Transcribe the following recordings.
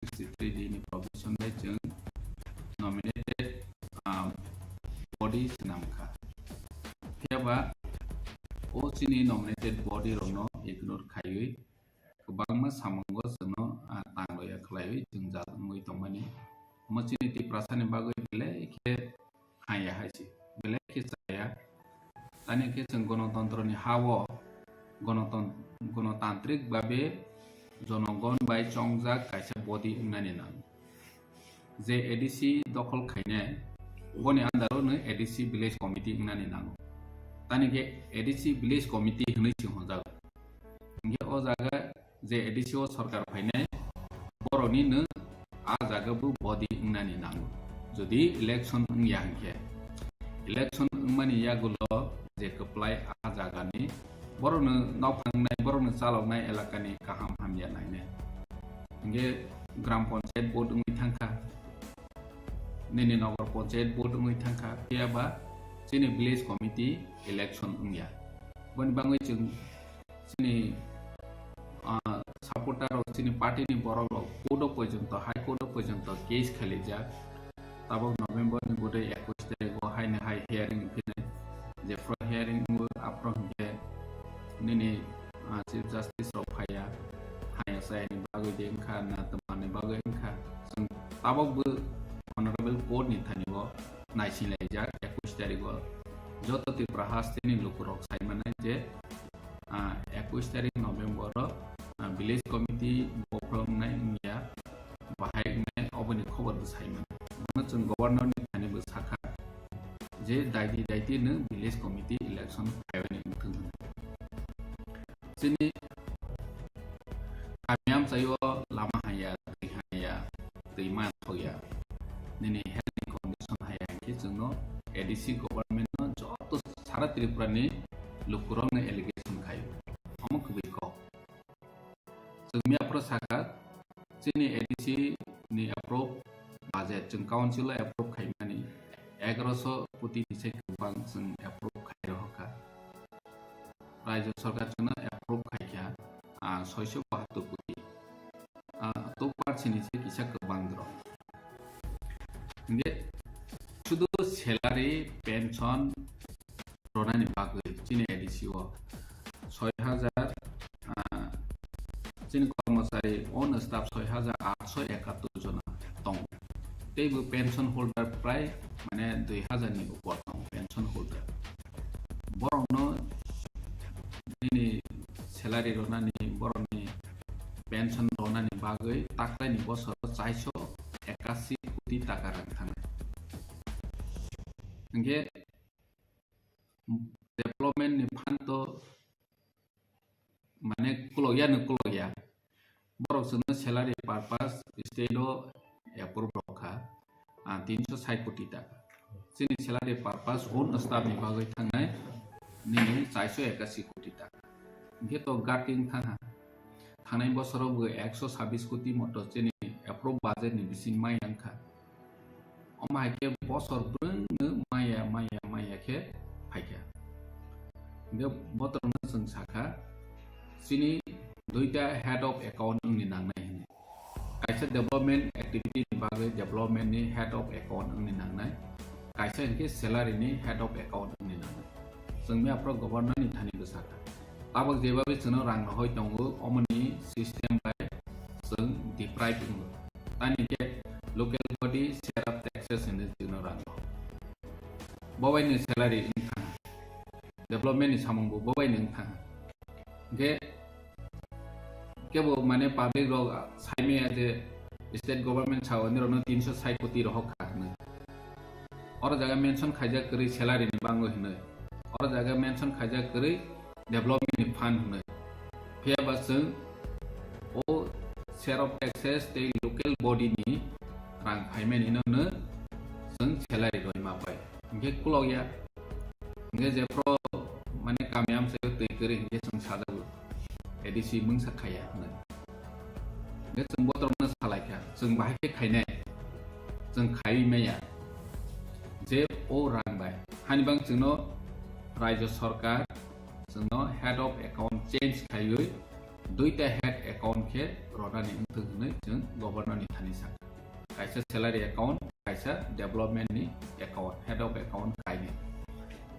63 di ni provision bai jeng nominated body senamkha phiaba o chini nominated body rokno ignore khaiui kwbangma samungo jengno tangloya khlaiui jeng jalungui tongmani mochini TRIPURA ni bagui bele ke haya haisi bele ke saya tani ke jeng gণতন্ত্র ni hawo গণতান্ত্রিক ভাবে জনগণ by চংজাক কাইসা body উন্নানি নাম যে ADC দখল খাইনে বনি আন্দারনো ADC village committee উন্নানি নাম তানিকে ADC village committee হनै সিংহজাগ ইংগে ও জায়গা যে এডিসি ও সরকার ফাইনে বরনি ন আ জায়গাবু বডি উন্নানি নাম যদি ইলেকশন উংয়া হাংকে ইলেকশন উংমানি ইয়াগুলো যে কপ্লাই আ জায়গানি বরনো নাওফাংনাই বরনো চালাवनाय এলাকানি কাহাম হামিয়া নাইনে ইংগে গ্রাম পঞ্চায়েত বোর্ড উংই থাংখা নিনি নগর পঞ্চায়েত বোর্ড উংই থাংখা পিয়াবা চিনি ভিলেজ কমিটি ইলেকশন উংয়া বন বাংই जों চিনি সাপোর্টার ও চিনি পার্টিনি বড় কোড পর্যন্ত হাই কোড পর্যন্ত কেস খালিজা তাবো নভেম্বর नि बोदै 21 तारिख हाइने हाइ हियारिं फिने जे फ्र हियारिं आपरो हंगे nini chief justice of haya sai ni bagui dengkha na tamani bagui engkha जों tabokbo honorable court ni thanibo naisilai 21 tarik joto TRIPURA hastini lukurok saimane je 21 tarik November village committee boprongnai nia bahainai oboni khobor bo saiman mono जों governor ni thanibo sakha je daiti no village committee election haibani thung sini kamiam sayo lama haya terima thoya nini health condition haya ke jengno ADC government no joto sara TRIPURA ni lukurong ne allegation khayo amuk biko jengmi apro saka sini ADC ni approve budget jeng council approve khaimani 1100 কোটি নিচে গোবাং जों approve khairo hoka রাজ্য সরকার জন্য approve খাইয়া 672 কোটি তো পারছিনিছে কিসা গোবাং দ্র ইংগে শুধু salary pension রনানি বাগৈ চিনি এডিসি ও 6000 চিনি কর্মচারী অন স্টাফ 6871 জন দং তেবো পেনশন হোল্ডার প্রায় মানে 2000 नि উপর দং পেনশন হোল্ডার বরংনো nini salary ronani boroni pension ronani bagoi taklai ni bosor 481 কোটি টাকা রাখথানে nge development ni phanto mane kuloya borok jono salary purpose state o approve rokha 360 কোটি টাকা sini salary purpose on staff ni bagoi thangnai nini 481 কোটি টাকা ngeto gating thanga thanai bosorobo 126 কোটি moto chini approve budget ni bising mai angkha omai ke bosor brung maya ke phaikya nge botorna जों sakha sini duita head of account ni nangnai hine kaisa development activity ni bagai development ni head of account ni nangnai kaisa ke salary ni head of account ni nangnai जोंनि आपरो governor नि थानि बसाखा ताबक जेबाबे जोंनो रां होय दंगो अमनि system बाय जों depriving तानि के local body share of taxes इन जोंनो रां बवाइनि सैलारि इंथा डेवलपमेंट नि सामंगो बवाइनि इंथा के केबो माने पब्लिक रो साइमे जे स्टेट गवर्नमेंट सावनि रनो 360 कोटी रहखा और जगह मेंशन खाइजा करि सैलारि नि बांगो हिनै और जगह मेंशन खाजा करै डेवलपमेंट नि फंड होने फेबा जों ओ शेयर ऑफ टैक्सेस ते लोकल बॉडी नि रां फाइमेन इननो जों सैलारि रोयमा बाय इंगे कुलया इंगे जेफ्रो माने कामियाम से ते करै इंगे जों सादाबो एडीसी मुं साखाया होने इंगे जों बोतरनो सालायखा जों बाहाय खायनाय जों खायमेया जे ओ रां बाय हानिबां जोंनो राज्य सरकार जोंनो हेड ऑफ अकाउंट चेंज खायै दुईटा हेड एकाउंट के रडानि उन्थोंनो जों गवर्नर नि थानि सा कायसा सैलारि एकाउंट कायसा डेवलपमेंट नि एकाउंट हेड ऑफ एकाउंट कायने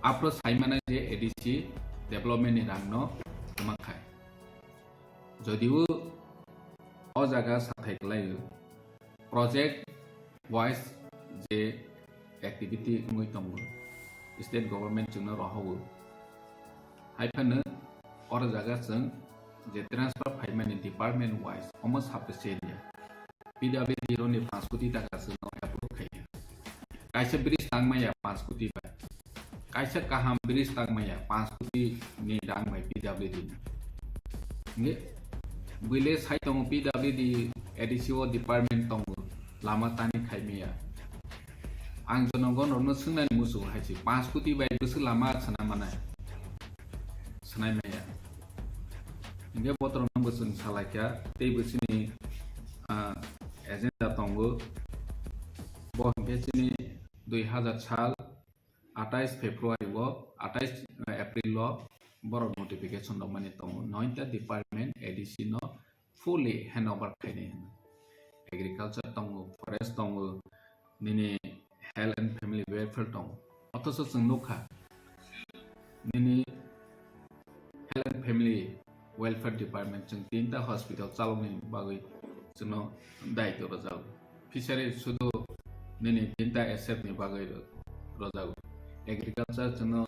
आपरो साइमाना जे एडीसी डेवलपमेंट नि रांनो माखाय जदिबो अ जागा साथायलायो प्रोजेक्ट वाइज जे एक्टिविटी मुइ दंगो स्टेट गवर्नमेंट जोंनो रहावो हाइफानो और जागा जों जे ट्रांसफर फाइमानि डिपार्टमेंट वाइज अमो साबसे एरिया पीडब्ल्यूडी रोनि 5 कोटी टाका जों एप्रुव खायो कायसे ब्रिज तांमाया 5 कोटी बा कायसे काहाम ब्रिज तांमाया 5 कोटी नि रां बाय पीडब्ल्यूडी ने बुले साइट दङ पीडब्ल्यूडी एडीसीओ डिपार्टमेंट दङ लामा तानि खायमिया आं जनगण रनो सोंनानै मुसु हायसि 5 कोटी बाय गोसो लामा सना माना सनाय माया इंगे बतर नंबर जों सालायका दै बोसिनि एजेंडा दङ बहमफेसिनि 2000 साल 28 फेब्रुआरी वो 28 अप्रैल लो बरो नोटिफिकेशन दङ माने दङ 9टा डिपार्टमेंट एडीसी नो फुली हैंडओवर खायने एग्रीकल्चर दङ फरेस्ट दङ निनि हेल्थ एंड फैमिली वेलफेयर दङ अथस जों नखा निनि health and family welfare department जों 3टा हॉस्पिटल चालौनि बागै जोंनो दायित्व रजाव फिशारि सुदु निनि 3टा एसेट नि बागै रजाव एग्रीकल्चर जोंनो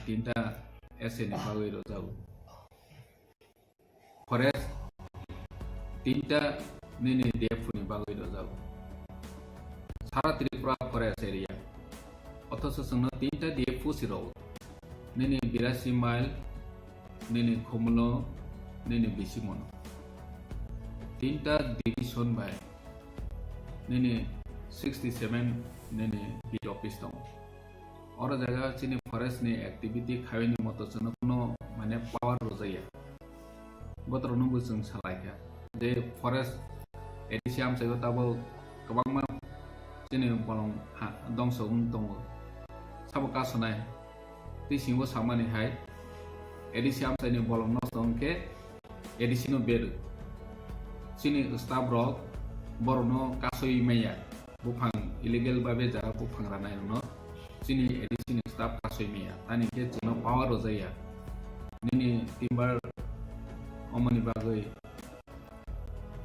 3टा एसेट नि बागै रजाव फरेस्ट 3टा निनि डेफुनि बागै रजाव सारा त्रिपुरा फरेस्ट एरिया अथस जोंनो 3टा डेफु सिराव निनि 82 माइल निनि खोमलो निनि बिसिमन 3टा डिविजन बाय निनि 67 निनि बीट ऑफिस दं और जगह चिनि फरेस्ट नि एक्टिविटी खायनि मत जोंनो कोनो माने पावर रजाया बतर नंबो जों सालायका जे फरेस्ट एडीसी आमसायबो ताबो गोबां मा चिनि बलं दंसो दङ साबो कासनाय तिसिंबो सामानि हाय एडीसी आमसायनि बलं नस दंके एडीसी नो बेर चिनि स्टाफ रक बरनो कासोय मैया बुफां इलीगल बाबे जा बुफां रानाय न चिनि एडीसी नि स्टाफ कासोय मैया तानि के जोंनो पावर रजाया निनि टिम्बार अमनि बागै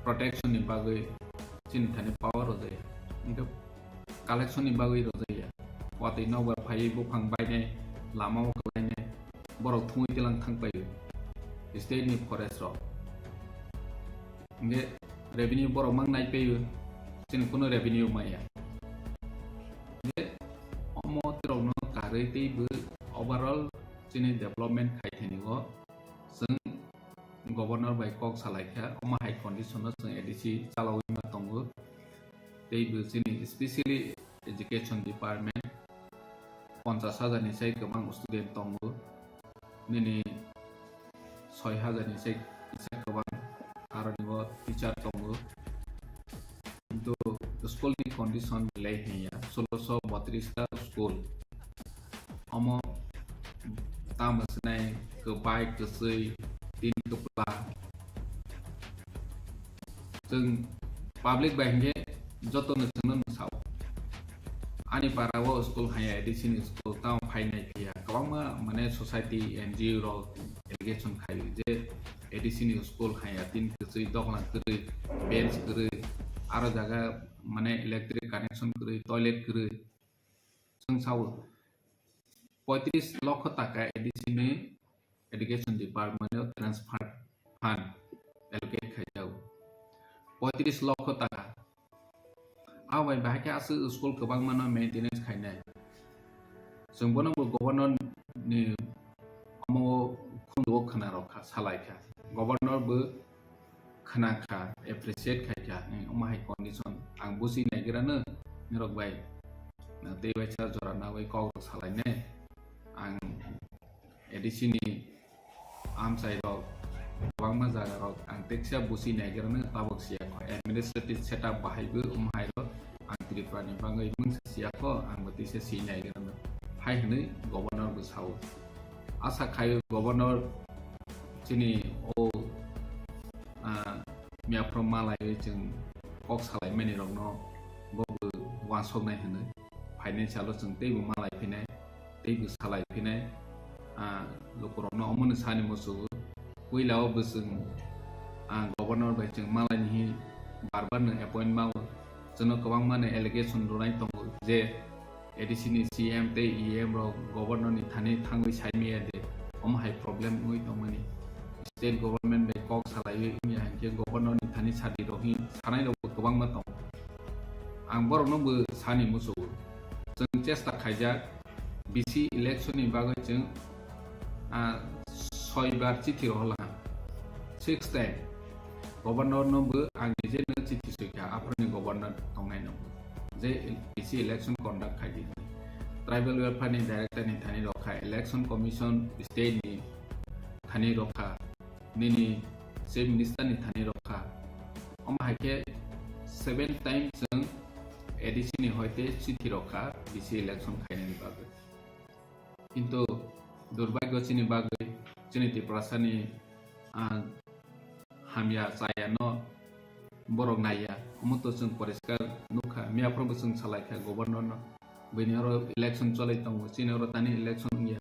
प्रोटेक्शन नि बागै चिनि थानि पावर रजाया इनका कलेक्शन नि बागै रजाया वातै नौबा फायै बुफां बायनाय लामा वकलायनाय बर थुङै तिलां थांपायो स्टेट नि फरेस्ट र इंगे रेवेन्यू बर मां नायपेयो चिनि कोनो रेवेन्यू माया इंगे अमो तिरावनो कारैतैबो ओवरऑल चिनि डेवलपमेंट खायथेनिगो जों गवर्नर बाय कक सालायखा अमा हाई कंडीशन जों एडीसी चालावैमा दङो दैबो चिनि स्पेशली एजुकेशन डिपार्टमेंट 50,000 निसाय गोबां स्टुडेंट दङ निनि 6,000 निसाय इसा गोबां आरो टीचर दङ किन्तु स्कूल नि कंडीशन लेहैया 1632 टा स्कूल अमो तामसनाय गोबाय गोसै तीन कपला जों पब्लिक बायगे जतन जोंनो साव आनि पाराव स्कूल हाया एडीसी नि स्कूल ताव फाइनाय फिया गोबां माने सोसाइटी एनजीओ रो एलिगेशन खाय जे एडीसी नि स्कूल हाया तीन गोसै दगला गरै बेंच गरै आरो जागा माने इलेक्ट्रिक कनेक्शन गरै टॉयलेट गरै जों साव 35 लाख टाका एडीसी नि education department transfer fund allocate खायजाव 35 लाख टाका आवाय बाहाय आसो स्कूल गोबां मानो मेंटेनेंस खायनाय जोंबो नंगौ गवर्नर नि अमो खुंदो खना रखा सालायखा गवर्नर बो खनाखा एप्रिशिएट खायखा अमा हाई कंडीशन आं बुसि नागिरानो निरक बाय दैबायसा जराना बाय कौ सालायने आं एडीसी नि आमसाय रक गोबां मा जागा रक आं टेक्सिया बुसि नागिरानो ताबकसिया एडमिनिस्ट्रेटिव सेटअप बाहायबो उमहाय रक आं त्रिपुरानि बागै मोनसियाखो आं बतिसे सि नागिरानो हाय हनै गवर्नर बो साव आशा खायो गवर्नर चिनि ओ मियाफ्राम मालाय जों कक सालाय माने रंनो बबो वासनाय होनो फाइनान्सियाल जों दैबो मालाय फैनाय दैबो सालाय फैनाय लकरनो अमनो सानि मोसौ उइलाव बोसों गवर्नर बाय जों मालायनि बारबानो एपॉइंट मावो जोंनो गोबां माने एलिगेशन रुनाय दङ जे एडिसिनि सीएम ते ईएम रो गवर्नर नि थाने थांगै साइमिया दे हाय प्रॉब्लम हुई दमनि स्टेट गवर्नमेंट बे कक सालायो इमिया के गवर्नर नि थाने सादि रहि सानाय दङ गोबां मा दं आं बरनोबो सानि मोसौ जों चेष्टा खायजा बीसी इलेक्शन नि बागै जों 6 बार चिठी रहला 6 टाइम गवर्नर नोबो आं निजेनो चिठी सैखा आफ्रोनि गवर्नर दंनाय नं जे बीसी इलेक्शन कंडक्ट खायदि ट्राइबल वेलफेयर नि डायरेक्टर नि थानि रखा इलेक्शन कमिशन स्टेट नि थानि रखा निनि चीफ मिनिस्टर नि थानि रखा हाइके 7 टाइम जों एडिसी नि होते चिठी रखा बीसी इलेक्शन खायनायनि बागै किन्तु दुर्भाग्यसिनि बागै जोंनि त्रिपुरासानि हामिया जायानो बरक नाया हमतो जों परिष्कार नुखा मियाफ्रोमबो जों सालायखा गवर्नर बैनियारो इलेक्शन चलै दङ सिनियर तानि इलेक्शन गया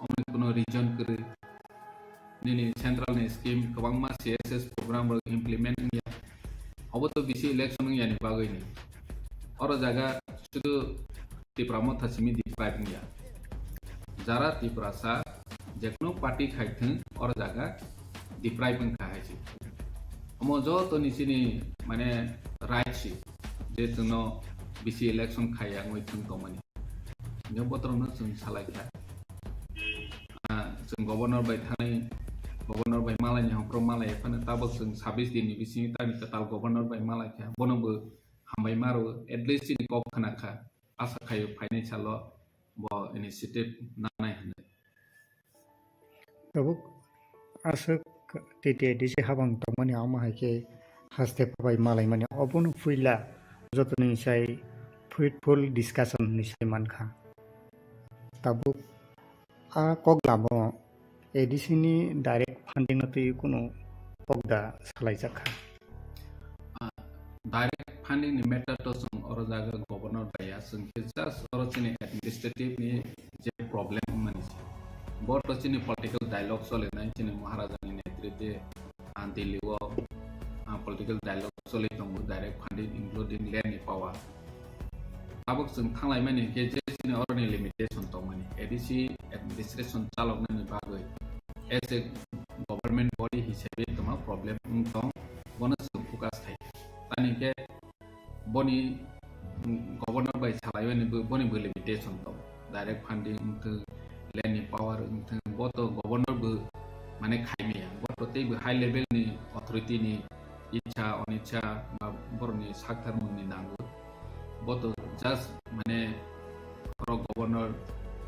अमन कुनो रिजन करे निनि सेंट्रल नि स्कीम गोबां मा सीएसएस प्रोग्राम इम्प्लीमेंट गया अब तो बीसी इलेक्शन गया नि बागै नि और जगह शुद्ध त्रिपुरा म थासिमि दिप्राइब गया जारा त्रिपुरा सा जेखनो पार्टी खाइथों और जगह डिप्राइब का है हम जो तो निसिनी माने राइट सी जे जोंनो बीसी इलेक्शन खाया गय थों दमनि ने बतरनो जों सालायखा जों गवर्नर बाय थानाय गवर्नर बाय मालायनि हमफ्रो मालाय फानो ताबक जों 26 दिननि बिसिनि तानि टोटाल गवर्नर बाय मालायखा बनबो हामबाय मारो एटलिस्ट नि कक खनाखा आसा खायो फाइनान्शियल ब इनिशिएटिभ नानाय होनो तबक आसा टीटी एडिसी हाबां तमनि आमाहायके हास्ते पाबाय मालाय माने अबनो फुइला जतनि साय फ्रुटफुल डिस्कशन निसाय मानखा तबक आ कगलाबो एडिसी नि डाइरेक्ट फंडिंग नते कुनो पगदा सालायजाखा डाइरेक्ट फंडिंग नि मेथड तो जों और जागा गवर्नर बाया जों जस्ट और जोंनि एडमिनिस्ट्रेटिव नि जे प्रॉब्लम माने बहुत जोंनि पॉलिटिकल डायलॉग चलेनाय जोंनि महाराजानि नेतृत्व दिल्लीआव पॉलिटिकल डायलॉग चले दङ direct funding including land power अब जों थांलाय माने के जे जोंनि अरनि लिमिटेशन दं माने एडिसी एडमिनिस्ट्रेशन चालकनायनि बागै एज ए गवर्नमेंट बॉडी हिसाबै दङ प्रॉब्लम दं बनो जों फोकस थायो तानि के बनि गवर्नर बाय सालायनिबो बनिबो लिमिटेशन दं डाइरेक्ट फंडिंग लैंड पावर बहुत गवर्नर माने खायमिया बहुत हाई लेवल नि अथॉरिटी नि इच्छा अनिच्छा बरनि साक्थार मुनि नांगो बहुत जस्ट माने गवर्नर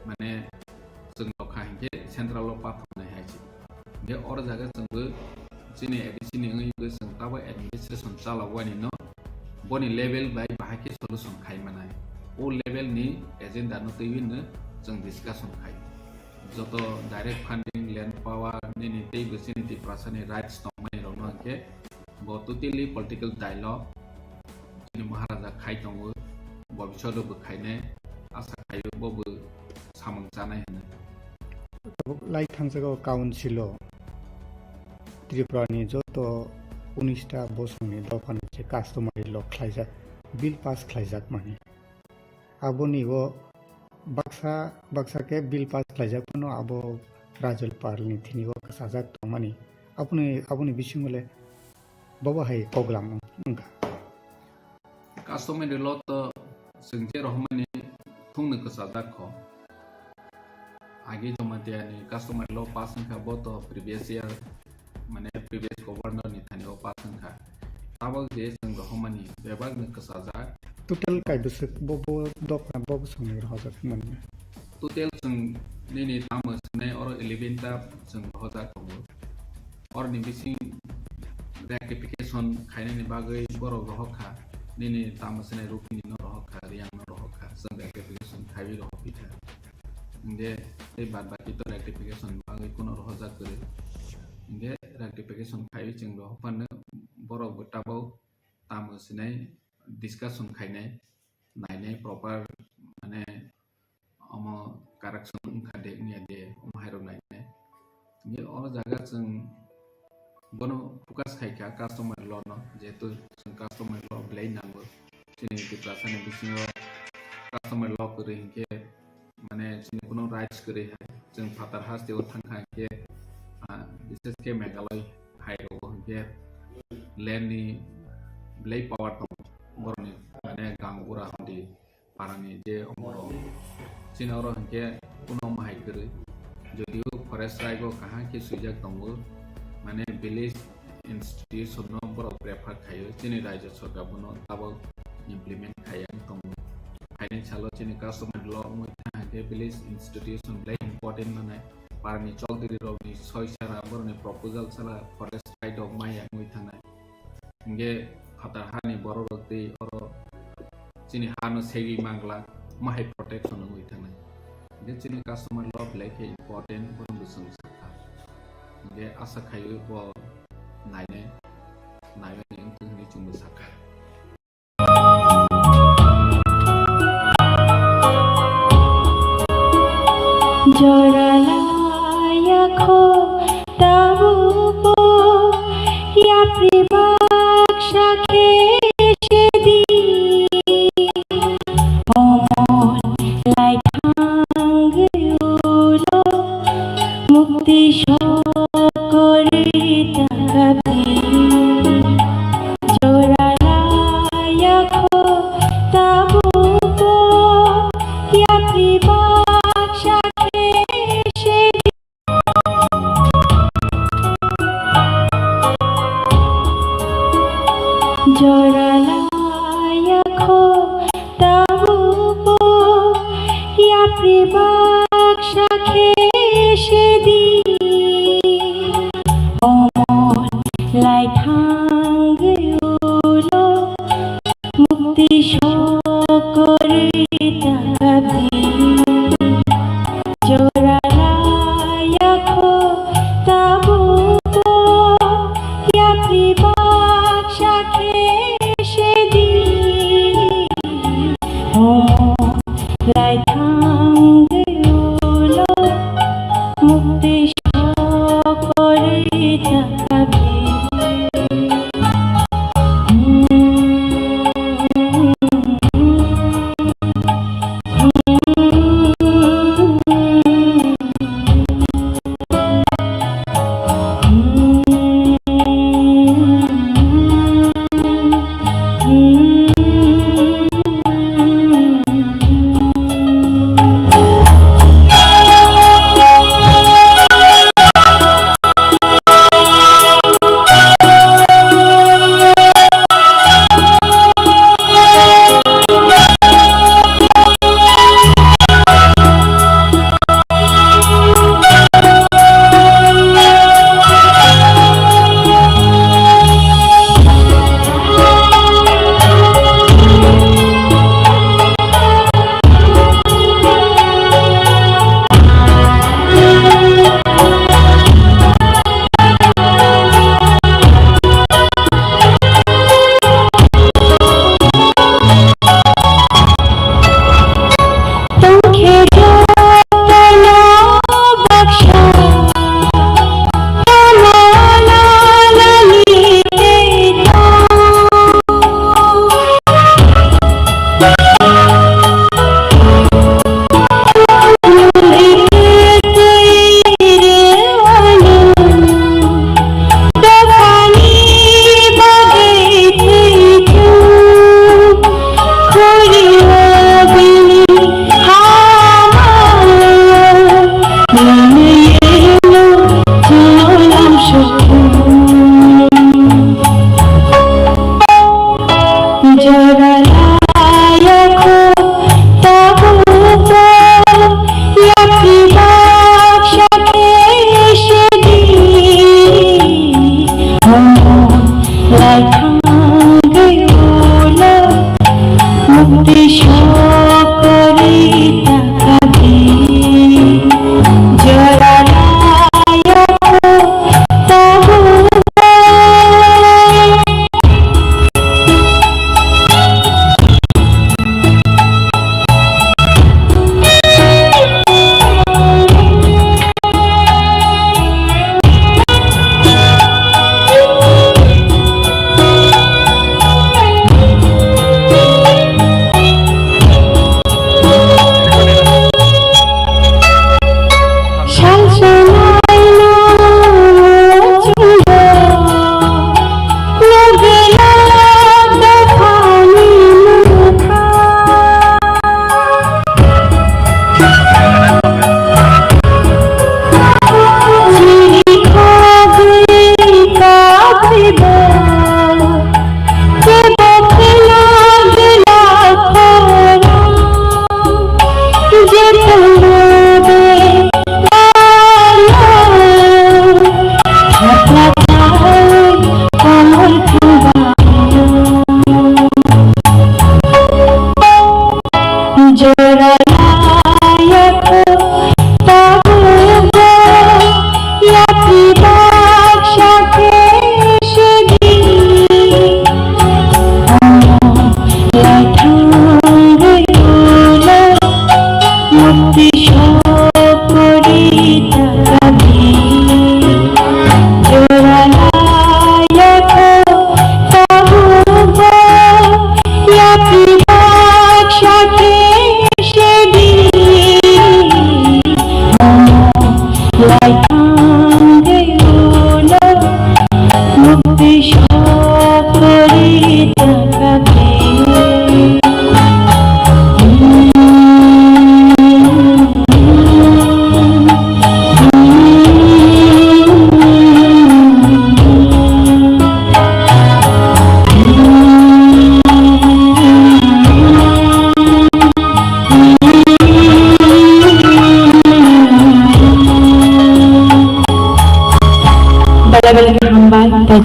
माने जों लखाहिके सेंट्रल पाथनाय हायसि बे और जागा जोंबो जोंनि एडिसी नि ओइबो जों ताबो एडमिनिस्ट्रेशन चालावगानि न बनि लेवल बाय बाहाके सल्यूशन खायमानाय ओ लेवल नि एजेंडा न तैबिनो जों डिस्कशन खाय जतो डायरेक्ट फंडिंग लैंड पावर नि तै बेसिनिटी प्रासानि राइट्स दंमाय रनो के बहुत टोटली पॉलिटिकल डायलॉग जोंनि महाराजा खाय दङ भविष्यदबो खायने आसा खायो बबो सामं जानाय होनो लाइक थांजोगाव काउन्सिल त्रिपुरानि जतो 19टा बोसोरनि दफानि जे कास्टमारि ल खायजा बिल पास खायजाक माने आबोनि वो बक्सा के बिल पास खायजाकनो आबो राजल पार्लनि थिनि वो साजाक तो माने अपने बिसिमले बाबा है प्रोग्राम उनका कास्टमारि ल तो जोंजे रहमानि थुंनो कसाजाक ख आगे जमातियानि कास्टमारि ल पास का बहुत प्रीवियस ईयर माने प्रीवियस गवर्नर नि थानि पास का ताबक जे जों रहमानि बेबाग न कसाजाक टोटल कायबसे बबो दफा बबो संनि रहजाक माने टोटल जों निनि तामस ने और 11 ता जों रहजाक दङ और निबिसिं रेक्टिफिकेशन खायनायनि बागै बर रहखा निनि तामस ने रुपिनि न रहखा रियां न रहखा जों रेक्टिफिकेशन खायबि रहबिथा इंगे ए बाद बाकी तो रेक्टिफिकेशन बागै कोनो रहजाक करे इंगे रेक्टिफिकेशन खायबि जों रहपानो borok tabau tamu sinai discussion khainai nainai proper mane omo correction khade nya de hairo nainai ni o jaga जों bono focus khaika customer law no jetu जों customer law blai nango chini diprasane bisingo customer law kore hinke mane chini kuno rights kore hai जों fatar has de thangkha ke bises ke megaloi hairo hinke land ni blai power to boroni mane gangura handi parani je omoro chini oro hinke kuno mahai kore যদিও forest রাইগো কাহা কি সুইজাক দঙ্গো মানে village institution নম্বর prefer খাইও চিনি রাজ্য সরকার বনো তাবো ইমপ্লিমেন্ট খাইয়াং দঙ্গো ফাইনান্সিয়াল চিনি কাস্টমার ল মধ্যে হাকে ভিলেজ ইনস্টিটিউশন ব্লাই ইম্পর্টেন্ট মানে পারনি চলদিরি রনি সয়সারা বরনি প্রপোজাল সালা ফরেস্ট রাইট অফ মাইয়া মইথানাই ইংগে ফাতার হানি বড় রক্তি অর চিনি হানো সেগি মাংলা মাহাই প্রটেকশন মইথানাই Dia cini customer law black important pun busung saka. Dia asa kayu bo naine yang tu ni cuma saka. Joralaya kho tabu bo ya pribaksha keshedi omol lai mukti shokore takabi joralaya kho tabu bo ya pribaksha keshedi joralaya kho tabu bo ya pribaksha keshedi omol lai thangeulo mukti shokore takabi joralaya kho tabu bo ya pribaksha keshedi omol lai thangeulo mukti shokore takabi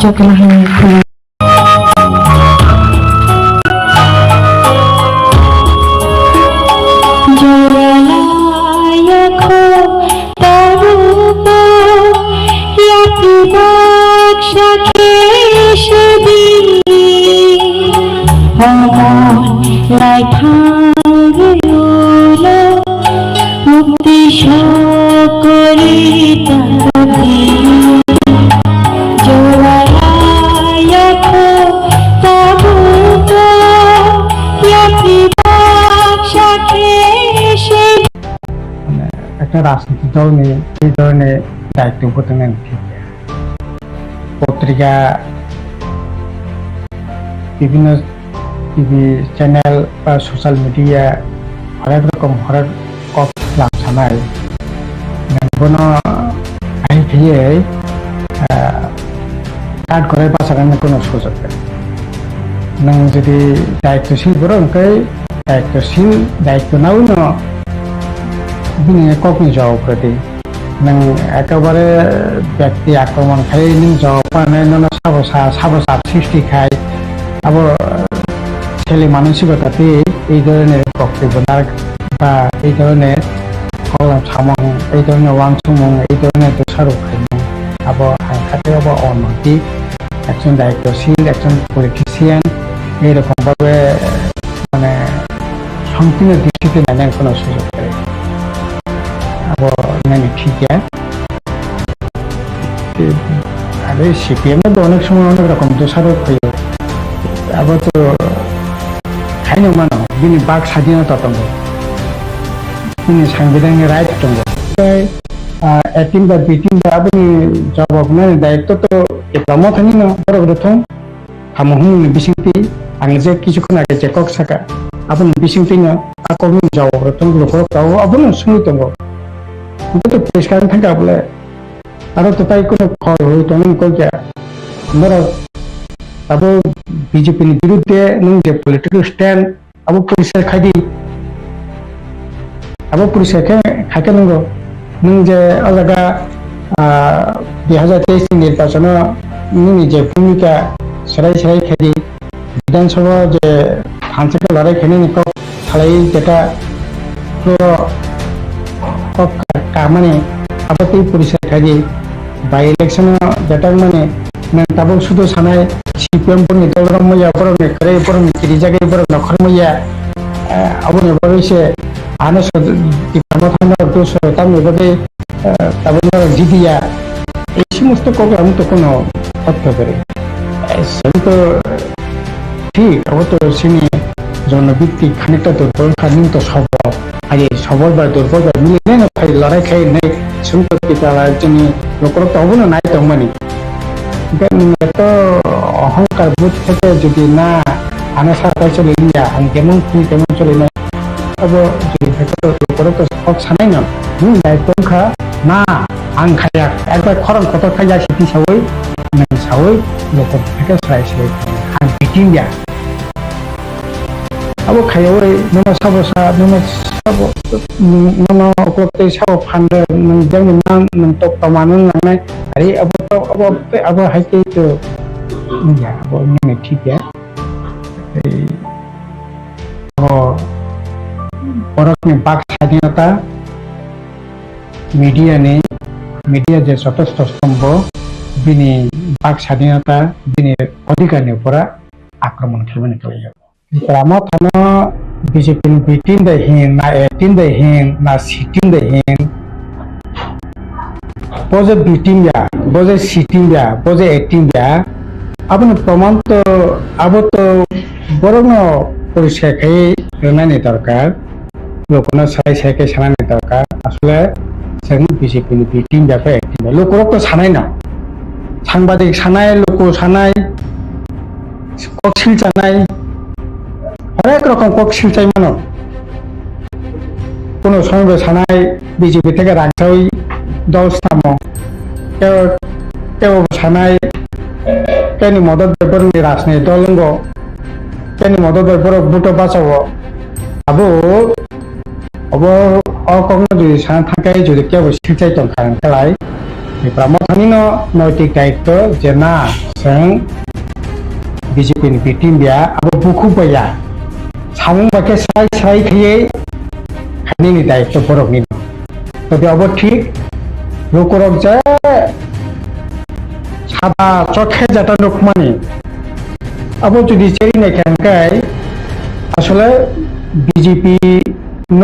Khlaio একটা রাজনৈতিক দল নিয়ে এই ধরনের দায়িত্ব উপর নেন ঠিক পত্রিকা বিভিন্ন টিভি চ্যানেল বা সোশ্যাল মিডিয়া হরেক রকম হরেক কপ সানাই কোনো আই দিয়ে কাট করে পাশাকানে কোনো সুযোগ নং যদি দায়িত্বশীল বড় ওই দায়িত্ব নাও ন बिनि ककनि जवाब प्रति नों एकेबारे व्यक्ति आक्रमण खाली नों जवाब पाने नों साबसा सृष्टि खाय अब ছেলে মানসিকতাতে এই ধরনের বক্তব্য বা এই ধরনের কলম সামং এই ধরনের ওয়াংসুমং এই ধরনের দোষারোপ খাইমং আব খাতে আব অনৈতিক একজন দায়িত্বশীল একজন পলিটিশিয়ান এইরকম ভাবে মানে সংকীর্ণ দৃষ্টিতে নেন কোনো সুযোগ করে अब नहीं ठीक है अरे सीपीएम में तो अनेक समय अनेक रकम दोषारोप हुई अब तो खाई मानो बिनि बाक स्वाधीनता दंग बिनि सांविधानिक राइट दंग एटिम बा बिटिम बा आबनि जवाब ने दायित्व तो एप्लामो थानि न बरगरथं हामहुं बिसिंति आं जे किछुखन आगे जे कक साका आबनि बिसिंति न आकनि जवाब रथं लोक ताव आबनि सुनि दंग itu परिष्कार था बोले अरे तो ताई को खबर हुई तो मैं को क्या मेरा अब बीजेपी ने विरुद्ध नंगे पॉलिटिकल स्टैंड अब परिष्कार खादी अब परिष्कार खाके नंगो नंगे अलगा 2023 निर्वाचन नंगे जे भूमिका सराय खादी विधानसभा जे हांसे के लड़ाई खेने निको खालाई जेटा মানে আপাতই পরিচয় খাই বাই ইলেকশন যেটা মানে তাবো শুধু সানায় সিপিএম পর নিদলরম মইয়া পর নেকরে পর মিকিরি জায়গায় পর নখর মইয়া আবু নেবইছে আনে দিপামো থানা দোষ তাম নেবদে তাবো জিদিয়া এই সমস্ত প্রোগ্রাম তো কোনো করতে পারে সেই তো ঠিক আবু তো সিনি জনভিত্তিক খানিকটা দুর্বল খানিক তো সব আগে সবল বা দুর্বল বা মিলে না খাই লড়াই খাই নেই সম্পত্তি তারা যিনি লোকর তো হবো না নাই তো মানে এত অহংকার বোধ থেকে যদি না আনা সাথে চলে নিয়া আং কেমন তুই কেমন চলে না अब যদি ভেতর লোকর তো সব সানাই না দায়িত্ব খা না আং খাইয়া একবার খরম কত খাইয়া সিটি সাবই সাবই লোকর থেকে সাইছে আং বিটিং দিয়া अब Khlaio nona sabosa nona sabo nona okopte sabo Panda nang jang nang nang tok tamanang nang ari अब haite to ya अब नहीं ठीक है बोरक में बाक स्वाधीनता मीडिया जे যথেষ্ট স্তম্ভ बिनि बाक स्वाधीनता बिनि अधिकारनि उपरा आक्रमण खालामनो Khlaio Rama Thana BJP bitin the hin na 18 the hin na 16 the hin boze bitin ya boze 16 ya boze 18 ya abone proman to abo to borono পরিষ্কার খাই রনানি দরকার লোকনা সাই সাইকে সানানি দরকার আসলে जों BJP বিটিন ব্যাপারে একটি লোকরক তো সানাই না সাংবাদিক সানাই লোক সানাই ককশিল জানাই অনেক রকম ককশিল চাই মানো কোনো সময় সানাই বিজেপি থেকে রাখছাই দল স্থামো কেউ সানাই কেনি মদত ব্যাপারে রাজনীতি দলঙ্গ কেনি মদত ব্যাপারে বুটো বাঁচাবো আবো অকগ্ন যদি সানা থাকাই যদি কেউ শিলচাই দরকার তাই Pramotani no noitik daitto je na seng BJP ni bitim dia abo buku baya samung bake sai sai khiye khani ni daitto borok ni tobe abo thik lokorok je সাদা চোখে যেটা রকমানি আবো যদি সেই নেখানকাই আসলে বিজেপি ন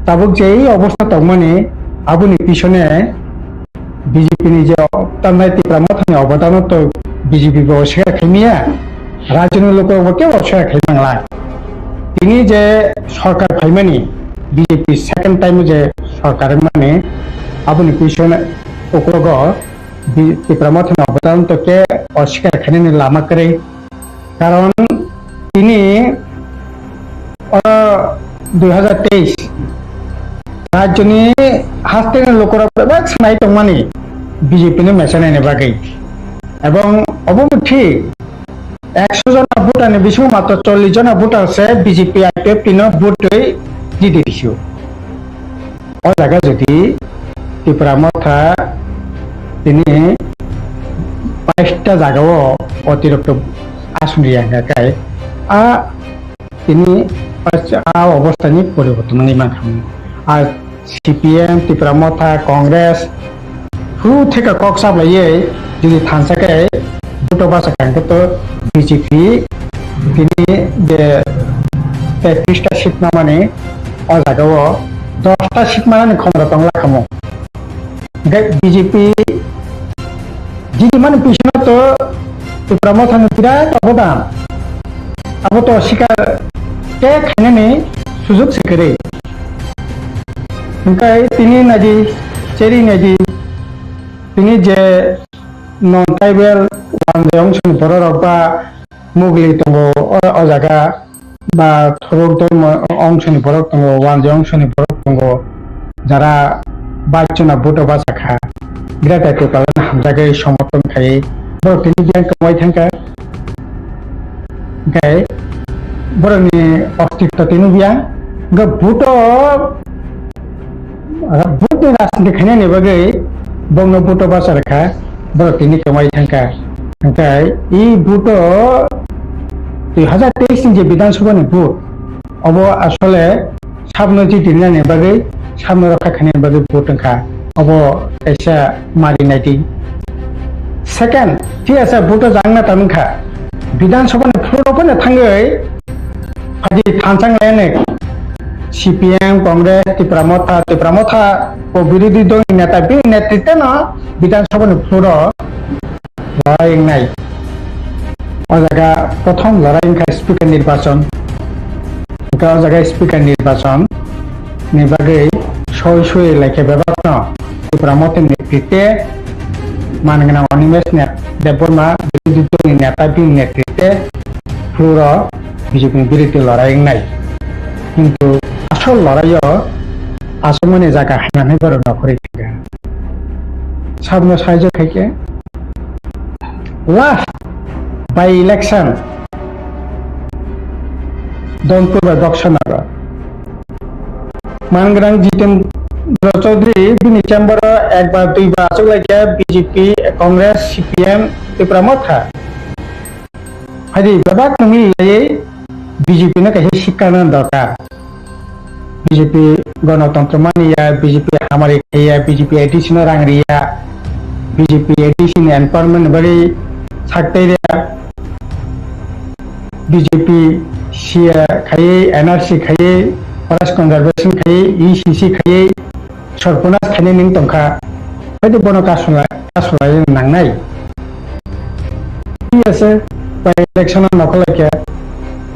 তাবুক যে অবস্থা তমানি আবুনি পিছনে বিজেপি নি যে অবদানটি প্রামথানি অবদান তো বিজেপি অস্বীকার খাইমিয়া রাজনীতির লোক কেউ অস্বীকার খাইমাংলা তিনি যে সরকার ফাইমানি বিজেপি সেকেন্ড টাইম যে সরকার মানে আবুনি পিছনে ওকরগ প্রামথানি অবদান তোকে অস্বীকার খাইনি লামা করে কারণ তিনি 2023 রাজ্যনি হাস্তের লোকরা বেবাক সানাই তংমানি বিজেপি নি মেসানাইনি বাগै এবং অবমুঠি 100 জন ভোটারনি বিসু মাত্র 40 জন ভোটার সে বিজেপি আইপিএফ তিন ভোটই জিতে দিছো ও জায়গা যদি ত্রিপুরা মথা তিনি 22টা জায়গাও অতিরিক্ত আসন রিয়াঙ্গাকাই তিনি অবস্থানি পরিবর্তন নির্মাণ খামো আর সিপিএম ত্রিপুরা মথা কংগ্রেস হু থেকে কক সাবলাইয়ে যদি থানসাকে দুটো বাসা খাঙ্কে তো বিজেপি তিনি যে 33টা সিট না মানে ও জায়গাও 10টা সিট মানে ক্ষমতা তংলা খামো বিজেপি যদি মানে পিছনে তো ত্রিপুরা মথানি বিরাট অবদান আবো তো অস্বীকার কে খাইনানি সুযোগ সেকেরে ओमफ्राय তিনি নাজি চেরি নাজি তিনি যে নন ট্রাইবেল ওয়ানডে অংশনি বড় বা মুগলি দङ অ জায়গা বা থরক অংশনি বড় দङ ওয়ানডে অংশনি বড় দङ যারা বাচ্চনা ভোট বাসাখা বিরাট একটা পালন হামজাগে সমর্থন খাই বড় তিনি ব্যাংক কমাই থাকা ओमफ्राय बर'नि अस्तित्व তিনি বিয়া ভোট भोट राजनीति खाने बागै बंग भोट बासा रखा बर তিনি कमाई थांका ओमफ्राय ई भोट 2023 नि जे विधानसभा नि भोट अब आसले सामने जी दिनने बागै सामने रखा खाने बागै भोट थांका अब ऐसा मारि नाइति सेकेंड ठीक আছে भोट जांगना तामखा विधानसभा नि फ्लोर पनि थांगै फादि थांसांलायने सीपीएम कांग्रेस त्रिपुरा मथा को विरोधी दल नेता बे नेतृत्व न विधानसभा फ्लोर लड़ाई जगह प्रथम लड़ाई स्पीकर निर्वाचन जगह स्पीकर निर्वाचन बागै सही लाइके बेबार त्रिपुरा मथा नेतृत्व मानगोनां अनिमेश देबबर्मा विरोधी दल नेता बे नेतृत्व फ्लोर बीजेपी विरोधी लड़ाई किंतु আসল লড়াইও আসমনে জায়গা হানানে বড় নকরে থাকে সামনে সাহায্য খাইকে লাস্ট বাই ইলেকশন দনপুর দক্ষিণাগ মানগ্রাং জিতেন্দ্র চৌধুরী বিনি চেম্বার একবার দুইবার আসলে বিজেপি কংগ্রেস সিপিএম ত্রিপুরা মথা হাদি বাবাক নমি বিজেপি না কাছে শিক্ষা দরকার बीजेपी गणतंत्र मानिया बीजेपी हमारे खाया बीजेपी एडिशन रांगरिया बीजेपी एडिशन एनवायरमेंट बड़ी सकते बीजेपी सीए खाए एनआरसी खाए फरेस्ट कंजर्वेशन खाए ईसीसी खाए सरपनास खाने निं तंखा बायदि बनो कासुला नांनाय আছে बाय इलेक्शन नखलायके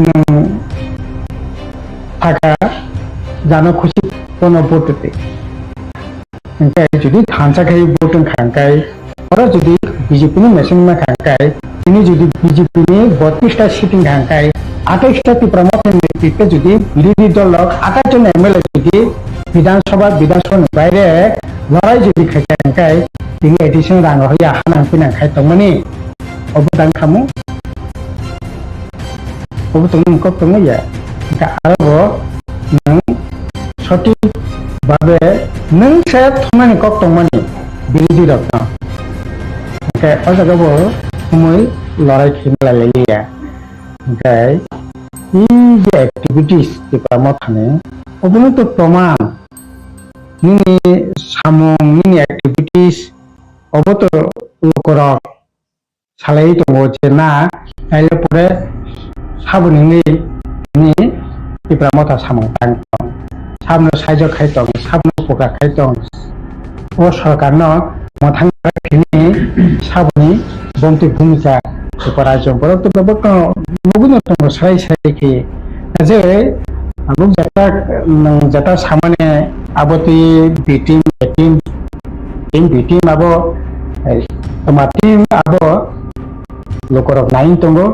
नों थाका जानो खुशी कोनो भोटते ओमफ्राय जुदि थांसाखै भोट खांखाय आरो जुदि बीजेपी नि मेसिन मा खांखाय तिनि जुदि बीजेपी नि 32टा सिटिं खांखाय 28टा त्रिपुरा मथा नेतृत्व जुदि विरोधी दल 28 जन एमएलए जुदि विधानसभा नि बायरे लड़ाई जुदि खांखाय तिनि एडिशन रांग होया हानां पिनां खाय तंमनि अबदान खामु अबदान को तंमया का आरो नों सठिक भावे नों से थांनानै कक तंमानि বিরোধী রত্ন ओमफ्राय अ जायगायावबो समय लड़ाई खेलायलाया ओमफ्राय इ जे एक्टिविटीज Debbarma थाने अबनो तो प्रमाण निनि सामं निनि एक्टिविटीज अबतो गोराव सालाय दङ जे ना आइले परे साबुनि नि Debbarma था सामं तां सामनो साइजो खायतों सामनो पका खायतों ओ सरकारनो मथां खिनि साबुनि बंति भूमिका पराजय पर तो बबक मगुनो तो साइ साइ के जे आबो जता सामाने आबोती बीटिंग बीटिंग आबो माटी आबो लोकरक नाइन तंगो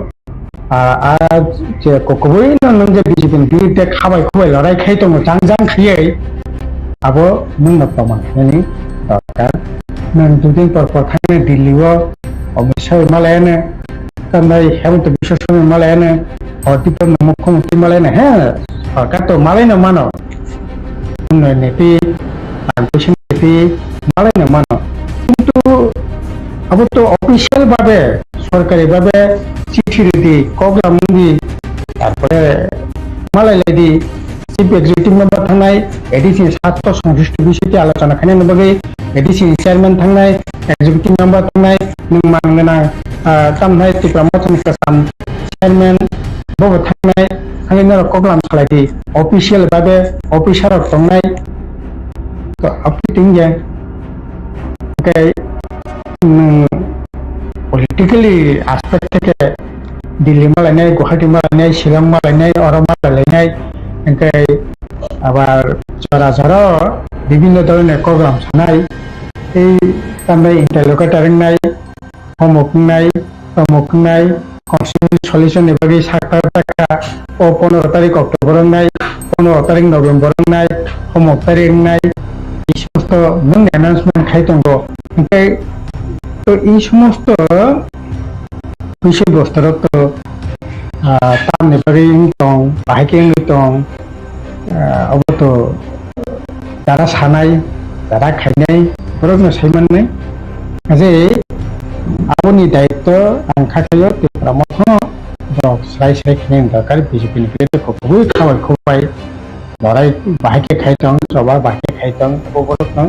आज जे कोकबोई नंग जे बीजेपी बिरुद्धे खाबाय खुबाय लड़ाई खाय दङ जां खायै आबो मुंनो प्रमाण नि सरकार नन दुदिन पर थांनो दिल्लीआव अमित मालायानो तनाय हेमंत बिश्व शर्मा मालायानो अतिपर मुख्यमंत्री मालायानो हे सरकार तो मालायनो मानो नीति ट्रांसलेशन नीति मालायनो मानो किन्तु अब तो ऑफिशियल भावे सरकारी भावे चिठी दी कगलामदी तारपरे मालायलायदि चीफ एक्जिक्यूटिव मेम्बर थांनाय एडिसी छात्र संश्लिष्ट विषयটি आलोचना खालामनो बागै एडिसी चेयरमैन थांनाय एक्जिक्यूटिव मेम्बर थांनाय नों मांगना तामनाय Debbarma साम चेयरमैन बबो थांनाय थांनो कगलाम सालायदि ऑफिशियल भावे ऑफिसर थांनाय तो अपटिंग जे ओके पॉलिटिकली एस्पेक्ट থেকে दिल्ली मालायनाय गुवाहाटी मालायनाय शिलं मालायनाय अरम मालायनाय ओमफ्राय आबार जरा जरा विभिन्न धरনের प्रग्राम सानाय এই তামনাय इंटरल'केटर नाय होमवर्क नाय कन्स्टिट्यूशन सल्यूशन एबागै साकार टाका ओ 15 तारिख अक्टोबर नाय 15 तारिख नभेम्बर नाय होमवर्क तारिख नाय এই সমস্ত নন অ্যানাউন্সমেন্ট খাই দंगो ओमफ्राय तो এই সমস্ত বিষয়বস্তুর তো তামনে বাগै दं बाहायके दं अब तो যারা সানাই যারা খাইনাय बरकनो सायमाननो जे आबोनि दायित्व आं खाथायो Debbarma बरक स्राय स्राय खायनाय दरकार बीजेपी बिरुद्धे खौबो खाबाय खुबाय लड़ाई बाहायके खायदों सभा बाहायके खायदों बरकनो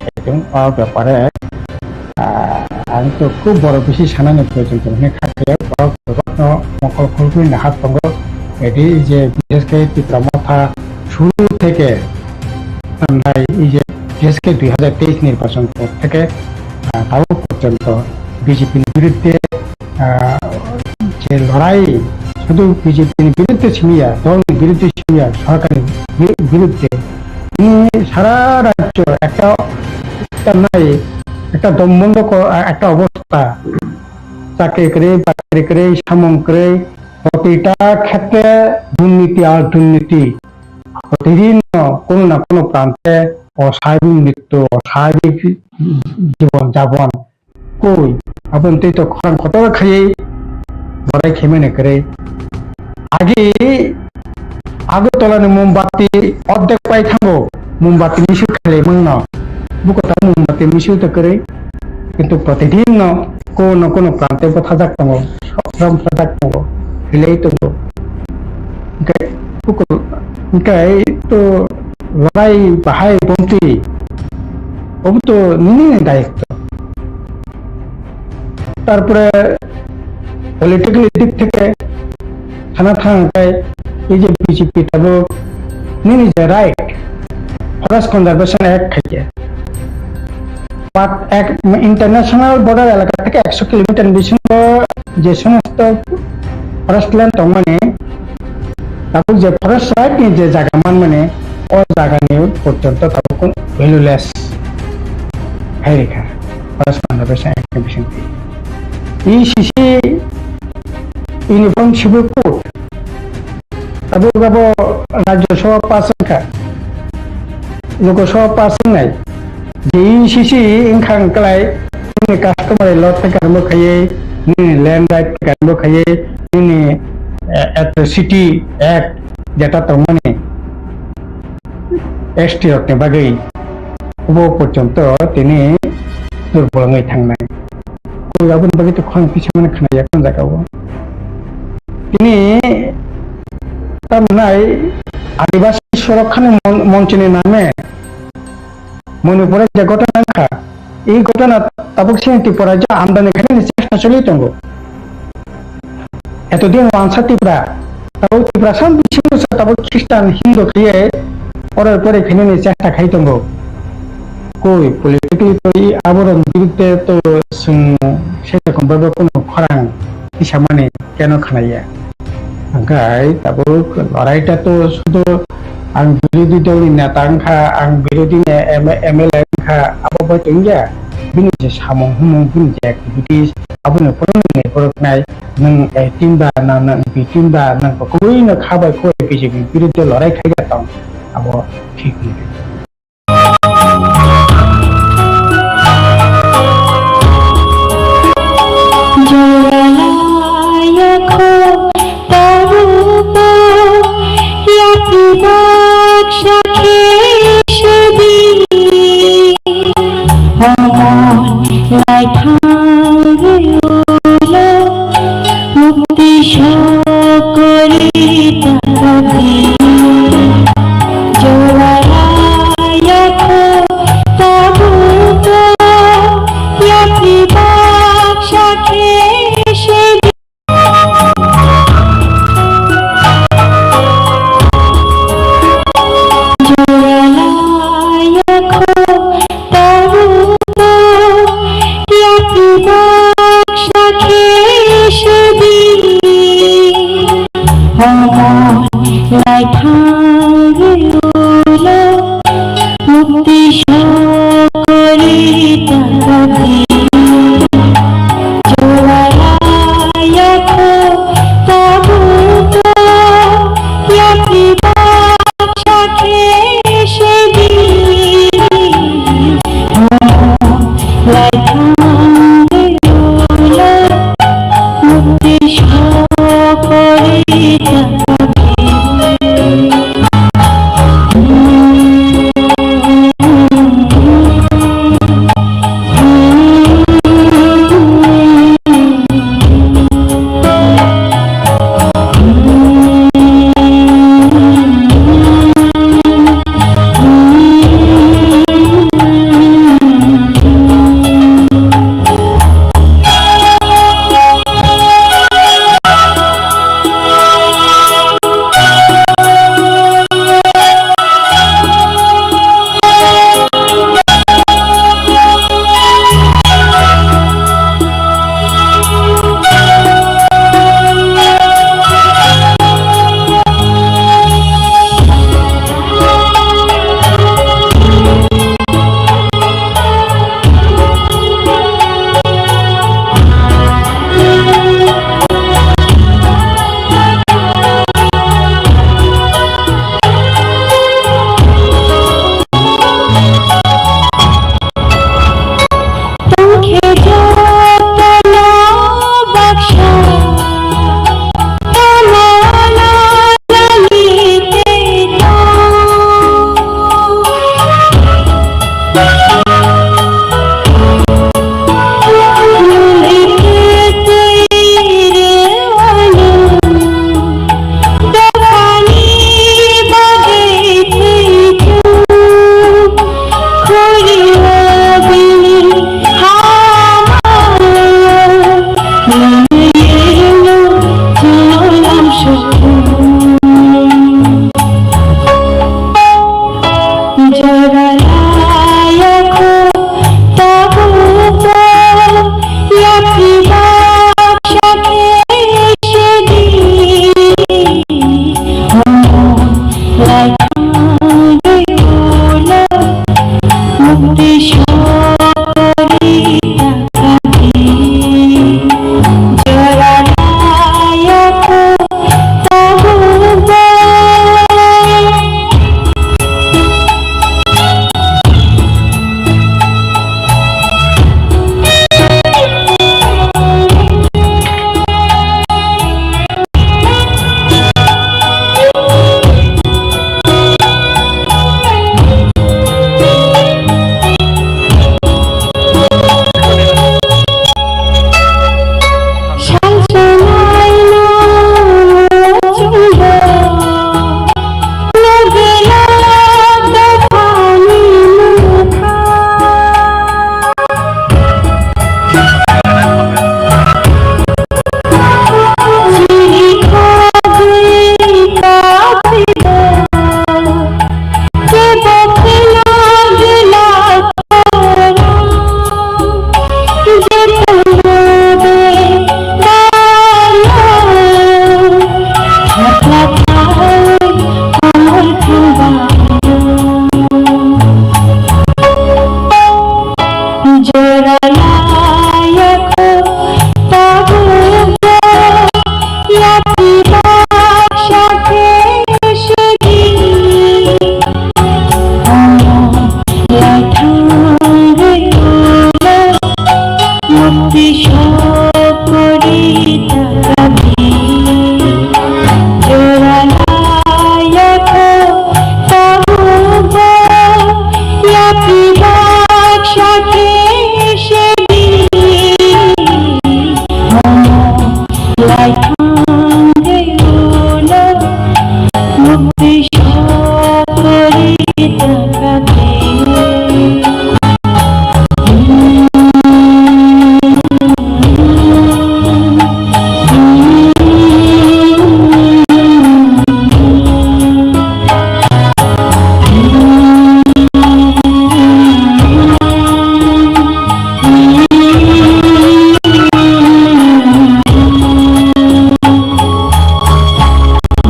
खायदों आ ব্যাপারে आं तो खूब बड़ बेसि सानानो प्रयोजन दं खाथायो बरकनो मकल खुलफिननो हात दङ एदि जे विशेष করে Debbarma था शुरू থেকে আমরাই এই যে বিশেষ করে 2023 নির্বাচন পর থেকে তাও পর্যন্ত বিজেপির বিরুদ্ধে যে লড়াই শুধু বিজেপির বিরুদ্ধে ছিমিয়া দলের বিরুদ্ধে ছিমিয়া সরকারের বিরুদ্ধে সারা রাজ্য একটা একটা দমবন্ধ একটা অবস্থা চাকরি করে বাকরি করে সামং করে প্রতিটা ক্ষেত্রে দুর্নীতি আর দুর্নীতি প্রতিদিন কোনো না কোনো প্রান্তে অস্বাভাবিক মৃত্যু অস্বাভাবিক জীবন যাপন কই আপনি তো খরাং কত খাই লড়াই খেমেনে করে আগে তলানে মোমবাতি অর্ধেক পাই থাকবো মোমবাতি মিশু খেলে মন বুকটা মোমবাতি মিশু তো করে কিন্তু প্রতিদিন কোনো প্রান্তে কথা থাকতাম সব থাকতাম হিলেই তো ओमफ्राय तो लड़ाई बाहाय बंति अब तो निनि दायित्व तारपरे पलिटिकल दिक থেকে थाना थांबाय এই যে বিজেপি তাবো নিনি যে রাইট ফরেস্ট কনজারভেশন অ্যাক্ট থাকে বাট এক ইন্টারন্যাশনাল বর্ডার এলাকা থেকে 100 কিলোমিটার বেশি যে সমস্ত ফরেস্ট ল্যান্ড মানে তারপর যে ফরেস্ট রাইট নিয়ে যে জায়গা মানে ও জায়গা নিয়ে পর্যন্ত তারপর কোন ভ্যালুলেস হেরিকা ফরেস্ট কনজারভেশন অ্যাক্টিভিশন ইসিসি ইউনিফর্ম সিভিল কোড তারপর যাব রাজ্যসভা পাস সংখ্যা লোকসভা পাস নাই যে ইসিসি ইনখাং কলাই কাস্টমার ল থেকে আরম্ভ খাইয়ে ল্যান্ড রাইট থেকে আরম্ভ খাইয়ে एट्रोसिटी एक्ट जेटा तो माने एसटी रखने बागै वो पर्यंत दुर्बलङै थांनाय गयाबो बागै तो खन किसुमान खोनाया कोन जागावो তিনি তামनाय आदिवासी सुरक्षा मंचनि नामे मणिपुर जे घटना खा এই ঘটনা তাবুক সিং ত্রিপুরা যে আমদানি খানি চেষ্টা চলি দङ এতদিন ওয়ানসা ত্রিপুরা তাবুক ত্রিপুরা সাম বিসিং তাবুক খ্রিস্টান হিন্দু খাইয়ে পরে খানি চেষ্টা খাই দङ কই পলিটিক্যালি তো এই আবরণ বিরুদ্ধে তো সেরকম ভাবে কোনো খরাং হিসামানে কেন খানাইয়া ओमफ्राय তাবুক লড়াইটা তো শুধু आं बिरोधी दलनि नेता ओंखा आं बिरोधी MLA ओंखा आबो दंया बिनि जे सामं हुमं बिनि जे एक्टिभिटीज आबोनो फोरोंनाय फोरोंनाय नों टिमबा नों बिटिमबा नों बयनो खाबाय खय बिजेपि बिरुद्धे लड़ाई खायगा दं आबो ठीक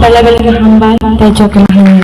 Bala-bala hamba tajak lahir.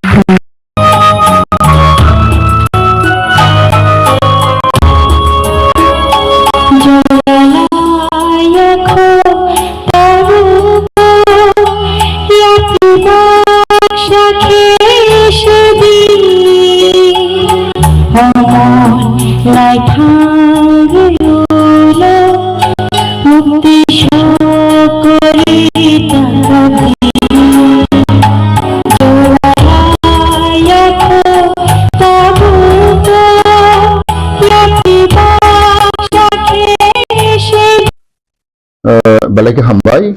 Balai ke hambai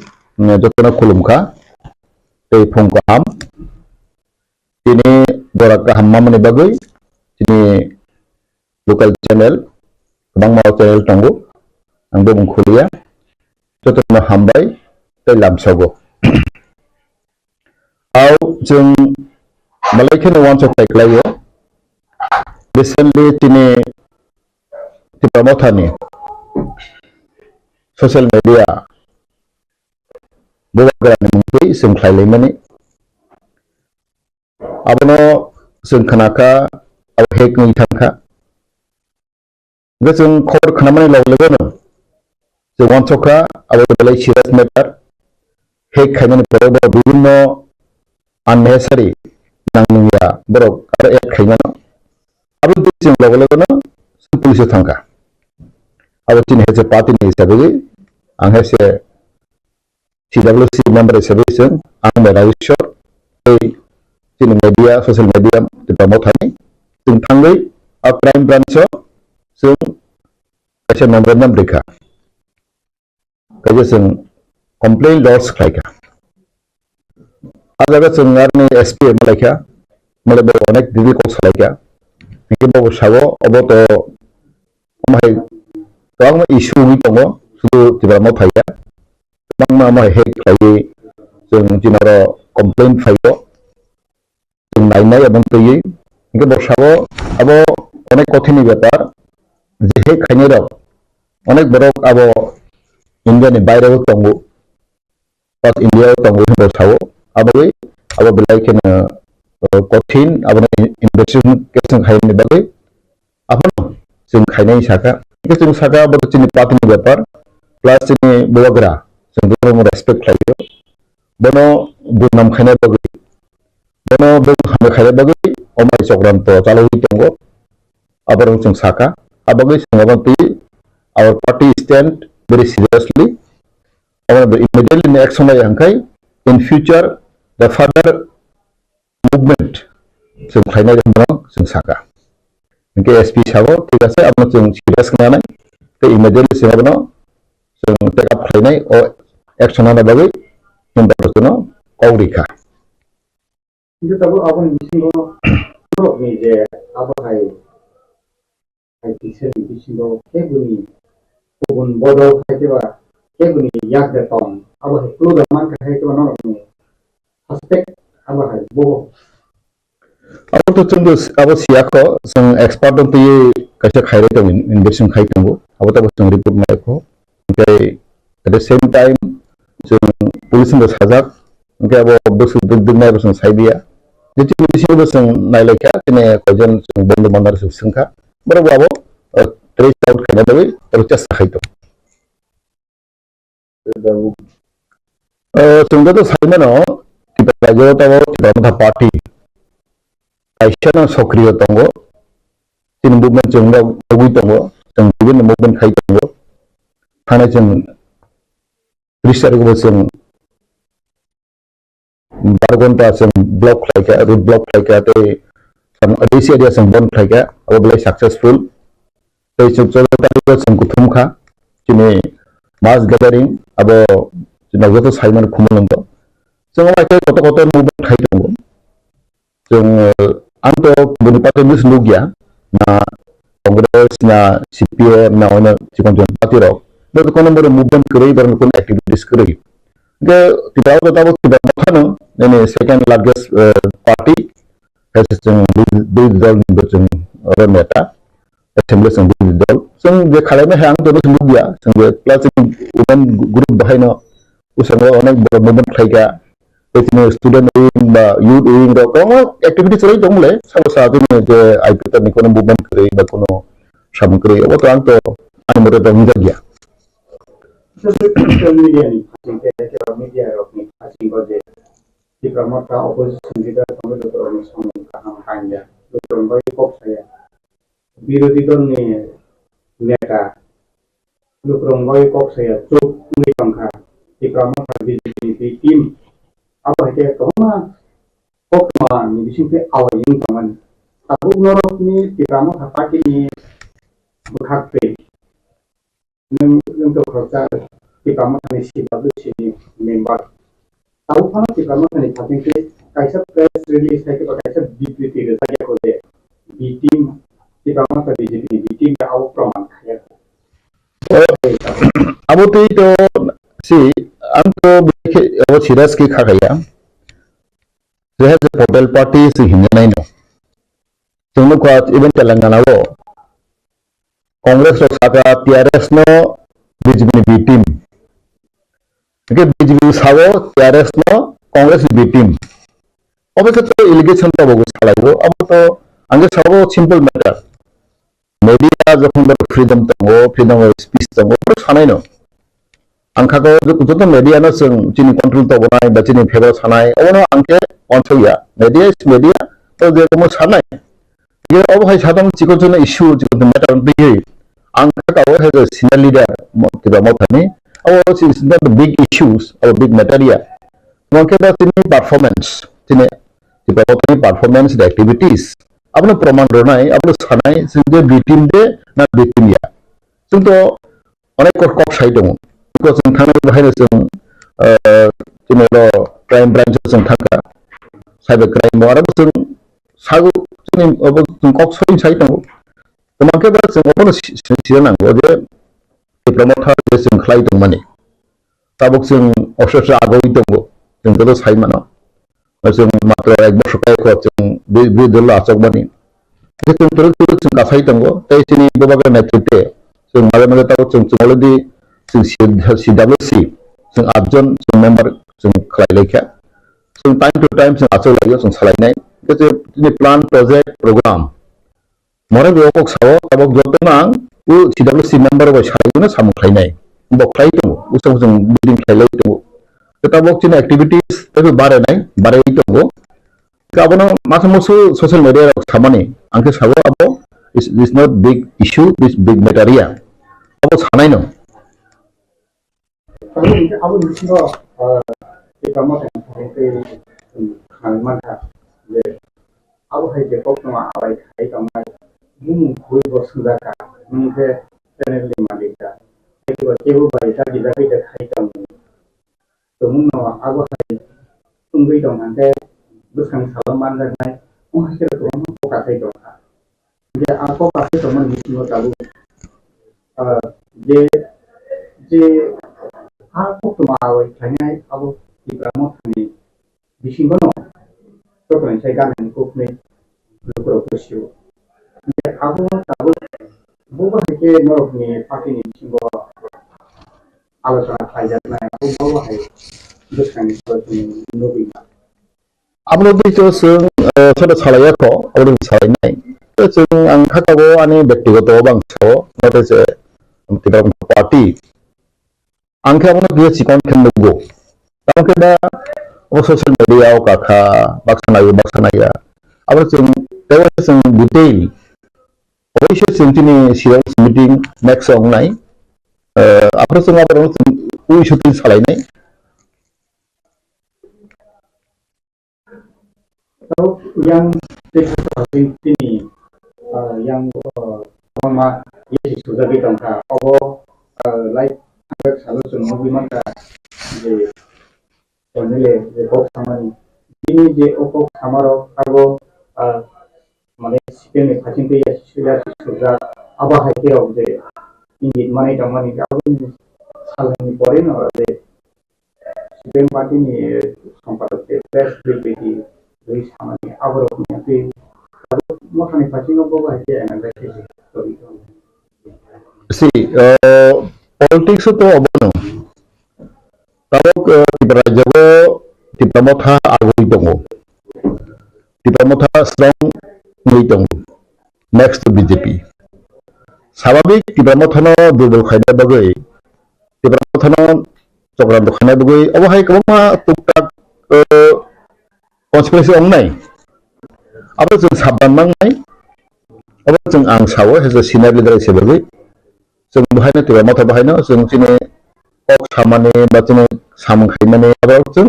jotona kulumka tei phung ko ham ini borak ka hamma mane bagoi ini local channel bang mau channel tongo angbo mungkhulia jotona hambai tei lamsago au jeng balai ke wan chok tai Khlaio recently tini promothani social media Gourav mungkui sing Khlaio mani abono sing khanaka au hek ngi thangka gesung khor khanamani lawlegono je wanchoka abo balai serious matter hek khaimani porobo bibhinno unnecessary nangya borok aro ek khaimano abo sing lawlegono sing police thangka abo tin hese party ni hisabe ang hese CWC member service ang merayusor tin media social media di promothani sing thangai a crime branch sing kaisa member nam rekha kaisa sing complaint lodge khlaika ajaga sing arni SP malaika male onek didi ko khlaika niki bo sago obo to mai tong issue ni tongo sudu Debbarma phaiya bangma ma hek khlai sing jinaro complaint phaio nainai abang tuyi niki bo sago abo onek kothini ব্যাপার যে hek khaini rok onek borok abo India ni baire tongo South India tongo bo sago abo belai kena kothin abo investigation khaini bagai abono sing khainai saka sing saka abo chini patini ব্যাপার plus ini bogra sing bo respect khlaio bono bunam khaina bagai bono bo hame khaina bagai omai chokranto chaloi tongo abarong sing saka abagai singabanti our party stand very seriously our immediately next সময় angkai in future the further movement sing khaina sing saka nke SP sago ঠিক আছে আপনি sing serious khnanai te immediately singabno sing take up khainai o action na bagai hindarono kaurika কিন্তু তারপর আপন বিসিঙ্গ ni je abahai hai tisel bisingo keguni ubun bodo khaiteba keguni yak de tom abahai klo da man ka khaiteba no ni aspect abahai bo abo to chungdo abo siako sing expert on to kaisa khaire to investigation khaitango abo to sing report mai ko okay at the same time sing police no sajak okay abo bosu dudnai bosu saidia jadi bising sing naileka tine kojen sing bondu mandar singka baru abo trace out kana dewe terus khaito sungda to saimano kita rajo tawo kita party kaisana sokriyo tongo tin movement jongda ogui tongo jong bibin movement khai tongo thane jong research go sing bargonta sing block laika root block laika te some adisi area sing bon laika abo belai successful te sing cholo sing kuthumkha chini mass gathering abo china joto saiman khumulongo jong ma ke koto movement khai tongo jong anto bunipate mis lugya na Congress na CPM na ona cikon party rok but kono more movement kuri bar kon activities kuri ke tidak tahu tidak tahu ini second largest party has big result in the orang meta assembly sang big result sang je khalai me hang to lugya sang je plus women group bahai no usang onek movement khai ka student wing ba youth wing da kono activity chori dongle samo sa tini je IPT ni kono movement kre ba kono sam kre o to anto ani moro da ngi gya social media ni media ni asing ko je di promote opposition leader kono to ni song kaham kanya to bai kok saya বিরোধী দল নিয়ে নেতা লুকরঙ্গই cock saya চুপ ni tangka di promote di tim apa ke koma kok ma ni bisingke awing taman tabu norok ni di promote hapaki ni bukhakpe nung to khota di promote ni CWC member tahu kana di promote ni hapiki kaisa press release hai ke kaisa bibriti re saya ko de di tim di promote di tim ya au praman khaya abo to si anto bike o siras ki khagaya they have the portal party si hinai no tungno ko even telangana wo congress ro saka TRS no BJP ni team ke BJP sawo TRS no congress ni team obviously to allegation to bogo salaibo abo to ange sabo simple matter media যখন freedom tango freedom of speech tango sanai no angka ko joto media no sing chini control to bonai ba chini favor sanai ono angke onsoya media is media to je mo sanai ye obo hai sadam chiko jono issue chiko matter on be angka ka o has a senior leader tiba mo thani oh is not the big issues or big matter ya mongke da chini performance chini tiba mo thani performance the activities apno praman ronai apno sanai sing je victim de na victim ya sing to onek kok sai dong ko sing thana bahai sing chimelo crime branch sing thaka cyber crime wara sing sagu sing obo sing kok sai sai dong tomake ba sing obo sian nang je promoter je sing Khlaio dong mani tabok sing ososha agoi dong sing to sai mano sing matro ek bosho kai ko sing bidul achok mani je sing sing kasai dong tai sini babaga netrite sing male male taw sing already sing CWC sing abjon sing member sing Khlaio lekha sing time to time sing achok lagyo sing salai nai je ni plan project program more be ok sawo tabok joto nang u CWC member ba salai na sam Khlaio nai bok Khlaio dong usang sing building Khlaio dong tabok chini activities tabe bare nai bare dong kabono masa musu social media samani angke sawo abo is not big issue this big matter ya abo sanai no aku di sini di promote itu halaman je aku hai je kok sama abai kai kamai hui bos sudah ka mungkin channel lima dita itu kebu bai ta di dapat kai kamu tumun no aku hai tunggu dong nanti bukan halaman dan mungkin itu aku kasih dong je aku kasih teman di sini tahu je aku kemarin hanya aku di promote ni di sini no to kan saya kan KOKPIN berprofesi ya aku tahu bukan hanya norok ni pakai ni sini alasan saja na aku bawa hai bukan seperti nobi apno to sing soda salaya ko abro salai nai to sing ang khatago ani ব্যক্তিগত bangso note je tiba party angke apno dia cikon kendugo angke da o social media o kakha baksana ya abro sing tewa sing detail obviously sing tini serious meeting next song nai abro sing abro u shooting salai nai tahu yang ini yang sama ya sudah kita angkat like agak selalu semua gimana je channel je kok samani ini je kok samaro aku মানে সিস্টেমে ফাঁচিতে সুবিধা আবার হাইতে হবে ini মানে Zamani aku সালানি পরে না যে সিস্টেম পার্টি নিয়ে সম্পাদক প্রেস বিবৃতি ওই সামানি আবার আপনি মাখানে ফাঁচিং বাবা হাইতে এনালাইসিস করি see politics to abono tabok tibra jago tipramotha agui tongo tipramotha strong ngui tongo next to BJP স্বাভাবিক tipramotha দুর্বল খাইনা bagui tipramotha চক্রান্ত খাইনা bagui অবহাই কমা টুকটাক conspiracy ongnai abo जों साबधान नांनाय abo जों आं सावो as a senior leader हिसाबै जों बहायनो tipramotha बहायनो जों दिनै Samani ba जों सामों खाइमाने abo जों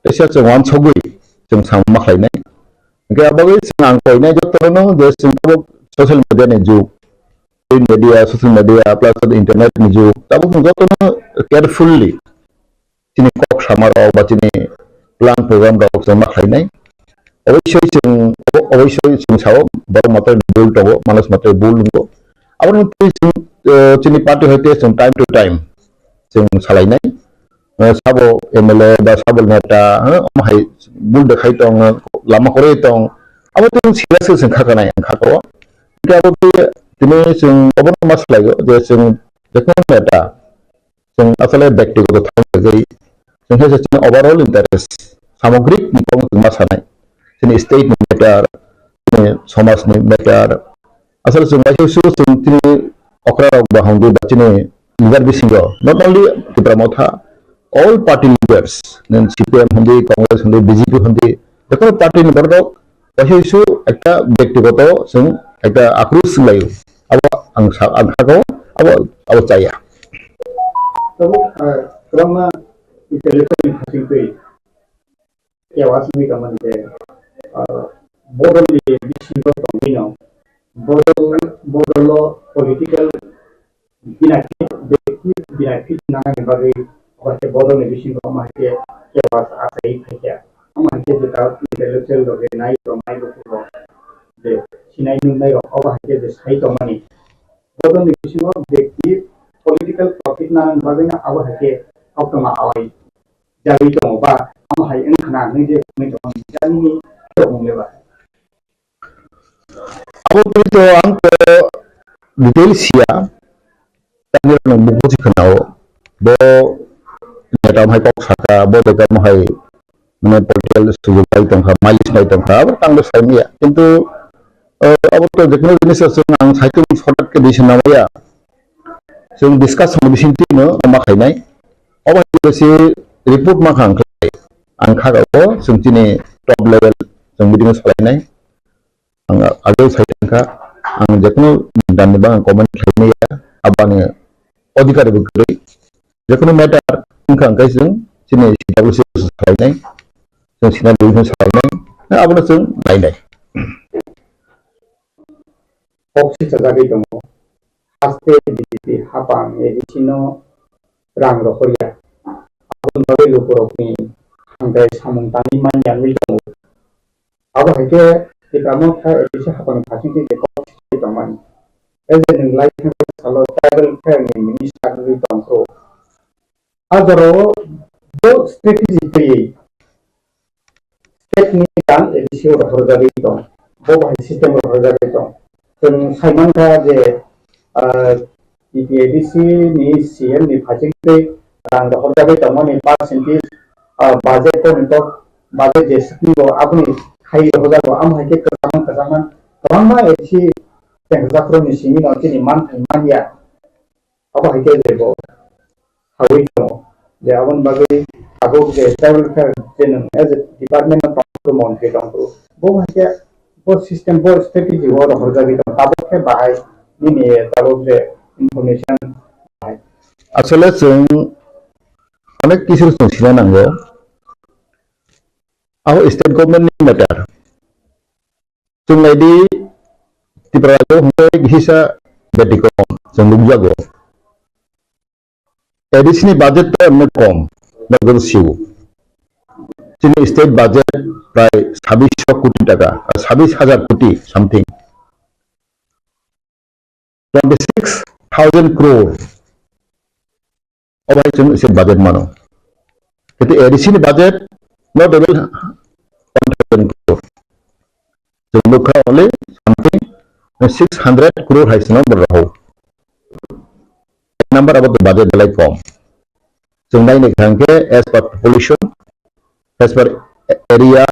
एसे जों वान सगुइ जों सामों माखायनाय ओंखाय आबागै जों आं कइनाय जतनो जे जों ससियल मिडिया नि जुग print media social media plus internet नि जुग ताबो जों जतनो केयरफुली दिनै कक सामाराव बा दिनै प्लान प्रग्राम राव जों माखायनाय अबयस्सय जों सावो बर मात्र बुल दङ मानस मात्र बुल नंगौ आबाद जों दिनै पार्टी हयते जों टाइम टू टाइम जों सालायनाय साबो MLA बा साबो नेता माहाय बुल देखाय दं लामा करे दं आबाद जों सिरियास जों खाखानाय खाखौ आबाद दिनै जों अबन मासलायो जे जों जेखौ नेता जों असले व्यक्तिगत थांगै जों हेसे ओवरऑल इंटरेस्ट सामग्रिक निपं जों मासानाय जोंनि स्टेट मेटार जोंनि समाजनि मेटार असले जों बायसु जों दिनै अक्राराव बाहांगो बाथिनि लिडार बिसिंग नट only tipramotha all party leaders then CPM hundi Congress hundi BJP hundi देखो पार्टी नि बरदो बायसु एकटा व्यक्तिगत जों एकटा आक्रोश लायो अब आं खाखौ अब जाया Tapi selama di telepon hasil itu, ya wasmi kaman de bodol di sini tongino, bodol political binakit nangan bagi orang bodol di sini kaman ke was asai kaya, kaman ke kita intellectual loge naik romai logo de sinai nunai orang ke de sai kamani bodol di sini व्यक्ति political profit nangan bagi na awak ke optoma awai jadi dong ba am hai en khana ni je ni dong jadi ni dong le ba अब तो अंक detail sia tanya nang buku si kenal bo neta mai kok saka bo deka mai mana political sujuk bai tong malis bai tong ber tang besar ni ya কিন্তু अब तो जेखुनु जिनिस जों आं साइकेल शर्टकाट के दिस नामाया जों discuss खालामबिसिनथिनो माखायनाय अब लोगोसे रिपर्ट माखांखाय आं खागाव जों दिनै टप लेभेल जों मिटिं सालायनाय आं आगोल साइकेलखा आं जेखुनु दाननिबा आं कमेन्ट खालामनाया आबानो अधिकारिबो गरै जेखुनु मेटार ओंखांखाय जों दिनै CWC सालायनाय जों सिना डिभिजन सालायनाय आबानो जों नायनाय opsi terjadi dong haste di hapang edisino rang rokoria abun bagai lukurokni angkai samung tani man yang dong aba hake tipramotha edisi hapang pasing ti opsi dongman ezen like salo tribal fair ni minister ni dongko adoro do strategically technique dan edisi ora terjadi dong bo bahai sistem ora terjadi dong जों साइमनखा जे EPADC नि CM नि फाजिंगै रां हरजाबाय दंमोन percentage budget को नितो budget जेसपि बो आबनि खाइ हरजाबो आम हाके कसामान तमामा एथि तेंजाफ्रो नि सिनि नथिनि मान थाइमानिया अब हाके जेबो हावै दङ जे आबन बागै आबो जे ट्राइबल फेयर जेन एज डिपार्टमेन्ट अफ प्रमोशन के दङ बो हाके वो सिस्टम वो स्ट्रेटेजी वो रखा जाता है ताबो के बाहर नहीं है ताबो से इंफॉर्मेशन है असले जों अनेक किसु जों सिना नांगौ आव स्टेट गवर्नमेंट नि मेटार जों नायदि त्रिपुरायाव हमो हिसा बेटिको जों लुबजागो एडिशनल बाजेट तो अन्य कम नगद सिउ जोंनि स्टेट बाजेट प्राय 2600 कोटी टाका 26,000 कोटी समथिंग 26,000 crore अब जों एसे बाजेट मानो किन्तु additional budget not able 1,000 crore जों लुखा ओनली समथिंग 600 crore हाइस नम्बर रहो नम्बर अब बाजेट लाइक कम जों नायनो थांके as per population as per area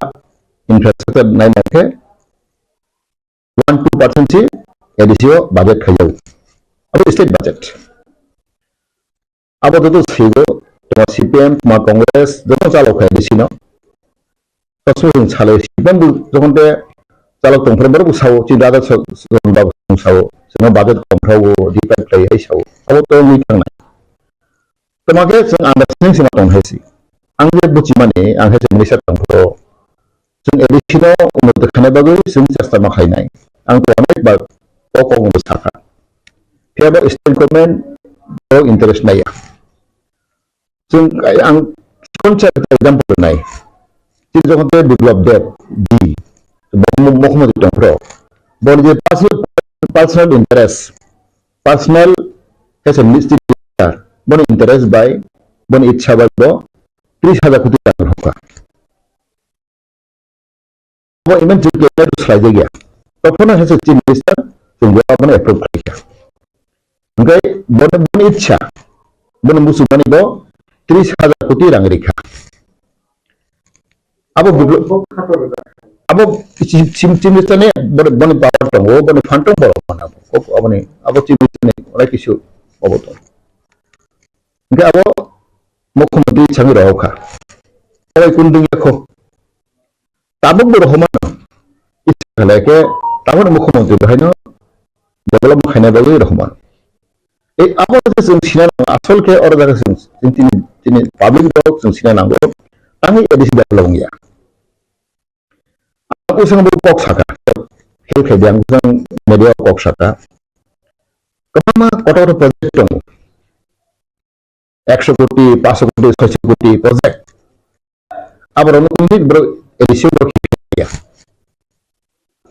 infrastructure naik makke 1-2% sih edisio budget kaya apa state budget apa tu sigo cuma CPM cuma Kongres jangan calok kaya di sini terus calok CPM jangan te calok tongfer baru sawo cinta ada sawo semua budget komprau depend play hai sawo apa tu yang mikang naik temaga sing understanding sih matong hesi angge bucimane angge Indonesia tongfer जों एडिशनाव उन्नत खानायबाबो जों सेस्था माखायनाय आं अनेक बार ककं साखा फियाबा state government interest नाया जों आं कनसेप्ट एग्जाम्पल नाय जों जखन डेभेलप डेट दि महम्मद दंफ्रो बन जे personal interest personal as a minister बन इन्टारेस्ट बाय बन इच्छा बाय 30,000 कोटी टाका होका वो इमें जो केवल उसका जगह तो पुनः है सच्ची मिनिस्टर जो गवर्नमेंट अप्रूव करेगा उनका बन इच्छा बन मुसलमानी बो 30,000 कोटी रंग रेखा अब चीफ मिनिस्टर ने बन पावर तो वो बन फंटों बड़ा बना अब चीफ मिनिस्टर ने उन्हें किसी अब तो उनका अब मुख्यमंत्री संग रहो का अब कुंडली को tabuk berhubungan itu lagi tabuk mukhmantri bahayno develop khana bagi rahman apa itu singsinan asal ke orang jaga sini public dog singsinan anggo tangi edisi develop ya aku sang berpok saka hel khediang sang media pok saka kemana kota project dong 100 कोटी 500 कोटी 600 कोटी project abar अनुकुंdik edisi berkhiya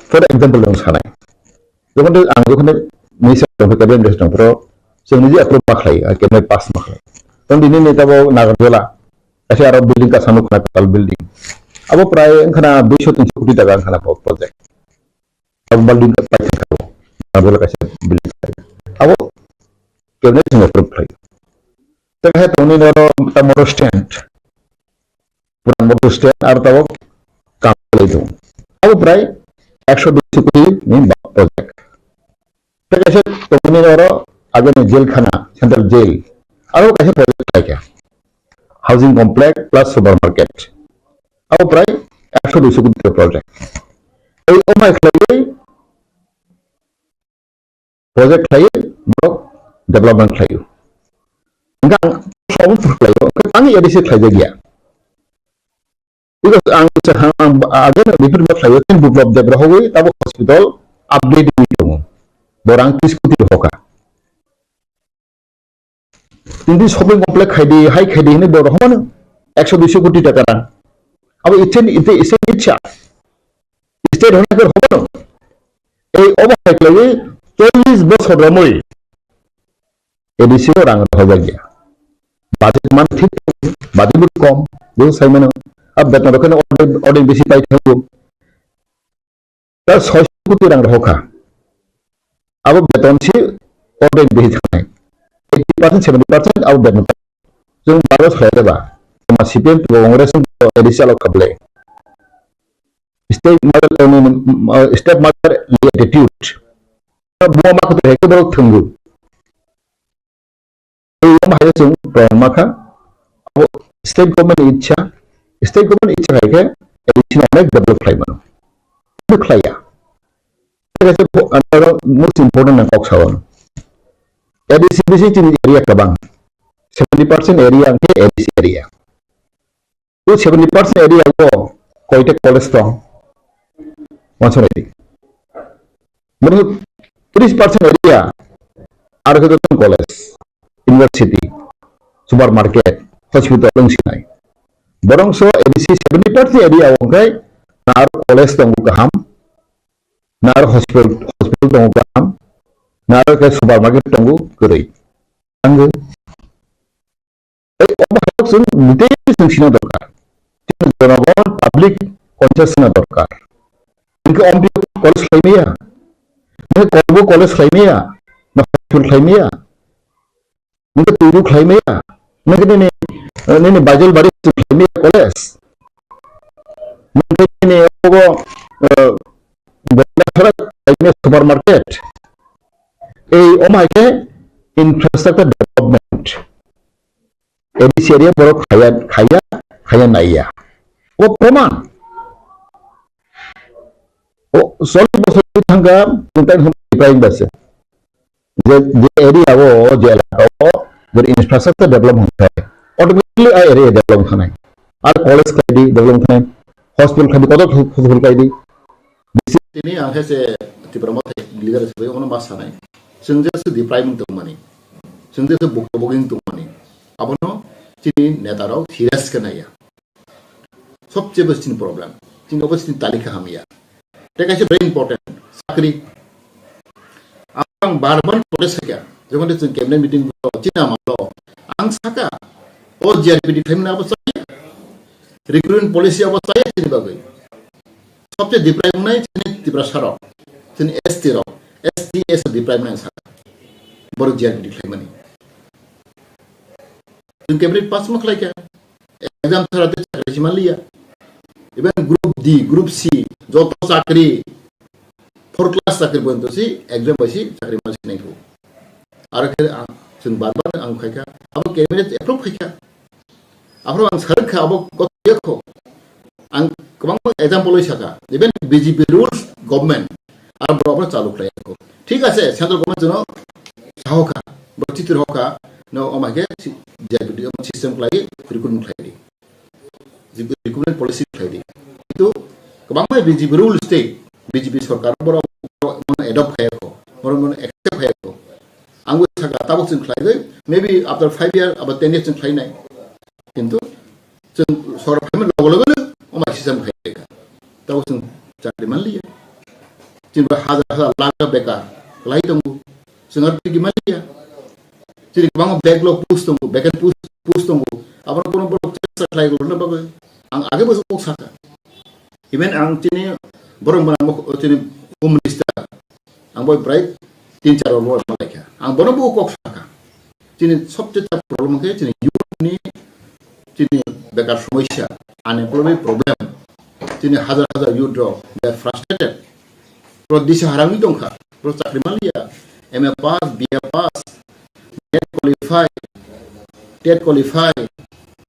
for example dong sanai jokon ang jokon minister dong cabinet dong pro जोंनि जे approve माखलाय cabinet pass माखलाय तन दिनै नै ताबो नागारजोला एसे आरो building का सानु खना ताल बिल्डिं अब प्राय खना 200-300 कोटी टाका खना प्रोजेक्ट अब बिल्डिं का पाइ थाबो नागारजोला कासे बिल्डिं अब cabinet जों approve खालाय तखा तनि नरो मोटर स्टैंड पुरान मोटर स्टैंड आरो ताबो काम खालाय दं अब प्राय 100-200 कोटी नि प्रोजेक्ट तखा तनि नरो आगे जेल खाना सेंट्रल जेल और कैसे प्रोजेक्ट है क्या housing complex plus super market अब प्राय 100-200 कोटी प्रोजेक्ट এই ওমাই খাইয়ে প্রজেক্ট খাইয়ে ব্লক ডেভেলপমেন্ট খাইयो enggak সব খাইयो আমি এডিসি খাইয়ে গিয়া because ang sahang agen bipir ba খাইयो tin develop Debra হবে তাব হসপিটাল আপডেট দিতো বরাং 30 কোটি হোকা কিন্তু শপিং কমপ্লেক্স খাইদি হাই খাইদি নে বড় হমান 100-200 কোটি টাকা না अब इथे इच्छा स्टेट होने कर होनो এই অবহাই লাগি 40 বছর রমই এডিসি রাং হয়ে গিয়া বাজেট মান ঠিক বাজেট কম বহু সাইমানো अब বেতন রকম অর্ডার বেশি পাই থাকবো তার 600 কোটি রাং হোকা अब বেতন ছি অর্ডার বেশি থাকে 80% 70% अब बेतन जों बारो खायदेबा मा सिपिएम कांग्रेस एडिसियाल खबले स्टेट मदर एटीट्यूड बुआ मा को हेके बरो थंगु ए मा जों माखा अब स्टेट गवर्नमेंट इच्छा हेके एडिसियाल अनेक डेभलप खायमोन तो खाया तो मोस्ट इम्पोर्टेंट ना कक्सावन एडिसि बिसि चिन एरिया कबां 70% एरिया के एडिसि एरिया तो 70% एरिया को कोइटे कॉलेज तो वंसोनेति मने 30% एरिया आरो के college university supermarket hospital लंसिनाय बरंसो एडिसि 70% एरिया ओंखाय नार कॉलेज दं गाहाम नार हॉस्पिटल दं गाहाम नार के सुपर मार्केट दं गरै आंगो जों मिटे जोंसिना दरकार जनगण पाब्लिक कन्सियासना दरकार इनके अम्बि कलेज खायमिया ने कलबो कलेज खायमिया ना हॉस्पिटल खायमिया इनके तुरु खायमिया ने बाजल बाड़ी खायमिया college ini supermarket omake infrastructure development ini area borok kaya naya proman solid bosor thangga tuntai prime base je area je elaka je infrastructure development hotai automatically area develop hanai আর college খাইদি develop hanai hospital খাইদি কত hospital খাইদি ini angke se Debbarma leader sebagai orang masa naik senjata se di prime untuk mani senjata se booking untuk mani apa no cini netarau serius kena ya सबसे बड़ी problem चिंगा बस तालिका हम या take ऐसे very important साकरी आंग बार-बार protest क्या जब हम कैबिनेट मीटिंग चिना मालो आंग साका और जीआरपीडी फ्रेम ना बस रिक्रूटमेंट पॉलिसी अब चाहिए चिनी बागै सबसे डिप्राइम नहीं चिनी डिप्रा सारो चिनी एसटी डिप्राइम नहीं साका बरो जीआरपीडी फ्रेम नहीं चिन कैबिनेट पास मखलाई क्या एग्जाम थराते चाकरी चिमान लिया even group D, group C, joto sakri, 4 class sakri pun tu si exam basi sakri masih naik tu. Akhir sen bar-bar ang kaya, apa cabinet approve kaya, apa ang sekarang kaya apa kau dia ko, ang kemana exam polisi kaya, even BJP rules government, apa berapa calu kaya ko. ठीक है central government jono sahoka, bercitir hoka, no omake jadi sistem lagi curriculum lagi. Recruitment policy खाई itu kebangga BJP rule state BJP सरकार बरो adopt खाया को बरो accept खाया को आंगु सागा ताबक जों खाई गई maybe after 5 years about 10 years जों खाई नाय किंतु जों सरकार फैमिली लोगो ओमा सिस्टम खाई का ताबक जों चाकरी मान लिया जों हजार लाख बेकार लाई दंगु जों आरो मान लिया जों kebangga backlog push दंगु backend push दंगु apa kono boro खाई को न बाबे ang age bos kok saka even ang tini borong banang mo tini home minister ang boy bright 3-4 år malaka ang bono bu kok saka tini sobche ta problem ke tini youth ni tini bekar samasya unemployment problem tini hazar youth they are frustrated pro disa harang ni dongkha pro chakri malia MA pass BA pass net qualify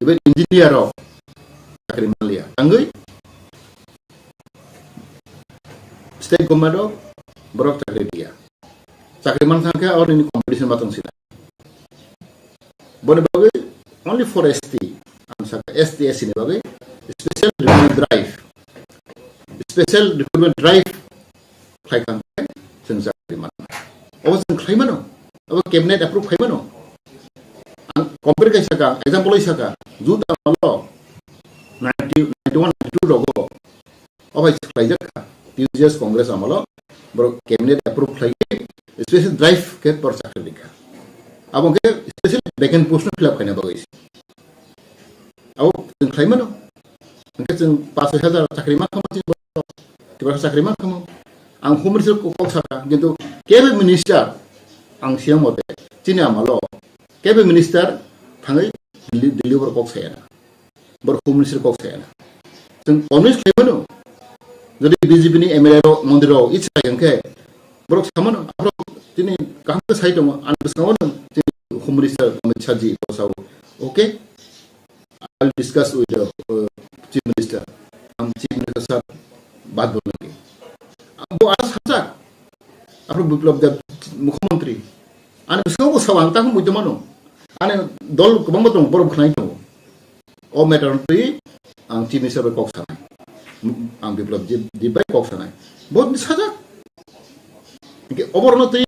even engineer sakri malia angui state government borok sakri dia sakri man sangka or ini competition batong sila bone bagai only for ST ang saka STS ini bagai special recruitment drive khai kan sing sakri man awas sing khai mano awas cabinet approve khai mano ang compare kai saka example saka juta malo 91-92 logo अब इस फ्लाइजर का TGS Congress आमलो बरो cabinet approve flies special drive के पर चाकरी लिखा अब उनके स्पेशल वैकेंट पोस्ट में फिलअप करने बगैस अब जों खाइमनो उनके जों 5,000 चाकरी मा खामो तिबा चाकरी मा खामो आं होम मिनिस्टार को साका किंतु केबे मिनिस्टार आं सियां मते चिनि आमलो केबे मिनिस्टार थाङै दिल्ली बर कक सायाना बर होम मिनिस्टार कक सायाना जों कमिउनिस्ट खाइमनो যদি BJP ni MLA ro mondiro icha yangke borok samano apro tini kaham sai dong an besawon tini home minister Amit Shah ji bosau okay I'll discuss with the chief minister chief minister sir baat bolenge bo as hajak apro biplab dev mukhyamantri an besaw ko sawang ta hum mano ane dol kobang batong borok khnai to o matter ti ang chief minister ko sa ang biplab di bay kok sanay बहुत sajak ke oborno tei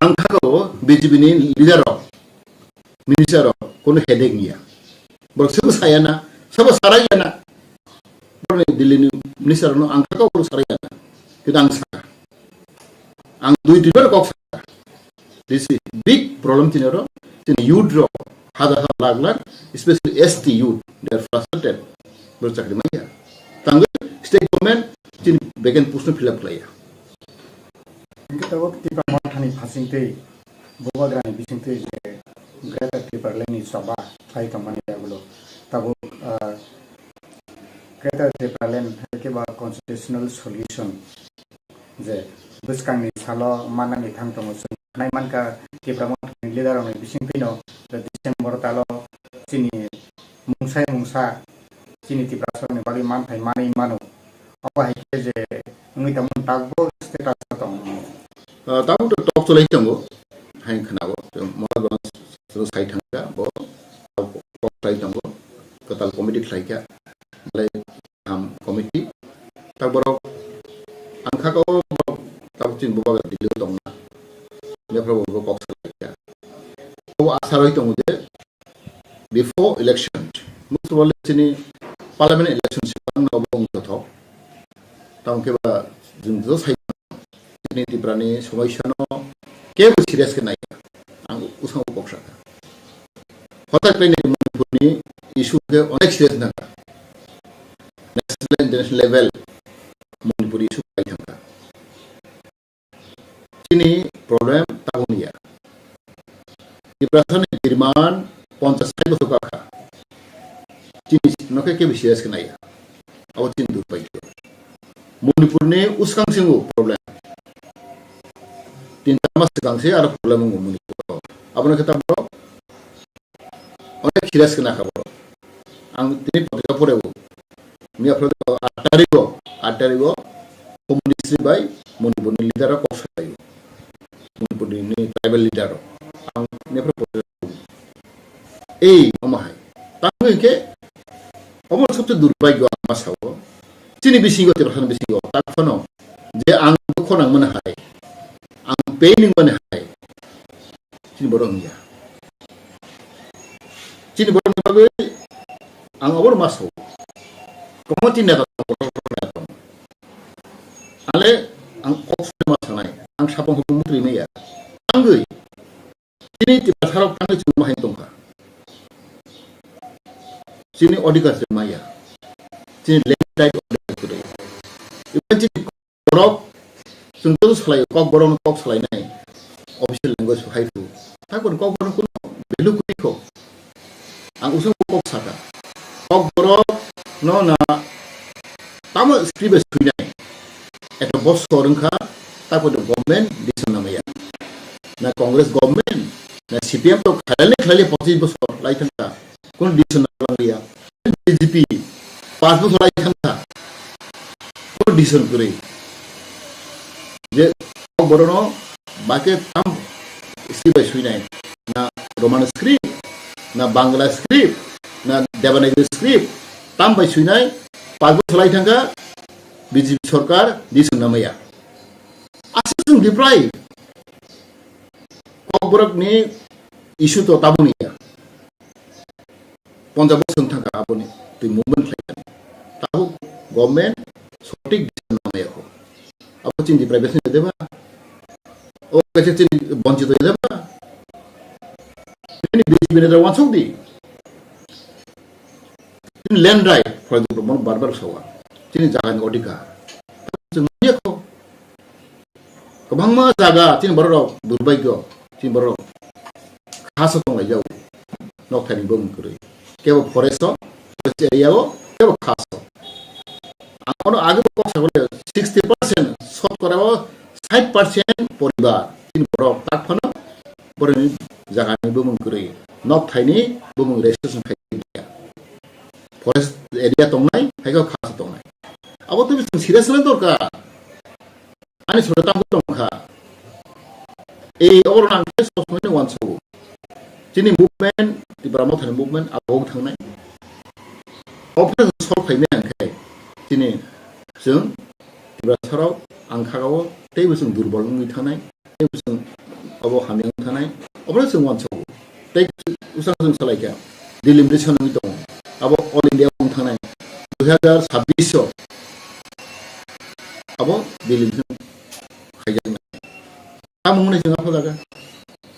ang thako BJP ni leader minister kono headache niya bor sab sayana sab sarayana bor Delhi ni minister no ang thako bor sarayana kidang saka ang dui tibar kok saka this is big problem tinero tin youth ro hada lag especially ST youth they are frustrated bor chakri maya tanggal state government chin bagian pusno fill up laya kita waktu pemotani pasinte bawa grani bisinte je grata paper leni saba kai company ya gulo tabo Kita dipalen ke ba constitutional solution je buskang ni salo mana ni thang tong sun nai man ka ke pramot leader on bising pino the December talo chini mungsa chini ti prason ni bali man thai mani manu apa hai je ngi tamun tagbo status tong tamu to talk to lai tango hai khanawo mo ba so sai thanga bo talk lai tango total committee khai kya lai ham committee tak borok angka ko tak chin bo ba dilu tong na me pro bo kok sai kya to asaroi tong de before election most of chini parliament election sipang na bong to thok tang ke ba jung jo sai ni ti prani সমস্যা no ke bu serious ke nai ang usang kok sa হঠাৎ করে Manipuri issue কে অনেক serious না national international level Manipuri issue পাই থাকা চিনি problem তাগুনিয়া নির্বাচনে নির্মাণ 50 বছর কাকা চিনি নকে কে সিরিয়াস কে নাই আও চিন দূর পাই মণিপুর নে উসকাং সিংু প্রবলেম 3 মাস গাংসে আর প্রবলেম মণিপুর আপনার কথা বলো অনেক সিরিয়াস কে না খাবো আং তিনি পত্রিকা পড়েবো মি আপনাদের আটারিব কমিউনিস্ট বাই মণিপুর লিডার কসাই মণিপুর ট্রাইবাল লিডার আং নেফর পত্রিকা এই আমাহাই তাকে অবর সবচেয়ে দুর্ভাগ্য আমার সাবো চিনি বেশি গতে প্রশ্ন বেশি গো তাকফানো যে আং খনাং মনে হাই আং পেইনিং মনে হাই চিনি বড় নিয়া চিনি বড় নিবাগে আং অবর মাসো কমতি নেতা ale ang oxford masanai ang sapong humutri meya angui ini tiba sarok kami cuma main tongka sini odika semaya sini landslide odika kudo iban sini Gourav sungguh Khlaio KOKBOROK kok selai nai official language haifu takon KOKBOROK kuno belu kuiko ang usung kok saka KOKBOROK no na tama skribe suinai এটা বছর রংখা তারপর government দিশন নামাইয়া না Congress government না CPM তো খাইলে 25 বছর লাই থাকা কোন ডিসিশন নামাইয়া বিজেপি 5 বছর লাই থাকা কোন ডিসিশন করে যে বড়নো বাকে তাম সিবাই সুইনাই না রোমান স্ক্রিপ্ট না বাংলা স্ক্রিপ্ট না দেবনাগরী স্ক্রিপ্ট তাম বাই সুইনাই 5 বছর লাই থাকা বিজেপি সরকার দিশন নামাইয়া আসুন ডিপ্রাই KOKBOROK ni isu to tabunia 50 বছর থাকা আপনি তুই মুভমেন্ট লাইন তাও গভর্নমেন্ট সঠিক দিশন নামাইয়া হো আপনি চিন্তি প্রাইভেট নে দেবা ও কাছে চিনি বঞ্চিত হয়ে যাবা তিনি বিজেপি নেতা ওয়ানসক দি তিনি ল্যান্ড রাইট ফর এক্সাম্পল মন বারবার সওয়া চিনি জাগানি অধিকার जों नियाखौ गोबांमा जागा चिन बरराव दुर्भाग्य चिन बरराव खास दंलाय जाव नकथानि बम करे केबो फरेस्ट एरियाव केबो खास आंनो आगे को सागले 60% शत कराव 60% परिवार चिन बरराव ताकफानो बरनि जागानि बम करे नकथानि बम रेजिस्ट्रेशन खायदिया फरेस्ट एरिया दंनाय हायगा खास दंनाय अब तो बिसं सिरियास ना दरकार आनि सरता दंखा ए अरना केस ससमने वानसो जिनि मुभमेन्ट दिब्रामो थानाय मुभमेन्ट आबोग थांनाय अफिस सल्भ खायनाय आंखाय जिनि जों दिब्रासाराव आंखागाव तेबो जों दुर्बल नङै थानाय तेबो जों अबो हामियां थानाय अब्ला जों वानसो दै उसां जों सालायगा दिलिमिटेसन दं आबो अल इन्डिया थानाय 2026 अब दिल्ली खायजों आमुंने जों आफा जागा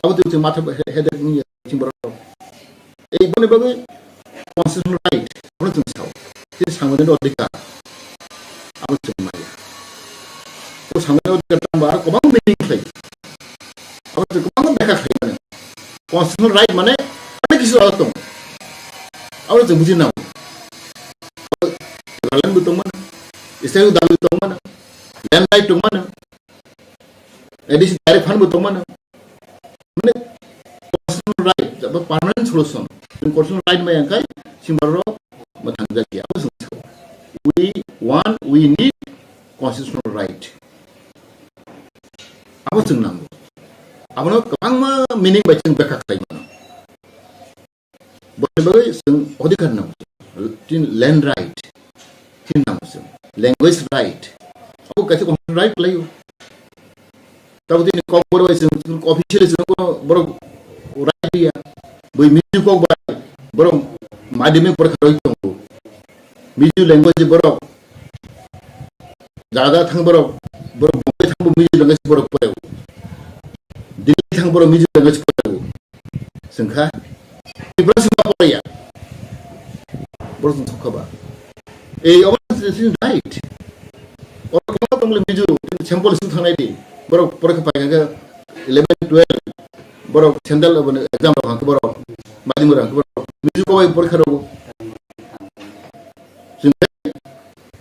अब जों माथा हेडेक नि चिंबराव ए बने बागै कन्स्टिट्यूशनल राइट बने जों साव जे सांगोन अधिकार अब जों माया तो सांगोन अधिकार तांबा गोबां मिनिं थायो अब जों गोबां बेखा खायो कन्स्टिट्यूशनल राइट माने अनेक किसु दं अब जों बुजिनांगौ fan bu tong mana istay dalu tong mana land right tong mana addition direct fan bu tong mana mane constitutional right the permanent solution constitutional right mai angkai simbaro matang jati we need constitutional right apa sing nanggo abono kabang ma meaning ba sing bekak kai mana boleh sing odikar nanggo tin land right tin nanggo language right aku kasi constitutional right Khlaio tahu tin KOKBOROK sing official sing boro right dia boy miju ko ba boro madhyamik parakha roi tong miju language boro jada thang boro bombay thang miju language boro pare Delhi thang boro miju language pare singkha TRIPURA singkha pare ya boro sing thokaba this is right or kama tong le miju sample sing thanai di boro parakha pai ga 11 12 boro chendal exam ro hang boro madhyamik ro boro miju ko bai parakha ro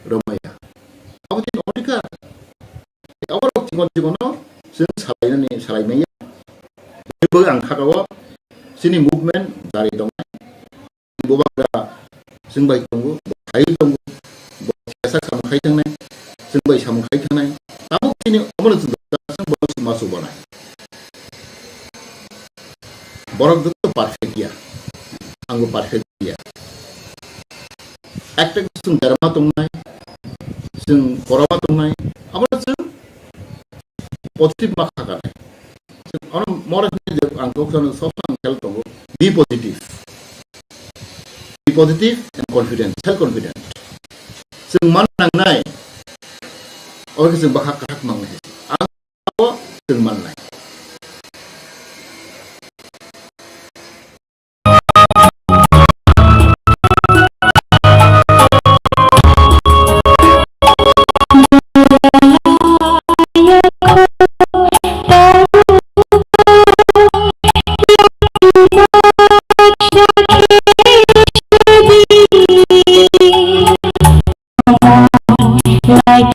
Romaya. Apa tin odika? Awak tingon sen salai meya. Ibu ang kakawa sini movement dari dong. Boba da sing bai tunggu, kai tunggu. Biasa sama kai tang nai. Sing bai sama kai tang nai. Tamu sini omol tu sing baru masuk bona. Borok tu perfect ya. Anggo perfect ya. Acting sing dharma tung nai. Sing korama tung nai. Apa sing positive mark ka nai. Ono more ni angko kan sofang hel tung. Be positive. Be positive and confident. Self confident. Sing man nang nai. Orang sing bakak mang nai. Angko sing man nai. Like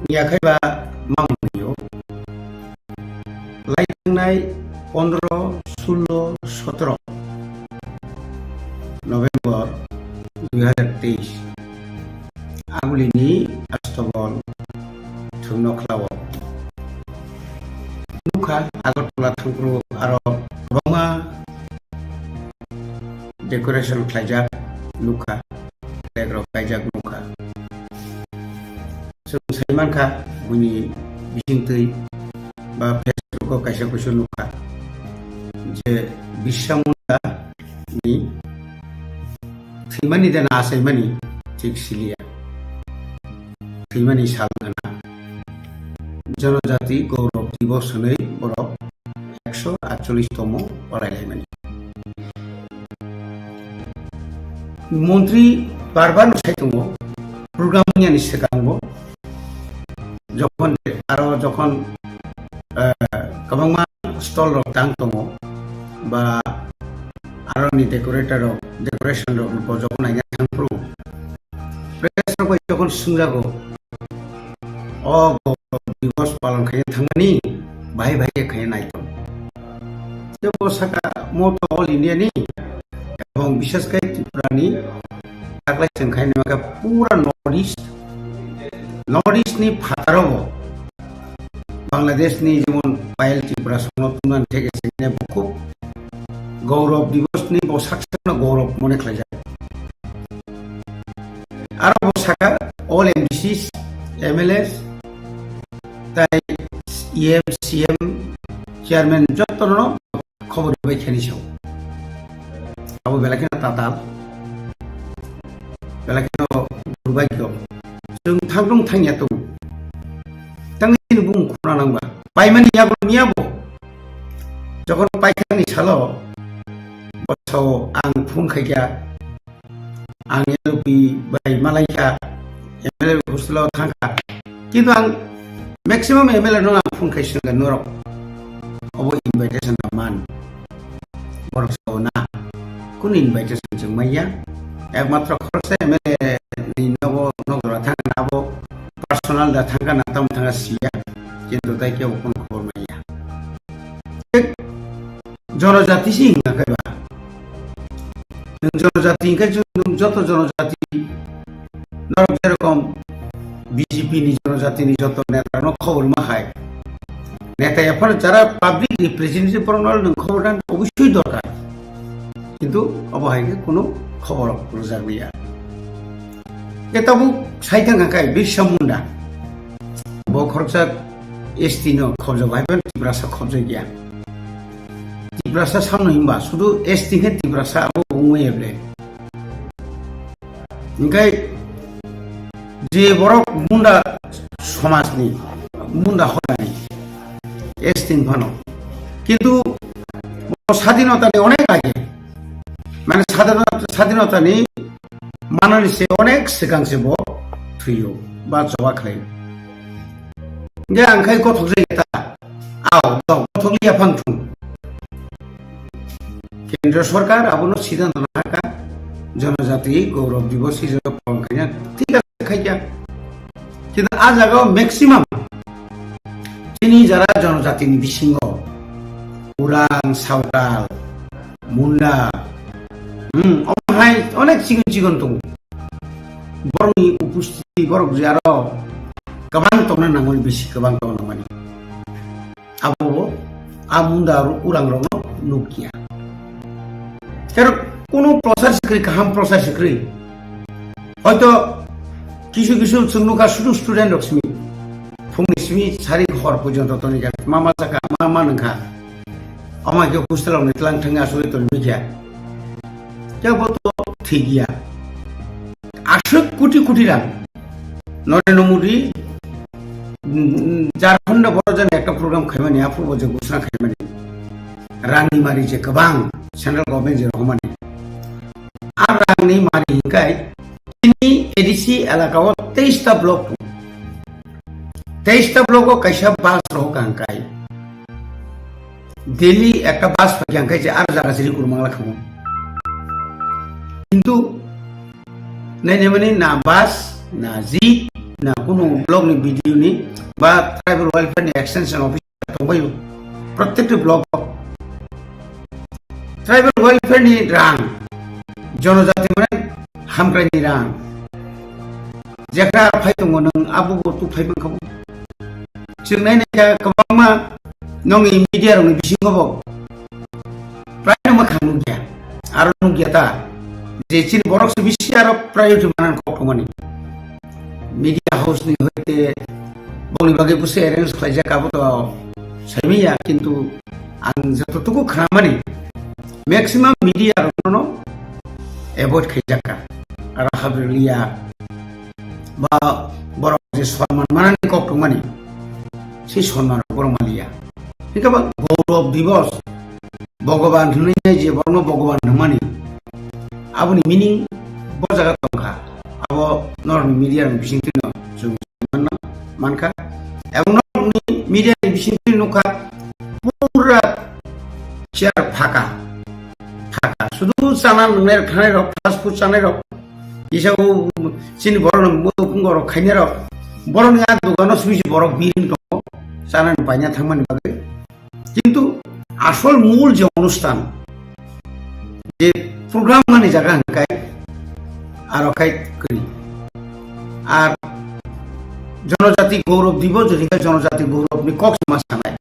Yakhaiba Mamuyo Lighting 15, 16, 17 November 2023 Agulini Astobol Thuno Khlaio Nuka Agotla Thangru Aro Roma Decoration Khlaijak Nuka Legro Khlaijak Nuka So Saimanka Buni Bishintui Ba Facebook Kaisa Kusunuka Je Bishamunda Ni Thimani Dana Saimani Tixilia Thimani Salgana Janajati Gourav Diwas Borok 148তম Orailaimani Montri Barban Saitumo Programnya ni sekarang যখন kabangma stall rok tang tongo ba aro ni decoration rok bo jokon aina thangpru press rok jokon sungjago o Diwas palan khai thangani bhai khai naito je bosaka moto all India ni এবং বিশেষ করে Tripura ni taklai sengkai ni maka pura northeast ni phatarabo Bangladesh ni jemon pail Tripura sonotman theke sine buku Gourav Diwas ni bosaksana Gourav mone khlaijak aro bosaka all MDCs MLAs tai CM chairman jottono khobor bai khani sau abo belakina Tatal belakina Durbagyo जों थांदों थांया दं थांनि बुं खुना नांबा बायमानि याबो मियाबो जखन पाइखानि सालो बसाव आं फुन खायगा आं एलपि बाय मालायका एमएलए हस्टेलाव थांखा किन्तु आं मैक्सिमाम एमएलए नं आं फुन खायसंगा नरक अबो इनभाइटेशन मान बरसाव ना कुन इनभाइटेशन जों माइया एकमात्र खरसा MLA ni nobo nogora thanga nabo personal da thanga na tam thanga sia kintu tai ke upon khobor maiya Janajati sing na kaiba Janajati ka joto Janajati norok jerokom BJP ni Janajati ni joto neta no khobor ma khai neta এখন যারা public representative পরনাল খবর দান অবশ্যই দরকার কিন্তু অবহাইকে কোনো খবর রোজার মিয়া Ketabu saya tengah kai Bishamunda Bokorsa Estino khobja bhaiban Tibrasa khobja gya Tibrasa samno himba sudu Estinge Tibrasa abo ungeble Ngai je borok munda somasni munda hodani Estin phano kintu স্বাধীনতা ni onek age mane স্বাধীনতা ni Manani se onek sekang sebo tuyo ba jawa khlai nge angkai ko thokje ta aw to thokli afang thum kendra sarkar abono siddhanto naka Janajati Gourav Diwas hisabe palan khaya thik ache khaiya kintu a jagao maximum chini jara Janajati ni bisingo Urang Sautal Munda Omahai onek cigon tung borong upustiti borok jaro kabang tongna nangol bisi kabang tongna mani abo amunda urang rono nukia karo kono process kri kaham process kri hoyto kisu sungnuka sudu student roksmi phungni smi sari khor pojonto tonika mama saka mama nangkha amage hostelao nitlang thanga asole ton mikya Jabo to thigia crore crore রাং নরেন্দ্র মোদী झारखंड बर'जन একটা programme খাইমানি আফুব যে ঘোষণা খাইমানি রাংনি মারি যে गोबां central government जे रखमानि आ रांनि मारि हिंखाय तिनि ADC एलाकाओ 23 टा ब्लॉक 23 टा ब्लॉको कैसा बास रहो कांकाय दिल्ली একটা বাস পাকিয়াঙ্কাই যে আর জায়গা সিরি কুরমাংলা খামু কিন্তু নাইনে মানে না বাস না জিপ ना कुनु ब्लॉक नि वीडियो नि बा ट्राइबल वेलफेयर नि एक्सटेंशन ऑफिस दंबायो प्रत्येक ब्लॉक ट्राइबल वेलफेयर नि रां जनजाति माने हामग्राय नि रां जेखरा फाय दङ नों आबु तु फायबन खाबो जों नायनाया गोबांमा नंनि मिडिया रंनि बिसिङाव प्राय नमा खानु गया आरो नु गयाता जे चिन बरक बिसि आरो प्रायोरिटी मानान खखमानि मीडिया हाउस नि होते बंनि बागै बुसे एरेन्ज खालायजा काबोथ साइमिया किन्तु आं जतटुकु खामानि मैक्सिमाम मीडिया रनो एभॉइड खायजाका आरो हाब्रिलिया बा बरक जे सन्मान मानानि कक्टमानि से सन्मान बरमालिया हिकाबा गौरव दिवस भगवान हुनै जे बर्म भगवान हमानि आबुनि मिनिं बजागा दंखा अब नर्म मीडिया बिसिंथिनो जों मानखा एवं नर्मनि मीडिया बिसिंथि नखा पुरा चेयार फाका फाका शुधु जाना लोंनाय खानाय रक फास्ट फुड जानाय रक इसाव चिनि बरन मुंगर खायनाय रक बरनि आ दुगानो सुबि बरक बिरिन दं जानानै बायना थांमानि बागै किन्तु आसल मूल जे अनुष्ठान जे प्रग्राम माने जागा हंकाय आरो खाय करी আর জনজাতি গৌরব দিবস যদি জনজাতি গৌরব नि कक्स मा सानाय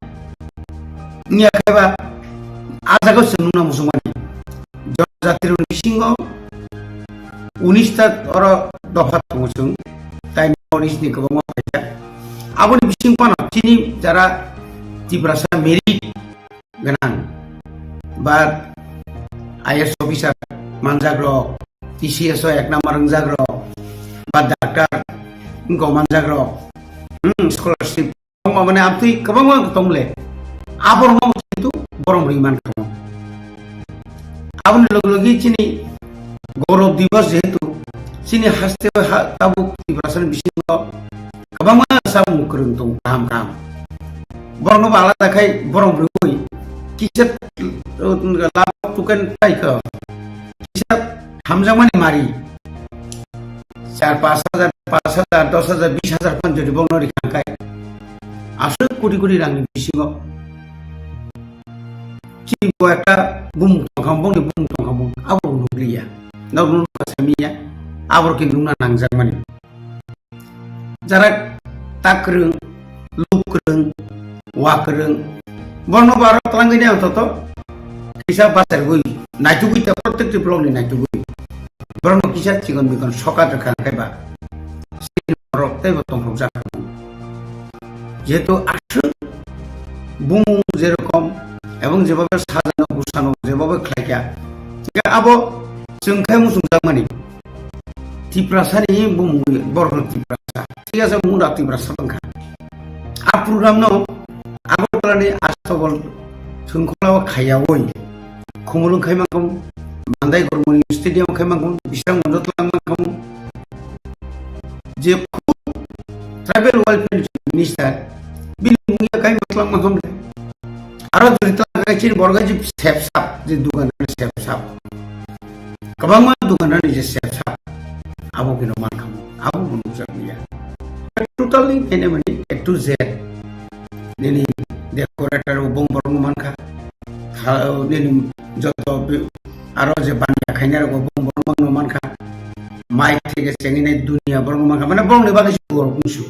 निया खायबा आजागो सुनुना मुसुमानि जनजाति नि सिंग 19 ता और दफा दङ ताइ नरिस नि गोबां फायदा आबनि बिसिं पाना तिनि जारा त्रिपुरासा मेरिट गोनां बा आईएएस अफिसार मानजाग्र टीसीएस एक नम्बर रंजाग्र बा डाक्टर गमान जाग्र स्कॉलरशिप माने आपति गोबां दंले आबर मा किन्तु बरम रिमान खामो आबनि लगलगि चिनि गौरव दिवस जेहेतु चिनि हास्ते ताबु त्रिपुरासन बिसिङाव गोबां सामु करन दं काम काम बरम आलादा खाय बरम रुइ किसेत लाभ टुकेन पाइखो किसेत हामजामानि मारि 4-5,000 5,000 10,000 20,000 पान जदि बंनरि खांखाय आसो कोटी कोटी रांनि बिसिङाव चिनि बयटा बुम तंखामबंनि बुम तंखामबं आबर नुग्लिया नगनु सामिया आबर कि नुना नांजामानि जारा ताकरों लुकरों वाकरों बर्न बार तलांगैनि अंतत किसा बाजार गई नायटुगैता प्रत्येक ब्लॉकनि नायटुगै बर्न किसा चिगन बिकन सका खांखायबा रक्तैबो तंफ्रब जाखामोन जेहेतु आसो बुमु जेरकम एवं जेबाबो साजानो गुसानो जेबाबो खायखा आबो जोंखाय मुसुंजामानि त्रिपुरासानि बुमु बरन त्रिपुरासा ठीक আছে मुदा त्रिपुरासा दंखा आ प्रग्राम नो आगरतलानि आस्तबल सोंखलाव खायावै खुमुलुं खायमाखौ मान्दाय गरमनि स्टेडियाम खायमाखौ बिसां मनजतलांमाखौ जे ट्राइबल वेलफेयर मिनिस्टार बिलुंगिया काय मतलां माखमले आरो जरिता गायचिन बरगाजि सेफसाप जे दुगानानि सेफसाप गोबां दुगानानि जे सेफसाप आबो किनो मानखाम आबो बुंजाबिया टोटली एने माने ए टू जेड नेनि डेकोरेटर बं बरन मानखा नेनि जतो आरो जे बान्या खायनार बं बरन मानखा माइक থেকে চেঙিনে दुनिया बरन मानखा माने बरननि बागै गरबुंसु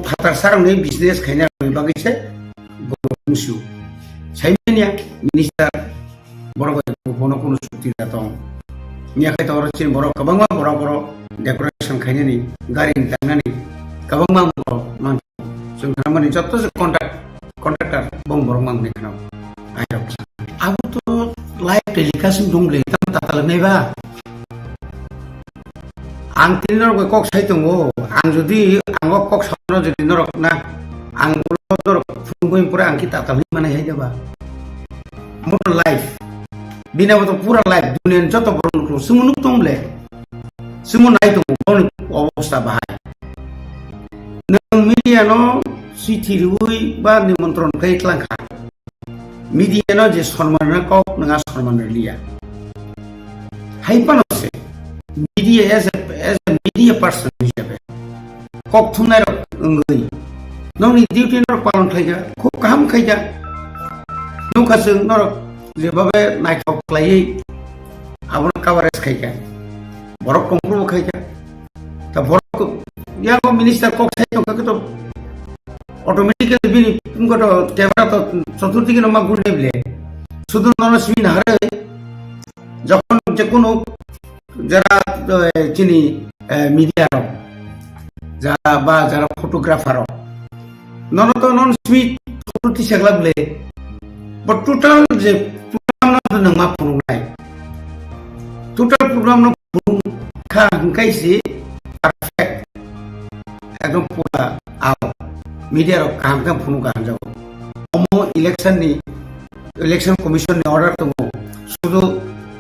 फातार सारंनि बिजनेस खायनार बागैसे गरबुंसु साइमिनिया मिनिस्टार बरबाय बनो कोनो सुक्ति दं निया खायता अर चिन बर गोबां बर डेकोरेशन खायनानि गारि दांनानि गोबां मान जों थारमाने जत्त कन्ट्राक्टर बं बरन माननि खानाव आइरब आबो तो लाइव टेलिकास्ट दंले ताताल नायबा ang tini norok kok sai tongo ang jodi ang kok sono jodi norok na ang bulo norok fungoi pura ang kita kali mana hai jaba motor life bina to pura life dunia joto boron ko sumunuk tomble sumun nai to bon অবস্থা bahai nang media no siti rui ba nimantron kai tlangkha media no je সম্মান na kok nanga সম্মান liya hai panose media as a media person hisabe kok thunai rok ngui nongni duty norok palon khaija khub kaham khaija nungkha sung norok jebabe naithok klai abona coverage khaija borok kompromo khaija ta borok yang minister kok sai to kato automatically bini unko to camera to চতুর্দিকে নম্বর ঘুরে বলে শুধু নরসবিন হারে যখন যে কোনো যারা চিনি মিডিয়ার যারা বা যারা ফটোগ্রাফার নন তো নন স্মিথ ফটো সেগলা বলে বাট টোটাল যে প্রোগ্রাম না মা পুরুনাই টোটাল প্রোগ্রাম না খা হংকাইছি পারফেক্ট একদম পুরা আও মিডিয়ার কাম কাম ফুনু কাম যাও অমো election commission ni order to শুধু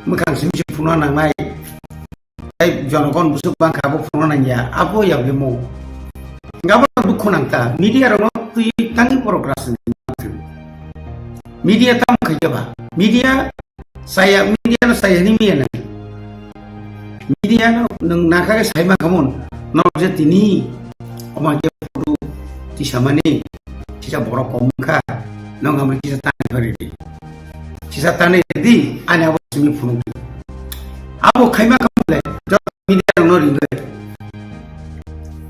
মুখাং সিমসি ফুনা নাংনাই তাই জনগণ বুসুক বাং খাবো ফুনা নাংয়া আবো ইয়াবলে মো গাবো দুঃখ নাংতা মিডিয়ার ন তুই তাঙ্গি পরগ্রাস মিডিয়া তাম খাইবা media na saya ni miana media no nang nakaka saima kamon no je tini oma je photo ti samani sisa borok komka no ngamri kisa tani hari di sisa tani di ane abo simi phunu abo khaima kamle jo media no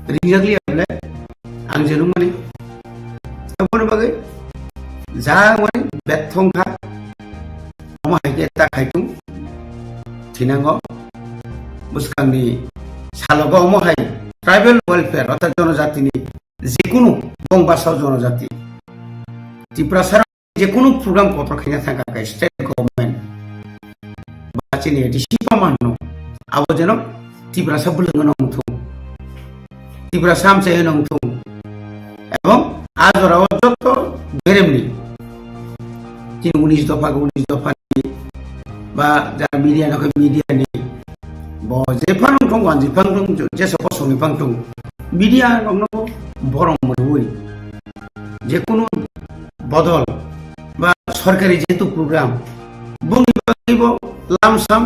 ringagli able ang jenu mani tabone bagai ja mani bethong kha oma haike ta khaitung tinango buskangni salogo omo hai tribal welfare অর্থাৎ জনজাতিনি যে কোনো বংবাসাও জনজাতি ত্রিপুরা সারা যে কোনো programme কত খাইনা থাকা state government বাচিনি এটি সিপামানো আবো যেন ত্রিপুরা সাবুলঙ্গ নংথুম ত্রিপুরা সামচাই নংথুম এবং আজরাও যত বেরেমনি তিনি 19 দফা বা যারা মিডিয়া নয় মিডিয়া নেই যে ফাং দং গান যে ফাং দং যে সব সঙ্গে ফাং দং মিডিয়া নগ্ন বরং মনে যে কোনো বদল বা সরকারি যেহেতু প্রোগ্রাম বঙ্গিব লামসাম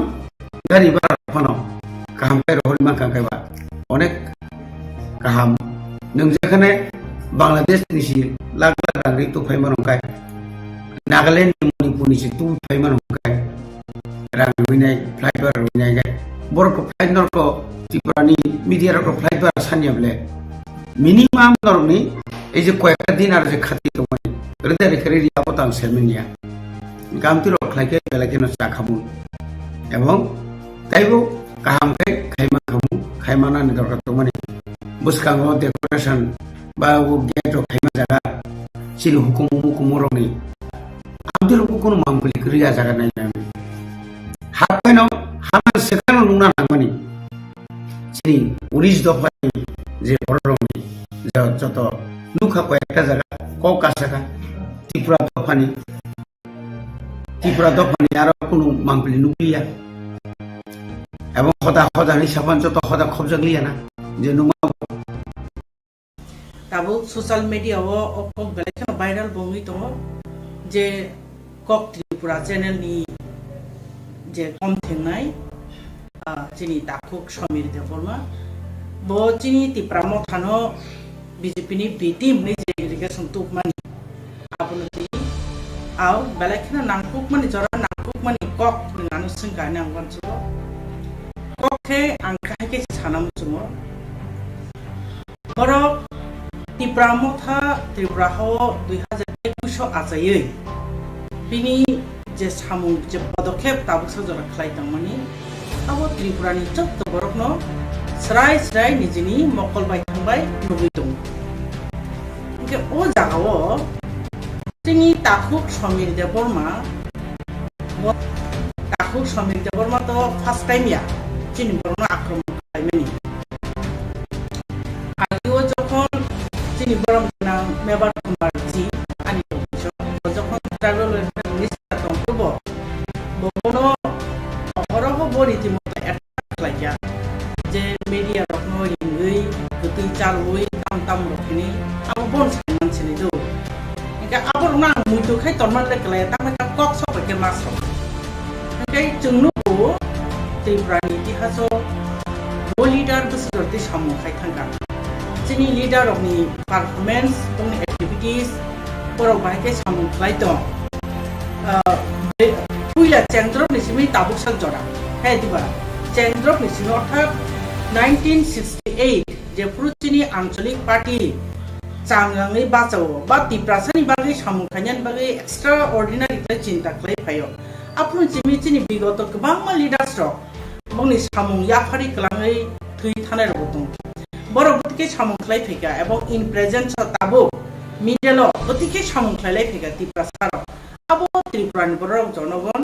গাড়ি ভাড়া ফানো কাহাম কাই হরিমা কাঁকাইবা অনেক কাহাম নং যেখানে বাংলাদেশ নিছি লাখ লাখ রাঙ্গি তো ফাইমান অঙ্কায় নাগাল্যান্ড মণিপুর নিছি তু ফাইমান অঙ্কায় রাং রুইনাই ফ্লাইট ভাড়া রুইনাই গায় বড় ফ্লাইট নরক ত্রিপুরানি মিডিয়ার ফ্লাইট ভাড়া সানিয়াবলে মিনিমাম নরকনি এই যে কয়েকটা দিন আর যে খাতি দङ রেদা রেখে রেডি আপতাং সেমিনিয়া গামতি রক খাইকে বেলাকে ন চাখামু এবং তাইবো কাহামকে খাইমা খামু খাইমানা নি দরকার তো মানে বুসকাঙ্গ ডেকোরেশন বা ও গেট খাইমা জায়গা চিল হুকুম হুকুমরনি আমদের কোনো মামগুলি রিয়া জায়গা নাই না হাফাইনো হামান সেখানে নুনা নামানি চিনি 19 দফানি যে বড়রনি যত নুখা কয়েকটা জায়গা কৌকাশাকা ত্রিপুরা দফানি আর কোনো মামগুলি নুকলিয়া এবং হদা হিসাবান যত হদা খবজাগলিয়া না যে নুমা তাবো সোশ্যাল মিডিয়া ও কক বেলেখান ভাইরাল বঙ্গি তো যে কক ত্রিপুরা চ্যানেল নি যে কম থেংনাই চিনি তাকুক সমীর দেববর্মা বো চিনি ত্রিপুরা থানো বিজেপি নি বি টিম নি যে ইরিগেশন তুকমানি আপনি আও বেলেখান নাংকুক মানি জরা নাংকুক মানি কক নাनु सिंगानि आंगनसो कखे आंखाके सानाम जुमो बरक ত্রিপুরা মথা ত্রিপুরা হ 2021 আজাयै बिनि जे सामु जे पदक्षेप ताबुक सजरा खलाइतांमानि आबो त्रिपुरानि जत्त बरकनो स्राय निजिनि मकल बाय थांबाय नुबि दं के ओ जागाव जोंनि ताकुक समीर देबबर्मा तो फार्स्ट टाइम या जोंनि बरनो आक्रमण खालामनायनि tolman le kle ta ka kok so ke mas so kai chungnu ko Tripura ni tihaso bo leader besarti samu khai thangka chini leader of ni performance tong activities borok bai ke samu khai to puila chendrop ni simi tabuk sak jora hai diba chendrop ni simi orthak 1968 je pruchini ancholik party changangi bachao ba tiprasani bagi samu khanyan bagi extraordinary kle chinta kle phayo apun chimi chini bigoto kbangma leaders ro mongni samung yaphari klangai thui thanai ro tung borok butike samung khlai phika ebong in presence tabo middle butike samung khlai phika tiprasa ro abo Tripura ni borok jonogon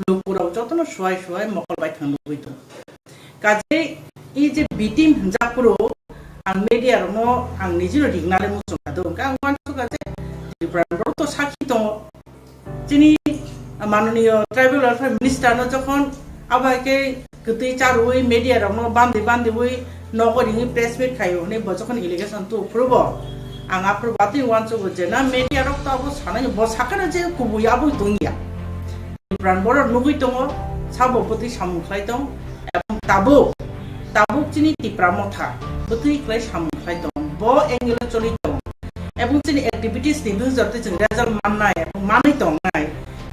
lupurok jotono suai suai mokol bai thang luitu kaje i je bitim hinjapuro ang media ro ang nijino dignale mu sungado ka wan su kaje Tripura ro to sakhi to chini মাননীয় tribal welfare minister ন যখন আবাইকে গতি চারুই media র বান্ধি বান্ধি ওই নগরিং press meet খাইও নে যখন ইলিগেশন তো প্রুভ আং আপ্রু বাতি ওয়ানসো যে না মিডিয়া র তো আবো সানাই ব সাকানা যে কুবু আবো দঙ্গিয়া প্রাণ বড় নুগুই দङ সাবপতি সামুখলাই দङ এবং তাবো চিনি টিপ্রা মথা বতি ক্লাই সামুখলাই দङ ব এঙ্গেল চলি দङ এবং চিনি অ্যাক্টিভিটিস নি বুঝতে जों রেজাল্ট মাননাই এবং মানি দङাই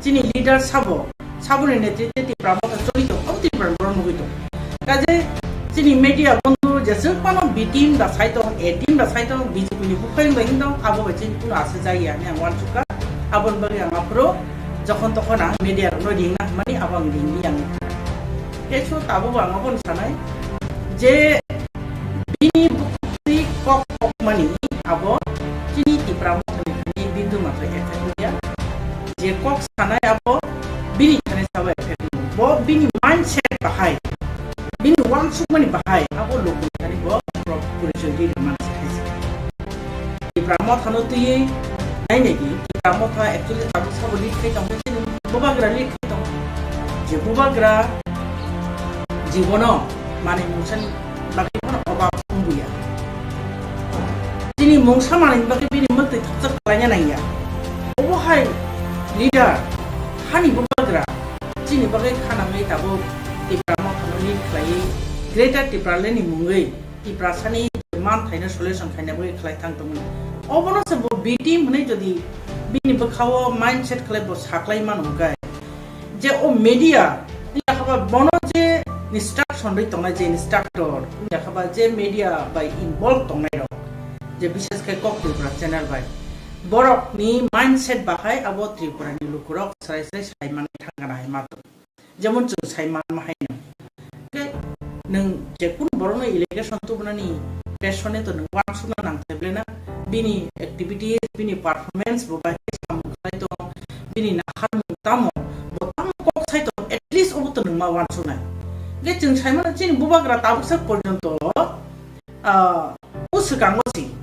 chini leader sabo ni netritwe Tripura motha cholito ob Tripura borok nugito kaje chini media bondhu jesu kono B team da saito A team da saito BJP ni bukhai bahin dong abo bachin puno ase jai ani angwan chuka abon bagi angapro jokhon tokhon ang media no dingna mani abang dingni ang kecho tabo angapon sanai je bini bukti kok mani abo chini Tripura motha ni bindu matra ekhatia je kok sanai abo bini thane sabai bo bini mindset bahai bini wangsuk mani bahai abo loku thani bo puriso di mindset Tripura motha no tuye nai neki Tripura motha actually tabu sabo lead kai tong chini bobagra lead kai tong je bobagra jibono mane mungsan bagi kono obab umbuya chini mungsa mane bagi bini mate thak kalanya naiya obo hai leader hani bobagra chini bagai khana mai tabo Tripura motha no lead khlai greater Tripura le ni mungai Tripura sani man thaina solution khaina bai khlai thang tong obono se bo B team hunai jodi bini bakhawo mindset khlai bo saklai man hukai je o media ya khaba bono je instruction ri tongnai je instructor ya khaba je media by involved tongnai ro je bishes kai kok Tripura channel bai borok ni mindset bahai abo Tripura ni lukurok sarai saiman thangana hai mato jemon chung saiman mahai ke nang je kun borok no irrigation tu banani passion to nang wan suna nang teblena bini activities bini performance bo bai samkai to bini nakhan tamo bo tam kok sai to at least obo to nang ma wan suna le chung saiman chin bubagra tabuk sak porjonto uskangosi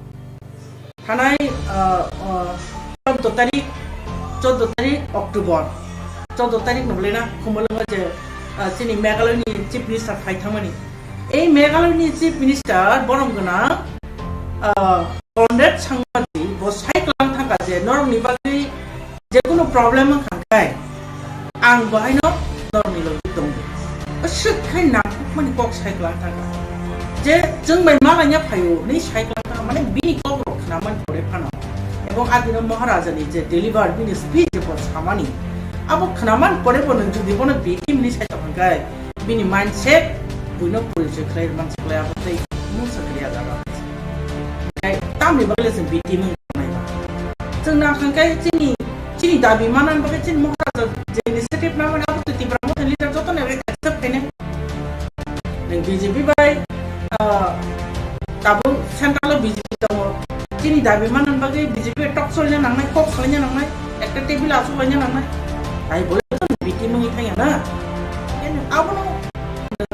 থানায় 14 তারিখ October 14 তারিখ নবলেনা খুমলঙ্গ যে চিনি মেঘালয়নি chief minister ফাইথামানি এই মেঘালয়নি chief minister বরমগনা Conrad সাংবাদি বসাই ক্লাম থাকা যে নরমনি বাকি যে কোনো প্রবলেম খাঙ্কাই আং বহাইনো নরমনি লবি দং শিক্ষাই নাকুমানি কক সাই ক্লাম থাকা যে जों बै मालाया फायो नै साइ क्लाम थाका माने बिनि কক नामान परे फानो एबं आदिनो महाराजानि जे डेलिभार बिनि स्पीच जे सामानि अब खनामान परे बन जुदि बन बि टीम नि साइट हंगाय बिनि माइंडसेट बुइनो परिचय क्लियर मानस क्लियर बतै मु सक्रिया जाबा काय तामनि बगले जों बि टीम नायबा जों ना हंगाय चिनि दाबि मानान बगे चिन महाराजा जे इनिशिएटिभ ना माने अब Tripura मथन लिडार जतने एक्सेप्ट खायने नों बीजेपी बाय ताबो सेंट्रल बीजेपी दङ chini dabi manan bagi BJP tok solnya nangnai kok solnya nangnai ekta table asu solnya nangnai ai boleh to biti mengi thaya na en abono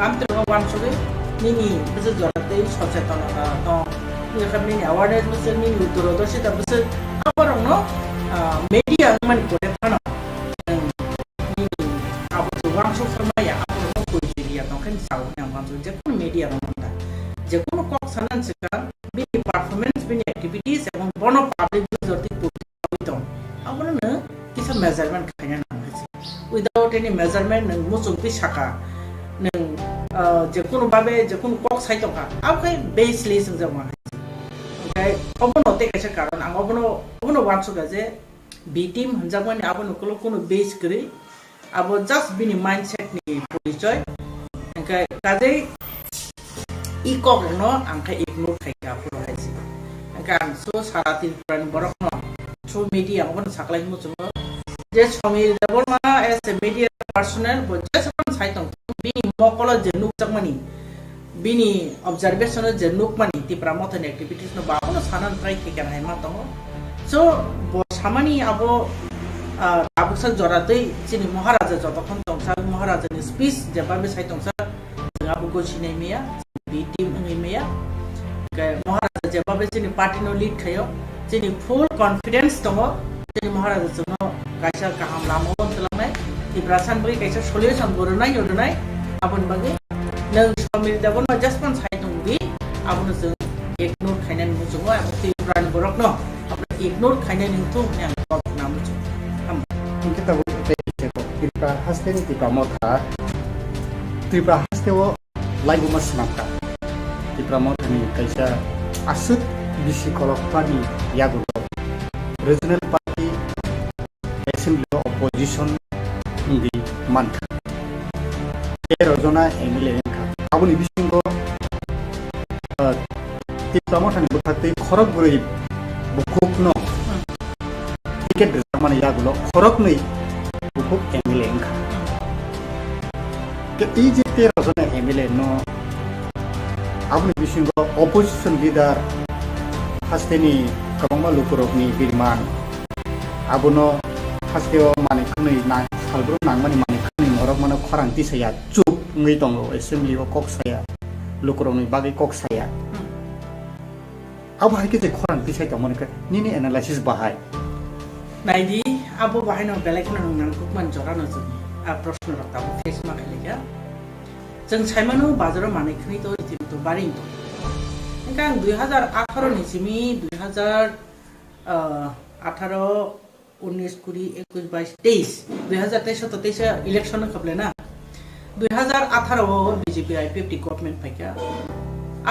amte wan sore nini beje jorate sochetonata to ni khamni awareness bese ni utorodoshi ta bese abarong no media man kore phano ni abo wan so samaya abo ko jiria to khan sau yang wan so je kon media ronta je kono kok sanan sekar bini performance bini activities এবং বন public জতি পুত abona na kisa measurement nang muchung pi saka nang je kono babe je kono kok sai to ka akai base li sung jama okay obono te kaisa karon ang obono wansu ga je B team hanjamani abono kono base kri abo just bini mindset ni porichoy okay kadai ikok no angkai ignore kai ka puro haisi kan so saratin puran borok no through media obono saklai muchung je Samani Debbarma as a media personnel bo just one side on bini mokolo je nuk chakmani bini observation je nuk mani ti promotion activities no ba no sanan try ke kan haima to so bo Samani abo abusal joratei chini maharaja jotokhon tongsa maharaja ni speech je ba be sai tongsa abo go chine meya B team ngi meya ke maharaja je ba be chini party no lead khayo chini full confidence tongo chini maharaja chungo kaisa kaham lamo telangnai ibrasan bagi kaisa solution bornai yodnai abon bagi nang Samani Debbarma just one side tongbi abon jeng ignore khainan mujungo abti brand borok no abon ignore khainan ningtu yang top namu am kita butuh Tripura haste ni Tripura motha Tripura haste wo laibu masnapka Tripura motha ni kaisa asut bisi kolokpani yago regional party assembly opposition di manka rojona MLA ka abuni bisingo Tripura motha ni buthate khorok gurei bukukno tiket zamane yagulo khorok nei bukuk MLA ka ke ije rojona MLA no abuni bisingo opposition leader hasteni kabangma lukurokni birman abono hasteo mane khunei na salbro nangmani mane khunei morok mane khorang tisaya chup ngai tongo assembly o kok saya lukurokni bagi kok saya abo haike te khorang tisai to mane ka nini analysis bahai naidi abo bahai no belek no nang kukman jorano ju a proshno rakta face ma khaliga jeng saimano bazaro mane khni to itim to baring to kan 2018 ni simi 2018 19 20 21 22 2023 तो 23 election खबले ना 2018 BJP IPFT government फाइका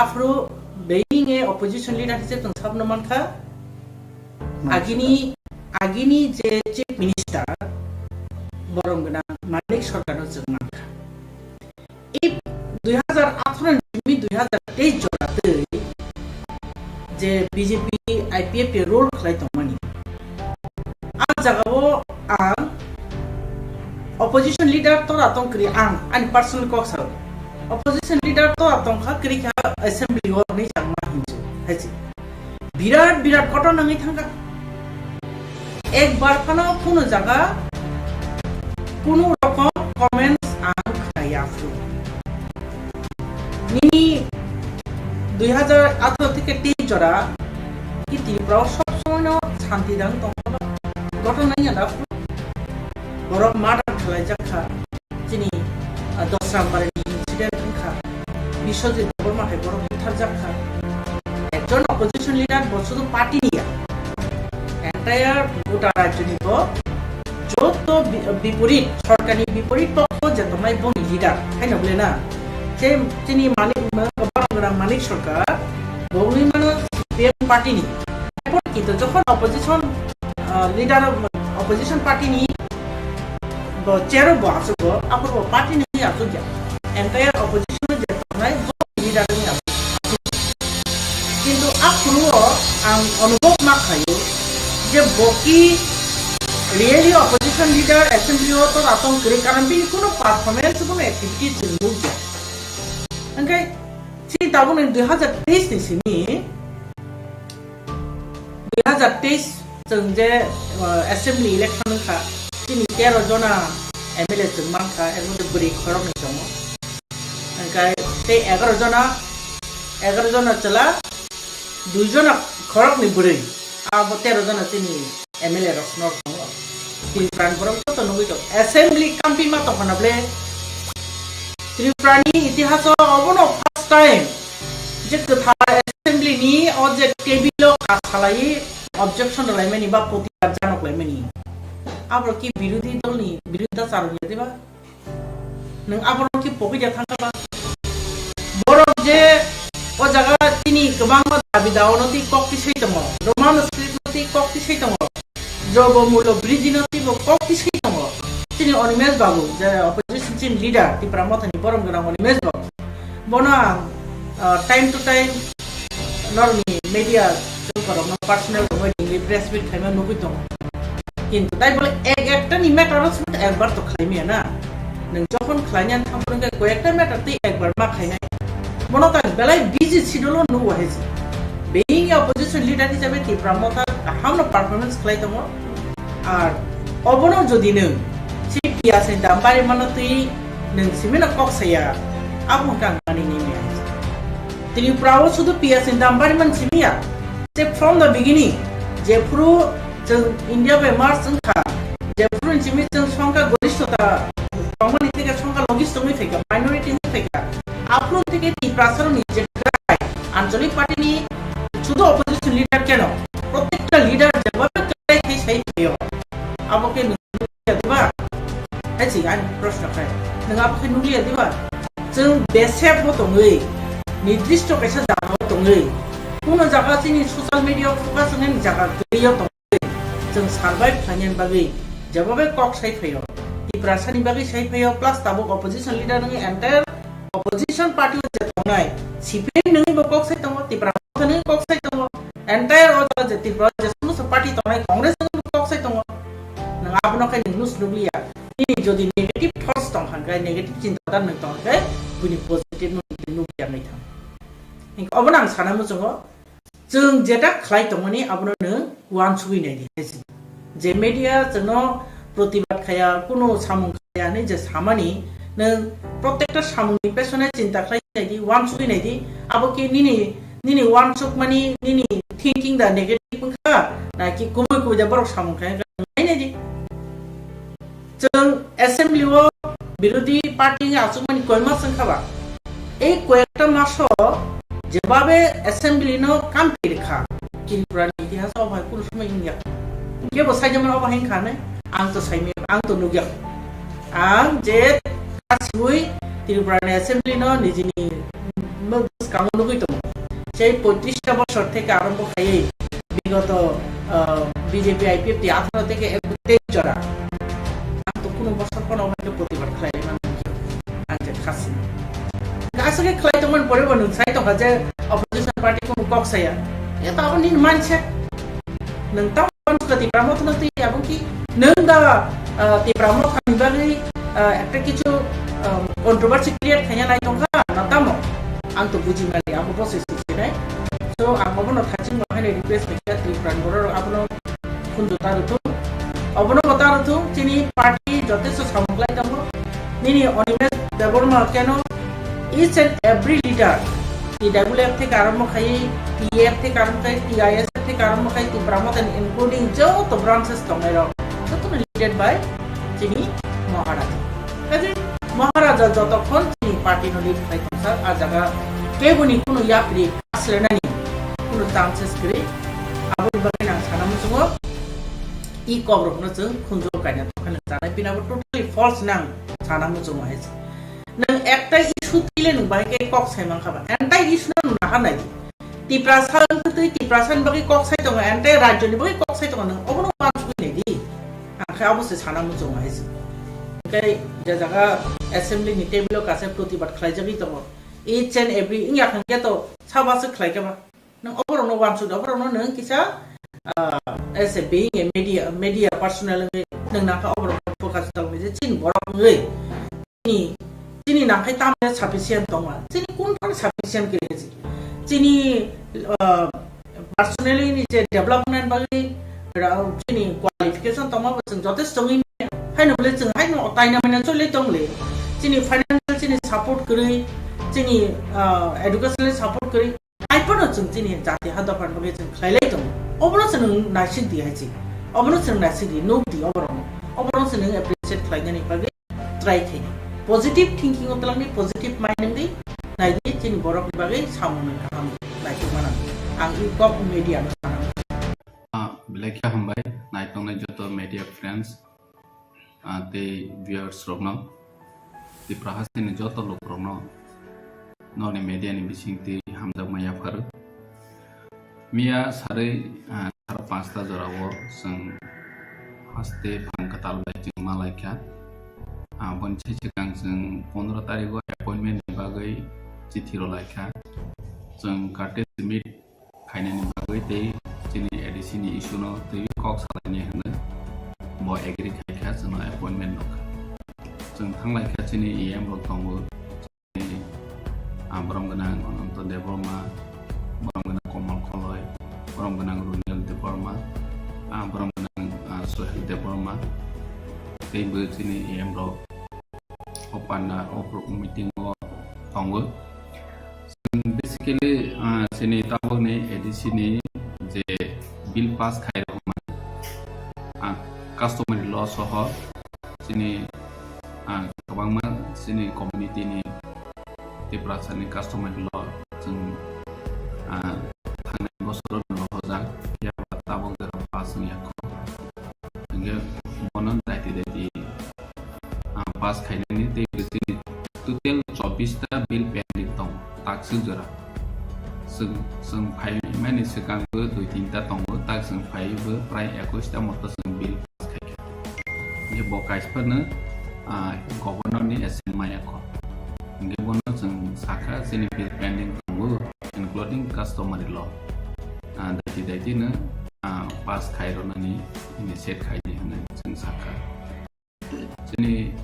आफ्रो being a opposition leader हिसाब तंग सब नमन खा आगिनी जे चीफ मिनिस्टर बरंगना मालिक सरकार न जमान खा ए 2018 नि 2023 जोराते जे बीजेपी आईपीएफ पे रोल खलाई तंगमानी आ जगाओ आं opposition leader to atong kri ang and personal coxer opposition leader to atong kha kri kha assembly ho ni changma hinju haji birat koto nangi thanga ek bar khano kuno jaga kuno rokom comments ang khaya fu ni 2018 থেকে 23 জরা কি ত্রিপুরা সব সময় শান্তি দান তো ঘটনা নাই না Gourav matter Khlaio jakha chini dosram bare incident kha Biswajit Debbarma hai Gourav uthar jakha ekjon opposition leader bosudu party niya entire gota rajyo nibo joto biporit sorkari biporit pokho je tomai boni leader haina bole na je chini malik gobarang malik sarkar boni mano PM party ni epor kintu jokhon opposition leader opposition party ni Chair of Boss, upper party ni asuja. Entire opposition jetonai leader ni asuja. Kintu akruo ang anubok makhayo je boki really opposition leader assembly ho to atong kri karan bi kuno performance kuno activities jilmuja. Angkai si tahun 2023 ni sini 2023 jengje assembly election kha Sini 13 jona MLA jengmang ka ermode beri khorok ni jomo angkai te 11 jona chala 2 jona khorok ni beri abo 13 jona sini MLA rosnor jomo Tripura borok to nungui to assembly kampi ma to hanable Tripura ni itihas obono first time je kotha assembly ni o je table ka salai objection laimani ba protibar janok laimani abro ki birudi dolni birudha saruniya diba nang abro ki pokija thangaba borok je o jaga tini kebang dabi daonoti kokti saitamo roman scriptoti kokti saitamo jobo mulo bridinoti bo kokti saitamo tini onimes babu je opposition team leader ti pramothani borom gana onimes babu bona time to time normi media korona personal wedding press meet khaima nubi tong কিন্তু তাই বলে একটা নি matter আছে একবার তো খাইমি না নং যখন খাইনান থামপুরকে কয়েকটা ম্যাটার তুই একবার মা খাই নাই মনে কর বেলায় বিজি শিডিউল নো হয়েছে বেইং অপোজিশন লিডার হিসেবে কি প্রমোতা হামনো পারফরম্যান্স খাই তম আর অবনো যদি নং সিপি আছে দামবারে মানে তুই নং সিমেনা কক্সায়া আপন কাঙ্গানি নিমি তিনি প্রাও শুধু পিয়াস দামবারে মান সিমিয়া যে ফ্রম দ্য বিগিনিং যে পুরো India be Mars sengka, Jepun cimi sengka goristota, Samani tiga sengka logis tumi fika, minority ni fika, apun tiga di prasar ni jekai, Anjali party ni sudah opposition leader keno, protekta leader jawab kerai kai sai kyo, apa ke nulia tiba, aji an prosna kai, dengan apa ke nulia tiba, jeng besep motongi, nidristo kaisa jaga motongi, kuno jaga sini social media fokus dengan jaga kyo tong. जों सार्वाइव खानियान बागै जबाबे कक साइफायो तिप्रासानि बागै साइफायो plus Tabo opposition leader नंगे entire opposition party जे थांनाय CPM नंगे बो कक साइ तंगो तिप्रासा नंगे कक साइ तंगो एंटायर अजा जे तिप्रा जे समस्त पार्टी थांनाय कांग्रेस नंगे कक साइ तंगो नंग आबनो खाय नुस नुगलिया नि जदि नेगेटिव थॉट्स तंग हांगाय नेगेटिव चिंता नंग तंगाय बुनि पॉजिटिव नुगलिया नै थां हिंग अबन आं सानामु जोंगो जों जेटा खाय तंगनि आबनो नो वान सुगिनाय दि जे media जोंनो प्रतिबाद खाया कुनो सामुं खाया नै जे सामानि नों प्रत्येकटा सामुंनि पेसने चिंता खालायनाय दि वान सुगिनाय दि आबो कि निनि वान सुक मानि निनि थिंकिंग दा नेगेटिव खा ना कि कुमै कुबै बरक सामुं खाया नायनाय दि जों एसेम्बली ओ बिरोधी पार्टी आसुमानि कयमा संखाबा ए कयेकटा मासो जेबाबे एसेम्बली नो कामपिर खा त्रिपुरानि इतिहास अबाय कुल समय इंडिया के बसाय जमन अबाय खाने आं तो साइमे आं तो नुगिया आं जे कासिबुई त्रिपुरानि एसेम्बली नो निजिनि मस काम नुगै तो সেই 35টা বছর থেকে আরম্ভ খাইয়ে বিগত বিজেপি আইপিএফ টি 18 থেকে 23 জরা আং তো কোন বছর কোন অভাবে প্রতিবাদ খাইয়ে মানে আং যে খাসি আসলে খাই তো মন পরে বনু সাই তো হাজে অপোজিশন পার্টি কোন কক্সায়া এটা আপনি মানছে নং তাও কতি প্রামত নতি এবং কি নং দা তি প্রামত খানিবালি একটা কিছু কন্ট্রোভার্সি ক্রিয়েট খাইয়া নাই তংখা না তামো আং তো বুঝি মালি আবো প্রসেস নাই সো আং অবন থাচিং মাহানে রিকোয়েস্ট মেকা তি প্রানগর আপনো খুন্দু তারুতু অবন কথারুতু চিনি পার্টি যথেষ্ট সামগ্লাই তামো নিনি অনিমেষ দেববর্মা কেন each and every leader TWF থেকে আরম্ভ খাই TF থেকে আরম্ভ খাই TIS থেকে আরম্ভ খাই TRIPURA including যত ব্রাঞ্চেস তংয়ের যত লিডেড বাই চিনি মহারাজা কাজে মহারাজা যতক্ষণ চিনি পার্টি নো লিড খাই স্যার আর জায়গা কেবনি কোনো ইয়াপ্রি আসলে নাই কোনো চান্সেস করে আবুল বাকিনা সানামু জङ ই কবরকনো जों খুনজো কাইনা তখন জানাই পিনাবো টোটালি ফলস নাং সানামু জङ হাইছে नों एकटा इशू तिले नों बायके कक साइमां खाबा एन्टाइ इशू ना हानाय तिप्रासान तै तिप्रासान बागै कक साइ दङ एन्टाइ राज्यनि बागै कक साइ दङ नों अबनो वान सुइनाय दि आखाय अबसे सानामु जङ हाइस ओंखाय जे जागा एसेम्बली नि टेबल कासे प्रतिबाद खालायजाबि दङ इच एन्ड एभ्री इंया खांके तो साबासो खालायखाबा नों अबरनो वान सुइदा अबरनो नों किसा S A being a media personal नों नाखा अबरनो फोकस दङ जे चिन बरङै चिनी नाखाय तामने साफिसियेंट दङ चिनी कोन साफिसियेंट गेलेजि चिनी पार्सोनेली नि जे डेभलपमेन्ट बागै चिनी क्वालिफिकेशन तमाबो जों जथेष्ट दङै हायनोबले जों हायनो ताइना माने चले दंले चिनी फाइनान्शियल चिनी सपोर्ट गरै चिनी एडुकेशनल सपोर्ट गरै आइपनो जों चिनी जाति हादफान बागै जों खायलाय दङ अबनो जों नासिन दि हायसि अबनो जों नासिन दि नो दि अबनो जों एप्रिशिएट खालायनानै बागै ट्राइ खाय पॉजिटिव थिंकिंग उतलांनि पॉजिटिव माइंड दी नाइदि चिनि बरक बागै सामुन खालाम नाइखौ माना आं इ कप मीडिया नो साना बिलाइखा हमबाय नाइतंनाय जत media friends te viewers rokno ti prahasini joto lok rokno noni media ni bising ti hamdak maya phar mia sare sar pasta jorawo sing haste phang katal bai jing malaikha bonche chikang sing 15 tarikh appointment ni bagai chithi ro laikha sing kate meet khaina ni bagai te chini ADC ni issue no te kok salani hana mo agree khaikha sing appointment no sing thanglai kha chini EM ro tongo Abram ganang ononto Debbarma, Abram ganang Komal Khlaio, Abram ganang Runel Debbarma, Abram ganang Sohel Debbarma. Table sini EM ro Panda oprok meeting o tongo. Basically sini tabok ni ADC ni je bill pass khai roma. Customary law soho sini kabangma sini community ni TRIPURA ni customary law jeng tangnai bosoro no hojak ya tabok jera pass ni ako nge monon daiti pass khainani te sini total 24 ta bill pending tong taksi jera sing phai mani sekang be 2-3 ta tong tak sing phai be prai 21 ta moto sing bill pass khaika nge bokai spana governor ni asen maya ko nge bono sing saka sini bill pending tong including customary law daiti na pass khairo nani ini set khaidi hana sing saka sini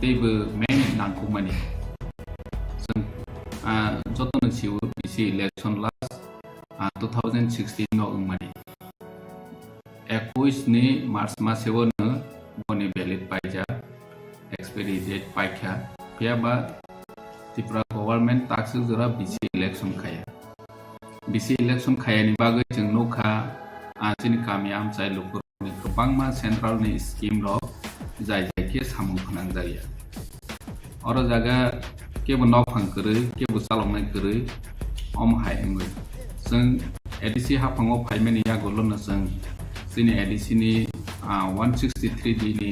tebe main nangkumani sing joto na siu BC election last 2016 no ungmani 21 ni March maseo na boni valid paija expiry date paikha piaba TRIPURA government tax jora BC election khaya BC election khaya ni bagai jeng nokha chini kamiam chai lukur ni kobangma central ni scheme ro jai ke samung phanang jaya oro jaga kebo nok phang kere kebo salongnai kere om hai engoi sing ADC hapango phaimani ya golon na sing sini ADC ni 163 d ni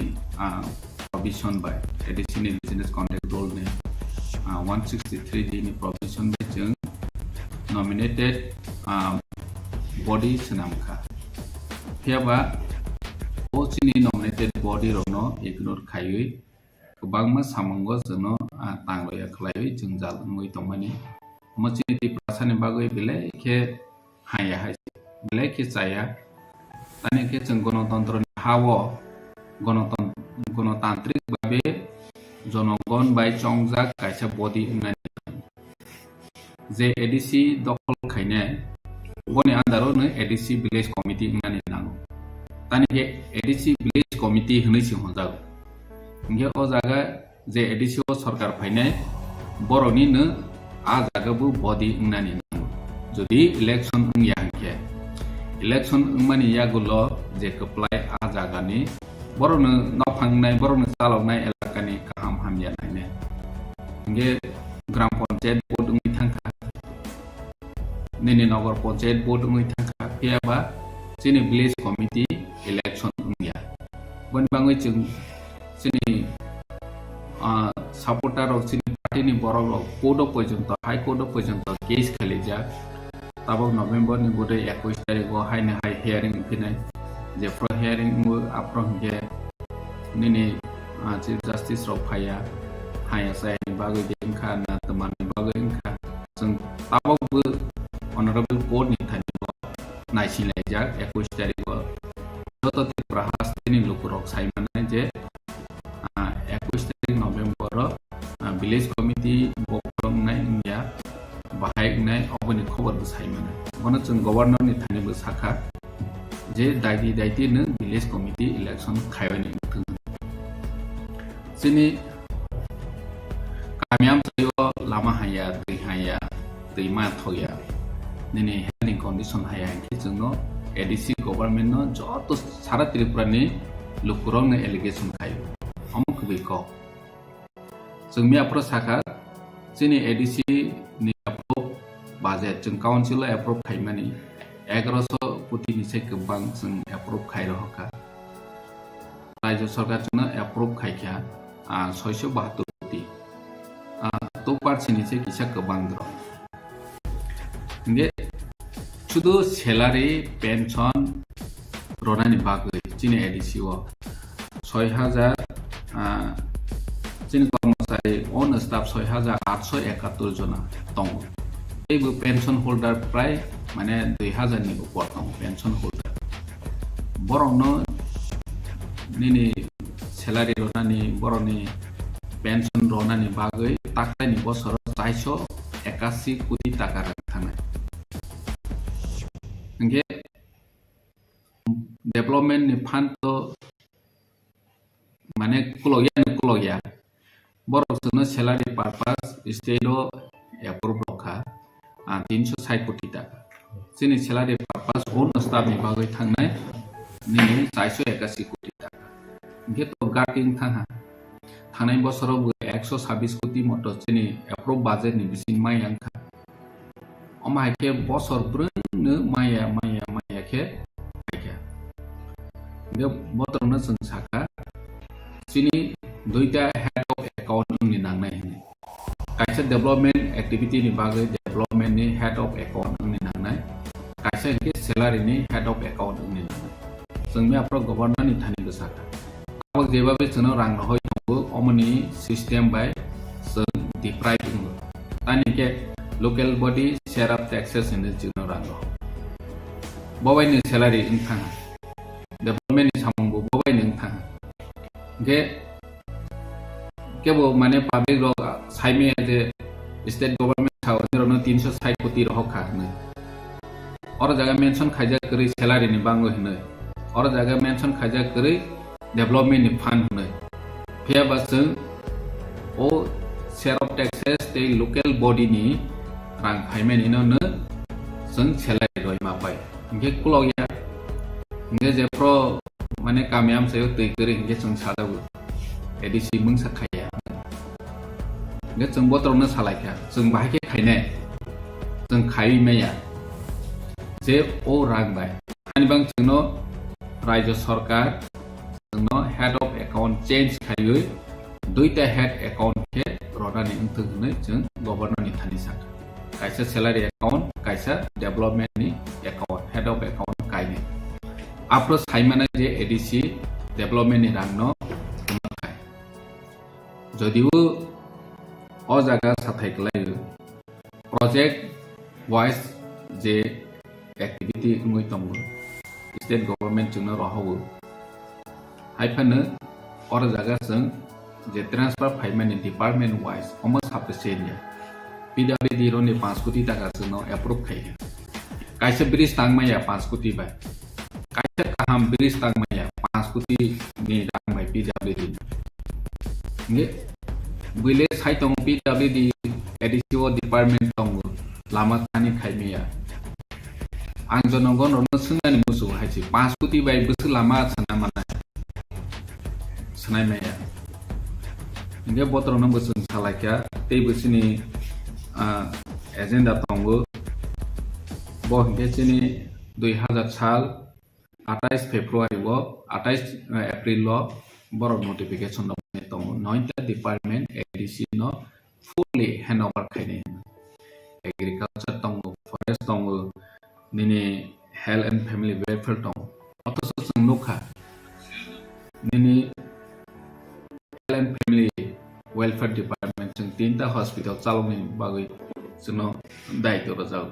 provision by ADC ni business conduct rule ni 163 d ni provision by jeng nominated body senamkha piaba o chini nominated body rono ignore khaiwi kubangma samango jono tangloya Khlaio jungjal ngoi tongmani mochini TRIPURA sani bagoi bile ke haya hai bile ke chaya tani ke jeng গণতন্ত্র ni hawo গণতান্ত্রিক ভাবে জনগণ by চংজাক কাইসা body ngani je ADC dokol khaine boni andaro ne ADC village committee ngani nango tani ke ADC village committee hnoi si honjag nge o jaga je ADC o sarkar phaine boroni ne a jaga bu body ngani nango jodi election ngya ke election ngmani yagulo je apply a jaga ni borone nophangnai borone chaloknai elakani kaham hamya naine nge gram panchayat board ngi thangka nini nagar panchayat board ngi thangka piaba chini village committee election ngya bon bangoi chung chini supporter of chini party ni borok court porjonto high court porjonto case khalija tabok November ni bude 21 tarikh haine hai hearing pinai je pro hearing mu apro nge nini chief justice of haya sai bagai dengkha na teman bagai engkha jeng tabok bu honorable court ni thani naisi laijak 21 tarikh joto TRIPURA hastini lukurok saimana je 21 tarikh November village committee bokrong nai ingya bahai nai oboni khobar bu saimana bono jeng governor ni thani bu sakha je daiti ne village committee election khaibani thung sini kamiam sayo lama haya tei ma thoya nini health condition haya ke jengno ADC government no joto sara TRIPURA ni lukurong ne allegation khai amuk biko jengmi apro sakha sini ADC ni approve budget jeng council approve khaimani 1100 কোটি নিচে গোबां जों approve खायरो हका राज्य सरकार जोंनो एप्रुव खायखा 672 कोटी तो पार्सेनि से किसा गोबांद्र इंगे शुधु सैलारि पेंशन रनानि बागै जिनि एडिसि 6000 जिनि कर्मचारी ऑन स्टाफ 6871 जना दं एबो पेंशन होल्डर प्राय माने 2000 नि ऊपर दं पेंशन होल्डर बरनो निनि सैलारि रनानि बरनि पेंशन रनानि बागै ताकानि बसर 481 कोटी टाका थानाय इंगे डेवलपमेंट नि फंड तो माने कुलगिया बरसनो सैलारि पर्पस स्टेटो एप्रुव रखा 360 कोटी टाका जोंनि सैलारि पर्पस ओन स्टाफनि बागै थांनाय निनि 481 कोटी टाका इंगे तो गार्टिं थांनाय बोसोराव 126 कोटी मत जोंनि एप्रुव बाजेट नि बिसिन माइ आंखा अमायके बोसोर ब्रनो माइया के आइका इंगे बोतरनो जों साका जोंनि दुइटा हेड ऑफ अकाउंट नि नांनाय कायसे डेवलपमेंट एक्टिविटी नि बागै डेवलपमेंट नि हेड ऑफ अकाउंट नि नांनाय कायसे के सैलारि नि हेड ऑफ अकाउंट नि नांनाय जों मे आपरो गवर्नर नि थानि गोसाका अब जेबाबे जोंनो रां रहय दंबो अमनि सिस्टम बाय जों डिप्राइव तानि के local body share of taxes इन जोंनो रां बबायनो सैलारि इन थाङा डेवलपमेंट नि सामंबो बबायनो थाङा के केबो माने पब्लिक रो साइमे जे स्टेट गवर्नमेंट थावनिरनो 360 कोटी रहखा हने और जगह मेंशन खाजा करै सैलारि नि बांगो हने और जगह मेंशन खाजा करै डेवलपमेंट नि फंड हने फिया बस ओ शेयर ऑफ टैक्सेस ते लोकल बॉडी नि रां फाइमेन इनो जों सैलारि रय माबाय इंगे कुलगिया इंगे जेफ्रो माने कामियाम से तै करै इंगे जों सादाबो एडिसि मुं साखाया इंगे जों बोतरनो सालायखा जों बाहायके खायनाय जों खायैमाया जे ओ रां बाय आनिबां जोंनो राज्य सरकार जोंनो हेड ऑफ अकाउंट चेंज खायै दुइटा हेड अकाउंट के रडानि इंतगनै जों गवर्नर नि थानि साखा कायसा सैलारि अकाउंट कायसा डेवलपमेंट नि अकाउंट हेड ऑफ अकाउंट कायने आपरो साइमाना जे एडिसि डेवलपमेंट नि रांनो खाय जदिबो अ जागा साथायखलायो प्रोजेक्ट वाइज जे एक्टिविटी मै दंबो स्टेट गवर्नमेंट जोंनो रहवो हाइफानो और जागा जों जे ट्रांसफर फाइमेन डिपार्टमेंट वाइज अमस हाफसेनिया पीडब्ल्यूडी रोनि 5 कोटी टाका जोंनो एप्रुव खायो कायसे ब्रिज तांमाया 5 कोटी बाय कायसे काहाम ब्रिज तांमाया 5 कोटी नि रां बाय पीडब्ल्यूडी इंगे बुले साइटं पीडब्ल्यूडी एडिसिओ डिपार्टमेंट दं लामा थानि खायमिया आं जनगण रनो सोंनानि मुसु हायसि 5 कोटी बाय बोसो लामा साना माना सनायमाया इंगे बोतरनो बोसोन सालायखा तै बोसोनि एजेंडा दंबो बो हिंगेसिनि 2000 साल 28 फेब्रुआरी 28 एप्रिल बर नोटिफिकेशन दं 9टा डिपार्टमेंट एडिसि नो फुली हैंडओवर खायने एग्रीकल्चर दं फरेस्ट दं निनि हेल्थ एंड फैमिली वेलफेयर दं अथस जों नुखा निनि health and family welfare department जों 3टा हॉस्पिटल चालौनि बागै जोंनो दायित्व रजाव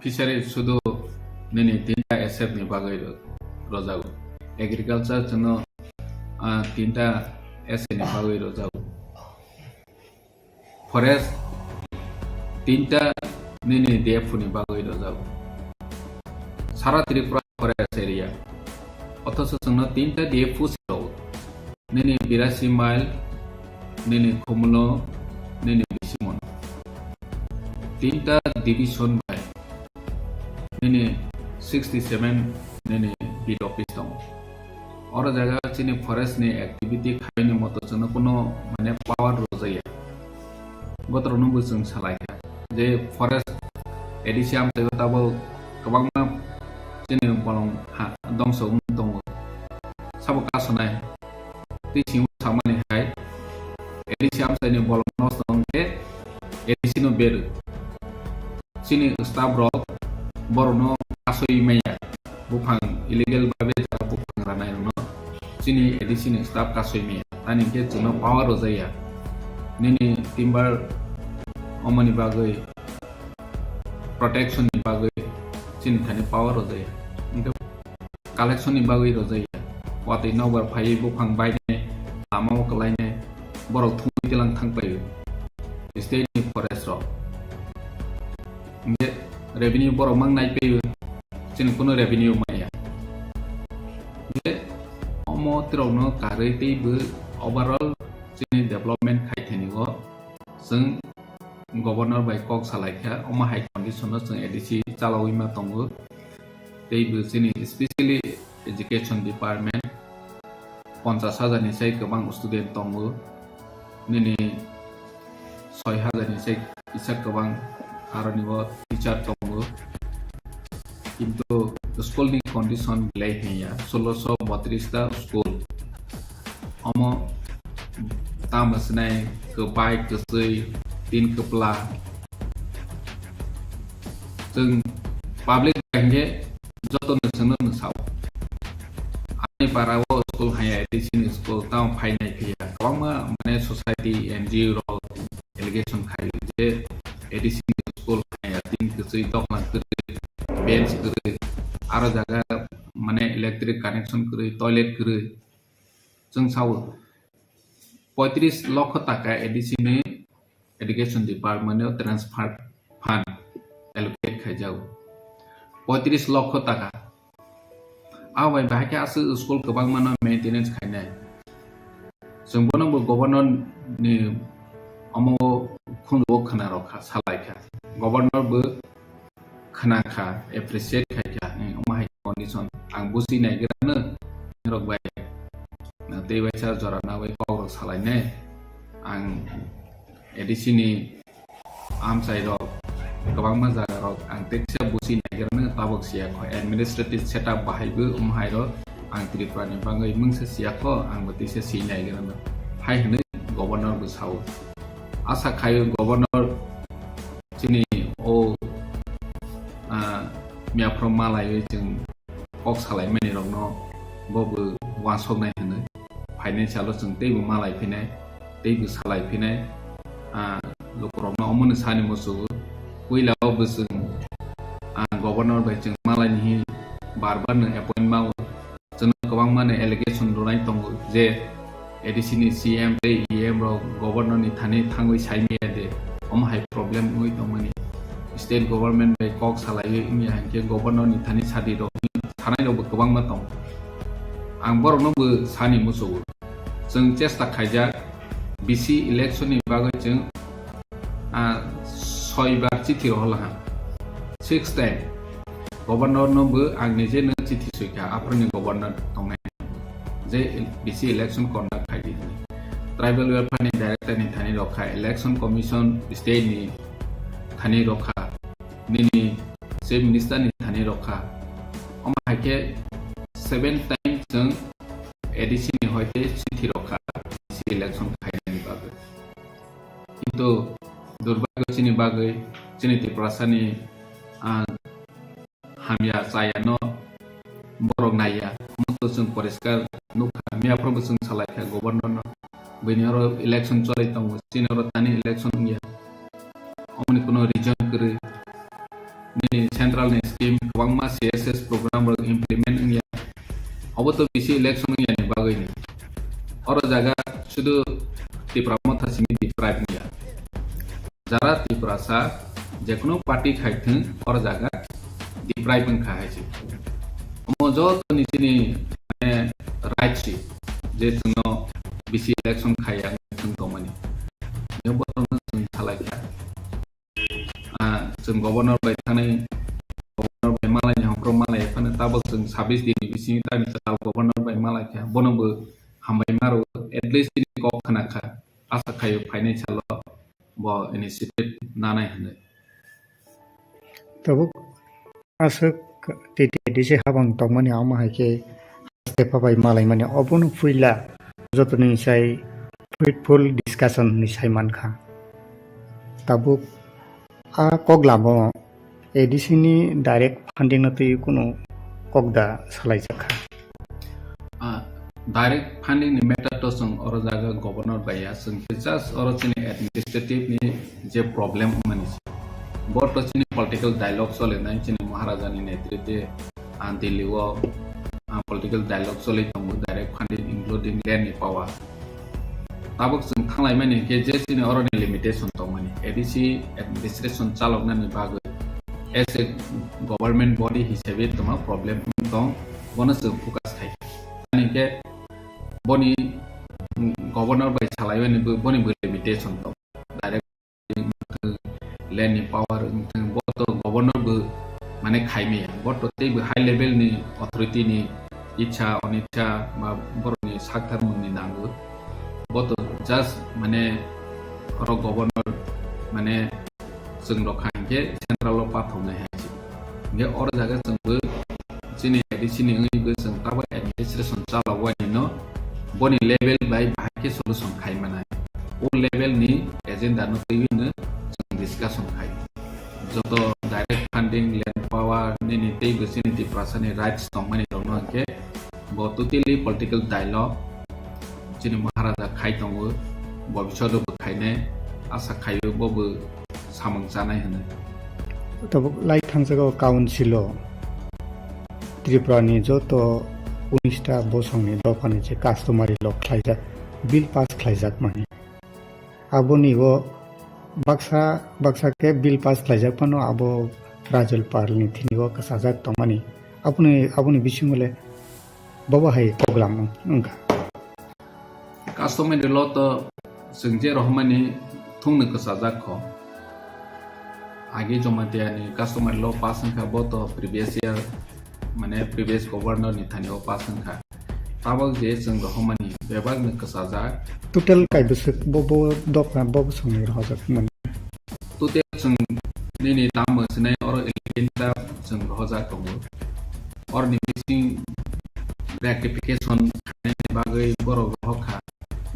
फिशारि सुदु निनि 3टा एसेट नि बागै रजाव एग्रीकल्चर जोंनो 3टा एसेट नि बागै रजाव फरेस्ट 3टा निनि डेफु नि बागै रजाव सारा त्रिपुरा फरेस्ट एरिया अथस जोंनो 3टा डेफु सेराव निनि 82 माइल निनि खुमलो निनि बिसिमन 3टा डिविजन बाय निनि 67 निनि बीट ऑफिस दं और जगह चिनि फरेस्ट नि एक्टिविटी खायनि मत जोंनो कोनो माने पावर रजाया बोतरनो जों सालायखा जे फरेस्ट एडिसि आम तेगताबो गोबां चिनि बलं दंसो दं साबो कासनाय Teaching Samani High, Edisham Sani Bolonos on Edisino Beru. Sini Stabro, Borono, Asoi Maya, Bupang, illegal Babe, Bupang Ranano, Sini Edisini Stab Kasoi Maya, and in case no power Rosaya, Nini Timber, Omani Bagay, Protection in Bagay, Sini Tani power Rosaya, Collection in Bagay Rosaya, what they know were Pai Bupang by Amo Kaline, Borok Tulang Tangpay, stay in Forest Rock. Revenue borok mang nai pay sin kuno revenue maya je omo trono kare ti bu overall sin development khai thani go sung governor by kok salaikha oma high condition no sung edc chalawi ma tongo tei bu sin especially education department 50,000 ni sai kabang student tongo nini 6,000 ni sai isak kabang Araniwa teacher tongo into the school ni condition belai ya 1632 ta school omo tamas nai ke bai ke sei tin ke pla jeung public bank joto ne seno ne saw ani parawo school haya di sini school taw phai nai khia kawma mane society NGO ro allegation khai je edisi school haya tin ke sei tok na ke bench ke aro jaga mane electric connection ke toilet ke jeung saw 35 lakh taka edisi ne education department ne transfer fund allocate khai jau 35 lakh taka awai bahaya asu school kebang mana maintenance khai nai jeung bono governor ni omo khunbo khana rokha salaikha governor bo khana kha appreciate khaikha ni oma hai condition ang busi nai grana rok bai na tei bai sa jora na bai power salai ne ang edisi ni am sai rok kebang ma jaga rok ang teksa busi nai grana tabok sia kho administrative setup bahai bo hai ro ang Tripura ni bangai mungsa sia kho ang bati se si nai grana hai hne governor bo sau asa khayo governor chini o mia from malai jeng ok salai mani rok no bobu wasok nai hne financial jeng tei malai pinai tei bu salai pinai lokrok no omon sani musu kuila obusung governor bai jeng malai ni barbar ne appoint mau jeng kawang mane allegation ronai tongo je edisini CM tei EM ro governor ni thani thangoi saimi ade om hai problem oi tomani state government bai kok salai ingi hanke governor ni thani sadi ro thanai ro kawang ma tong ang bor no bu sani musu jeng chesta khaija BC election ni bagai jeng 6 bar chithi ro hola 6 time governor no bu ang nije no chithi suika aproni governor tongai je BC election conduct khai di tribal welfare ni director ni thani rokha election commission state ni thani rokha nini chief minister ni thani rokha oma haike 7 times jeng edc ni hoite chithi rokha BC election khai ni bagai itu durbagyo chini bagai chini Tripura ni hamya saya no borok naya mutu sung poriskar nukha mia promo sung salaikha governor no benero election choli tong sinoro tani election ya omni kuno region kre ni central ni scheme wangma CSS program ro implement ya oboto BC election ya ni bagai ni oro jaga sudu Tripura motha simi deprive ni ya jara Tripura sa jekono party khaithung oro jaga deprive ang khahaisi mojo to ni sini right si je tno BC election khaya tung tomani ne bono sung thalai kha sung governor bai thanai governor bai malai ni hokro malai phane tabok sung 26 din BC ta ni tal governor bai malai kha bono bo hambai maro at least ni kok khana kha asa khayo financial bo initiative nanai hne tabuk asuk titi dise habang tongmani ama haike haste pabai malai mani obun fuila Jatni Sai fruitful discussion ni sai mankha tabuk a koglamo ADC ni direct funding na tu kuno kokda salai jakha direct funding ni method to sung oro jaga governor baya sung just oro chini administrative ni je problem mani bot to chini political dialogue sole nai chini maharaja ni netritwe antiliwo political dialogue sole tamu direct funding including land ni power tabuk sung thanglai mani ke je chini oro ni limitation to mani ADC administration chalokna ni bago as a government body hisabe toma problem dong bonus focus khai ani ke boni governor by chalaiwe ni boni limitation to direct land ni power boto governor bu mane khaime boto te high level ni authority ni icha onicha ba boroni sakthar ni nangu boto just mane oro governor mane sung lokhange central lo pathom na haji nge or jaga sungbu chini ADC ni ngi bu sung taba administration chalawa ni no boni level by bahake solution khai mana o level ni agenda no tewin sung discussion khai joto direct funding land power ni ni tei bu chini ti prasani rights tong mani no ke bo totally political dialogue chini maharaja khai tongo bobishodo bu khaine asa khayo bobu samang janai hane tabuk lai thangjago council Tripura ni joto 19 bosong ni dofani je customary law khlaijak bill pass khlaijak mani aboni wo baksa ke bill pass khlaijak pano abo rajal parli thini wo kasajak tomani apuni bisingole baba hai program unka customary law to sungje rohmani thungna kasajak kho आगे जो मत यानी customer लो पासन का बहुत तो previous year मने previous governor नि थाने वो पासन का ताबल जे संग हमनी बेबाग में कसाजा total kai busuk bobo dopna bobo sungni rojak man तुते संग नि ताम सने और एलिगेंटा संग रजा कमो और निमिसिंग rectification ने बागै बरो हखा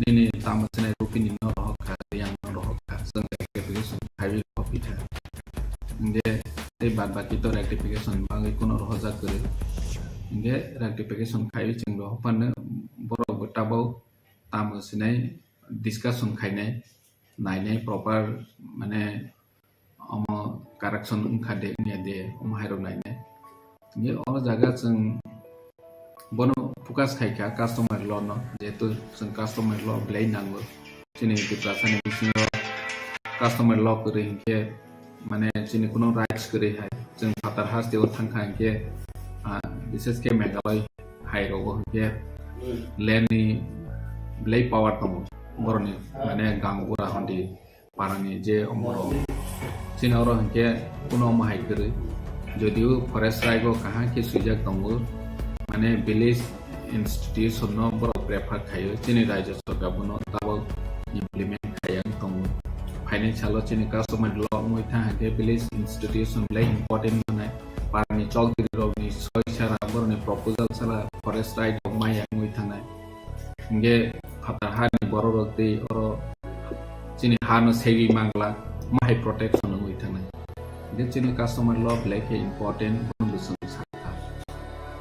नि ताम सने रुपिनि न रहखा रियां न रहखा संग rectification खाइ कॉपी था इंगे ते बाद बाकी तो rectification बागै कोनो रजा करे इंगे rectification खाइ चिंग हपन बरो गटाबो ताम सने discussion खाइने नाइने proper माने अम correction उखादे ने दे हाइरो नाइने इंगे और जागा जों बनो फोकस खाइका कस्टमर ल न जेतु जों कस्टमर ल ब्लै नांगो चिनि दिप्रासानि बिसिङो कस्टमर ल करे हिंके माने चिनि कुनो राइट्स करे हाय जों फातार हास देव थांखा हिंके विशेष के मेघालय हाइरो हिंके लेनि ब्लै पावर तमो बरनि माने गांगुरा हंदी पारानि जे अमरो चिनरो हिंके कुनो माहाय करे जदिও फरेस्ट राइगो कहा के सुजाक दंगो माने विलेज इंस्टीट्यूशन न बर प्रेफर खायो चिनि राज्य सरकार बनो ताबो इम्प्लीमेंट खायन दंगो फाइनेंशियल चिनि कस्टमर ल मोइथा हाके विलेज इंस्टीट्यूशन लाई इम्पोर्टेंट माने पारनि चलगिरि रोनि सयसारा बरनि प्रपोजल साला फरेस्ट राइट माया मोइथा नाय इंगे फाता हानि बरो रते और चिनि हानो सेगि मांगला माय प्रोटेक्शन मोइथा नाय इंगे चिनि कस्टमर ल ब्लैक इम्पोर्टेंट बुसुं साखा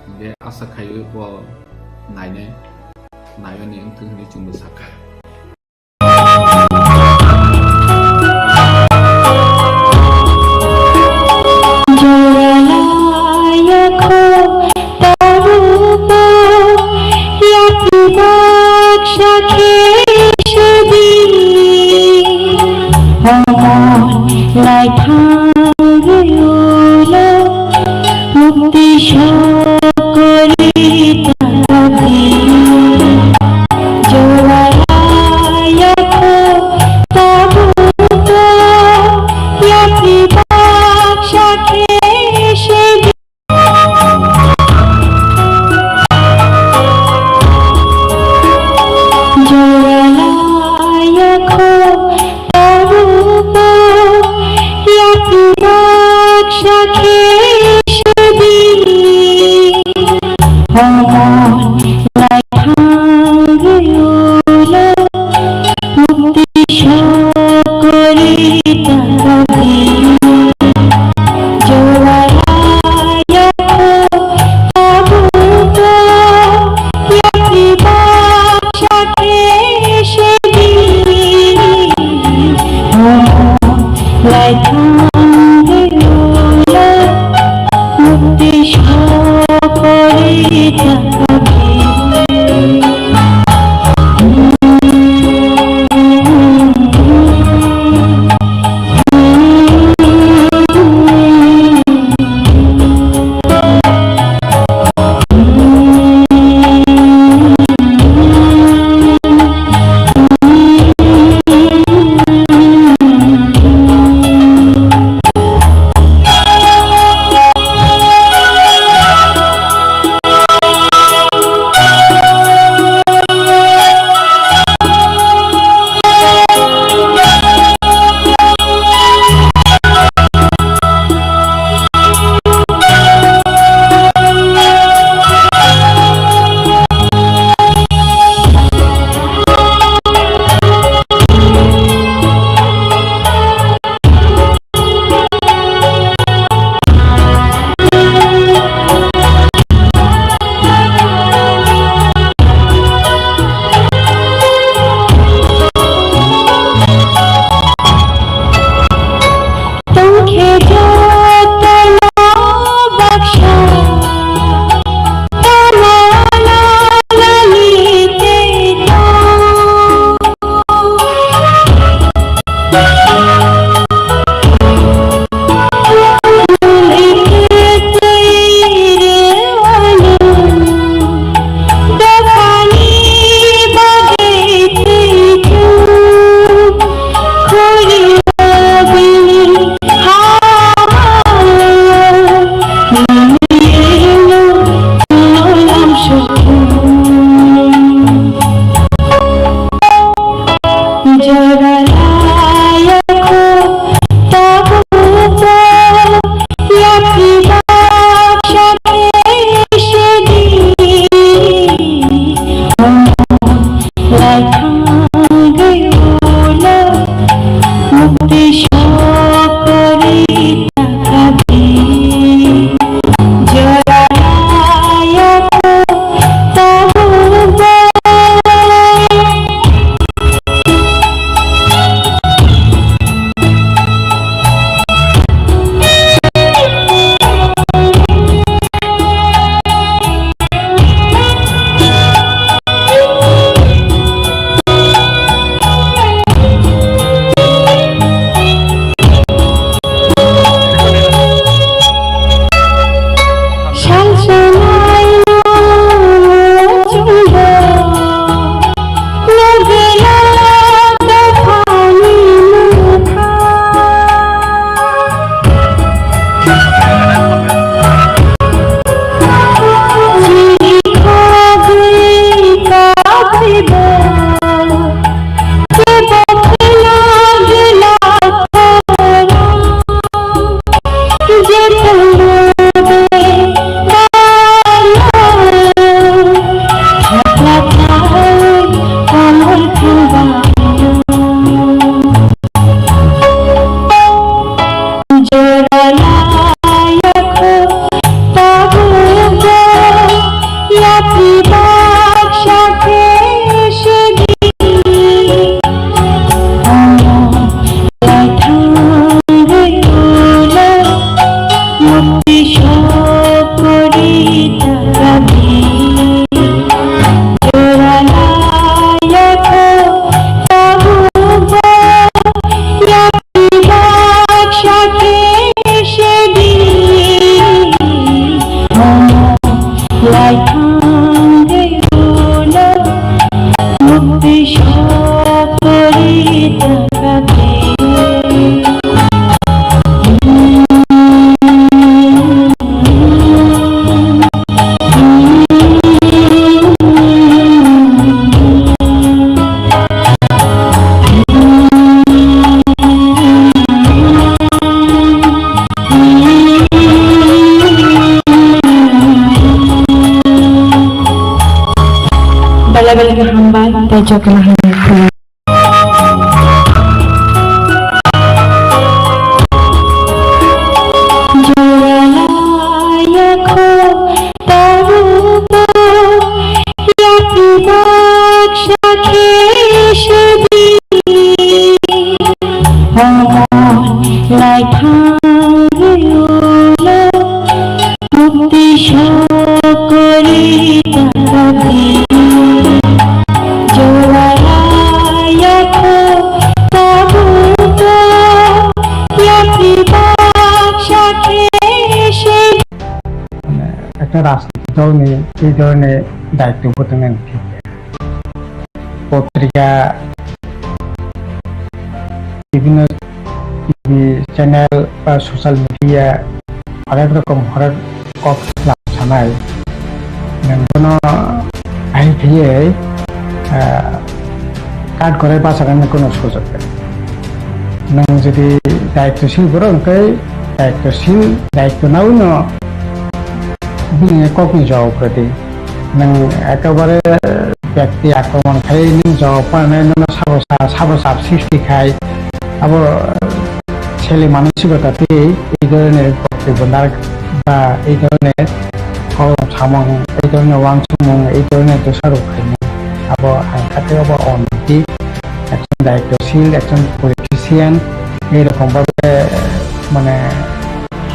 इंगे आशा खायो ब नायने नायनि ओंथोनि चुंबो साखा Like Tejo Kelahini Pula. একটা রাজনৈতিক দল নিয়ে এই ধরনের দায়িত্ব নেন ঠিক পত্রিকা বিভিন্ন টিভি চ্যানেল বা সোশ্যাল মিডিয়া হরেক রকম হরেক কথা জানায় কোনো আইন দিয়ে কাট করে বাঁচানোর কোনো সুযোগ নেই নং যদি দায়িত্বশীল বরং দায়িত্বশীল দায়িত্ব নাও না কখনই জবাব করে দিই একেবারে ব্যক্তি আক্রমণ খাই জবাব পায় সাবসাপ সৃষ্টি খায় আবার ছেলে মানসিকতাতে এই ধরনের বক্তব্য বা এই ধরনের সামং এই ধরনের ওয়াংসমং এই ধরনের দোষারোপ খাই আবার আইনখাতে আবার অনৈতিক একজন দায়িত্বশীল একজন পলিটিশিয়ান এইরকম ভাবে মানে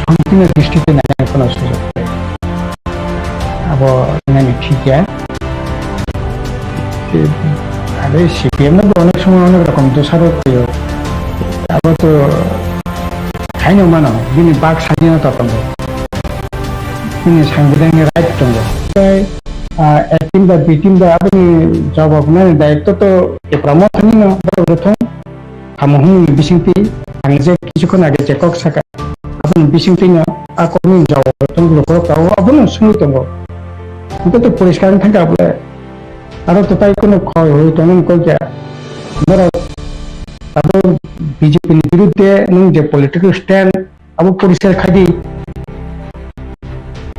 সম্পূর্ণ দৃষ্টিতে নেয় কোনো সুযোগ নেই আবার ঠিক আরে সিপিএম না অনেক সময় অনেক রকম দোষারোপ আবার তো খাই না মানো যিনি বাক স্বাধীনতা পাবো তিনি সাংবিধানিক রাইট পাবো টিম বা বি টিম বা আপনি জবাব নেন দায়িত্ব তো প্রমোশনই না প্রথম হামহুম বিসিংটি আমি যে কিছুক্ষণ আগে যে কক সাকা আপনি বিসিংটি না আপনি জবাব তুমি আপনি শুনি তো এটা তো পরিষ্কার থাকে আপনার আরো তো তাই কোনো ক্ষয় হই তেমন কইয়া ধরো তারপর বিজেপির বিরুদ্ধে যে পলিটিক্যাল স্ট্যান্ড আবু পরিষ্কার খাদি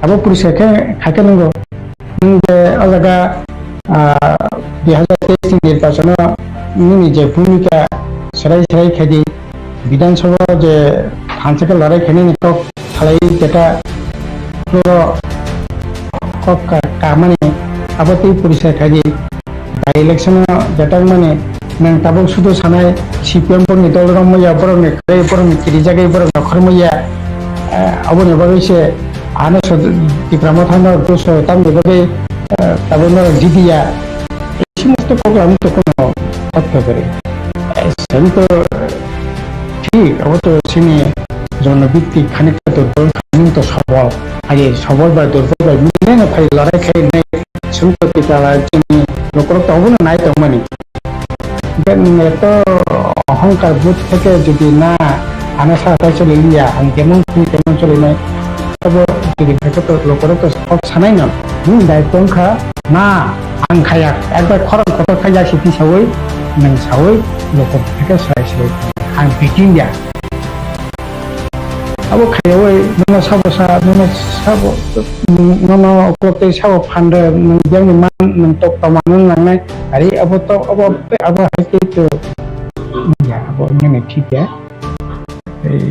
আবু পরিষ্কার খাইতে নাঙ্গো যে আলাদা 2023 নির্বাচন যে ভূমিকা সেরাই খাদি বিধানসভা যে হানসাকে লড়াই খেলে নিকক খালাই যেটা পুরো মানে আবার এই পরিষ্কার খাদি বাই ইলেকশন যেটা মানে তাবক শুধু সানায় সিপিএম পরনি দলরম মইয়া বরং খাই বরং কিরি জায়গায় বরং নখর মইয়া আবন এবারে আনে ত্রিপুরা থানার দোষ তাম এভাবে তারপর জিদিয়া এই সমস্ত প্রোগ্রাম তো কোনো করতে পারে সেই তো ঠিক আবার তো সিনে জনভিত্তিক খানিকটা দুর্বল তো সবল আগে সবল বা দুর্বল বা মিলে না ভাই লড়াই খাই নেই সম্পত্তি তারা লোকর তো হবো না নাই তো মানে এত অহংকার বোধ থেকে যদি না আনা সাথে চলে গিয়া আমি কেমন তুমি কেমন চলে নাই তবে যদি ভেতর তো লোকর তো সব ছানাই না দায়িত্ব খা না আং খায়া একবার খরচ কত খাইয়া সেটি সবাই সবাই লোকর থেকে সরাই সরাই আং বিটিং দিয়া আবো খাইয়া ওই সাবসা অপরতে সাব ফান্ডে যেমনি মান টক প্রমাণ লাंनाय আরে আবো তো আবো হাইতে তো আবো মানে ঠিক এই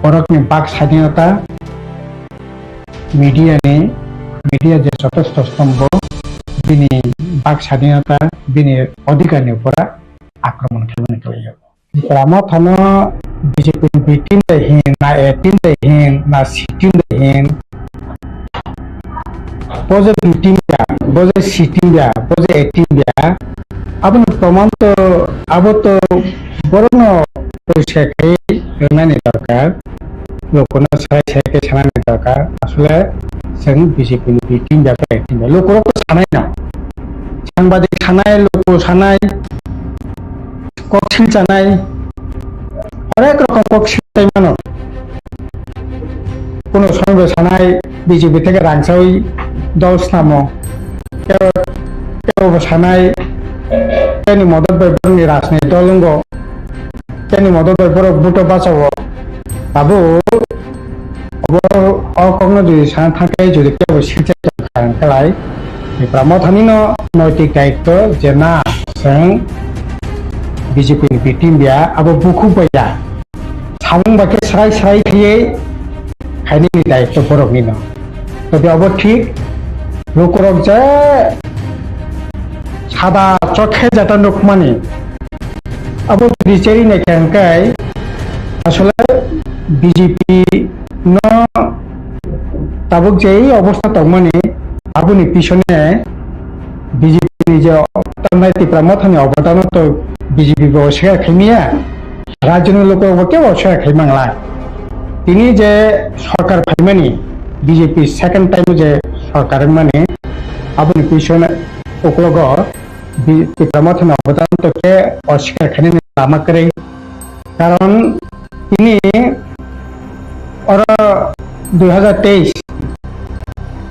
বরকনি বাক স্বাধীনতা মিডিয়া যে যথেষ্ট স্তম্ভ বিনি বাক স্বাধীনতা বিনি অধিকারनि উপরা আক্রমণ খেলনে চলে Ramo thano BJP B-team dahin na A-team dahin na C-team dahin boje B-team ya boje C-team ya boje A-team ya abon proman to abo to borono পরিষ্কার খাই জানানি দরকার লোকনা সারাই সাইকে জানানি দরকার আসলে जों BJP B-team ya A-team ya লোকরা তো জানাই না সাংবাদিক জানায় লোক জানায় ককশিল জানাই অনেক রকম ককশিল তাই মানো কোনো সময় জানাই বিজেপি থেকে রাংসাই দল নামো কেউ জানাই কেন মদত বৈবরণী রাজনীতি দলঙ্গ কেন মদত বৈবর বুটো বাঁচাবো বাবু অকগ্ন যদি সানা থাকে যদি কেউ শিলচা খেলাই टिप्रामथानि नैतिक दायित्व जे ना जों बीजेपी नि टीम बिया अब बुखु बया सामुं बाके स्राय स्राय खिये खायनि दायित्व बरकनि न तो बे अब ठीक लोकरक जे सादा चखे जाता नुकमानि अब रिचेरी ने खांकाय আসলে बीजेपी न ताबुक जे अवस्था तमानि आबुनि पिछने बीजेपी नि जे तमनाय टिप्रामथानि अबदान तो बीजेपी को शेयर खैमिया राज्यनि लोक के शेयर खैमांला तिनि जे सरकार फाइमानि बीजेपी सेकेंड टाइम जे सरकार माने आबुनि पिछने ओकलग टिप्रामथानि अबदान तो के अस्वीकार खैनि लामा करे कारण ini orang 2023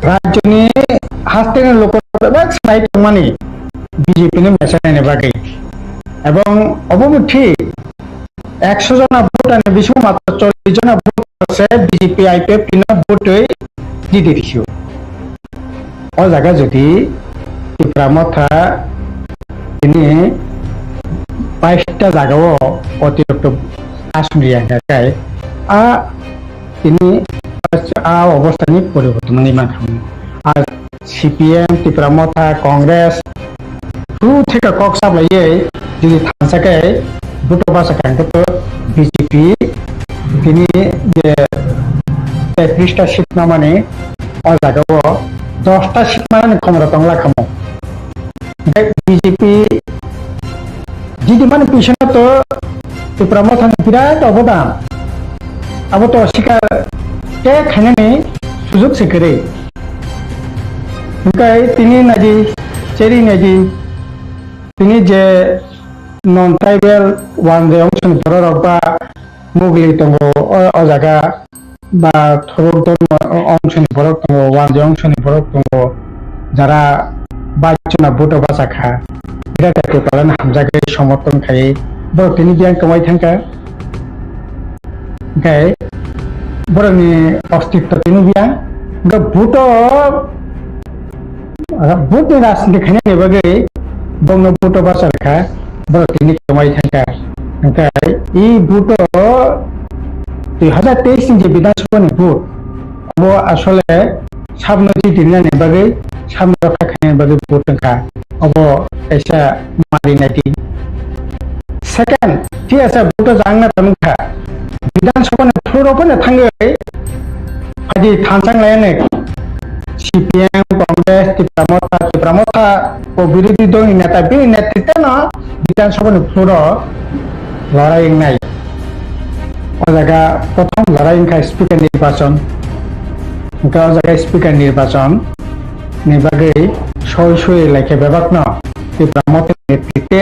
rajuni hasilnya lokal banyak slide mana BJP ini misalnya bagai, abang abang ठीक 100 जना vote ane bisho matra 40 जना vote se BJP IPF pina vote di dirisio, और जगह jadi टिप्रामथा ini 22টা জায়গাও অতিরিক্ত আসুরিয়া গায় তিনি অবস্থানি পরিবর্তন নির্মাণ খাবেন আর সিপিএম টিপ্রামথা কংগ্রেস থেকে কক সাপ্লাইয়ে যদি থানসাকে দুটো বাসা কাঙ্কে তো বিজেপি তিনি যে 33টা সিট না মানে জায়গাও 10টা সিট মানে ক্ষমতা তংলা খামো বিজেপি যদি মানে পিছনে তো टिप्रामथानि बिराद अबदान अब तो अस्वीकार के खायनानै सुजुग सेकरे ओमफ्राय तिनि नायदि चेरि नायदि तिनि जे नन ट्राइबेल वान जे अंशनि बरक बा मुगलि दङ अ जागा बा थरक अंशनि बरक दङ वान जे अंशनि बरक दङ जारा बायचना भोट बासाखा बिराद टिप्रामथानि हामजागे समर्थन खायो बरकनि गियान कमाई थांका ओमफ्राय बरकनि अस्तित्व तिनि गियान भोट भोटनि राजनीति खायनायनि बागै बंनो भोट बासाखा बरकनि कमाई थांका ओमफ्राय इ भोट 2023 नि जे विधानसभानि भोट अब आसले साबनति दिननि बागै सामने रखा खायनायनि बागै भोट थांका अब ऐसा मारिनायदि सेकेंड ठीक है भोट जांगना तमखा विधानसभा ने फ्लोर ओपन थांगे आदि थांसां लायने सीपीएम कांग्रेस टिप्रामथा को विरोधी दल नेता बे नेतृत्व न विधानसभा ने फ्लोर लड़ाई नाय जगह प्रथम लड़ाई का स्पीकर निर्वाचन का जगह स्पीकर निर्वाचन नि बागै सय लाइके बेबाक न टिप्रामथा नेतृत्व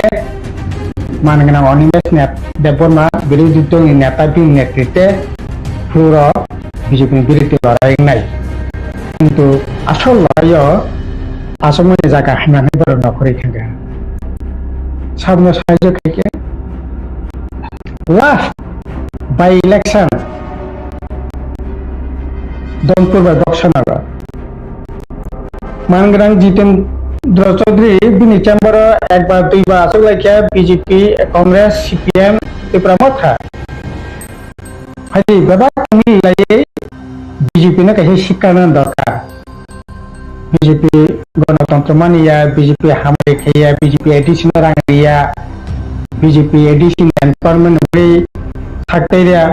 मानगना अनिमेश देबबर्मा विरोधी दल नेता भी नेतृत्व फ्लोर बीजेपी विरुद्ध लड़ाई नाय किंतु आसल लड़ाई आसामनि जायगा हानानै बर नखरै थांगा साबनो साइज खायके लास्ट बाय इलेक्शन दनपुर बाय बक्सनगर मानगना जितेन्द्र चौधरी बिनि चेम्बर एक बार दुई बार आसो लाइके बीजेपी कांग्रेस सीपीएम टिप्रामथा हाजी बाबा मिल लाये बीजेपी ने कहे शिक्षण दरकार बीजेपी गणतंत्र मानिया बीजेपी हामरे खैया बीजेपी एडिशन रांगिया बीजेपी एडिशन एम्पावरमेंट बै थाकतेरिया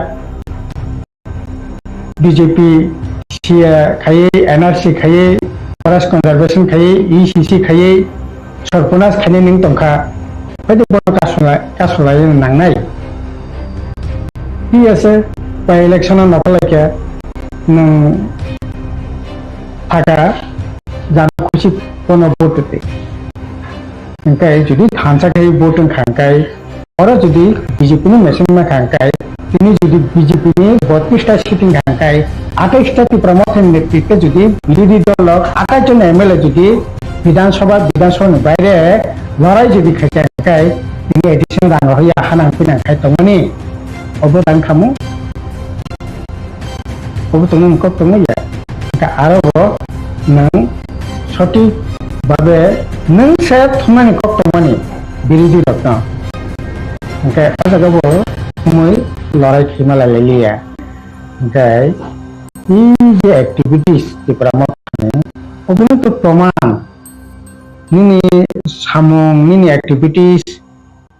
बीजेपी सिया खाये एनआरसी खाये फरेस्ट कंजर्वेशन खाये ईसीसी खाये सरपनास खाने निं तंखा बायदि बर कासुलाय नांनाय पिएसए बाय इलेक्शन नफलायके नों थाका जानो खुसि कोनो भोटते ओमफ्राय जुदि थांसाखै भोट खांखाय और जुदि बीजेपी नि मेसिन में खांखाय तिनि जुदि बीजेपी नि 32टा सीटिं खांखाय 28टा टिप्रामथानि नेतृत्वे जुदि विरोधी दलक 28 जन एमएलए जुदि विधानसभानि बायरे लड़ाई जुदि खायखाय तिनि एडिशन रांग होया हानां फैनांखाय तंगनि अबदान खामु अब तुम कब तुम या आरो नों सठिक babe nung set thumani kok tomani biridi rakna okay ada gabo moi lorai khimala lelia okay je activities Tripura mane obuno to proman nini samung nini activities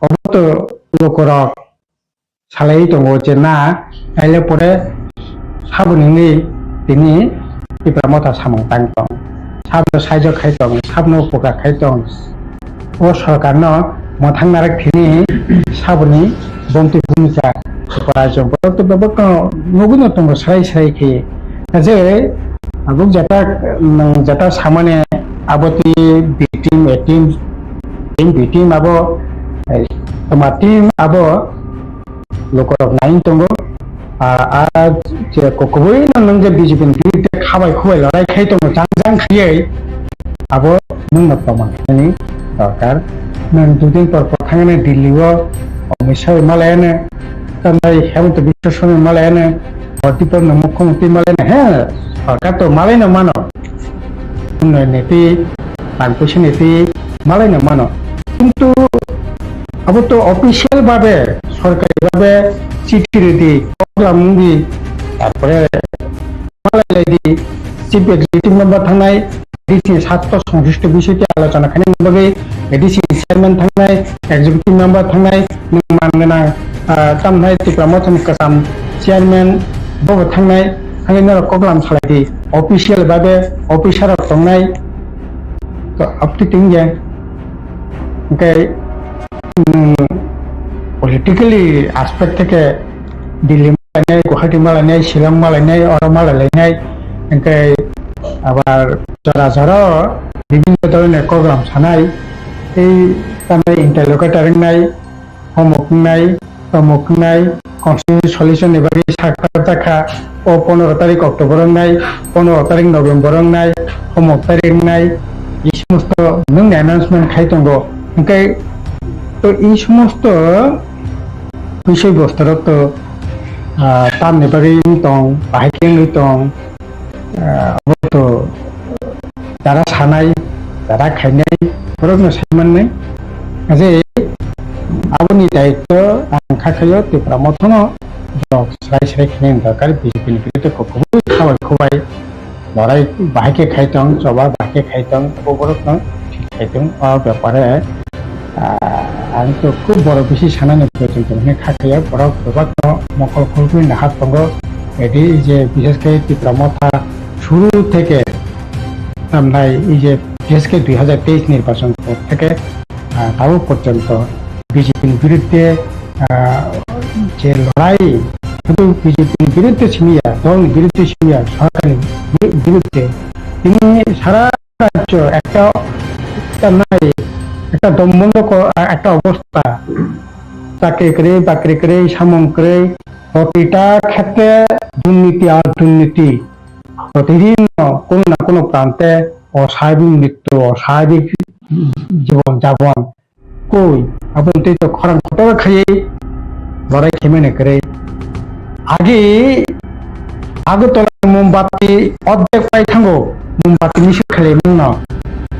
obuto lokorok salai tongo je na aile pore sabuni tini Tripura mata samung tangtong sabno saijok khaitong sabno poka khaitong o sorkarno mothang narak thini sabuni bomti bhumika kora jong to babak noguno tongo sai sai ke je abuk jata samane aboti bitim etim bitim abo tomatim abo lokorok nain tongo আর যে kokboi nang je BJP বিরুদ্ধে খাবাই খুবাই লড়াই খাই তো জাং খাইয়ে আবো নং প্রমাণ ni সরকার নন দুদিন পর থাঙ্গানে দিল্লিও অমিশাই মালায়নে তাই হেমন্ত বিশ্ব শর্মা মালায়নে অতিপর মুখ্যমন্ত্রী মালায়নে হ্যাঁ সরকার তো মালায়নে মানো উন্নয়ন নীতি পানপোষী নীতি মালায়নে মানো কিন্তু আবো তো অফিসিয়াল ভাবে সরকারি ভাবে চিঠি রেডি মুভি তারপরে মালায়ালাই দি চিফ এক্সিকিউটিভ মেম্বার থানায় এডিসি স্বার্থ সংশ্লিষ্ট বিষয়টি আলোচনা খানি ভাবে এডিসি চেয়ারম্যান থানায় এক্সিকিউটিভ মেম্বার থানায় মাননা তামনায় ত্রিপুরা মথন কাসাম চেয়ারম্যান বব থানায় খানি নর কগলাম সালাইদি অফিসিয়াল ভাবে অফিসার থানায় তো আপনি তিনজন ওকে পলিটিক্যালি অ্যাসপেক্ট থেকে দিল্লি মালায় গুয়াহাটি মালায় শিলং মালায় অর মালায় ওকে আবার যারা যারা বিভিন্ন ধরনের প্রোগ্রাম সানাই এই তাদের ইন্টারলোকেটারিং নাই হোমওয়ার্ক নাই তমক নাই কনস্টিটিউশন সলিউশন এবারে সাক্ষাৎ দেখা ও 15 তারিখ অক্টোবর নাই 15 তারিখ নভেম্বর নাই হোমওয়ার্ক তারিখ নাই এই সমস্ত নং অ্যানাউন্সমেন্ট খাইতঙ্গ ওকে তো এই সমস্ত বিষয়বস্তুর তো তার নেবারি দং বাহাইকেং দং তো যারা সানাই যারা খাইনাই ফরকনো সাইমাননাই যে আবনি দায়িত্ব খাখাयो Tripura মথনো জক সাই সাই খাইনাই দরকার বিজেপি বিরুদ্ধে kokboi খাবাই খুবাই লড়াই বাহাইকে খাইতং জবা বাহাইকে খাইতং KOKBOROK খাইতং ব্যাপারে আমি তো খুব বড় বেশি সানানি প্রয়োজন মানে খাখাইয়া বড় প্রভাব মকল খুলবি নাহাত দঙ্গ এটি যে বিশেষ করে Tripura মথা শুরু থেকে আমরা এই যে বিশেষ করে 2023 নির্বাচন থেকে তাও পর্যন্ত বিজেপির বিরুদ্ধে যে লড়াই শুধু বিজেপির বিরুদ্ধে ছিমিয়া দল বিরুদ্ধে ছিমিয়া সরকারের বিরুদ্ধে তিনি সারা রাজ্য একটা নাই একটা দমবন্ধ একটা অবস্থা চাকরি করে বাকরি করে সামং করে প্রতিটা ক্ষেত্রে দুর্নীতি আর দুর্নীতি প্রতিদিন কোনো না কোনো প্রান্তে অস্বাভাবিক মৃত্যু অস্বাভাবিক জীবন যাপন কই আপনি তো খরাং কত খাইয়ে লড়াই খেমে করে আগে আগরতলা মোমবাতি অর্ধেক পাই থাঙ্গো মোমবাতি মিছিল খেলে না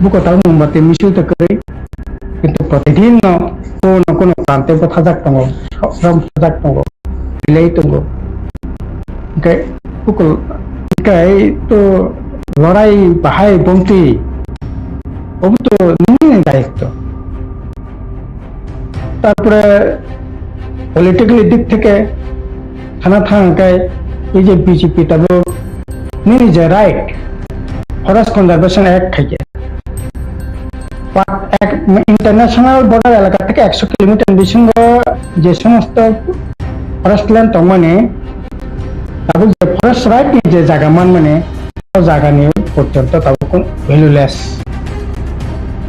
বুকতাল মোমবাতি মিছিল তো করে কিন্তু প্রতিদিন কোনো প্রান্তে থাজাক দঙ্গ সব থাজাক দঙ্গ বিলাই দঙ্গ তো লড়াই বাহাই বমতি ওবু তো দায়িত্ব তারপরে পলিটিক্যাল দিক থেকে থানা থাকায় এই যে বিজেপি তাবো নিজে রাইট ফরেস্ট কনজারভেশন অ্যাক্ট থেকে ইন্টারন্যাশনাল বর্ডার এলাকা থেকে 100 কিলোমিটার বিসঙ্গ যে সমস্ত ফরেস্ট ল্যান্ড মানে তাবো যে ফরেস্ট রাইট যে জায়গা মানে জায়গা নিয়ে পর্যন্ত তাবো কোন ভ্যালুলেস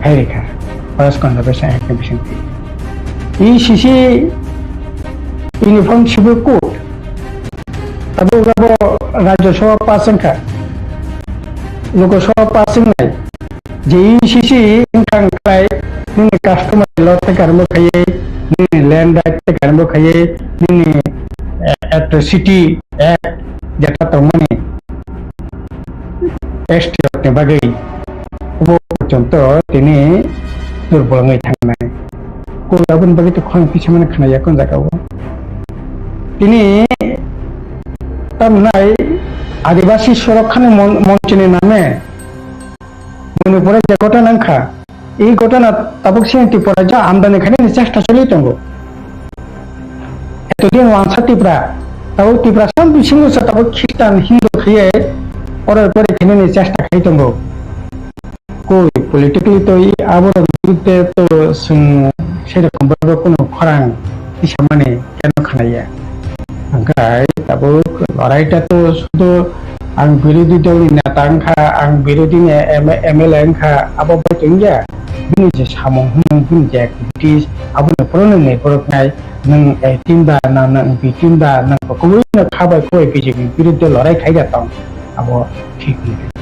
হাই রেখা ফরেস্ট কনজারভেশন অ্যাক্ট বিসঙ্গে এই শিশি ইউনিফর্ম সিভিল কোড তাবো যাব রাজ্যসভা পাস সংখ্যা লোকসভা পাস নাই যে এই শিশি খাই কাস্টমার ল থেকে আরম্ভ খাইয়ে ল্যান্ড রাইট থেকে আরম্ভ খাইয়ে অ্যাট্রসিটি অ্যাক্ট যেটা তো মানে এসটি বাগেই পর্যন্ত তিনি দুর্বলঙ্গই থাকনায় কবিরাবন বাকি তো খং পিছনে খানাইয়া কোন জায়গাও তিনি তার আদিবাসী সুরক্ষা মঞ্চের নামে মণিপুরে যে ঘটনা খা এই ঘটনা তাবক সিং ত্রিপুরা যা আমদানি খানি চেষ্টা চলেই দङ এতদিন ওয়ানসা ত্রিপুরা তাও ত্রিপুরা সামনে সিংহ তাবক খ্রিস্টান হিন্দু খেয়ে পরের পরে খেনে চেষ্টা খাই দङ কই পলিটিক্যালি তো এই আবরণ বিরুদ্ধে তো সেরকম ভাবে কোনো খরাং সামানে কেন খানাইয়া ओमफ्राय दाबो लड़ाईटा तो शुद्ध आं विरोधी दलनि नेता अंखा आं विरोधी MLA अंखा आबो बायतोंया बिनि जे सामं हुमं बिनि जे एक्टिविटीज आबो प्रनंनै बरकनाय नों टीमबा ना नों बिटीमबा नों बकबो खाबाय कोय बीजेपी विरुद्ध लड़ाई खाइगा दं आबो ठीक नङा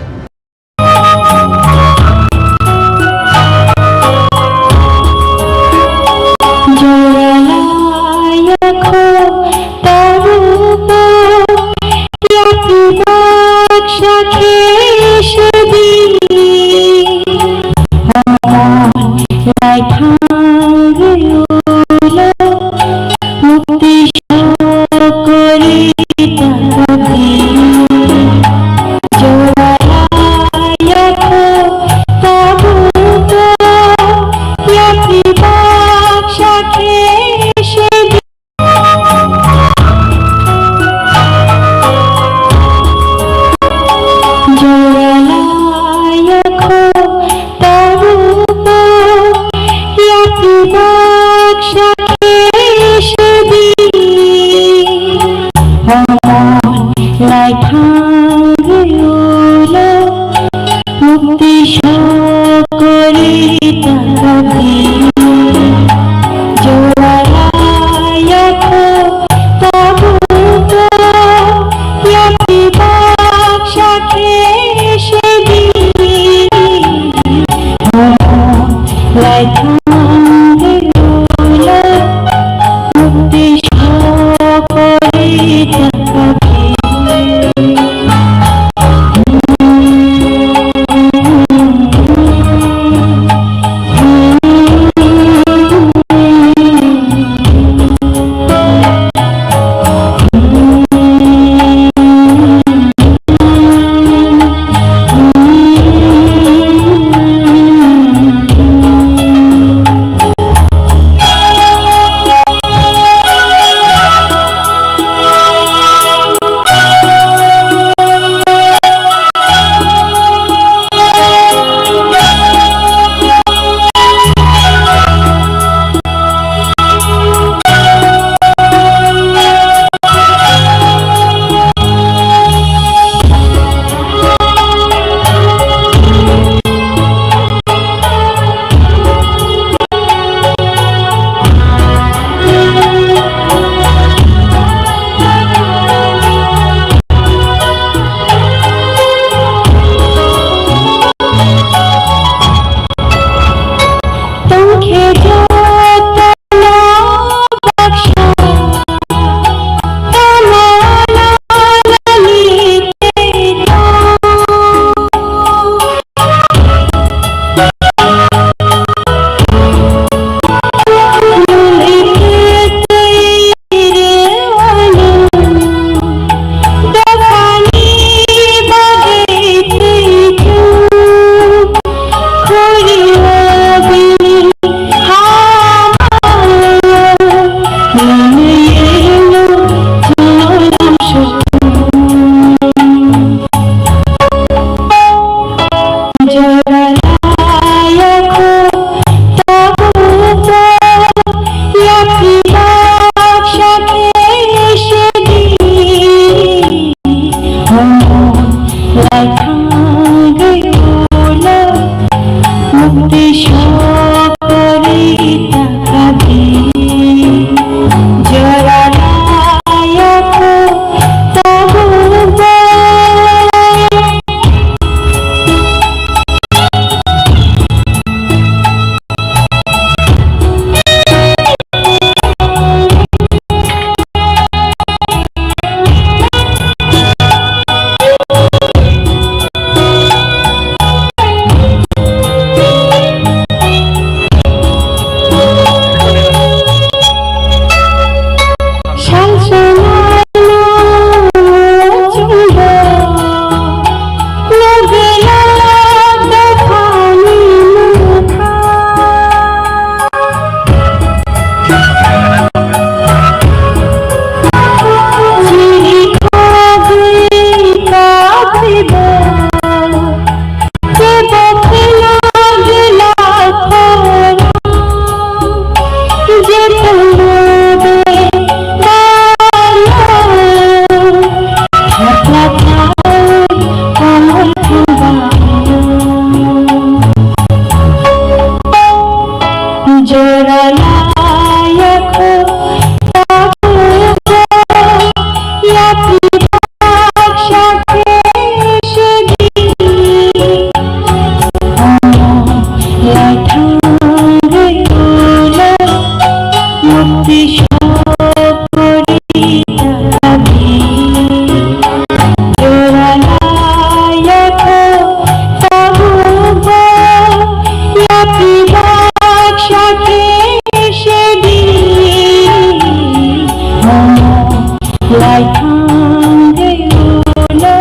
lại thang gây ulo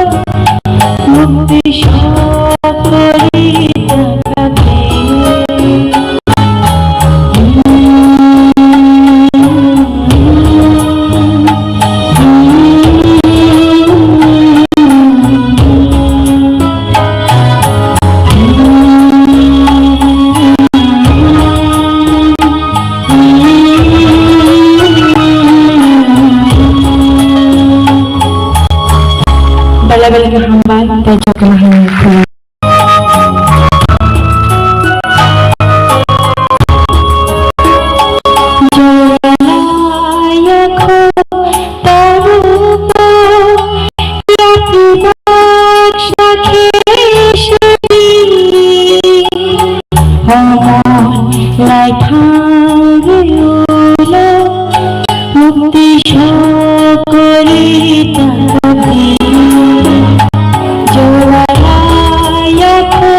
mukti shakari takate bala-bala ka hambal tayo kalahan ko lại thang gây ulo mukti shakari takati jolaya ko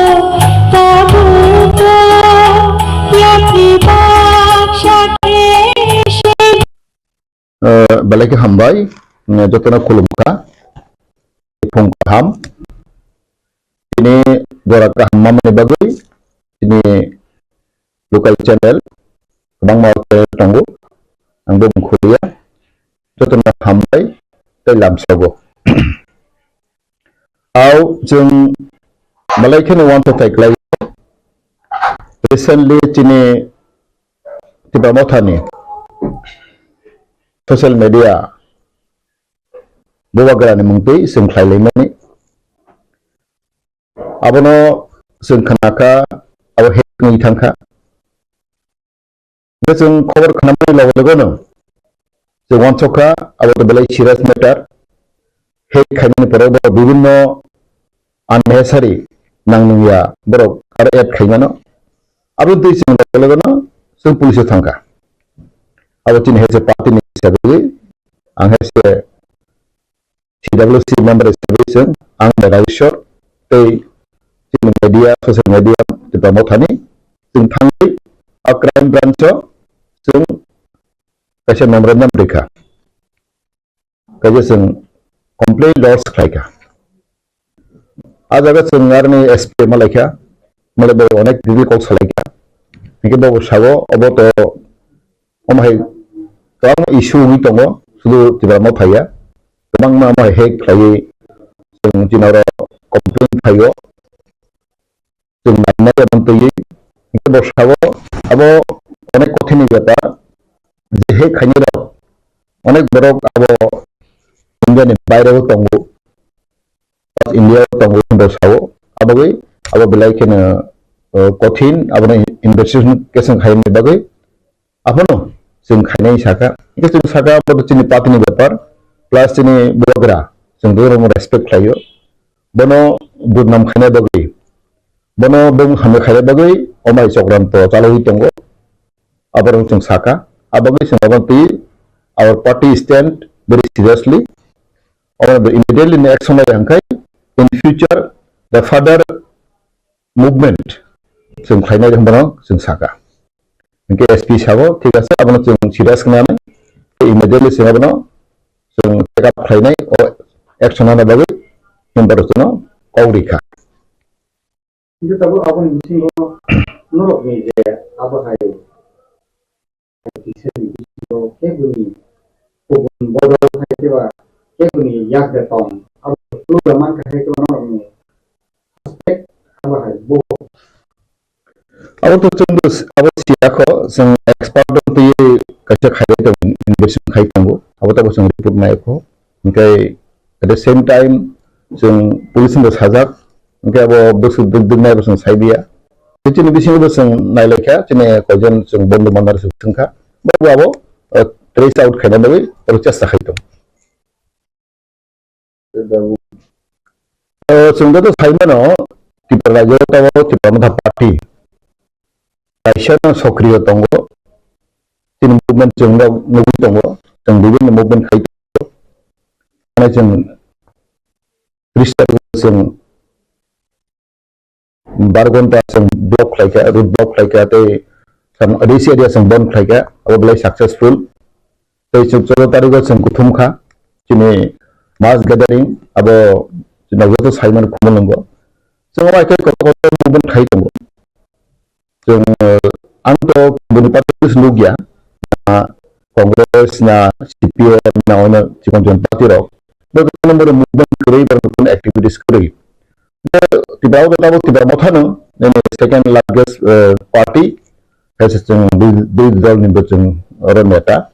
tabuto yakni baksha keshe balai ke hambai jotana kulumka pung ham ini doraka hammam ne bagai ini local channel bang mau tanggu ang bung kuliah jotana hambai tai lam sogo au jeng malai ke want to take like recently chini tiba mothani social media bobagrani mungti sing khlaile mani abono sing khanaka abo hek ngi thangkha sing khobor khanamani logono sing wanchoka abo to belai serious matter hek khaini porobo bibhinno unnecessary nangnuya borok ar add khaimano abo dui sing logono sing police thangka abo tin hese party ni sabi ang hese CWC member establishment ang Malaysia tei tin media social media di promothani sing thangi a crime branch sing kaisa memorandum rekha kaisa sing complaint lodge khlaika ajaga sing ngarni SP malaika male bo onek didi kok salaika nike bo sago oboto omhai kang issue ni tongo sudu Debbarma phaya bang ma mai hek khlai sing jinaro complaint phayo sing manna mantui nike bo sago abo onek kothini ব্যাপার যে hek khainiro onek borok abo Indian বাইরে tongo India tongo ndo sago abogai abo belai kena kothin abone investigation khaini bagai abono sing khainai saka ike sing saka abo chini patini byapar plus chini bogra sing doro respect khlaio bono budnam khaina bagai bono bung hame khaina bagai omai chokranto chaloi tongo abarong sing saka abagai sing abanti our party stand very seriously or immediately next action hangkai in future the further movement sing khainai jambano sing saka inke SP sago thik ase abono sing serious knane immediately sing abono sing take up khainai o action na bagai member sono kaurika কিন্তু তাবো আপন মিছিংগো নরক নি যে আবহাই কিসে বিছিংগো কেগুনি কোবন বড় খাইতেবা কেগুনি ইয়াক দেতম আব পুরো মান খাইতেবা নরক নি aspect আবহাই bo abo to chungbu abo siako sing expert to ye kaisa khaile to investigation khai tango abo to sing report nai ko inkai at the same time sing police ndo sajak inkai abo bosu dudun nai sing saidia chini bising bo sing nai lekha chini kojon sing bondu mandar sing thangka abo trace out khaina bagai aro chesta khaito sing to saimano TRIPURA to TRIPURA party kaisa sokriyo tongo tin movement jongno nugi tongo jong bibin movement khaito ana jong research jong bargonta jong block khaika root block khaika te sam adisi area jong bon khaika abo blai successful te 14 tarikh jong kuthumkha Sini mass gathering abo nagoto Simon kumonongo. So I can kota movement khai tongo. So angto bunipatis lugya Congress na CPM na ona cikon party ro. Begitu nomor movement kiri berbagai activities kiri. Tiba tiba mothano ini second largest party has di dal ni beceng orang meta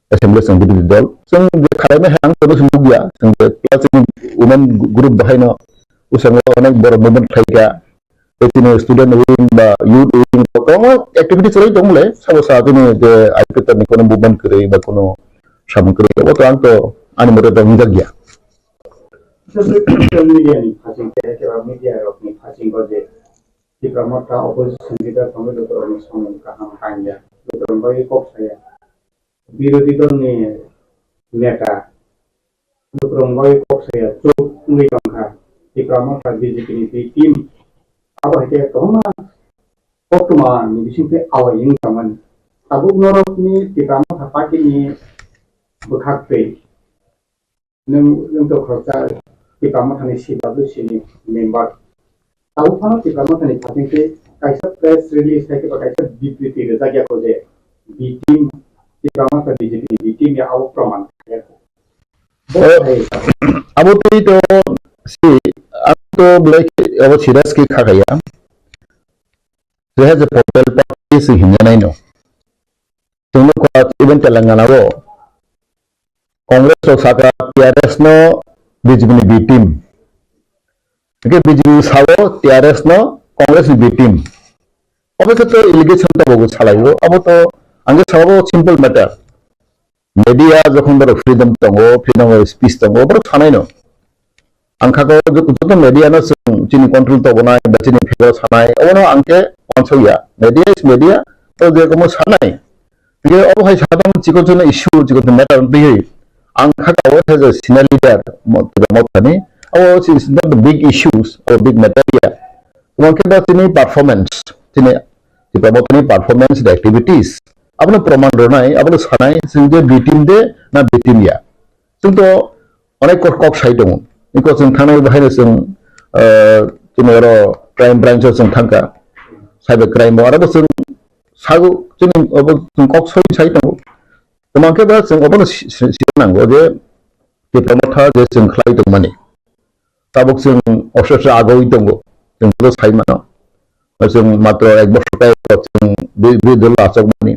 assembly di dal. Seng karena hang terus lugya. Seng plus women group bahino usang onek ber movement kaya. Ini student wing ba youth wing kalau activity selain dong le sama saat ini de kita ni kono movement kiri ba kono sama kiri apa tu angto ani mereka minta dia. Social media ni fashion kira media rok ni fashion koje di pramota opposition kita kami dokter ni sama kaham kanya dokter bagi kok saya birodi dol ni neta dokter bagi kok saya cuk ni kangka di pramota BJP ni tim apa itu koma Pokemon ni bisingke awal ini kaman tabuk norok ni di pramota party ni berhak pay untuk kerja di pramota ni CWC ni member tahu kan di pramota ni fashion ke kaisa press release है कि काइसा विपरीत रजा क्या खोजे B team di pramota BJP di tim ya awak praman ya Abo tu itu si aku boleh abo serius ke kaya. Saya je portal party si hingga naino. Tunggu kuat event Telangana wo. Kongres Osaka TRS no BJP ni B team. Oke BJP sawo TRS no Kongres ni B team. Abo tu allegation tu bagus salah yo. Abo tu angge sawo simple matter. Media যখন বড় freedom tonggo freedom of speech tonggo boro sanai no angka ko joto media no chini control to bonai ba chini figure sanai ono angke onsoya media is media to je komo sanai ye obo hai sadam chiko jono issue chiko matter bi angka ko has a senior leader motani oh is not the big issues or big matter ya onke ba chini performance chini motani performance the activities आपने प्रमाण रोनाई आपने सानाई सिंजे बीटीम दे ना बीटीम या सिंतो अनेक Kock side दो इनको सिंग थाने बाहर सिंग तुम्हारा क्राइम ब्रांच सिंग थांका साइबर क्राइम वाला बस सिंग सागु सिंग अब सिंग कॉक साइड दो तो मांके बात सिंग अपन सिंग जे के प्रमोथा जे सिंग खलाई दो मनी ताबुक सिंग ऑफिसर आगोई दो सिंग तो साइड मानो सिंग मात्र एक वर्ष का सिंग भी दल आसक money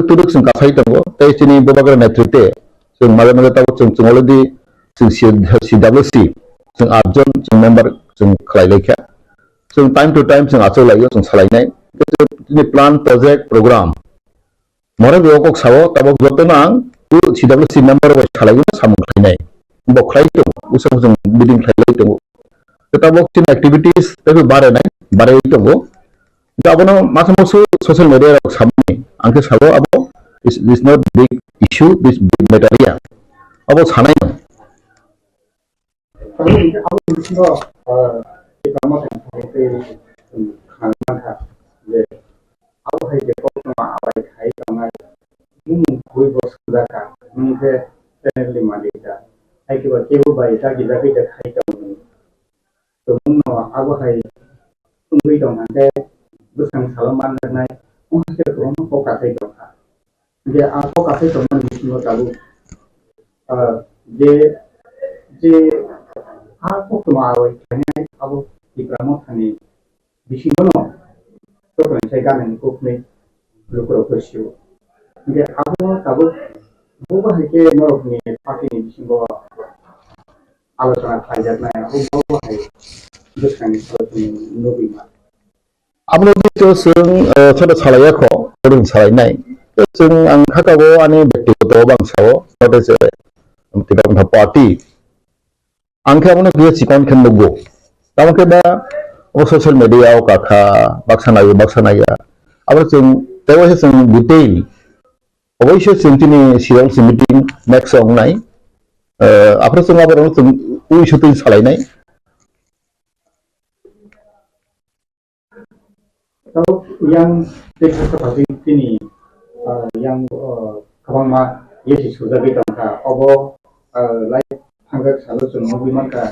turuk sing kasai tanggo tai sini beberapa netrite sing malam tahu sing already sing CWC sing arjon sing member sing Khlaio lekha sing time to time sing aso lagi sing salai nai ini plan project program mora beokok sawo tabok joto nang CWC member wa salai na samung khlainai bo Khlaio usang sing meeting Khlaio tanggo tabok sin activities tabi bare tanggo abono masa musuh social media rok samani angke sawo abo is not big issue this big matter ya abo sanai no kalau ini aku bisa di pramota itu khana kha je aku hai je kok ma awai khai kamai hui bos kuda ka mungke channel li malita hai ke ba keu bai ta gi jabi ta khai ta to mun no aku hai ungui dong ante busang salaman nai ungke rom ko ka tai dong ka je aku ka tai dong ni sino tabu je aku kemawai kayaknya aku di pramota ni di sini no to kan saya kan ni kokne lukro persio je aku tabu bukan hanya norok ni pakai ni di sini alasan saja na aku bawa hai busang seperti nobima ablo itu sing sada salaya ko orang salai nai sing ang khakago ani ব্যক্তিগত bangsawo ode se tidak party angke amone dia cikon ken logo tamake ba social media o kakha baksana ya ablo sing tewa sing detail অবশ্যই sing tini siang sing meeting next song nai apro sing abro sing ui shooting salai nai kalau yang dekat seperti ini yang kawan ma yesi sudah kita obo लाइक थांगak सालो जों मुबिमानका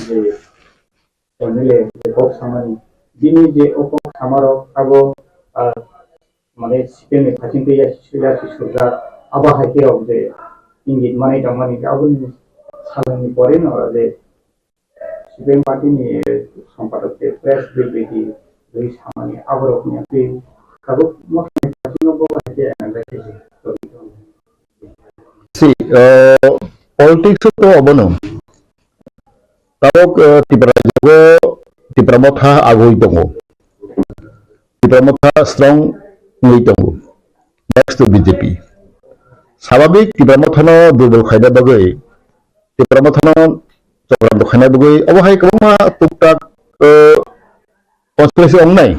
जे MLA जे कक सामानि दिनै जे अकक सामारो आबो माने सिपेन खाथिं गैया सिला सिसुजा आबा हाइकेराव जे इंगित माने दामानि आबोनि सालानि परे न जे सिपेन पार्टीनि सम्पादक जे प्रेस बिलबिदि बै सामानि आबरकनि बे काबो माखासे खाथिङाव बाहायजे analysis See, politics itu apa no? Kalau Tripura juga Tripura motha agui tongo, Tripura motha strong ngui tongo. Next to BJP. Sababik Tripura motha no double khaida bagai, Tripura motha no coklat khaida bagai. Apa hai kamu mah tuktak konspirasi ong nai.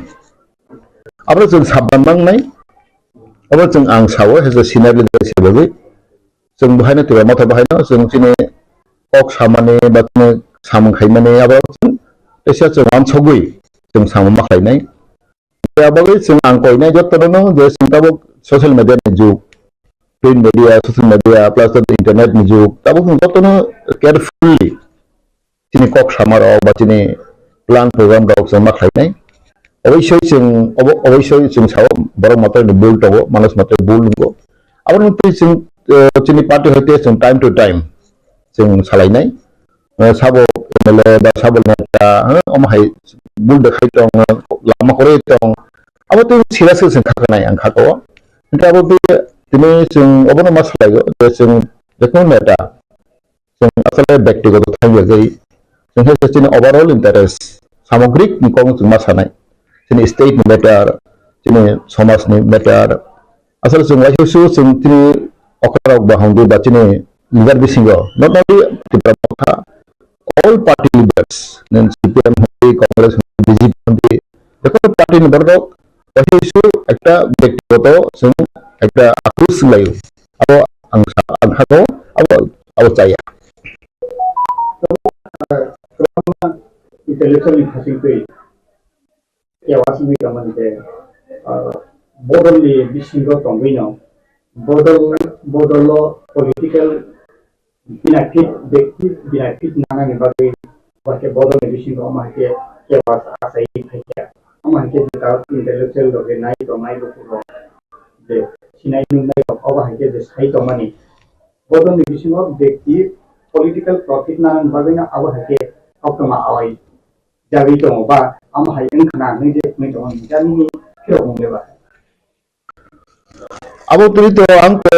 Apa tu saban bang nai? Apa tu ang sawo hesa sinar leader sebagai. जों बहायनो तिबा मथा बहायनो जों दिनै कक सामानि बा सामों खायमानि आबाद एसे जों वानसगै जों सामों माखायनाय आबादै जों आं कयनाय जतनो जे जों ससियेल मिडिया नि जुग print media social media plus internet नि जुग ताबो जों जतनो केयरफुली दिनै कक सामार बा दिनै प्लान प्रग्राम गाव जों माखायनाय अबयसय जों साव बर मत बुल दङ मानस मत बुल नंगौ आबाद मत जों जोंनि पार्टी होते जों टाइम टू टाइम जों सालायनाय साबो MLA बा साबो नेता अमहाय बुल देखाय दं लामा करे दं आबो तो सिरियास जों खाखनाय आं खाखौ ओमफ्राय बे दिनै जों अबनो मा सालायो जों जेखौ नेता जों असले व्यक्तिगत थांगै जों जोंनि ओवरऑल इंटरेस्ट सामग्रिक निकं जों मा सानाय जोंनि स्टेट नि मेटार जोंनि समाजनि मेटार asal जों वाइसु जों दिनै अकराव बाहांदो बाथिने lidar बिसिंगो not only Tripura all party leaders then CPM होते कांग्रेस होते BJP होते देखो पार्टी ने बरदो वाइसु एकटा व्यक्तिगत जों एकटा आक्रोश लायो अब आंखाखौ अब जाया इलेक्शन खाथिं फै केवासनि खामानि दे बदलनि बिसिंगो दंबैनो बदल पलिटिकल बिनाखित व्यक्ति बिनाखित नांगानि बागै वाके बदलनि बिसिंगो माके केवास आसाय फैया माके दा इंटेलेक्चुअल लगे नाय लुकुरो जे सिनाय नुनाय अबाहायके जे साइ दमानि बदलनि बिसिंगो व्यक्ति पलिटिकल प्रॉफिट नांगानि बागैनो अबाहायके अकमा आवाय जागै दङ बा आमहाय ओंखाना नैजे दङ जामिनि खेव मोनलेबा Abo turito ang ko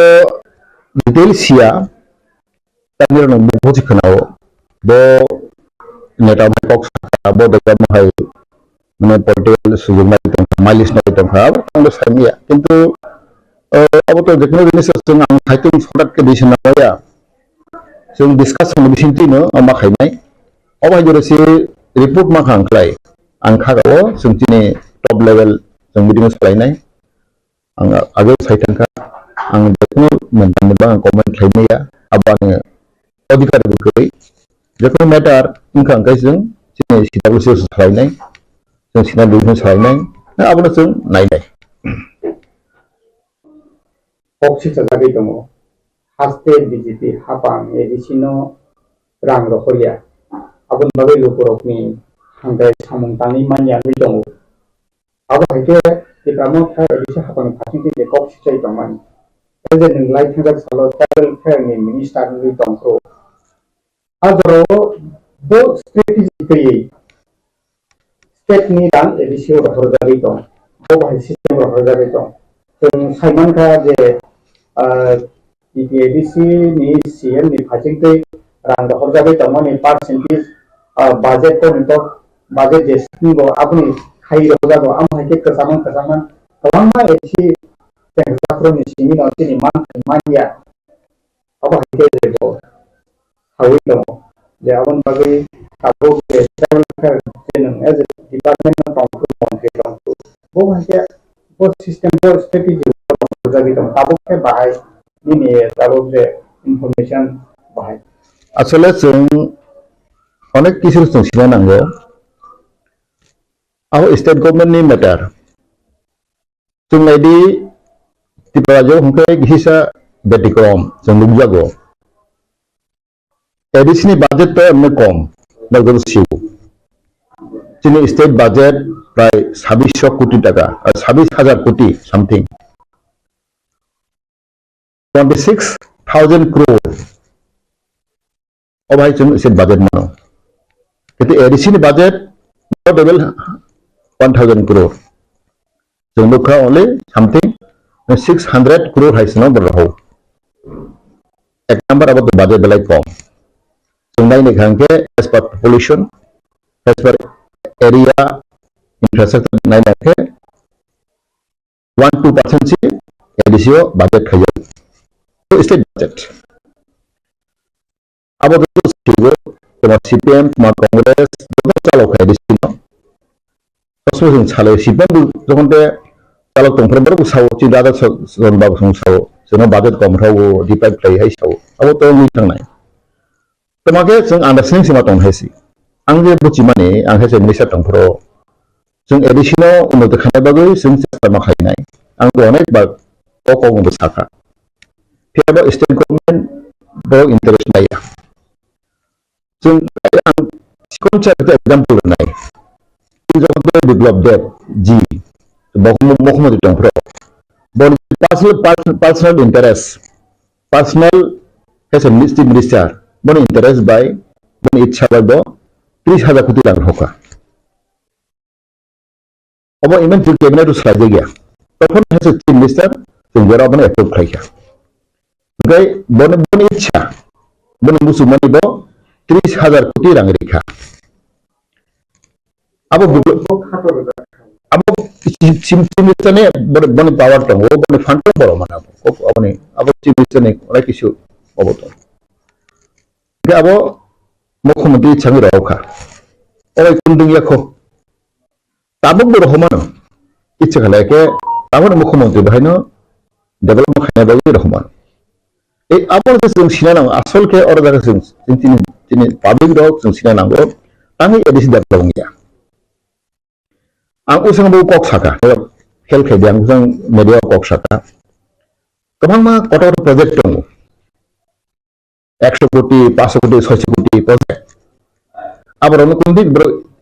detail siya tanir no buji kanao bo neta kok bo daga mahai mane political sujung mai tong malis mai tong ha ang samia kintu abo to dekno jinis sung ang haitung sodat ke disin na ya sung discuss mo disin tino ama khainai aba jore si report ma khang klai ang khagao sung tini top level sung meeting selainai ang agak saya tangka ang dekno menambah komen lainnya ya abang अधिकार बुkai जेखुनु matter इंखां गायजों जों सिदाबो सालायनाय जों सिना दुइजों सालायनाय आबनो जों नायनाय कक्सिसा जागै दङ हास्ते BJP हापां एदिसिनो रां रखरिया आबन बागै लुकुरकनि हांगाय सामुंतानि मानियानि दङ आबो हायके तिकामो था एदिसि हापां खाथिं जे कक्सिसा दंमान जे नों लाइ थांगा सालो ट्राइबेल फेयारनि मिनिस्टारनि दंखौ आजरो बो स्ट्रेटेजिकयै स्टेटनि दान एदिसियो रखरजागै दं बो बाहाय सिस्टेम रखरजागै दं जों साइमानका जे एदिसि नि CM नि खाथिंखै रां रखरजागै दंमोन पार्सेन्टेज बाजेट को बाजेट जे सिंगो आबनि खाइ रखरजागो आम हायके कसामन कलामा एदिसि जाफ्रोनि सिंनि नथिनि मानिया अब हायके जेबो हावै दङ जे आबन बागै आबो जे जों एज डिपार्टमेन्ट अफ काउन्सिल बो हायके बो सिस्टेम बो स्ट्रेटेजि रखरजागै दं आबोके बाहाय निनि दाबो जे इनफरमेशन बाहाय asale जों अनेक किसु जों सिना नांगौ abo state government ni matter जों नायदि Tripura hongkai gisa betikrom जों lugjago एडिशनल budget तो हमने कम लगभग सिउ जोंनि स्टेट budget प्राय 2600 कोटी टाका 26,000 कोटी समथिंग 26,000 crore अब जों स्टेट budget मानो किंतु additional budget not able 1,000 crore जों लोग only something 600 crore है सनो बरहो एक नंबर अब तो budget बेलाय कम जों नायनो खांके as per population as per area infrastructure नायनो के 1-2% से एडिशनल budget खायो तो स्टेट budget अब तो सिगो तो सीपीएम मा कांग्रेस तो चालो खाय एडिशनल तो जों चालो सीपीएम जोंते चालो तंफ्रे बरो साव चिदादा जों बाबु जों साव जों budget कम रावो डिपाइड खाय हाय साव अब तो नि थांनाय तो माके जों अंडरस्टैंडिंग सिमा दं हायसि आं जे बुचि माने आं हाय जों मिसा तंफ्रो जों एडिशनल उन्नत खानाय बागै जों चेष्टा मा खायनाय आं अनेक बार कोको साखा थेवबो स्टेट गभर्नमेन्ट बो इंटरेस्ट लाया जों आं कनसेप्ट एग्जांपल होनाय जों डेभलप डेट जी बहुमत दंफ्रो personal interest personal as a minister बन इंटरेस्ट बाय बन इच्छा बाय 30,000 कोटी रां होका अब इमेन फिर कैबिनेट स्लाइड गया तखन एज ए चीफ मिनिस्टर जों जेराव बन एप्रुव खायखा ओमफ्राय बन इच्छा बन मुसुमानि दो 30,000 कोटी रां रेखा अब चीफ मिनिस्टर ने बन पावर दं वो बन फंड बरो माना अपने अब चीफ मिनिस्टर ने अनेक इशू अबतो के अब मुख्यमंत्री छंग रावखा ओय कुंदिं याखो ताबुक बरो हमानो इच्छा खालाय के ताबुक मुख्यमंत्री बहायनो डेभलपमेंट खानाय बागै रहमान ए आपर जों सिना नांगौ आसल के और जागा जों पाब्लिक रक जों सिना नांगौ आंनि एडिशन डेभलपमेंट गया आं उसंबो कक साका हेल्थ खायदे आं जों मेडिया कक साका गोबां मा कट प्रोजेक्ट दं 100 कोटी 500 कोटी 600 कोटी प्रोजेक्ट आबरनो कुंदि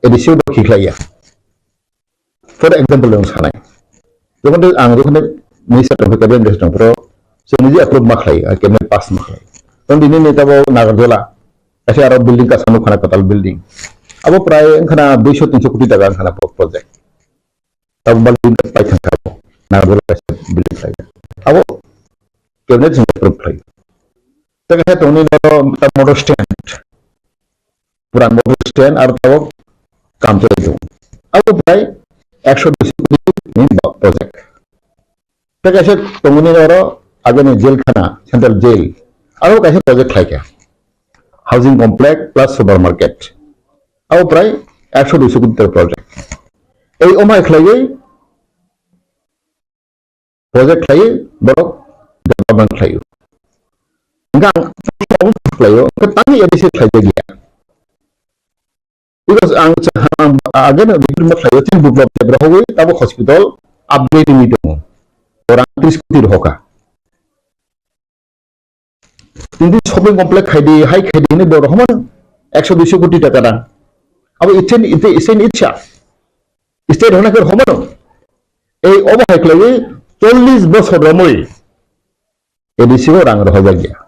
एडिशन खिख्लाया फॉर एग्जांपल जों सानाय जों आं जों मिनिस्टार दं कैबिनेट दं प्रो जों जे एप्रुव मा खालायो कैबिनेट पास मा खालायो जों दिनै नेताबो नागारदोला ऐसे आरो बिल्डिं का सामु खाना टोटाल बिल्डिं अब प्राय खाना 200-300 कोटी टाका खाना प्रोजेक्ट तब बिल्डिं पाइ थांखा नागारदोला बिल्डिं खालायो अब कैबिनेट जों एप्रुव खालायो तक है तो मोटर स्टैंड पुरान मोटर स्टैंड और तब काम चलाइदों अब प्राय 100-200 कोटी प्रोजेक्ट तक ऐसे तंगुनी और आगे में जेल खाना सेंट्रल जेल और कैसे प्रोजेक्ट खाया housing complex plus super market अब प्राय 100-200 कोटी प्रोजेक्ट ए ओमा खालायो प्रोजेक्ट खायो बरो डेभलपमेंट खायो गां खालायो तानि एडिशन खायदे गया बिकॉज आं आगे बिल्डिं मा खायो थिन डेभलप देब्राहोय तब हॉस्पिटल अपग्रेड नि दं और 30 कोटी होका तिंदि शॉपिंग कॉम्प्लेक्स खायदे हाई खायदे ने बरो हम 100-200 कोटी टाका दां अब इसेन इच्छा स्टेट होना कर हमनो ए ओबा खालायो 40 बছर रमै एडिशन रां रहो गया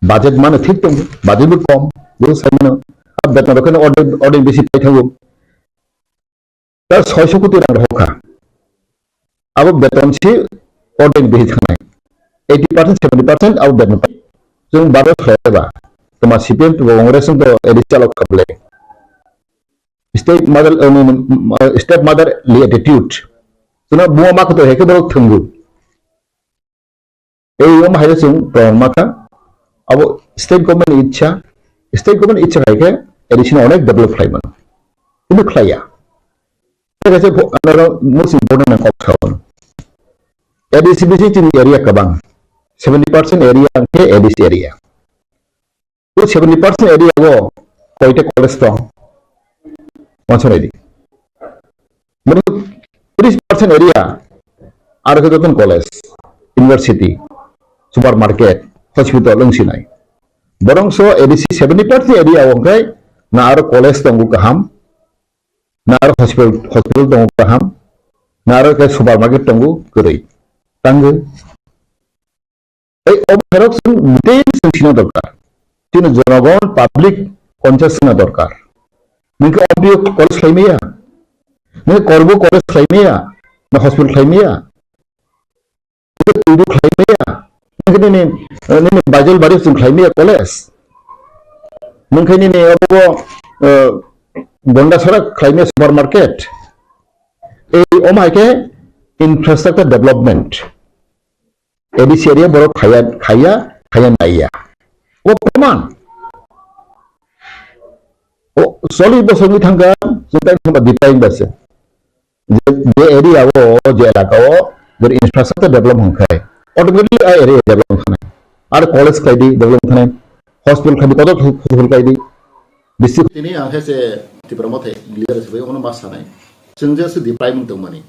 budget mana ठीक दं budget कम वो साइनो अब बेतन रखने ऑर्डर बेसी पाइ थांगो दा 600 कोटी रां होका अब बेतन से ऑर्डर बेसी थांनाय 80% 70% अब बेतन जों बारो खायबा तमा सीपीएम तो कांग्रेस तो एडिशनल खाबले स्टेट मदर ली एटीट्यूड जों बुआ माखो तो हेके बरो थंगु ए यो माहाय जों माखा अब स्टेट गवर्नमेंट इच्छा है के एडिशन अनेक डेभलप खालामो किन्तु खालाया कैसे मोस्ट इम्पोर्टेंट कब खालामो एडिसी बेसी जोंनि एरिया गोबां 70% एरिया के एडिसी एरिया तो 70% एरिया वो कयटा कलेज दं मनसनायदि माने 30% एरिया आरो गोदान college university supermarket hospital लंसिनाय Borongso edisi 70% area wongkai na aro college tongu kaham na aro hospital tongu kaham na aro ke supermarket tongu kurei tanggu ei obherok sung detail sung sino dorkar tino jonagon public conscious na dorkar mungkin obio college khlaimia mungkin korbo college khlaimia na hospital khlaimia mungkin tudu khlaimia mungkin ini bajul baru sung khlaimia college mungkin ini obo Bonda Sarak Khlaio supermarket. Omake infrastructure development. Edisi area borok khaya naya. O proman. O soli bosongi thangga suntai thangba dipain base. Je area wo je elaka wo der infrastructure development khai. Automatically a area development khane. Ar college khaidi development khane. Hospital khaidi koto hospital khaidi. Ini ang hese Tripura mate clear sebagai orang bahasa nai. Sengja se deprime tung mani,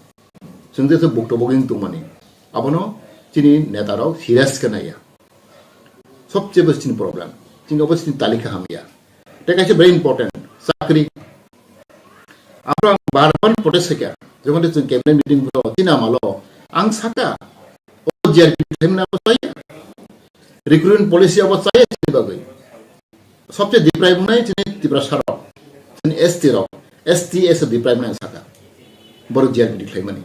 sengja se bukto boging tung mani. Abono cini neta rau serious kena ya. Sob cebes cini problem. Cini obes cini talika ham ya. Teka is very important. Sakri. Apa barban protest sekia. Jangan tu cabinet meeting bro. Cina malo. Ang saka. Oh JRP time na apa saya? Recruitment policy apa saya cini bagai. सबसे deprive नहीं चीनी त्रिपुरा सरक चीनी ST raw STS deprive नहीं सका बड़ो jail decline money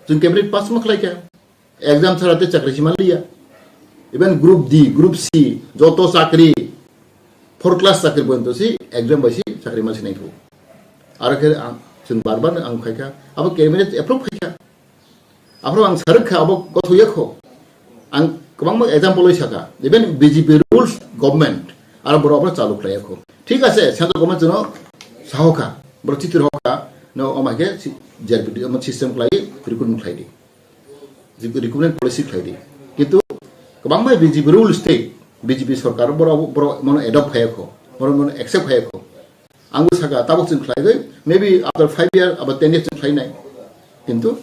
चुन cabinet पास में खलाई क्या एग्जाम सराते चक्री चिमान लिया even group D group C जो तो चाकरी 4 क्लास चाकरी बोलते सी एग्जाम बसी चाकरी माल नहीं हो आरे के चुन बार आंग खाई क्या अब कैबिनेट अप्रूव खाई क्या अब आंग सरक क्या अब कौन हुआ खो आंग कबांग में एग्जाम्पल ही सका इवन BJP rules government आरा बड़ा अपना चालू किया को ठीक है से सेंट्रल गवर्नमेंट जो साहोका बड़ा चित्र होका न ओमाके जेलपीटी हम सिस्टम क्लाई रिक्रूटमेंट क्लाई दी रिक्रूटमेंट पॉलिसी क्लाई दी किंतु कबांग में BJP rules स्टे BJP सरकार बड़ा मनो एडॉप्ट किया को मनो एक्सेप्ट किया को आंगु सका ताबक जों क्लाई गई मे बी आफ्टर 5 years अब 10 years जों क्लाई नहीं किंतु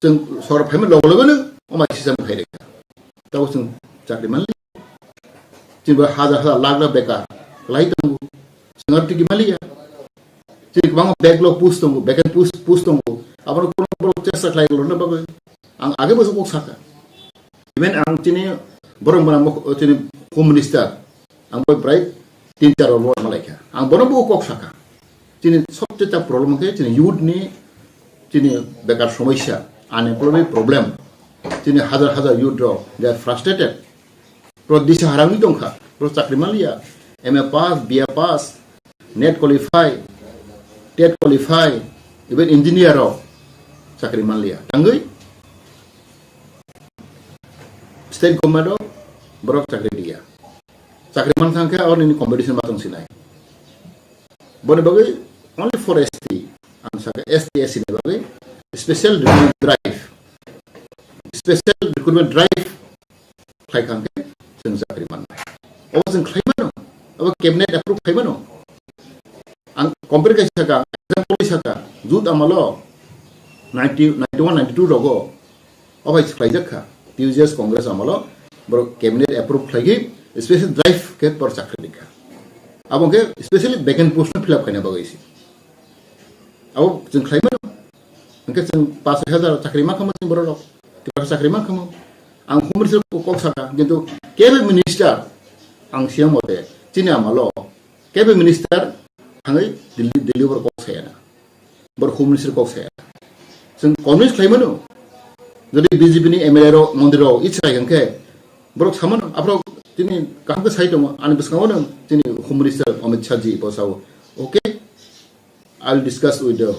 जों सरकार फाइमेंट लोगों ओमाके सिस्टम क्लाई दी ताबक जों चाकरी मानली जिनबा हजार लाख बेकार लाई तंगु संगति की मालिया जिन बांग बैकलॉग पुश तंगु बैकएंड पुश तंगु अपन कोनो चेष्टा लाई लो बाबा आं आगे बस को साका इवन आं चिनी बरम बना चिनी होम मिनिस्टर आं बय प्राय 3-4 वर्ड मलाइका आं बनो को साका चिनी सबसे ता प्रॉब्लम के चिनी यूथ नि चिनी बेकार समस्या अनएम्प्लॉयमेंट प्रॉब्लम चिनी हजार यूथ रो they are frustrated Pro disa harangi dong kah, pro cakri malia, MA pass, BA pass, net qualify, TET qualify, even engineer ro, cakri malia. Tanggui, state government ro, borok cakri dia. Cakri man sangka orang ini competition matang sinai. Boleh bagi only for ST, sangka STS ini bagi special recruitment drive, kai kangke. जों जाकरी माननाय अब जों खायमानो अब cabinet approve खायमानो आं compare खायसाका example साका जुद आमालो 91-92 रगो अब खायजाखा TGS Congress आमालो बरो कैबिनेट अप्रूव खायगी स्पेशल ड्राइव के पर चाकरी लिखा अब के specially vacant post fill up खायना बगैसी अब जों खायमानो उनके जों 5000 चाकरी मा खामो जों बरो रग चाकरी मा खामो आं होममिनिस्टार को साका किंतु केबे मिनिस्टार आं सियाम मते चिनि आमालो केबे मिनिस्टार थाङै दिल्ली बर को सायाना बर होम मिनिस्टार को साया जों कन्विन्स खायमानो जदि बीजेपी नि MLA रो मन्दिराव इच्छा गंके बरक सामान आफ्रो चिनि कामको साइ दङ आनि बसकावनो चिनि होम मिनिस्टार अमित शाह जी बसाव okay I will discuss with the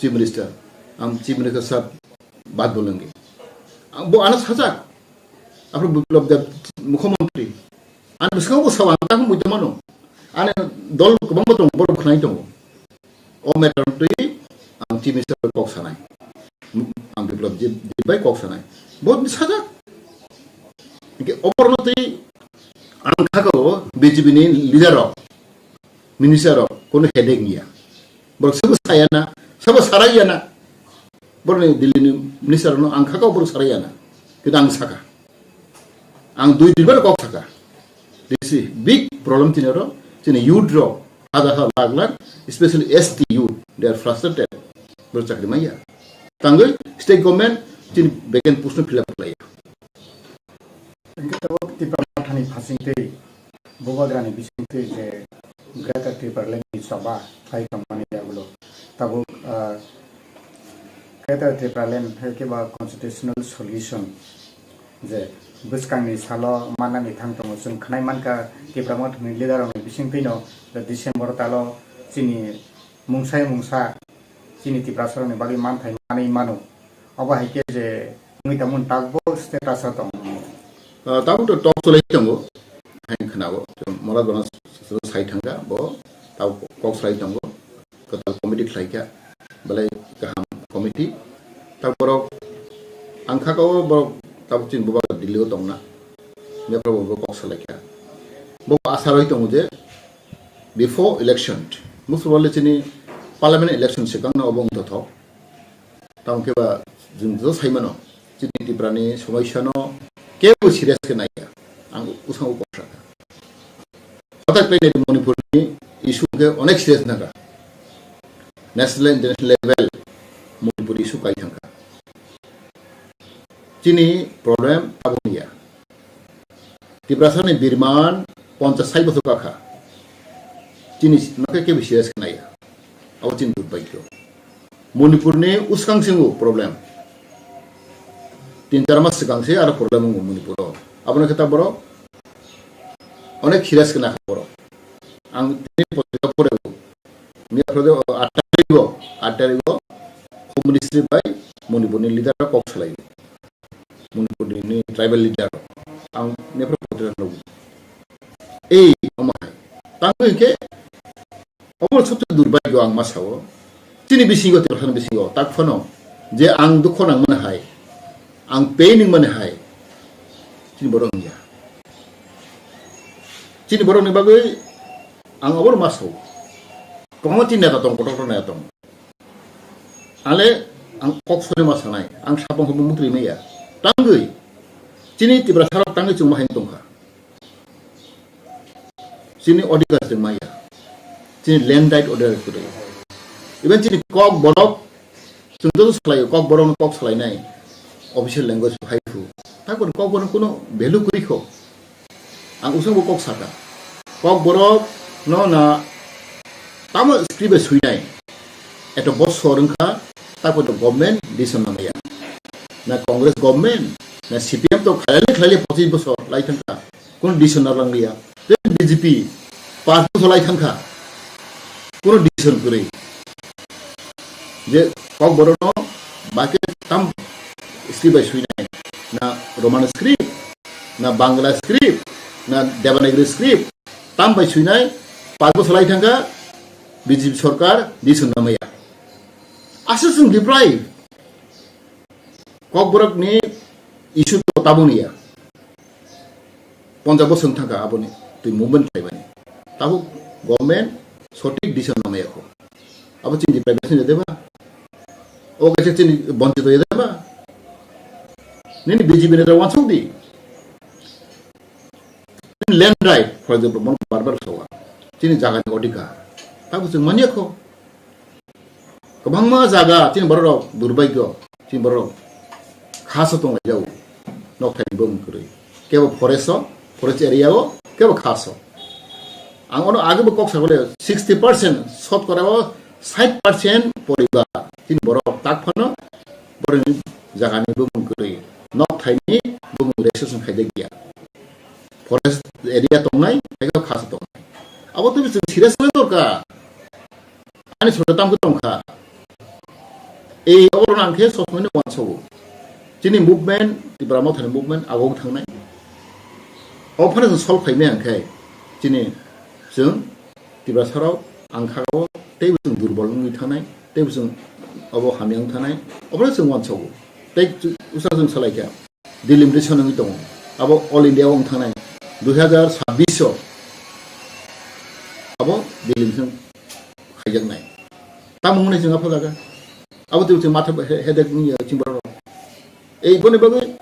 chief minister हम चीफ मिनिस्टर साहब बात बोलेंगे वो आना साजा after biplop the मुख्यमंत्री आने बिस्काव को सवाल तक मुझे मानो आने दल कबांग बतों बड़ो खनाई दो ओ मैटर तो ये आम चीफ मिनिस्टर कॉक्स आना आम बिप्लब दिबाई कॉक्स आना बहुत बिसाजा इनके ऊपर नो तो ये आम खाको बीजेपी ने लीडर हो मिनिस्टर हो कोनो हेडेक निया बरक सब साराया ना बरने दिल्ली ने मिनिस्टर नो आम खाको बरक साराया ना किंतु आम साका ang dui dilbar kok saka this is big problem tinero chini youth ro ada laglan especially ST youth they are frustrated bercakri maya tangoi state government chini vacant post fill up laya kita waktu permatani fasing teh bobadrani bising teh je grata triparlen di sabah kai kamani ya gulo tabu grata triparlen ke ba constitutional solution je buskangni salo manani thangtong sun khnai manka ke pramatani leader ang bising tino December talo chini mungsa chini tiprasarani bagi manthai mani manu aba haike je ngi tamun tagbo status atong tabu to talk solai tango hain khnabo mala gona sai thanga bo tabu kok sai tango katal committee khlaika balai kaham committee taboro angkha ko bo tabu chin boba dilio tongna me probo kok salaika bo asaroi tango je before election musu wale chini parliament election sikang na obong to thok taung ke ba jung jo saimano chini tiprani somaisya no kebu serious ke naya ang usang ukosha otak pe de manipur ni issue ke onek serious naga national international level manipur issue kai thangka chini problem abunia tiprasani birman 56 বছর কাখা chini naka ke serious ke naya aw chin durbaigyo manipur ne uskang singu problem 3-4 মাস গাংসে আর problem Manipur আপনার কথা বড় অনেক serious কেনা বড় আং তিনি পত্রিকা পড়ে মি প্রদে 8 তারিখ হোম মিনিস্ট্রি বাই মণিপুরনি লিডার কক ছলাই মণিপুরনি ট্রাইবাল লিডার আং নেপ্র পত্রিকা নব এই আমায় তাঙ্গকে অবল সবচেয়ে দুর্ভাগ্য আং মাসাও তিনি বিসিগো তেরখান বিসিগো তাক ফনো যে আং দুঃখ নাং মনে হয় ang paining man hai chini borong ya chini borong ni bagai ang abor maso komo chini ta tong kotok na tong ale ang kok sore masanai ang sapong hum mutri me ya tanggui chini tibra sarap tanggui chung mahin tong kha chini odika jeng maya chini land right order kure even chini kok borok chung to Khlaio kok borok kok slai nai official language haifu takon kok borok kuno value kuri kho ang usang bo kok saka kok borok no na tamo scribe suinai eto boss sorungkha takon to government decision namaya na congress government na CPM to khalali 25 bosor lai thangka kon decision na ranglia then BJP 5 bosor lai thangka kono decision kuri je kok borok no baki tam script suinai na roman script na bangla script na devanagari script tam bai suinai pago salai thangka BJP sarkar decision namaya asasung deprive kokborok ni issue to tabunia 50 বছর thangka aboni tu movement thaibani tabu government sotik decision namaya ko abo chin deprive deba o kaise chin bonchit hoye deba nini BJP নেতা ওয়ানসং দি land right for example mon barbar sawa chini jaga ni odika tabu chung mania ko kabangma jaga chini borok durbaigyo chini borok khasa tong jau nok thai bom kuri kebo forest area o kebo khaso ang ono age bo kok sagole 60% shot korabo 60% poribar chini borok tak phono borok jaga ni bom kuri nok thaini bum registration khaide gya forest area tongnai ega khas tongnai abo tu serious na dorka ani chota tam ko tongkha ei orona angke sosmone wanso chini movement Debbarma thani movement agong thangnai ofane solve khaime angke chini jung Debbarma sarau angkhao teibu jung durbol ngi thanai teibu jung abo hamyang thanai ofane jung wanso tei usajung salaika delimitation ngi tong abo all india ong thanai 2026 abo delimitation khajak nai tamung ni jinga phaga abo tu jing matha headache ni chimbaro ei bone bagai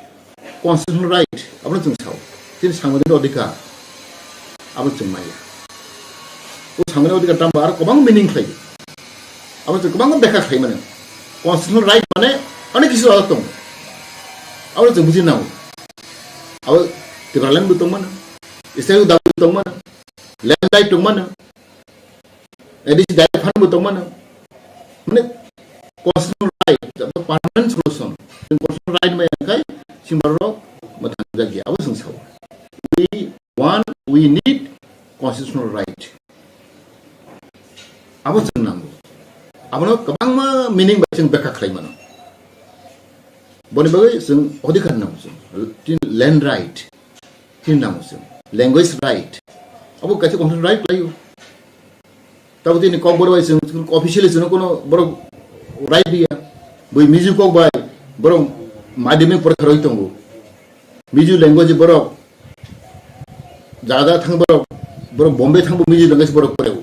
constitutional right abo jung sao tin sangmani odika abo chungmaya o sangmani odika tamba ar kobang meaning khai abo kobang bekha khai mane constitutional right mane onek kisu atom abo jung bujin nau abo tibralan butong mana istilah dapat butong mana land right butong mana edisi direct fund butong mana mane constitutional right atau permanent solution yung constitutional right may kai simbaro matangagi abo sung saw we need constitutional right abo sung nango abo no kabang ma meaning ba sung beka khai mano boni bagai sung odikar nango sung tin land right tin nango sung language right abo kasi constitutional right layo tabo tin KOKBOROK sung officially sung kono boro right dia boy music ko bay borong madhyamik parakha roi tongo miju language borok jaga thang borok Bombay thang miju language borok poreu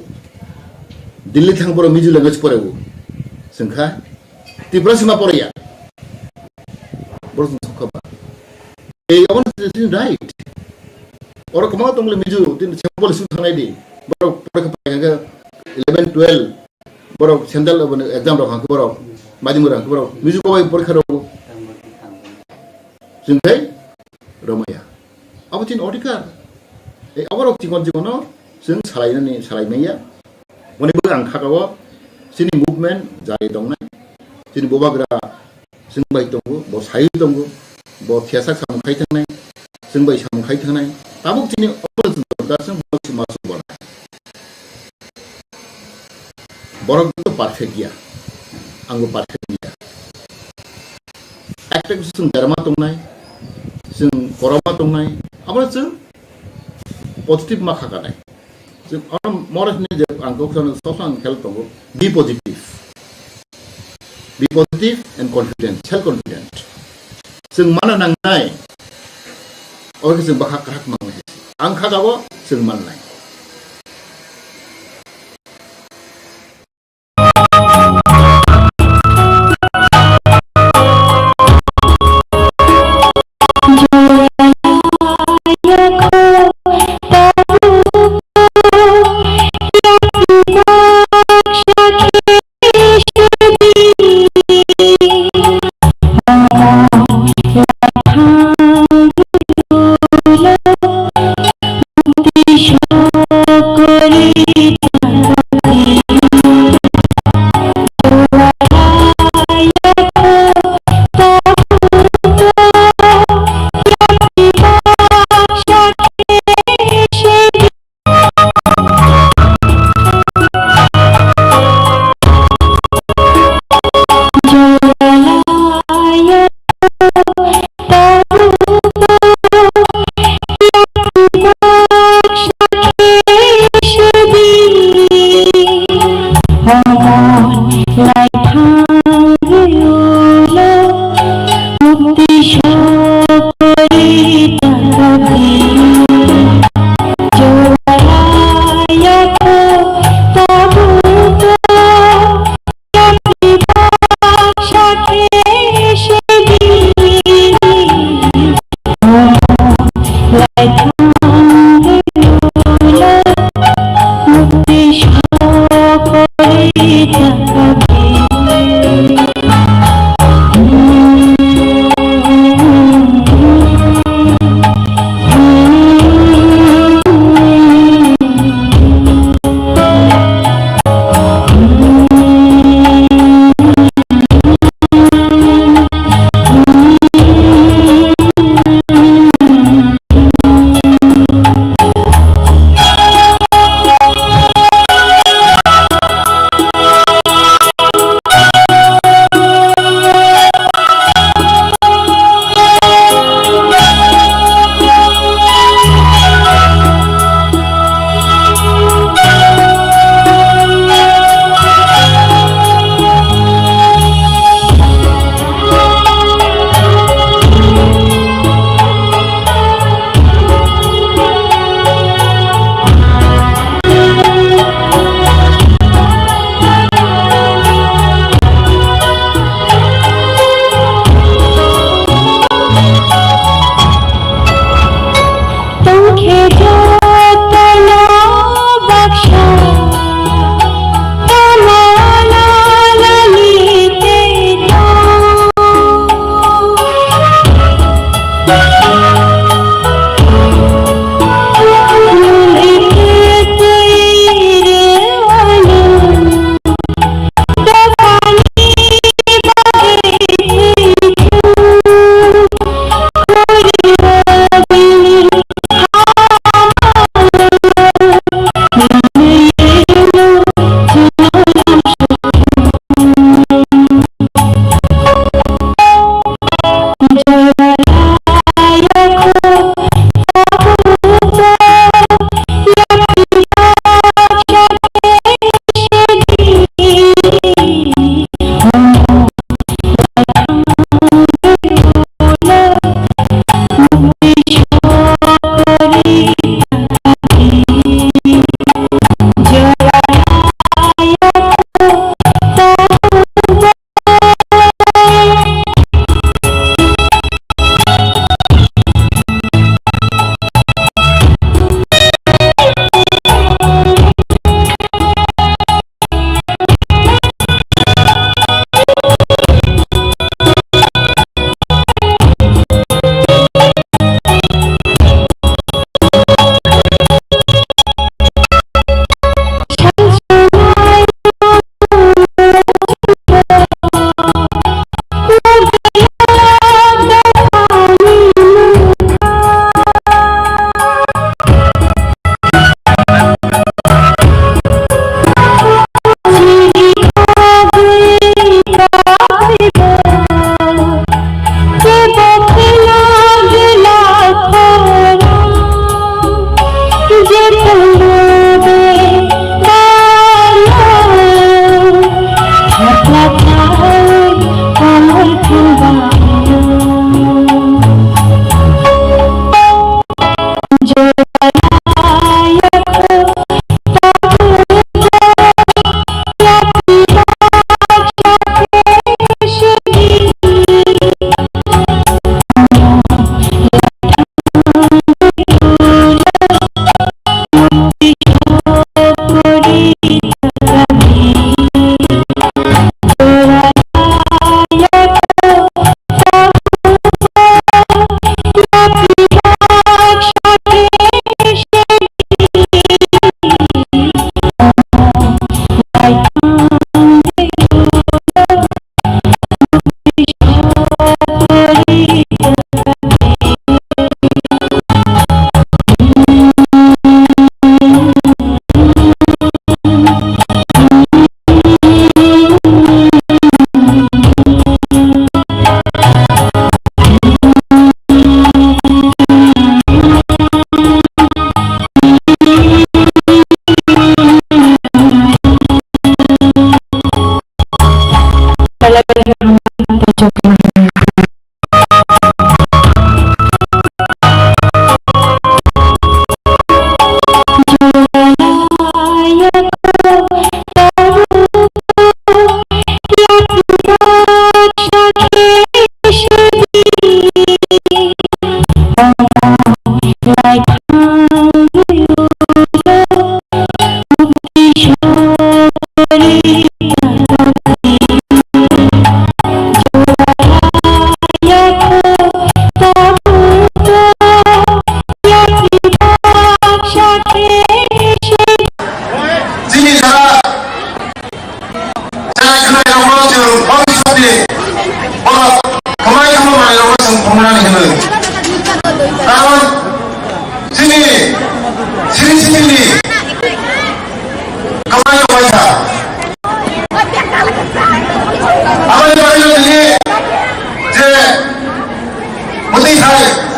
Delhi thang borok miju language poreu sengkha Tripura sima poria borok sokha ba ei abon right oro kama tongle miju tin sample su thanai di borok parakha paga 11 12 borok central exam ro hang borok madimura borok miju ko bay parakha ro sengkai romaya abo tin odikar ei aborok tingon jingono sing salainaya boni bo ang khakawo sini movement jai dongnai sini bobagra sing bai tongo bo sai tongo bo thiasa sam khai thangnai sing bai sam khai thangnai tabuk tini opol da sing bo masu bona borok to perfect ya anggo perfect ya active sing dharma tongnai sing korama tongnai abra sing positive ma khakanai sing on moras ne je angko son sosang khel tongo be positive and confident self confident sing mana nangnai or sing bakha krak mang ang khagawo sing manai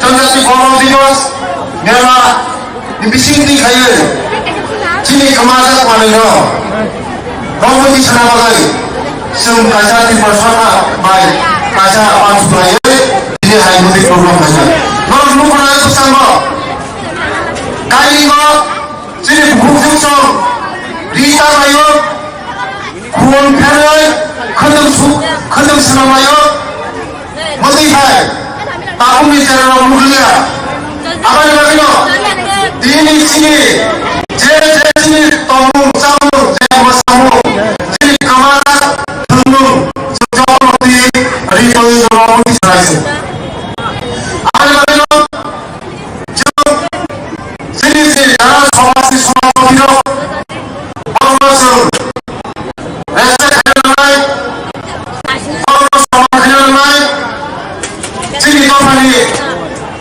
Janajati Gourav Diwas, Nela, Bising di Khlaio, Cini Kemasan Khlaio, Rambut di sana bagai, Sem kaca di persona baik, kaca apa Khlaio, ini hanya di program saja. Kalau lupa itu sama, kali ini, Cini buku song, Rita Khlaio, Kuon Khlaio, Kadang Senamayo, Mati Khlaio. Aku bicara orang mulia. Apa yang berlaku? Ini sini, sini, tolong, sambung, jangan sambung. Sini kamera, tolong, sejauh di hari ini orang di sana. Apa yang berlaku? Sini, jangan somasi video. Orang masuk. Rasa kenal, orang sama kenal. Sini company,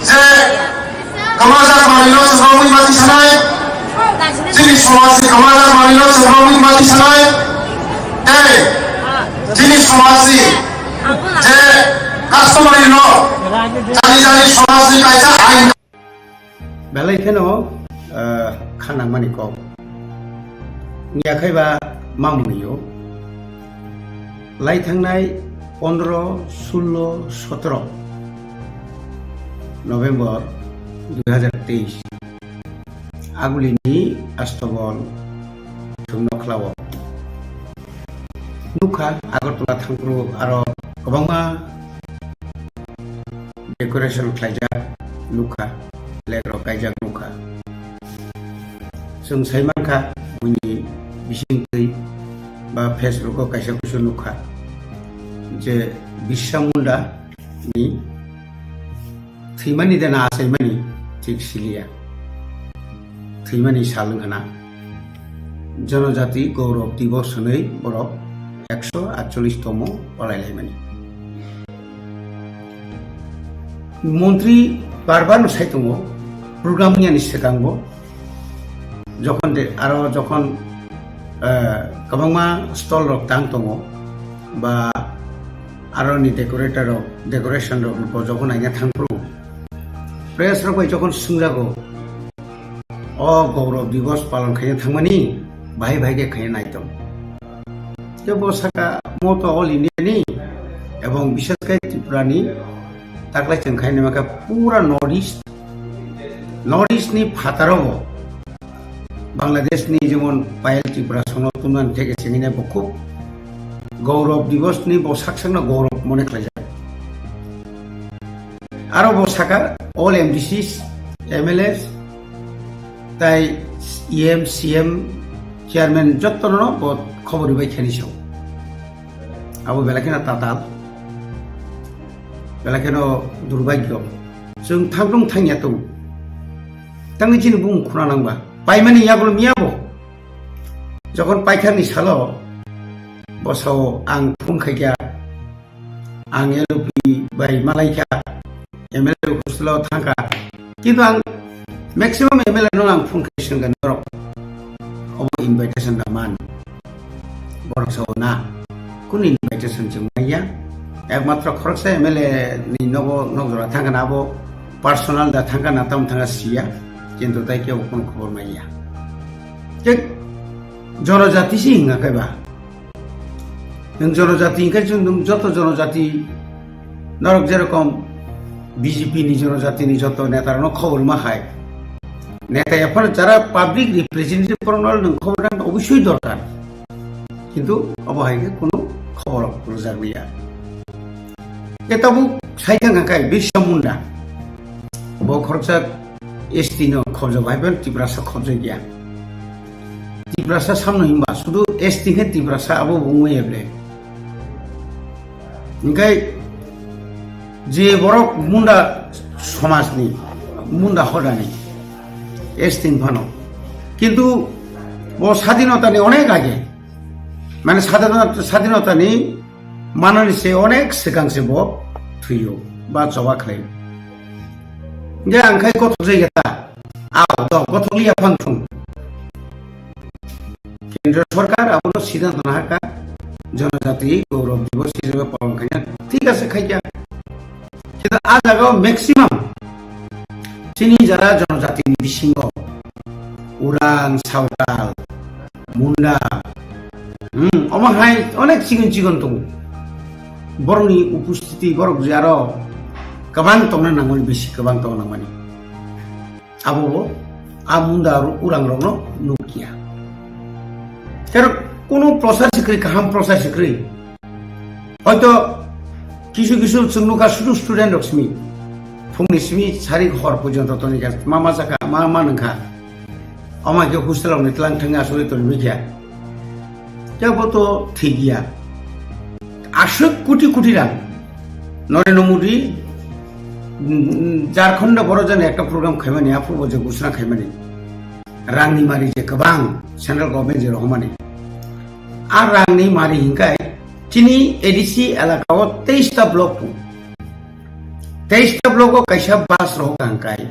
saya kemasan Marino sebelum mati sanai. Sini somasi kemasan Marino sebelum mati sanai. Sini somasi, saya customer Marino. Jadi somasi kaisa aing. Belai keno kanang manikok. Niakai ba mamuniyo. Lai thangnai 15, 16, 17 November 2023 Agulini Astobol Tungno Khlaio Nuka Agartala Thangpru aro Kobangma Decoration Khlaijak Nuka Legro Kaijak Nuka Sung Saimanka Buni Bisingtui ba Facebook ko kaisa kusu Nuka je Bisamunda ni Thimani dana asaimani tik silia Thimani salungana Janajati Gourav Diwas honoi borok 148 tomo palailai Montri barbar sai tongo program ni sekango jokon de aro jokon kabangma stall rok tang tongo ba aro ni decoration rok jokon aina thangpru press rok jokon sungjago Gourav Diwas palan khaina thangmani bhai ke khaina naitong je bosaka moto all India ni ebong bishas kai Tripura ni taklai जों khaina maka pura north east ni phataro Bangladesh ni jemon pail Tripura sono tuman থেকে চেঙিনা বকু Gourav Diwas ni bosaksangna Gourav mone khlaija aro bosaka all MDCs MLAs tai CM chairman jottono bot khobori bai khaniso abo belakena Tatal belakeno durbagyo जों थांदों थांया तो tangi jin bung khuna nangba paimani yagol miabo jokon paikharni salo bosao ang phun khaikya ang LP bai malaika MLA kuslo thangka kintu ang maximum MLA no ang phun khaisang gan borok obo invitation da man borok sao na kun invitation jung maya ekmatra khoroksa MLA ni nogo nogora thangka nabo personal da thangka natam thanga sia কিন্তু তাই কেউ কোনো খবর মাইয়া যে জনজাতি C হিঙ্গা খাইবা নং জনজাতি ইনকাই जों যত জনজাতি নরক যেরকম বিজেপি নি জনজাতিনি যত নেতারানো খবর মাখায় নেতা এখন যারা পাবলিক রিপ্রেজেন্টেটিভ খবর অবশ্যই দরকার কিন্তু অবহাইকে কোনো খবর রোজার গিয়া এটাবু সাইখাं খাই বিশ্ব মুন্ডা ব খরচা এসটিনো খবজ ভাইবেন ত্রিপুরাসা খবজ গিয়া ত্রিপুরাসা সামনে হিমবা শুধু এসটিকে ত্রিপুরাসা আবো বুঙে এবলে ইনকাই যে বড় মুন্ডা সমাজনি মুন্ডা হদানি এসটিন ফানো কিন্তু ও স্বাধীনতা নিয়ে অনেক আগে মানে স্বাধীনতা নিয়ে মানানি সে অনেক সিগাंसे ब थुयो बा जबा खायो जे आंखाय गथ जायगा आव द गथलिया फांथुं केंद्र सरकार आबो सिद्धांत नाहाका जनजाति गौरव दिवस हिसाबै पालन खाया ठीक আছে खाया কিন্তু आ জায়গাও ম্যাক্সিমাম চিনি যারা জনজাতিनि বিসিঙ্গ উরাং সাঁওতাল মুন্ডা অমাহাই অনেক চিকন দं বরংনি উপস্থিতি বরক যে আরো গোबां दंनो नांगौनि बेसि गोबां दं नांगौनि आबो मुंडा आरो उरां रंनो नुकिया কারণ কোনো প্রচার শিখরি কাহাম প্রচার শিখরি হয়তো কিছু কিছু চুনুকা শুধু স্টুডেন্ট রক্সমি ফুংনিসমি সারি হর পর্যন্ত তনিকা মা জাকা মা নখা আমাকে হোস্টেলাव নিতলাং থাঙ্গা আসলে তো মিখিয়া যাবো তো ঠিক গিয়া 80 কোটি রাং নরেন্দ্র মোদী झारखंड बड़ जाने एक प्रग्राम खाइमानि आफू जे घोषणा खाइमानि रांनि मारि जे गोबां सेंट्रल गवर्नमेंट जे रहमानि आ रांनि मारि हिंकाय चिनी एडीसी एलाकाव 23 टा ब्लॉक 23 टा ब्लॉक कैसा बास रहो गांकाय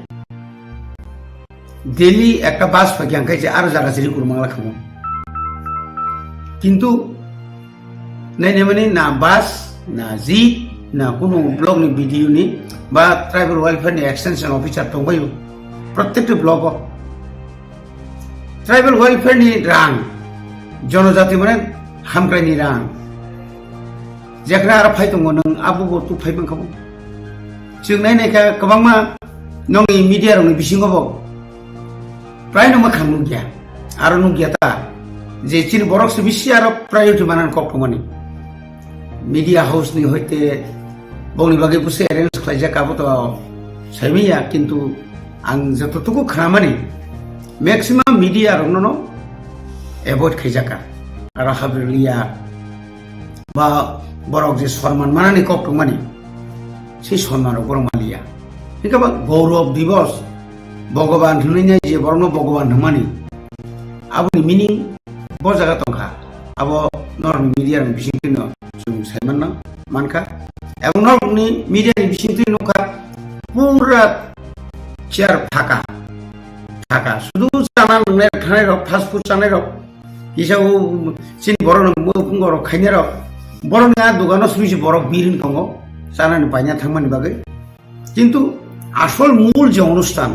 दिल्ली एक बास फगे गांकाय जे आरो जागा जिरि कुरमांला खामो किंतु नायने माने ना बास ना जीप ना कोनो ब्लॉक नि वीडियो नि बा ट्राइबल वेलफेयर नि एक्सटेंशन ऑफिसर दंबायो प्रत्येक ब्लॉक ट्राइबल वेलफेयर नि रां जनजाति माने हामग्रानि रां जेखना आरो फाइ दङ नों आबो तु फाइबन खाबो जों नायनायखा गोबांमा नंनि मिडिया रंनि बिसिङाव प्राय नमा खामु गया आरो नु गया ता जे चिन बरकस बिसि आरो प्रायोरिटी मानान ककमानि मीडिया हाउस नि होइते बंनि बागै बुसे अरेन्ज खालायजाकाबो तो साइमिया किंतु आं जतटुकु खामानि मैक्सिमाम मीडिया रंनो एभॉइड खायजाका आरो हाबलिया बा बरक जे सम्मान मानानि ककमानि से सम्मान गरमालिया हिकाबा गौरव दिवस भगवान हुनैना जे बरनो भगवान हुमानि आबनि मिनिं ब जागा दंखा आबो नर्म मीडिया नि बिसिंतिनो जों साइमानना मानखा এবং নরনি মিডিয়া नि बिसिंति नखा पूरा चेयर फाका शुधु जाना लोंनाय थानाय रक फास्ट फुड जानाय रक हिसाब चिन बरन बुंगर खायनाय रक बरनआ दखानाव सुबिसि बरक बिरिन दङ जानानि बायना थांमानि बागै किंतु আসল মূল যে অনুষ্ঠান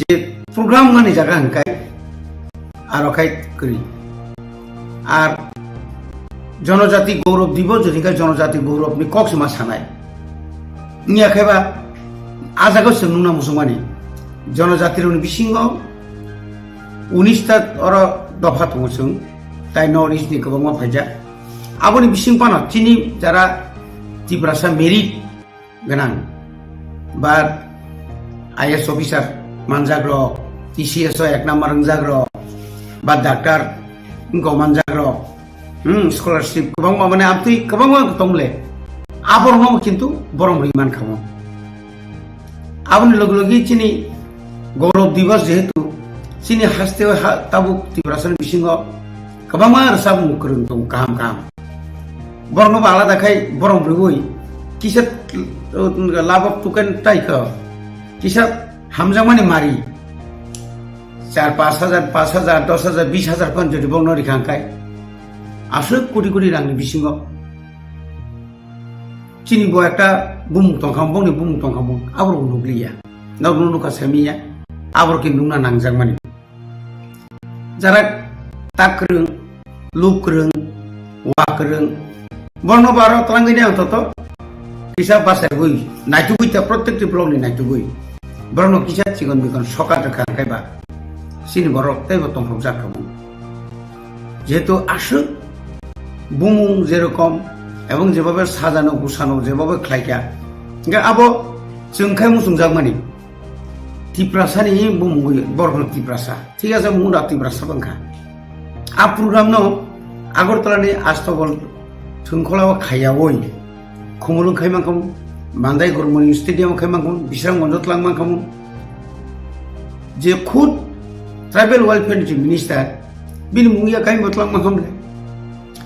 যে প্রোগ্রাম মানে জায়গা হনকাই আর অকাই করি আর जनजाति गौरव दिवस जदिका जनजाति गौरव नि कक्समा सानाय नियाखैबा आजागो सोंनुना मुसुमानि जनजाति रनि बिसिङाव 19 ता अर दफा दङसों ताइ नर्थ इस्ट नि गोबां फायजा आबनि बिसिं पाना चिनि जारा त्रिपुरासा मेरिट गोनां बा आईएएस अफिसार मानजाग्र टीसीएस एक नम्बर रंजाग्र बा डाक्टर गमानजाग्र स्कॉलरशिप गोबां माने आपति गोबां दंले आबरमाव किंतु बरम रिमान खामो आबनि लगलगि चिनि गौरव दिवस जेहेतु चिनि हास्ते ताबु त्रिपुरासन बिसिङाव गोबां रसा मुकरन दं काम बरनो आलादा खाय बरम ब्रुगै किसा लाभ टुकेन टाइखो किसा हामजामानि मारि 4-5,000 5,000 10,000 20,000 पन जदि बंनो रिखांखाय আসলে কোটি কোটি রাংনি বিসিङ চিনি ব একটা বুমুক তংখাম বংনি বুমুক তংখাম আবর নুগলিয়া নগ্ন নুকা সামিয়া আবর কি নুনা নাংজাংমানি যারা তাকরং লুকরং ওয়াকরং বর্ণ বারো তলাঙ্গিনি অন্তত kisa basar gui naitu gui ta protecti blog ni naitu gui borno kisa chigon bikon sokar ka kaiba sini borok tai botong projak kamu যেহেতু আসুক বুমুং যেরকম এবং যেভাবে সাজানো গুছানো যেভাবে খাইকা আবো जोंखाय मुसुंजाक मानि तिप्रासानि बुमुं बरखन तिप्रासा ठीक আছে मुदा तिप्रासा बंखा आ प्रग्राम नो আগরতলাनि आस्तबल थुंखलाव खायावै खुमुलुं खायमांखौ बांदाय गरमनि स्टेडियाम खायमांखौ बिस्रां गन्जतलां मांखौ जे खुद ट्राइबल वेलफेयर मिनिस्टार बिनि मुंगिया काई मतलां मांखौ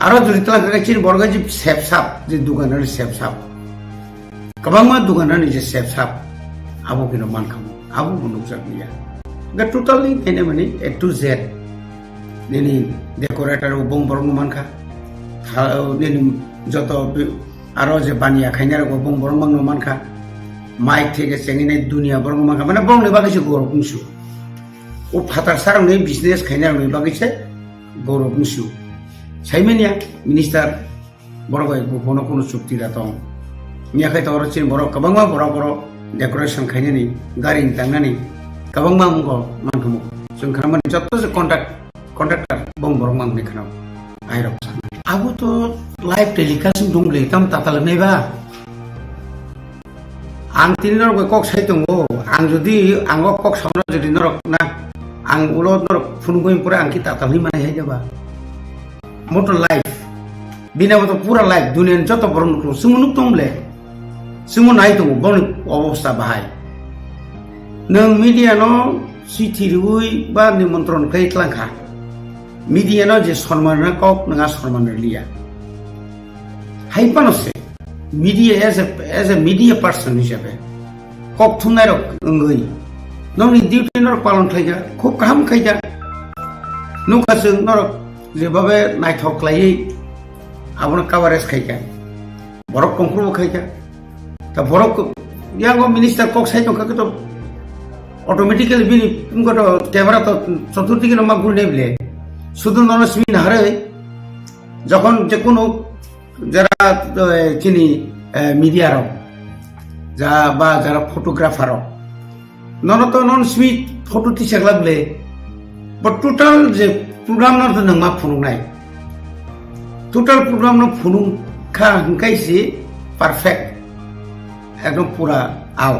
आरो जुरितला गायचिन बरगाजि सेबसाब जे दुगानारि सेबसाब कबांमा दुगानारि जे सेबसाब आबो किनो मानखौ आबो बुनुकजाक निया दा टोटली एने माने ए टू जेड नेनि डेकोरेटर बं बरं मानखा नेनि जत आरो जे बानिया खायनार बं बरं मांनो मानखा माइक थेगे सेंगिने दुनिया बरं मानखा माने बंनि बागैसो गौरव बुंसु ओ फातार सारंनि बिजनेस खायनारनि बागैसो गौरव बुंसु साइमेनिया मिनिस्टार बरबाय बनो कोनो चुक्ति दातों मियाखै तवर चिन बर कबांमा बर डेकोरेशन खायनानि गारि तांनानि कबांमा मुंगो मानखौ जों खामानि जत्त जे कन्ट्राक्टर बं बर मांनि खानाव आइरक आबो तो लाइव टेलिकास्ट दंले तम ताताल नैबा आं तिनर कक साइतंगो आं जुदि आंगो कक सामना जुदि नरक ना आं उलो नरक फुनगोइ पुरा आंखि तातालनि माने हायजाबा मोटो लाइफ बिना तो पूरा लाइफ दुनिया जत बरन सुमुनुक तमले सुमु नाय दङ बन अवस्था बाहाय नों मीडिया नो चिठी रुई बा निमंत्रण खैतलांखा मीडिया नो जे सम्मान कक नङा सम्मान लिया हाइपानसे media as a media person हिसाबै कक थुनाय रक ओंगै नोंनि डिउटि नर पालन खायजा खुब गाहाम खायजा नुखाजों नरक जेबाबे नायथकलायै आबनो कभारेज खायजा बरक कंफ्रम खायजा ता बरक यांगो मिनिस्टार कक साइतों का तो ऑटोमेटिकली बिनि उनको तो कैमरा तो चतुर्थी के नमा गुल नेबले শুধু ননস্মি নাহারে যখন যে কোনো যারা চিনি মিডিয়ার যা বা যারা ফটোগ্রাফার ননত ননস্মি ফটো টিসাক লাগলে বাট টোটাল যে প্রোগ্রাম ন নং मा फुनुंनाय টোটাল প্রোগ্রাম ন फुनुं खा हंकाइसि पारफेक्ट एकदम पूरा आव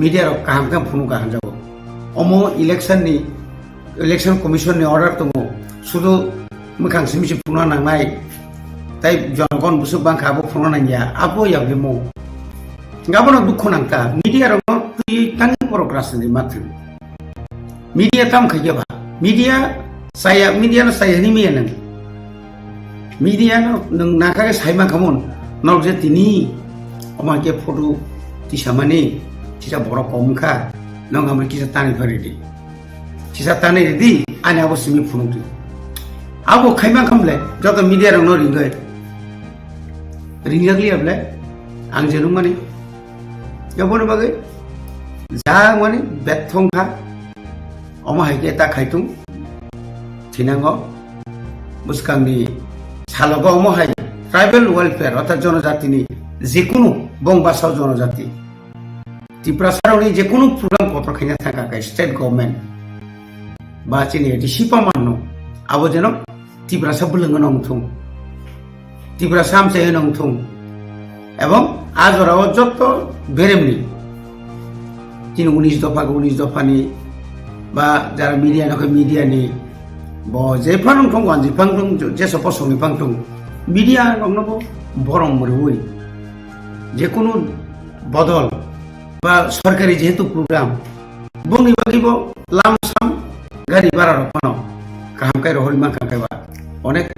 मीडिया रो काम काम फुनुं का हंजाबो अमो इलेक्शन कमिशन नि ऑर्डर दङ শুধু मोखां सिमिसि फुना नांनाय ताइ जनगण बुसु बांखाबो फुना नांया आबो याबलिमो गाबनो दुख नांका मीडिया रो तुइ तांग प्रोग्रासनि माथु मीडिया ताम खयबा मीडिया न साया नि मिया नों मीडिया नों नाखागे साइमा खमन नक जे तिनि अमा के फोटो तिसामानि तिसा बर कमखा नों आमर किसा तानि फरेदि तिसा तानि रेदि आनि आबो सिमि फुनुंदि आबो खाइमा खमले जत मीडिया रंग रिंगै रिंगलियाबले आं जेनु माने याबोनो बागै जा माने बेथंखा अमा हाइके ता खाइतुं थिनांगो बुसकांनि सालगो अमा हाइ ट्राइबल वेलफेयर अर्थात जनजातिनि जेकुनु बंबासाव जनजाति त्रिपुरा सारनि जेकुनु प्रग्राम पत्र खाइना थाखाय स्टेट गभर्नमेंट बा चिनि दिसिपा माननो आबो जेन त्रिपुरा सबलंग नंथुं त्रिपुरा सामसे नंथुं एवं आजराव जत्त बेरेमनि तीन 19 दफानि बा जारा मीडिया नखै मीडियानि ब जेफां थं गान जेफां थं जे सपसनि फां थं मीडिया नंगनबो बरम मरुइ जेकुनु बदल बा सरकारी जेहेतु प्रोग्राम बंनि बागैबो लामसाम गारि बारा रखनो गाहाम काय रहल मा कायबा अनेक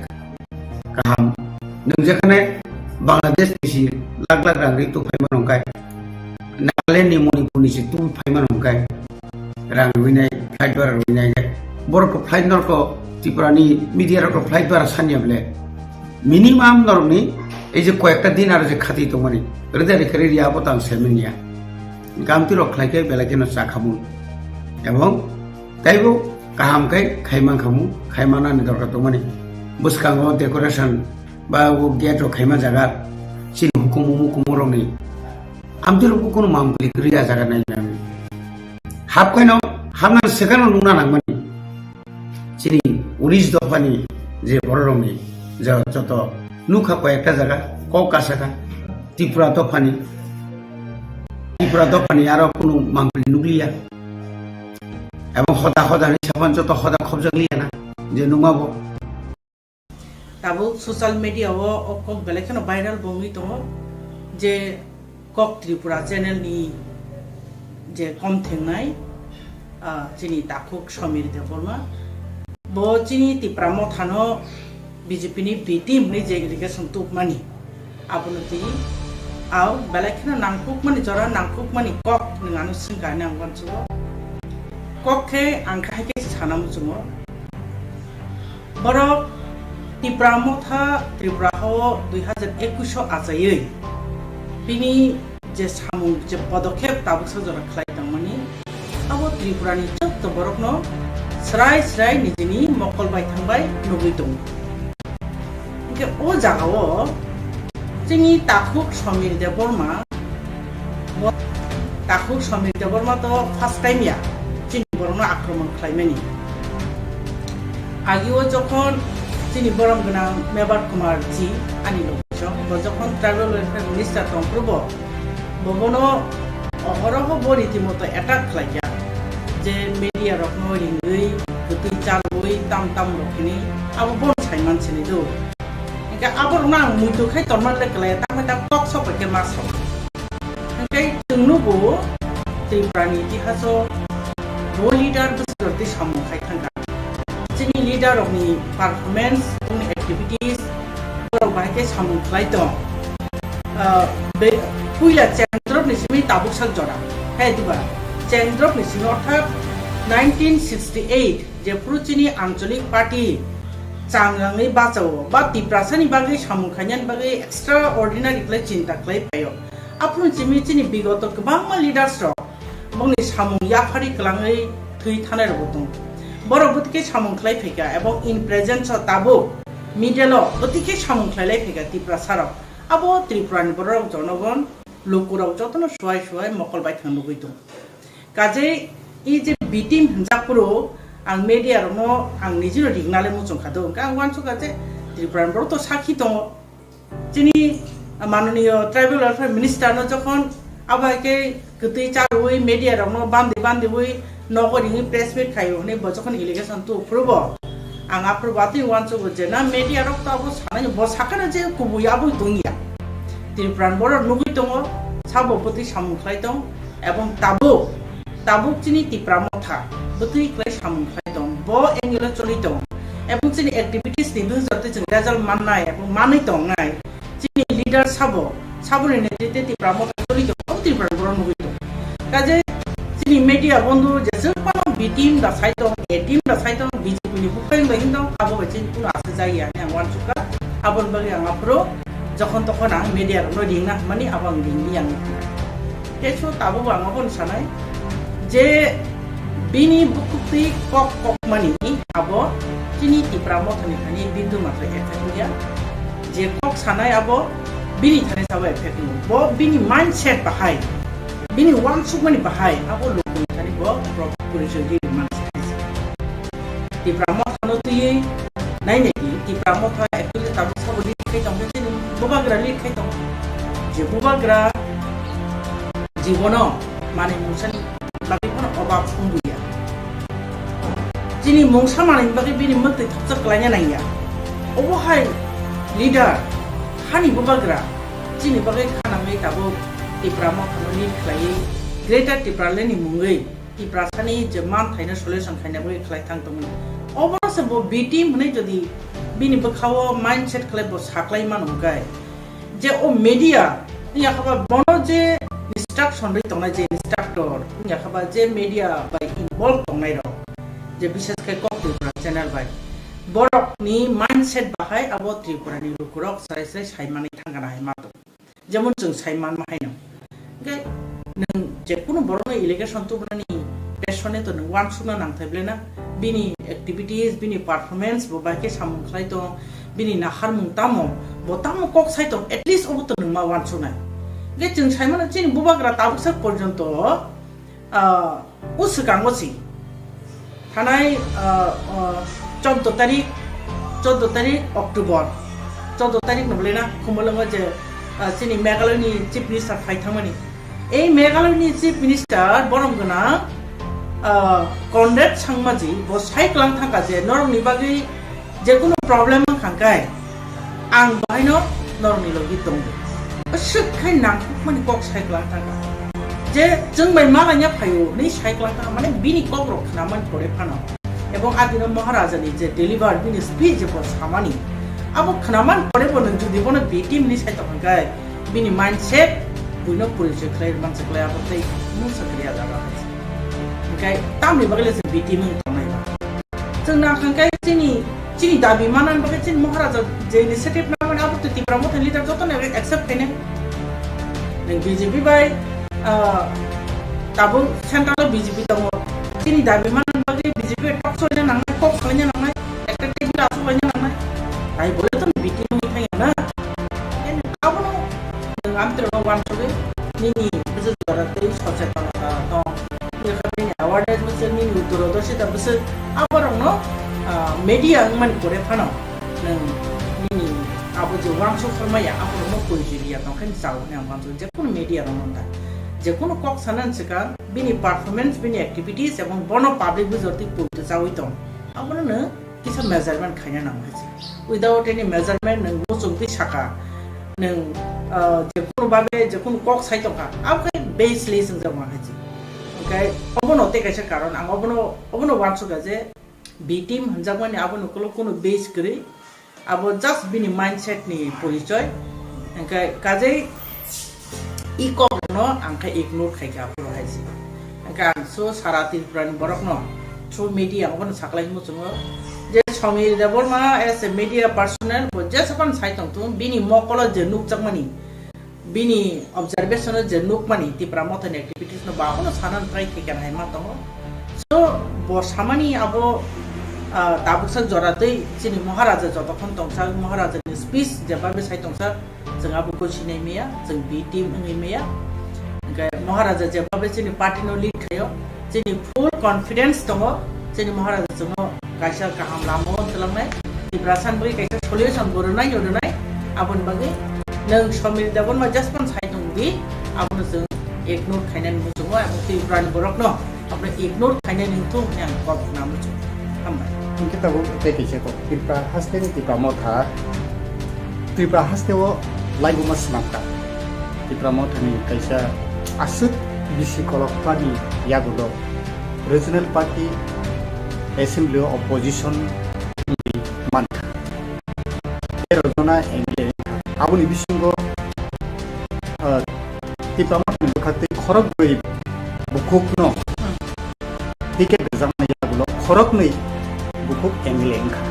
गाहाम नों जेखाने बांलादेश निसि लाख लाख रांनि तो फाइमान हंकाय नागालेन्डनि मणिपुरनि सि तु फाइमान हंकाय रां रुइनाय फ्लाइट बारा रुइनाय बरको फ्लाइट नरको त्रिपुरानि मीडिया रको फ्लाइट बारा सानियाबले मिनिमाम नरनि এই যে কয়েকটা দিন আর যে খাতি তো মানে হৃদয় রেখে রিয়াবো তাং সেমিনিয়া গামতি রক্ষাইকে বেলাকেন চাখামু এবং তাইবো কাহামকাই খাইমান খামু খাইমানানি দরকার তো মানে বুসকাঙ্গ ডেকোরেশন বা ও গেট ও খাইমা জায়গা চিন হুকুমু মুকুমরনি ambil buku mampu kerja jaga naik kami. Hap kau no, hap nang sekarang nuna nang mani. Jadi uris dopani, je borong ni, je contoh nuka kau ekta jaga, kau kasaka, Tripura dopani aro kunu mampu nuklia. Emang khoda ni siapa contoh khoda khobjak liya na, je nunga bo. Tabu social media wo kok belai kan viral bongi to je kok Tripura channel ni je kom thengnai chini takuk Samir Debbarma bo chini Tripura mo thano BJP ni B team ni je irrigation tuk mani abunuti au belai kan nangkuk mani jora nangkuk mani kok ninganu singka nang wanchu kok ke angka ke sanam chumo borok Tripura motha Tripura ho 2021 achaye bini je samung je podokhep tabuk sajora khlai tangmani abo Tripura ni chok to borok no srai nijini mokol bai thangbai nugui tung ke o jagao jini takuk Samir Debbarma to first time ya jini borno akromon khlaimani agio jokhon Sini borom guna mebar kumar ji ani lokcho bojokon travel welfare minister tongprobo bobono ohoroho bori timoto attack khlaia je media rokno ringui kutu chaloi tam rokini abo bon saiman chini do enka abor nang muitu khai torman le klai ta kok so ke maso enkai tungnu bo Tripura ni itihaso bo leader besarti samu khai thanga Sini leader of the performance and activities borok bai ke samung khlai to puila chendrop ni simi tabuk sak jora hai diba chendrop ni simi orthap 1968 je pruchini ancholik party changrangai bachao ba Tripura ni bagai samung khanyan bagai extraordinary khlai chinta khlai payo apun simi chini bigoto kbangma leaders ro bongni samung yaphari klangai thui thanai ro botung borok butike samung khlai pheka ebong in presence tabo middle butike samung khlai pheka Tripura sarok abo Tripura ni borok jonogon lokurok jotono suai mokol bai thang lugui tung kaje i je B team hinjakpuro ang media romo ang nijino rignale muchung khado ang wanchu kaje Tripura borok to sakhi tong chini manoniyo tribal welfare minister no jokhon abaike kutui charui media romo bandi hui nogori press meet khayo ne bojokon allegation to probo ang aprobati wanchu jena media rok ta bo sanai bo sakana je kubu yabu tungia Tripura borok nugui tongo sabo poti samung khlai tong ebong tabuk chini Tripura motha butui khlai samung khlai tong bo engelo choli tong ebong chini activities ni bujate jeng result mannai ebong manai tong nai chini leader sabo ni netite Tripura motha choli tong Tripura borok nugui tong kaje Sini media bondu jese kono B team da saitong A team da saitong BJP ni bukain bagin dong abo bacin kuno ase jaya ni angwan suka abon bagi ang apro jokhon tokhon ang media no dingna mani abang ding yang kecho tabo bang abon sanai je bini bukti kok mani abo chini Tripura mo thani khani bindu matra effect dia je kok sanai abo bini thani sabai effect bo bini mindset bahai bini wan sukmani bahai abo lokun kani bo proposition di man Tripura mo thano tuye nai neki Tripura mo tha actually tabu sabodi kai tong chini bobagra li kai tong je bobagra jibono mane musan bagi kono obab umbuya chini mongsa mane bagi bini mate thapsa klanya nai ya obo hai leader hani bobagra chini bagi khana mai tabu Tripura mo khamani khlai greater Tripura leni mungai Tripura sani jeman thaina solution khaina bai khlai thang tong oboro se bo B team hne jodi bini bakhawo mindset khlai bo saklai man hukai je o media ya khaba bono je instruction ri tongnai je instructor ya khaba je media bai involve tongnai ro je bishes kai kok Tripura channel bai borok ni mindset bahai abo Tripura ni lukurok sai saimani thangana hai mato যেমন जों সাইমান মাহাইनो गे नों जेकुनु बरनो election तो ब्रानि पेशने तो नों वान सुना नांथायब्लेना बिनि activities बिनि performance बो बाके सामुखलाय तो बिनि नाखार मुंतामो बोतामो कक साइतो एटलिस्ट अब तो नों मा वान सुना ge jeng saimano chini bubagra tabuksak porjonto usukangosi thanai 14 তারিখ অক্টোবর 14 তারিখ নবলেনা খুমলঙ্গ যে চিনি মেঘালয়নি চিফ মিনিস্টার ফাইথামানি এই মেঘালয়নি চিফ মিনিস্টার বরমগনা কনরেড সাংমাজি ব সাইক্লাং থাকা যে নরমনি বাগै যে কোনো প্রবলেম খাंखाय आं बाहायनो नरमनि लगि दं सुखाय नांखुमानि कक साइक्लां थाका जे जों बाय मालाया फायो नै साइक्लां थाका माने बिनि ककरक खानामान परे फानो এবং আদিন মহারাজানি যে ডেলিভার বিনি স্পিচ যে সামানি আবো খানামান পরে বলেন যদি বনে বিটি মিনি সাইতো খায় বিনি মাইন্ডসেট বুইনো পরিচয় খাই মানসে খাই আবো তাই মু সাকরিয়া দাবা খাই তামনি বাগলে যে বিটি মুং তনাই जों ना खांखाय চিনি দাবি মানান বাগে চিনি মহারাজা যে ইনিশিয়েটিভ না মানে আবো ত্রিপুরা মত লিডার যত না অ্যাকসেপ্ট খাইনে নং BJP by Tabo central BJP দङ চিনি দাবি মানান বাগে বিজেপি টক সইলে নাंनाय কক খাইনে नांनाय একটা টেবিল আসো বাইনে नांनाय তাই বলে তো বিটি মুই খাই না এন আবো নং আমত্র ওয়ানসবে নিনি বিজেপি জরাতে সচেতনতা দङ এখানে অ্যাওয়ার্ডেস মছে নিনি উত্তরদর্শী তা বসে আবরং media man kore phano nang nini abo je wangso formaya abo mo koijiria tong khan saw ne amban je kono media ronda je kono kok sanan sika bini performance bini activities ebong bono public bujorti purte sawi tong abo na kisa measurement khayna nang haji without any measurement nang mo chungti saka nang je kono babe je kono kok sai tong ka abo base lesson jama haji okay obono te kaisa karon ang obono wangso ga je B team hanjamani abo nokolo kono base kri abo just bini mindset ni porichoy engkai kajai iko no angka ignore khaika pro haisi engka so sara Tripurani borok no through media abo saklai mo chungo je Samani Debbarma as a media personnel bo just kon saitong tu bini mokolo je nuk chakmani bini observation je nuk mani Tripura mothani activities no ba ono sanan try khekan haima tongo so bo Samani abo tabuksak joratei chini maharaja jotokon tongsa maharaja ni speech jebabe sai tongsa जों आबो को सिनाय मेया जों बि team नङै मेया ओंखाय महाराजा जेबाबे जोंनि party no lid खायो जोंनि फुल कॉन्फिडेंस दङ जोंनि महाराजा जों कायसा गाहाम लामो थलांनाय दिब्रासान बै कायसा सलिउशन बरनाय यदनाय आबन बागै नों समिर देबरमा जसपन साइ दं दि आबन जों इग्नोर खायनाय मुजो आबो Tripurani borok न आपने इग्नोर खायनाय निंथु यां कब नाम छु हामबाय kita bu teki se ko Tripura haste ni Tripura motha Tripura haste wo laibu mas namka Tripura motha ni kaisa asuk bisi kolok pani yagudo regional party assembly opposition ni manka erodona MLA abuni bisingo Tripura motha ni khate khorok goi bukukno tiket jangna yagulo khorok nei bukuk MLA engka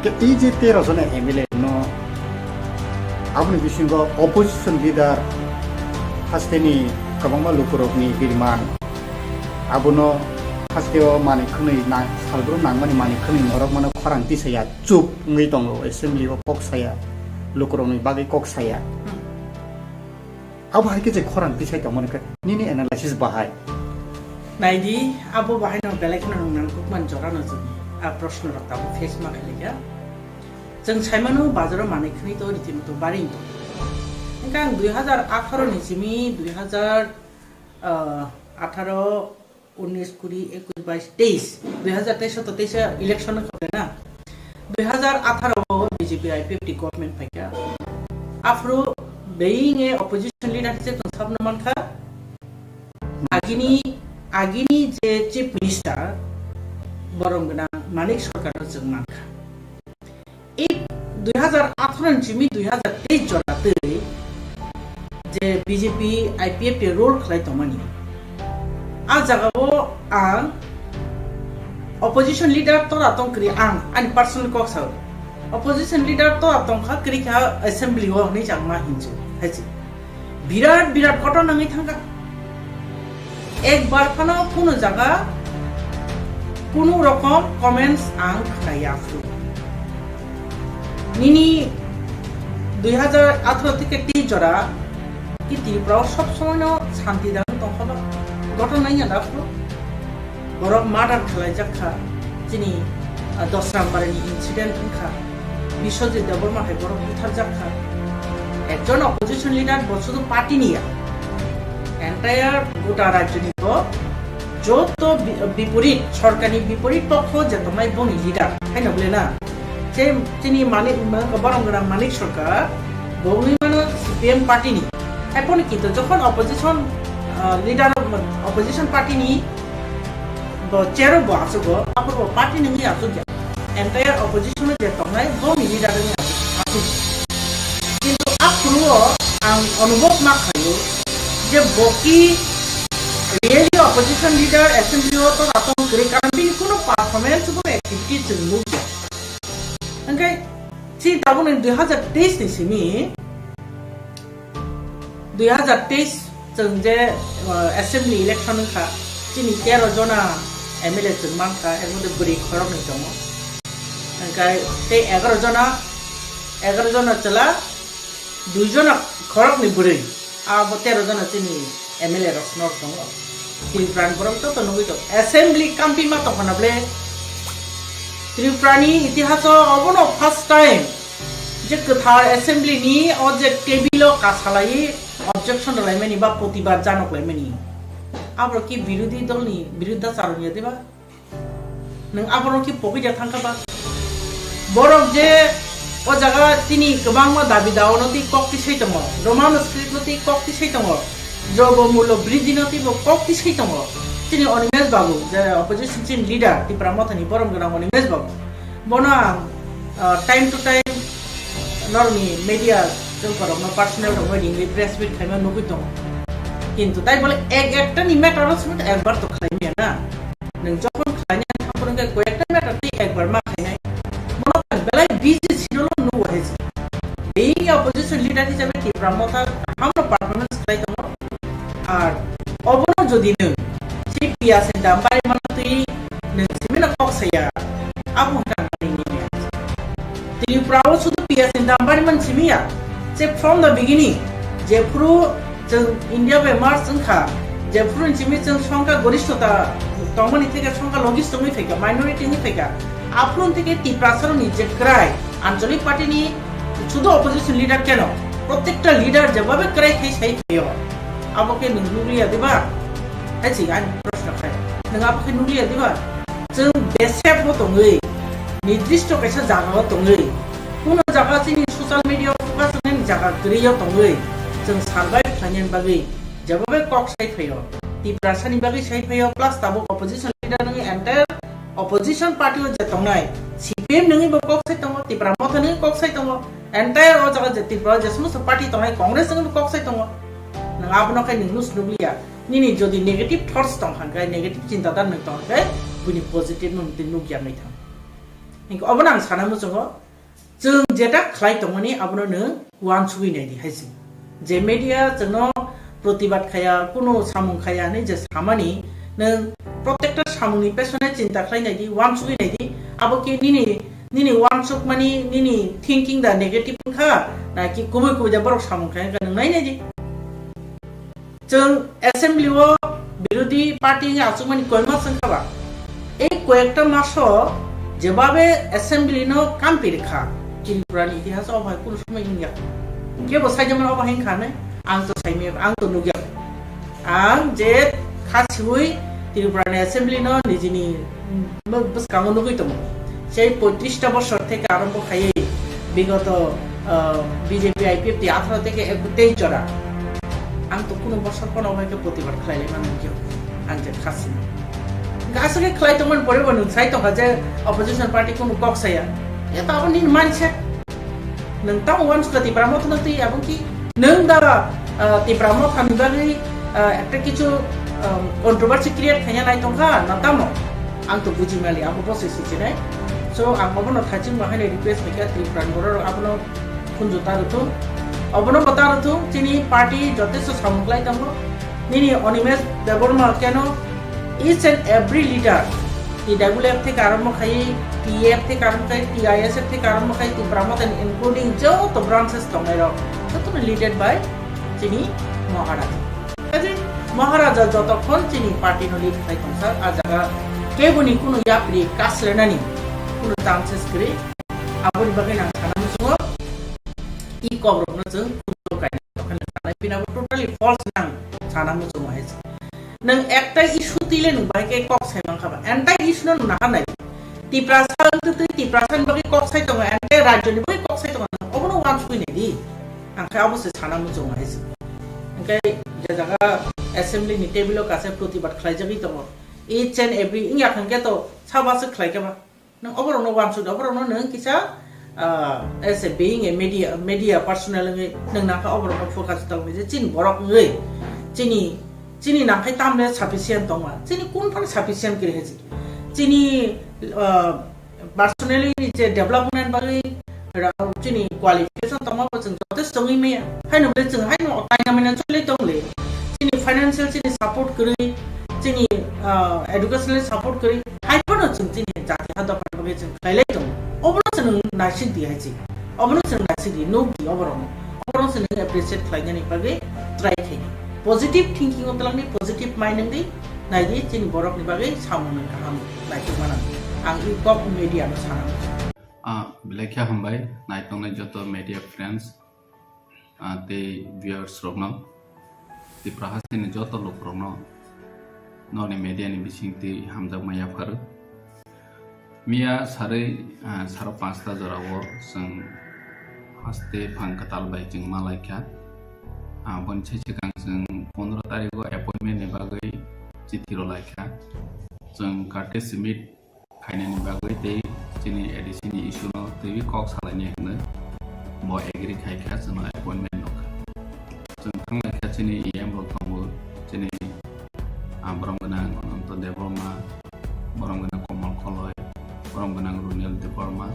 ke ije tero jona MLA no abuni bisingo opposition leader hasteni kabangma lukurokni birman abuno hasteo mani khunei na salbro nangmani mani khunei norok mano kharang tisaya chup ngai tongo assembly o kok saya lukurokni bagi kok saya abu haike je kharang tisai tomon ka nini analysis bahai नाइदी आबो बाहायनो बेलेगनो नंनांगौ मान जरानो जों आ प्रश्न रक्ताबो face मा खलिगा जों साइमानो बाजाराव मानेखनि तो रिटिम तो बारिं तो इनका 2018 नि सिमी 2018 19 कुरी 21 22 2023 तो 23 इलेक्शन खबे ना 2018 बीजेपी आईपीएफटी गवर्नमेंट फाइका आफ्रो बेइंग ए अपोजिशन लीडर से तो सब न मानखा आगिनी जे चीफ मिनिस्टर बरमगना मानिक सरकार जों मानखा ए 2018 सिमी 2023 जराते जे बीजेपी आईपीएफ पे रोल खलाय तमानी आ जगाबो आं opposition leader to atong kri ang ani personal ko sa opposition leader to atong kha kri kha assembly ho ni jangma hinju haji birat koto nangi thanga एक बार खाना कोनो जगह कोनो रकम कमेंट्स आं खलाया फ्रु निनी 2018 থেকে 30 জরা কি ত্রিপুরা সব সময় শান্তি দান তখন ঘটনা ইয়া দাফলো বরফ মার্ডার খেলায় যাখা যিনি 10 নাম্বারনি ইনসিডেন্ট খা বিশ্বজিৎ দেববর্মা হে বরফ বুথার যাখা একজন অপোজিশন লিডার শুধু পার্টি নিয়া এন্টায়ার গোটা রাজ্য নিব যত বিপরীত সরকারি বিপরীত পক্ষ যে তোমায় বনি লিডার তাই না বলে না যে তিনি মালিক বরংগ্রাম মালিক সরকার বনি মানে সিপিএম পার্টি নি এখন কিন্তু যখন অপোজিশন লিডার অপোজিশন পার্টি নি চেয়ার আসুক আপনার পার্টি নঙ্গি আসুক এন্টায়ার অপোজিশন যে তোমায় বনি লিডার আসুক কিন্তু আপনার আং অনুভব মা খাইও যে বকি really opposition leader assembly ho to atong kre karan bi kono performance ko activity chungmu angkai si tabun 2023 ni simi 2023 chung je assembly election kha chini 13 jona MLA chungman kha er moddhe buri khorok ni tomo angkai te 11 jona chala 2 jona khorok ni buri abo 13 jona chini MLA rosnor tomo Tripura borok to nungui to assembly kampi ma to hanable Tripura ni itihas obono first time je kathar assembly ni o je table kasalai objection laimani ba protibar janok laimani abro ki birodi dol ni biruddha charoniya deba nang abro ki pokija thangka ba borok je o jaga tini kobang ma dabi daonoti kokti seitomo roman script noti kokti seitomo Jogomulo Bridinoti Kokti Sitomo, Tini Onimes Babu, the opposition leader, the Pramothani Borom Onimes Babu. Bona time to time, normally media, no personal wedding, the press with Kama Nukito. Into that, egg any matter of Egbar to Khlaio, Nujokon Khlaio, Kapunga, Quetta matter, the Egbarma. Monotan Belay busy, you don't know what is. Being opposition leader is a bit Pramotha, how no performance like আর অবনো যদি নং C পিয়াস দাম্বারি মানতুই নং সিমিনা কক্সায়া আপু কানি নি ত্রিপুরা শুধু পিয়াস দাম্বারি মান সিমিয়া যে from the beginning যে পুরো ইন্ডিয়া বে মার্চ সংখ্যা যে পুরো সিমি সংখ্যা গরিষ্ঠতা তমনি থেকে সংখ্যা লঘিষ্ঠ নই থেকে মাইনরিটি নি থেকে আপন থেকে ত্রিপুরাসর নিজে ক্রাই আঞ্চলিক পার্টি নি শুধু অপোজিশন লিডার কেন প্রত্যেকটা লিডার যেভাবে ক্রাই সেই পেও Apakah nulia tiba? Aji an প্রশ্ন খায় nang apakah nulia tiba? Jeng desep mo tongi nidrishto kaisa jaga tongi kono jaga chini social media focus nen jaga kriya tongi jeng survive khanyan bagi jababe kok sai phayo ti prasani bagi sai phayo plus tabo opposition leader ngi entire opposition party o jetongnai CPM ngi bo kok sai tongo ti pramoth ngi kok sai tongo entire o jaga jeti project mo party tongai congress ngi kok sai tongo nang abno kai nus nublia nini jodi negative thoughts tong hangai negative cinta dan nang tong kai buni positive nung tin nuk yang nai thang ning obonang sanamu jongo jeng jeta khlai tongoni abno ne wan chui nei di haisi je media jeno protibat khaya kuno samung khaya ne je samani nang protector samungni pesone cinta khlai nei di wan chui nei di abo ki nini wan chuk mani nini thinking the negative kha na ki kubai kubai ja borok samung khaya ka nai nei di Jeng assembly o বিরোধী party আসুমানি কয়মাস সংখ্যা এই কয়েকটা মাস যেভাবে assembly no কাম্পি রেখা ত্রিপুরার ইতিহাস অভায় কোন সময় India কেবল সাইজামান অভায় খানে আং তো সাইমে আং তো নুগিয়া আং যে খাসিউই ত্রিপুরার অ্যাসেম্বলি নো নিজনি বসকাঙ্গ নুগই তম সেই 35টা বছর থেকে আরম্ভ খাই বিগত বিজেপি আইপিএফ 18 থেকে 23 জরা ang to kuno bosor kono mai ke protibar khlaile man kyo ang je khasi gasake khlai to man pore banu sai to haje opposition party kuno kok saya ya ta abon nin manche nang ta wan skati pramot nati abon ki nang da ti pramot han bari একটা কিছু controversy create খাইয়া নাই তো খা না তামো ang to buji mali abo bose si nai so ang abono thachim mahane request meka Tripura boror abono kunjo tarutu অবনো বতারথু চিনি party যথেষ্ট সামগ্লাই তঙ্গ নিনি অনিমেষ দেববর্মা কেন each and every leader TWF থেকে আরম্ভ খাই TF থেকে আরম্ভ খাই TISF থেকে আরম্ভ খাই ত্রিপুরামতেন ইনক্লুডিং যত ব্রাঞ্চেস দংনাই রক যত লিডেড বাই চিনি মহারাজা কাজে মহারাজা যতক্ষণ চিনি পার্টি নো লিড খাই তংসার আ জায়গা কেবনি কোনো ইয়াপ্রি কাসলেনানি কোনো চান্সেস করে আবনি বাগে না সানামু সঙ্গ ই কবরকনো जों কুতো কাই তখন সানাই পিনাবো টোটালি ফলস নাং সানামু সঙ্গ হাইছে नों एकटा इशू तिले नुबायके कक साइमां खाबा एन्टाइ इशू न नुना हानाय तिप्रासान तिप्रासान बगे कक साइ दङ एन्टाइ राज्यनि बगे कक साइ दङ अबनो वान सुइने दि आंखाय अबसे साना मुजो हाइस ओंखाय जे जागा एसेम्बली नि टेबुल कासे प्रतिबाद खालायजाबि दङ इच एन्ड एभ्री इंया खंके तो साबासो खालायकेबा नों अबरनो वान सुइद अबरनो नों किसा as a being a media personal नों नाखा अबरनो फोकस दङ जे चिन बरक ngै चिनी नाखै तामले साफिसियेन्ट दङ चिनी कुन फाले साफिसियेन्ट करे हेजि चिनी पर्सनली जे डेभलपमेन्ट बागै चिनी क्वालिफिकेशन दङ जों जथेस्ट दङै मे हायनोबले जों हायनो टाइनामिना चले दंले चिनी फाइनान्शियल चिनी सपोर्ट करै चिनी एडुकेशनल सपोर्ट करै हायफोरनो जों चिनी जाति हादर बागै जों खायलाय दङ अबनो जों नासिक दि हायजि अबनो जों नासिक दि नो दि अबरनो जों एप्रिशिएट खालायनानै बागै ट्राइ खाय पॉजिटिव थिंकिंग तलांनि पॉजिटिव माइंड दि नायदि चिनि बरकनि बागै सामनो गाहाम नायखौ माना आं कप मीडिया नो साना बिलायखा हमबाय नायतंनाय जत मीडिया फ्रेंड्स ते व्यूअर्स रगनो ते प्रहासिनि जत लोक रगनो ननि मीडिया नि बिसिंति हामजा माया फार मिया सारै सारा पांचता जरावो जों हस्ते फांकताल बाय जों मालायखा बनसे सिगां जों 15 तारिखआव एपइन्टमेन्टनि बागै चिठिर लायखा जों कार्टे समिट खायनायनि बागै दै जोंनि एडिसिनि इस्युनो दै कक सालायनाय होनो म एग्रि खायखा जों एपइन्टमेन्ट नखा जों थांलायखा जोंनि इएम रक दङ जोंनि ब्रह्मगोनां अनन्त देबर्मा ब्रह्मगोनां कमल खलय ब्रह्मगोनां रुनिल देबर्मा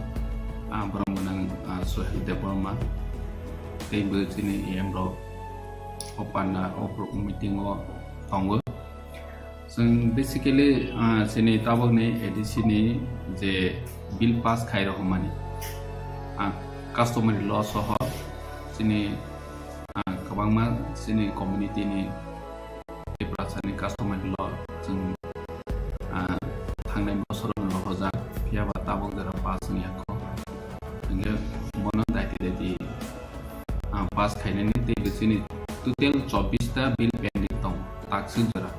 ब्रह्मगोनां सोहेल देबर्मा दैबो जोंनि इएम रक Panda meeting tongo जों बेसिकली जोंनि ताबगनि एडिसिनि जे बिल पास खाय रहमानि कास्टमारि ल सह जोंनि गोबांमा जोंनि कमिउनिटिनि टिप्रासानि कास्टमारि ल जों थांनाय बोसोराव हजा फियाबा ताबग जरा पास याखौ जों मनो दायति पास खायनायनि दै जोंनि टोटल 24टा बिल पेन्डिं दं ताक्सजों जरा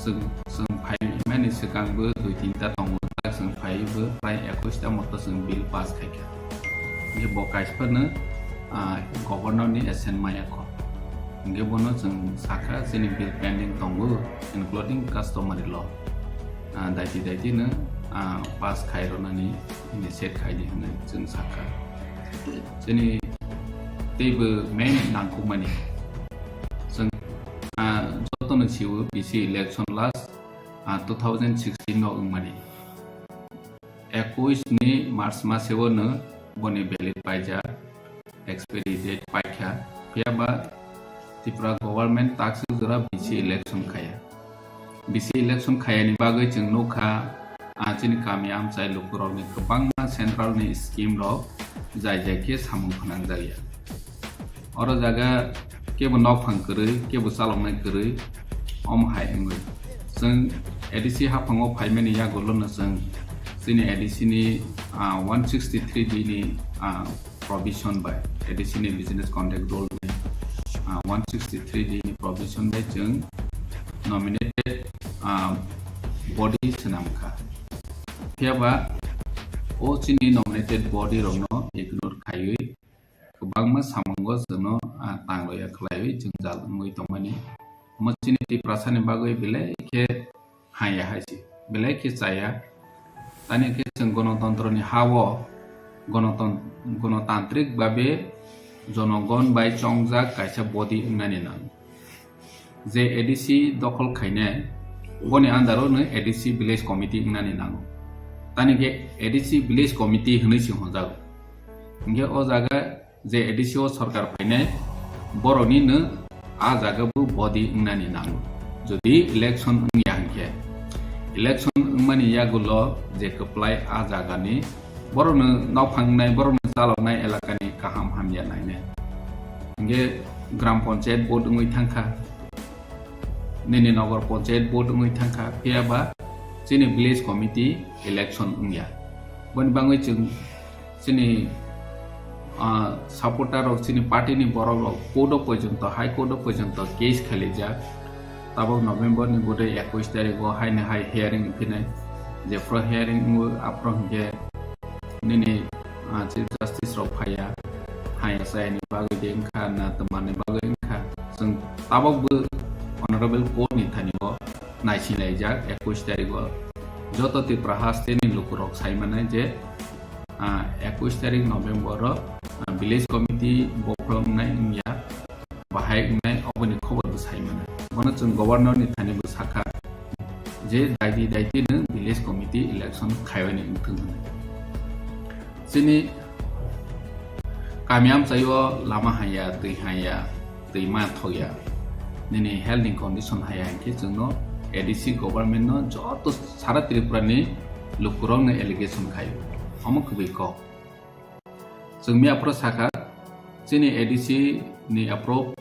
जों फाइनायनि सिगांबो 2-3टा दङ ताक्सजों फाइबो प्राय 21टा मत जों बिल पास खायखा बे बकाइसफोरनो गभर्नरनि एसेन मायाखौ इंगे बनो जों साखा जोंनि बिल पेन्डिं दंबो इनक्लुडिं कास्टमारि ल दायतिनो पास खायरनानै इनिशिएट खायदि होनो जों साखा जोंनि दैबो मेन नांगौमानि जों जतनो सिउ बिसि इलेक्शन लास्ट 2016 नाव मानि 21 नि मार्च मासेवनो बनि बेलिट पाइजा एक्सपायरी डेट पाइखा फियाबा त्रिपुरा गभर्नमेंट टाक्स जरा बिसि इलेक्शन खायानि बागै जों नखा आजिनि गामि आमचाय लुकुरावनि गोबां सेन्ट्रेलनि स्कीम र जाय जायके सामु फोनां जायो और जागा केबो नक फांकरै केबो चालंनाय करै अम हायङै जों एडिसि हाफाङाव फाइमेनि यागोलनो जों जोंनि एडिसिनि 163 डी नि प्रोविजन बाय एडिसिनि बिजनेस कन्ट्रेक्ट रूल 163 डी नि प्रोविजन बाय जों नॉमिनेटेड बॉडी सनामखा फियाबा ओ चिनि नॉमिनेटेड बॉडी रंनो इग्नोर खायै गोबांमा सामंगो जोंनो तांलया खलायो जों जालमै दंमानि मचिनि टिप्रासानि बागै बेलेखे हाया हायसि बेलेखे जाया तानि के जों गणतन्त्रनि हावो गणतान्त्रिक भाबे जनगण बाय चंगजा कायसा बॉडी उनानि नां जे एडिसि दखल खायने बनि आन्दारावनो एडिसि विलेज कमिटि उनानि नां तानि के एडिसि विलेज कमिटि होनैसि हजागो इंगे ओ जागा जे एडिसिओ सरकार फाइने बर'निनो आ जागाबो बॉडी उनानि नांगौ जुदि election यांखे election mani yagulo je keplai a jagani borno nawphangnai borno chalonai elakani kaham hamya naine nge gram panchayat board ngui thangkha nini nagar panchayat board ngui thangkha phiaba chini village committee election ngya bon bangui chung chini supporter of chini party ni borok court porjonto high court porjonto case khalija tabo November ni bude 21 tarik go hai na hai hearing pinai je pro hearing mu aprong je nini chief justice of phaya hai sai ni bagai dengkha na teman ni bagai engkha sung tabo bu honorable court ni thani go nai sinai jak 21 tarik go joto ti prahas ni lukurok sai manai je 21 tarik November ro village committee boprom nai ya bahai nai oboni khobor bu sai manai mana chung governor ni thani bu sakha je daiti ne village committee election khaiyani ingthung sini kamiam chayo lama haya tei ma thoya nini health condition haya ke chungno ADC government no joto sara Tripura ni lukurong ne allegation khayo amuk bi ko chungmi apro sakha sini ADC ni approve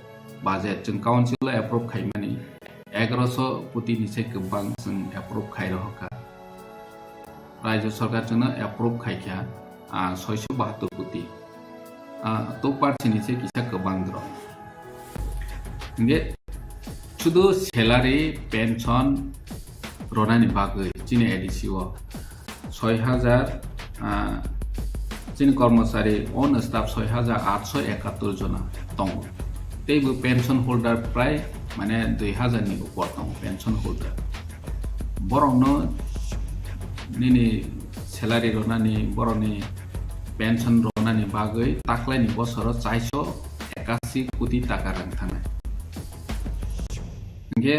budget chung council approve khaimani 1100 কোটি ni sai kebang chung approve khai roka rajya sarkar chung approve khaikya 672 কোটি to part ni sai kisa kebang dro nge chudo salary pension ronani bagai chini ADC o 6000 chini kormosari on staff 6871 jona tong teibu pension holder prai mane 2000 ni upor tong pension holder borong no nini salary ronani boroni pension ronani bagai taklai ni bosoro 481 কোটি টাকা rang thanai nge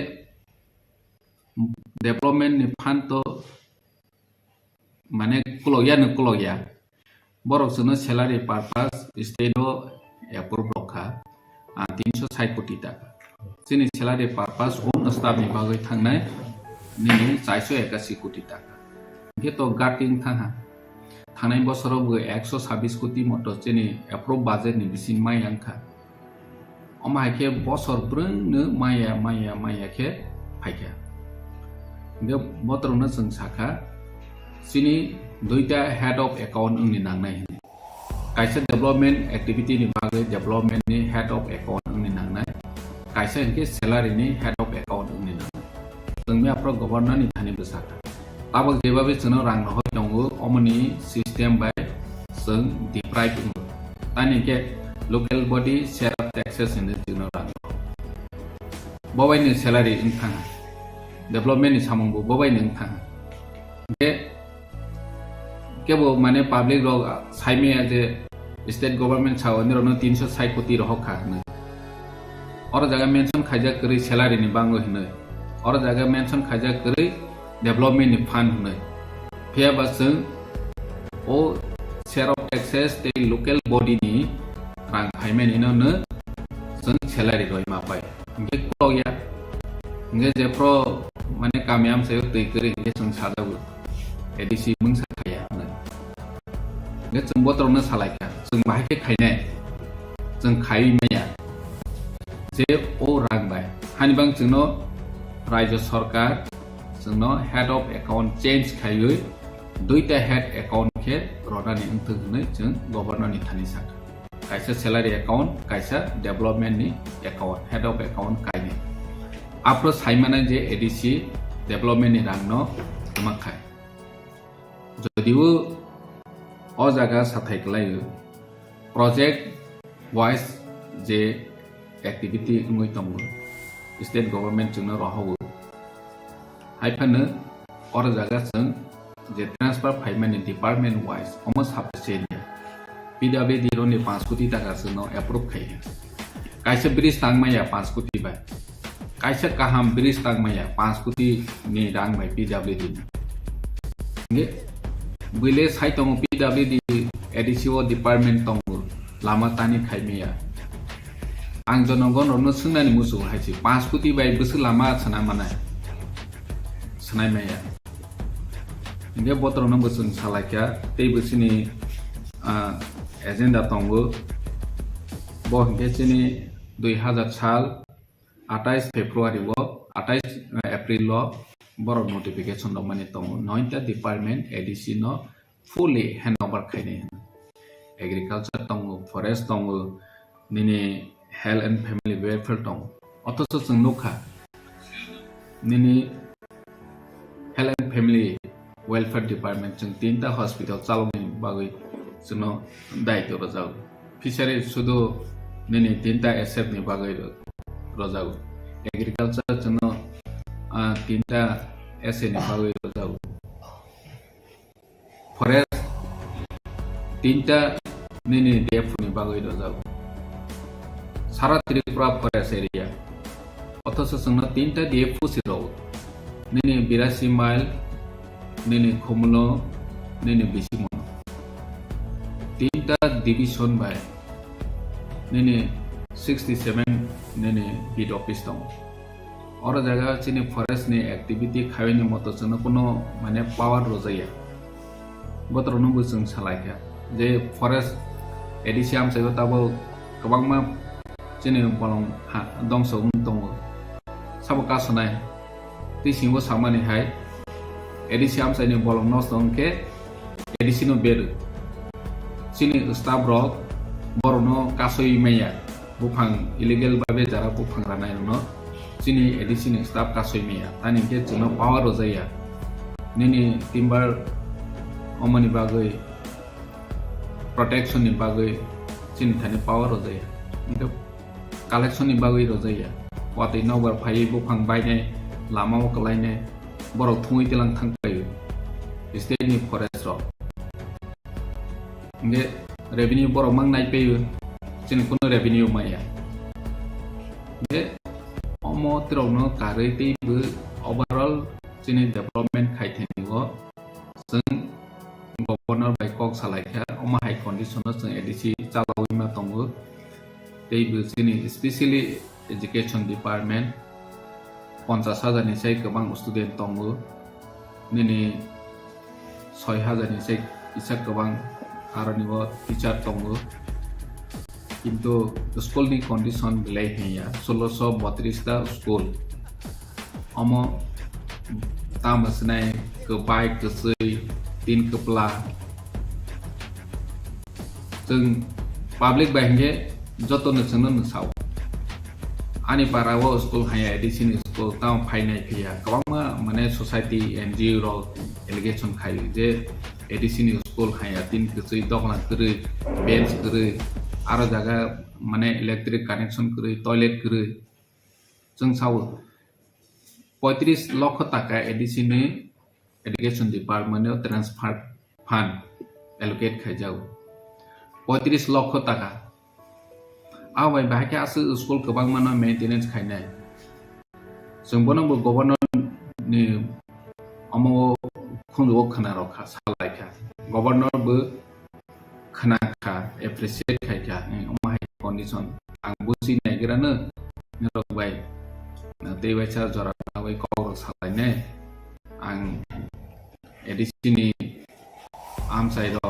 development ni fund to mane kulogya borok sono salary purpose state o approve rokha 360 কোটি টাকা chini salary purpose on staff ni bagai thangnai nini 481 কোটি টাকা nge to gating thangha thanai bosoro bo 126 কোটি moto chini approve budget ni bisin mai angkha omai ke bosor brung ne maya ke phaikya nge motor na chung sakha sini duita head of account ungni nangnai kaisa development activity ni bagai development ni head of account ungni nangnai kaisa ke salary ni head of account ungni nangnai tungmi apro governor ni thani besaka tabak jebabe chuno rang no tongo omani system by sung deprive tani ke local body share of taxes in the chuno rang bobai ni salary ingthang development ni samung bobai ni ingthang ke kebo mane public ro saime je state government chawani ro 360 কোটি ro kha na or jaga mention khaja kri salary ni bango hine or jaga mention khaja kri development ni fund hine phia basung o share of taxes te local body ni rang payment ino ne sung salary roi ma pai nge ko ya nge je pro mane kamiam se tei kri nge sung sadabu ADC mung sa khaya nge chung botol na salaika chung bahai ke khainai chung khai maya je o rang bai hani bang chung no rajya sarkar chung no head of account change khaioi duita head account ke rodani ingthuk nei chung governor ni thani sak kaisa salary account kaisa development ni account head of account kaini apro saimana je ADC development ni rang no amakhai jodiu o jaga sathai khlaio project wise je activity ngoi tongo state government chungna rohawo haifana or jaga chung je transfer payment department wise almost half percent PWD ro ni 5 কোটি টাকা sno approve khai kaisa bridge tangmaya 5 কোটি bai kaisa kaham bridge tangmaya 5 কোটি ni rang bai PWD nge bile sai tong PWD ADCO department tong lama tani khaimia ang jonogon ro sunani musu haisi 5 কোটি bai busu lama chana mana sanai maya Inge botro no busun salakya tei busini agenda tongo bo hinge chini 2000 साल 28 February wo 28 April lo boro notification no mani tongo 9ta department ADC no fully handover khaine agriculture tongo forest tongo nini health and family welfare tongo otoso chung nokha nini health and family welfare department chung 3ta hospital chaloni bagui chuno daito rojau fishery sudo nini 3ta SF ni bagui rojau agriculture chuno 3ta SA ni bagui rojau forest 3ta nini DF ni bagui rojau sara Tripura forest area otoso chungno 3ta DF siro nini 82 mile nini khumulo nini bisimono 3ta division by nini 67 nini head office tong oro jaga chini forest ni activity khaini moto chuna kono mane power rozaya botro no busung salaiya je forest edisiam sayo tabo kabangma chini bolong dongso tongo sabo kasonai tisingo samani hai edisiam sayo bolong nostong ke edisino beru chini staff rock borono kasoi meya bufang illegal babe jara bufang ranai no chini edisini staff kasoi meya tani ke chuno power rozaya nini timber omani bagoi protection ni bagoi chini thani power rozaya into collection ni bagoi rozaya wati nobar phai bufang baine lamao kalaine borok thungui tilang thangpai state ni forest ro nge revenue borok mang nai payu chini kono revenue maya nge omo tirokno karei tei bu overall chini development khaitheni go jeng governor by kok salaikha oma high condition jeng ADC chalawi ma tongo tei bu chini especially education department 50,000 ni sai gobang student tongo nini 6,000 ni sai isa gobang arani go teacher tongo কিন্তু school ni condition belai heya 1632 ta school omo tamasnai ke bai ke sei tin ke pla jeng public bange joto no chungno no saw ani parawo school haya edisi ni school taw phainai phiya kabangma mane society NGO ro allegation khai je edisi ni school haya tin ke sei dokna kre bench kre aro jaga mane electric connection kre toilet kre jeng saw 35 lakh taka edisi ni education department o transfer fund allocate khai jau 35 lakh taka awai bahake asu school kabang mana maintenance khainai jengbono bo governor ni amo khunjo khana rokha salaikha governor bo khana kha appreciate khaikha ni omai condition ang busi nai gerana nirok bai na tei cha jora bai ko salaine ang edisi ni am sai ro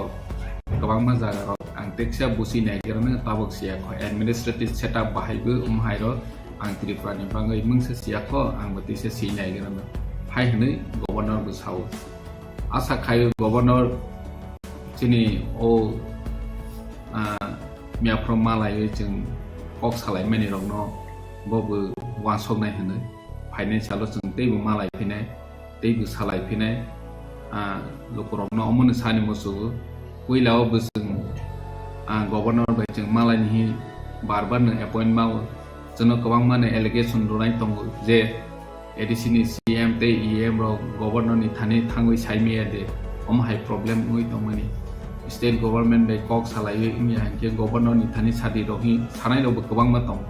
kabang ma jaga ro ang teksa busi nai gerana tabok sia kho administrative setup bahaibu umhai ro ang Tripura ni bangai mungsa sia kho ang bati se si nai gerana hai hne governor bu sau asa khayo governor chini o mia from malai jeng kok salai mani rok no bobu wansok nai hne financial jeng teibu malai phine teibu salai phine lokorok no omon sani mosu kuilao busung governor bai jeng malai ni barbar no appoint mau jono kabang mane allegation ronai tongo je ADC ni CM te EM ro governor ni thani thangoi saimia de omhai problem oi tongmani state government bai kok salai imi hanke governor ni thani sadi rohi sanai ro kabang ma tong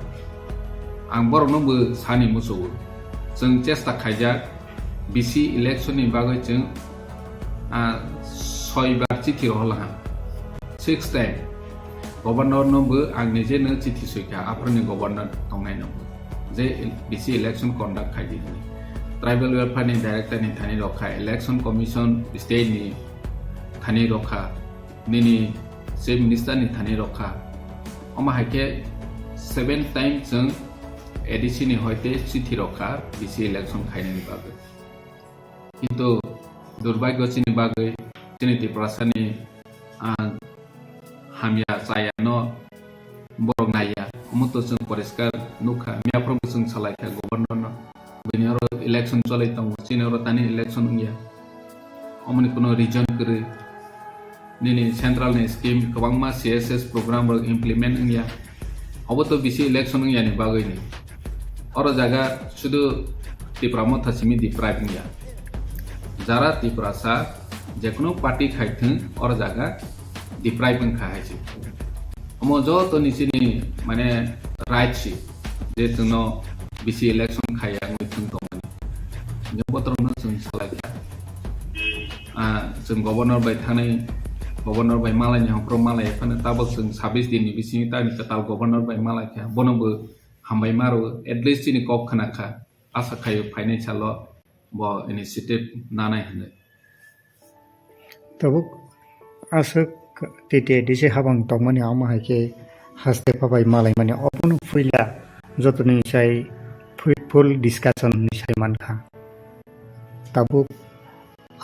ang bor no bu sani musu jeng chesta khaijak BC election ni bagoi jeng 6 bar chithi rohala 6 time governor no bu ang nije no chithi soika aproni governor tongnai no je BC election conduct khai di tribal welfare नि director नि थानी रखा election commission state नि थानी रखा निनी chief minister नि थानी रखा अमा हाके 7 टाइम जों एडीसी नि होते चिठी रखा बीसी इलेक्शन खाइने बागै किन्तु दुर्भाग्य चिनि बागै चिनि त्रिपुरासानि हामिया जायानो borok naya umuto sung poriskar nukha miaprom sung salaika governor no binaro election cholai tong sinoro tani election ngia omni kono region kre nini central ni scheme kwangma css program rok implement ngia oboto bisi election ngia ni bagai ni oro jaga sudu tripura mo thasimi deprive ngia jara tripura sa jekono party khaithung oro jaga deprive ngkha haisi Omo jo to nisini mane right si je tuno bisi election khaya ngoi thung to mani je potro no sung salai sung governor bai thanai governor bai malai ni hapro malai phane tabak sung 26 din ni bisi ta ni tatal governor bai malai kha bono bo hambai maro at least ni kop khana kha asa khayo financial bo initiative nanai hane tabuk asuk tete dise habang tongmani ama haike haste pabai malai mani opunu fuila jotoni sai fruitful discussion ni sai mankha tabu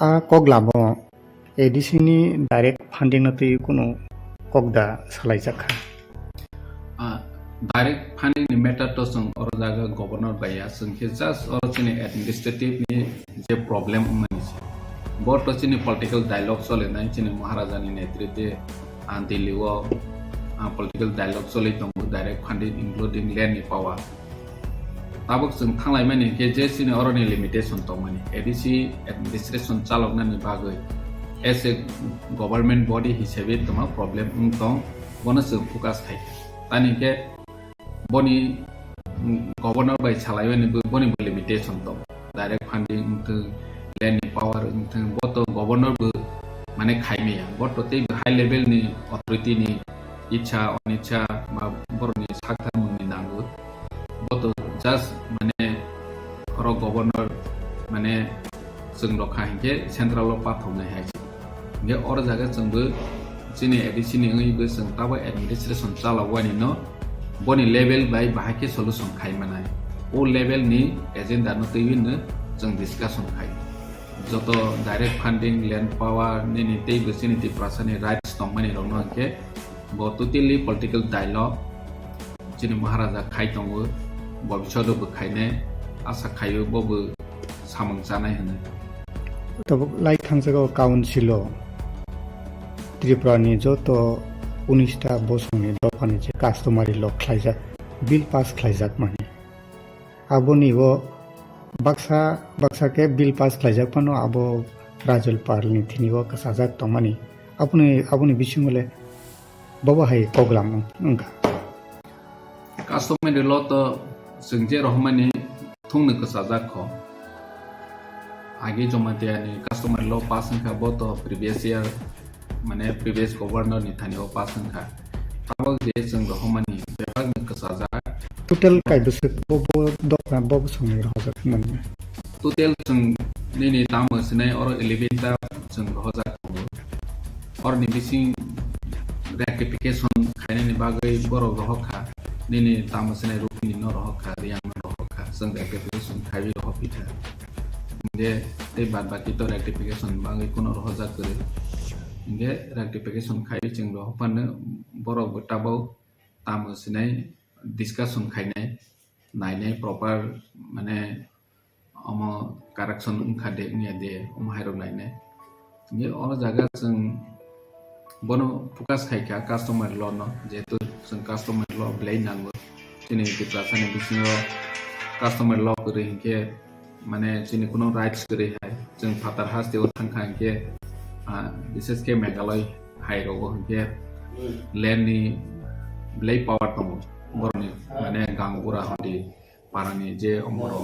a koglamo ADC ni direct funding na tei kuno kokda salai jakha direct funding ni matter to sung or jaga governor baya sung ke just or chini administrative ni je problem mani Bot chini political dialogue sole na chini Maharaja ni netritwe antiliwo political dialogue sole tong direct funding including land ni power tabuk sung thanglai mani ke je chini oroni limitation tong mani ADC administration chalok na ni bagai as a government body hisabe toma problem tong bona sung focus khai tani ke boni governor by chalaiwe ni boni limitation tong direct funding land ni power thing boto governor bu mane khaime ya boto te high level ni authority ni icha onicha ba borni sakta munni nangu boto just mane ro governor mane sung rokha hinge central lo pathom nai hai nge or jaga sungbu chini ADC ni ngi bu sung taba administration chala wani no boni level by bahake solution khai manai o level ni agenda no tewin ne jeng discussion khai joto direct funding land power nini tei vicinity prasani rights tongmani rongno ke bo totally political dialogue chini Maharaja khai tongo bo bichodo bu khaine asa khayo bo bu samang janai hane to lai thangjago council Tripura ni joto 19 ta bosongni dofani je customary law khlaijak bill pass khlaijak mani aboni wo baksa ke bill pass khlaijak pano abo rajul parni thini wo kasajak tomani apuni bisingole baba hai koglam ngka customary law to sungje rohmani thungna kasajak kho age jomate ani customary law pass ngka bo to previous year mane previous governor ni thani wo pass ngka tabak je sung rohmani bebag kasajak total kai busuk bobo dokna bobo sungni rohajak man total sung nini tamo sinai or 11 ta sung rohajak or ni bising rectification khaine ni bagai boro rohakha nini tamo sinai rupini no rohakha riang no rohakha sung rectification khai rohapita nge te bad baki to rectification bagai kuno rohajak kare nge rectification khai ching rohapan boro botabo tamo sinai discussion khaine naine proper mane omo correction khade nia de hairo naine ni or jaga sung bono focus khaika customer law no jetu sung customer law blai nango chini diprasane bisino customer law kore hinke mane chini kuno rights kore hai jeng phatar haste uthang khanke bises ke megaloi hairo go hinke land ni blai power tomo borni mane gangura handi parani je omoro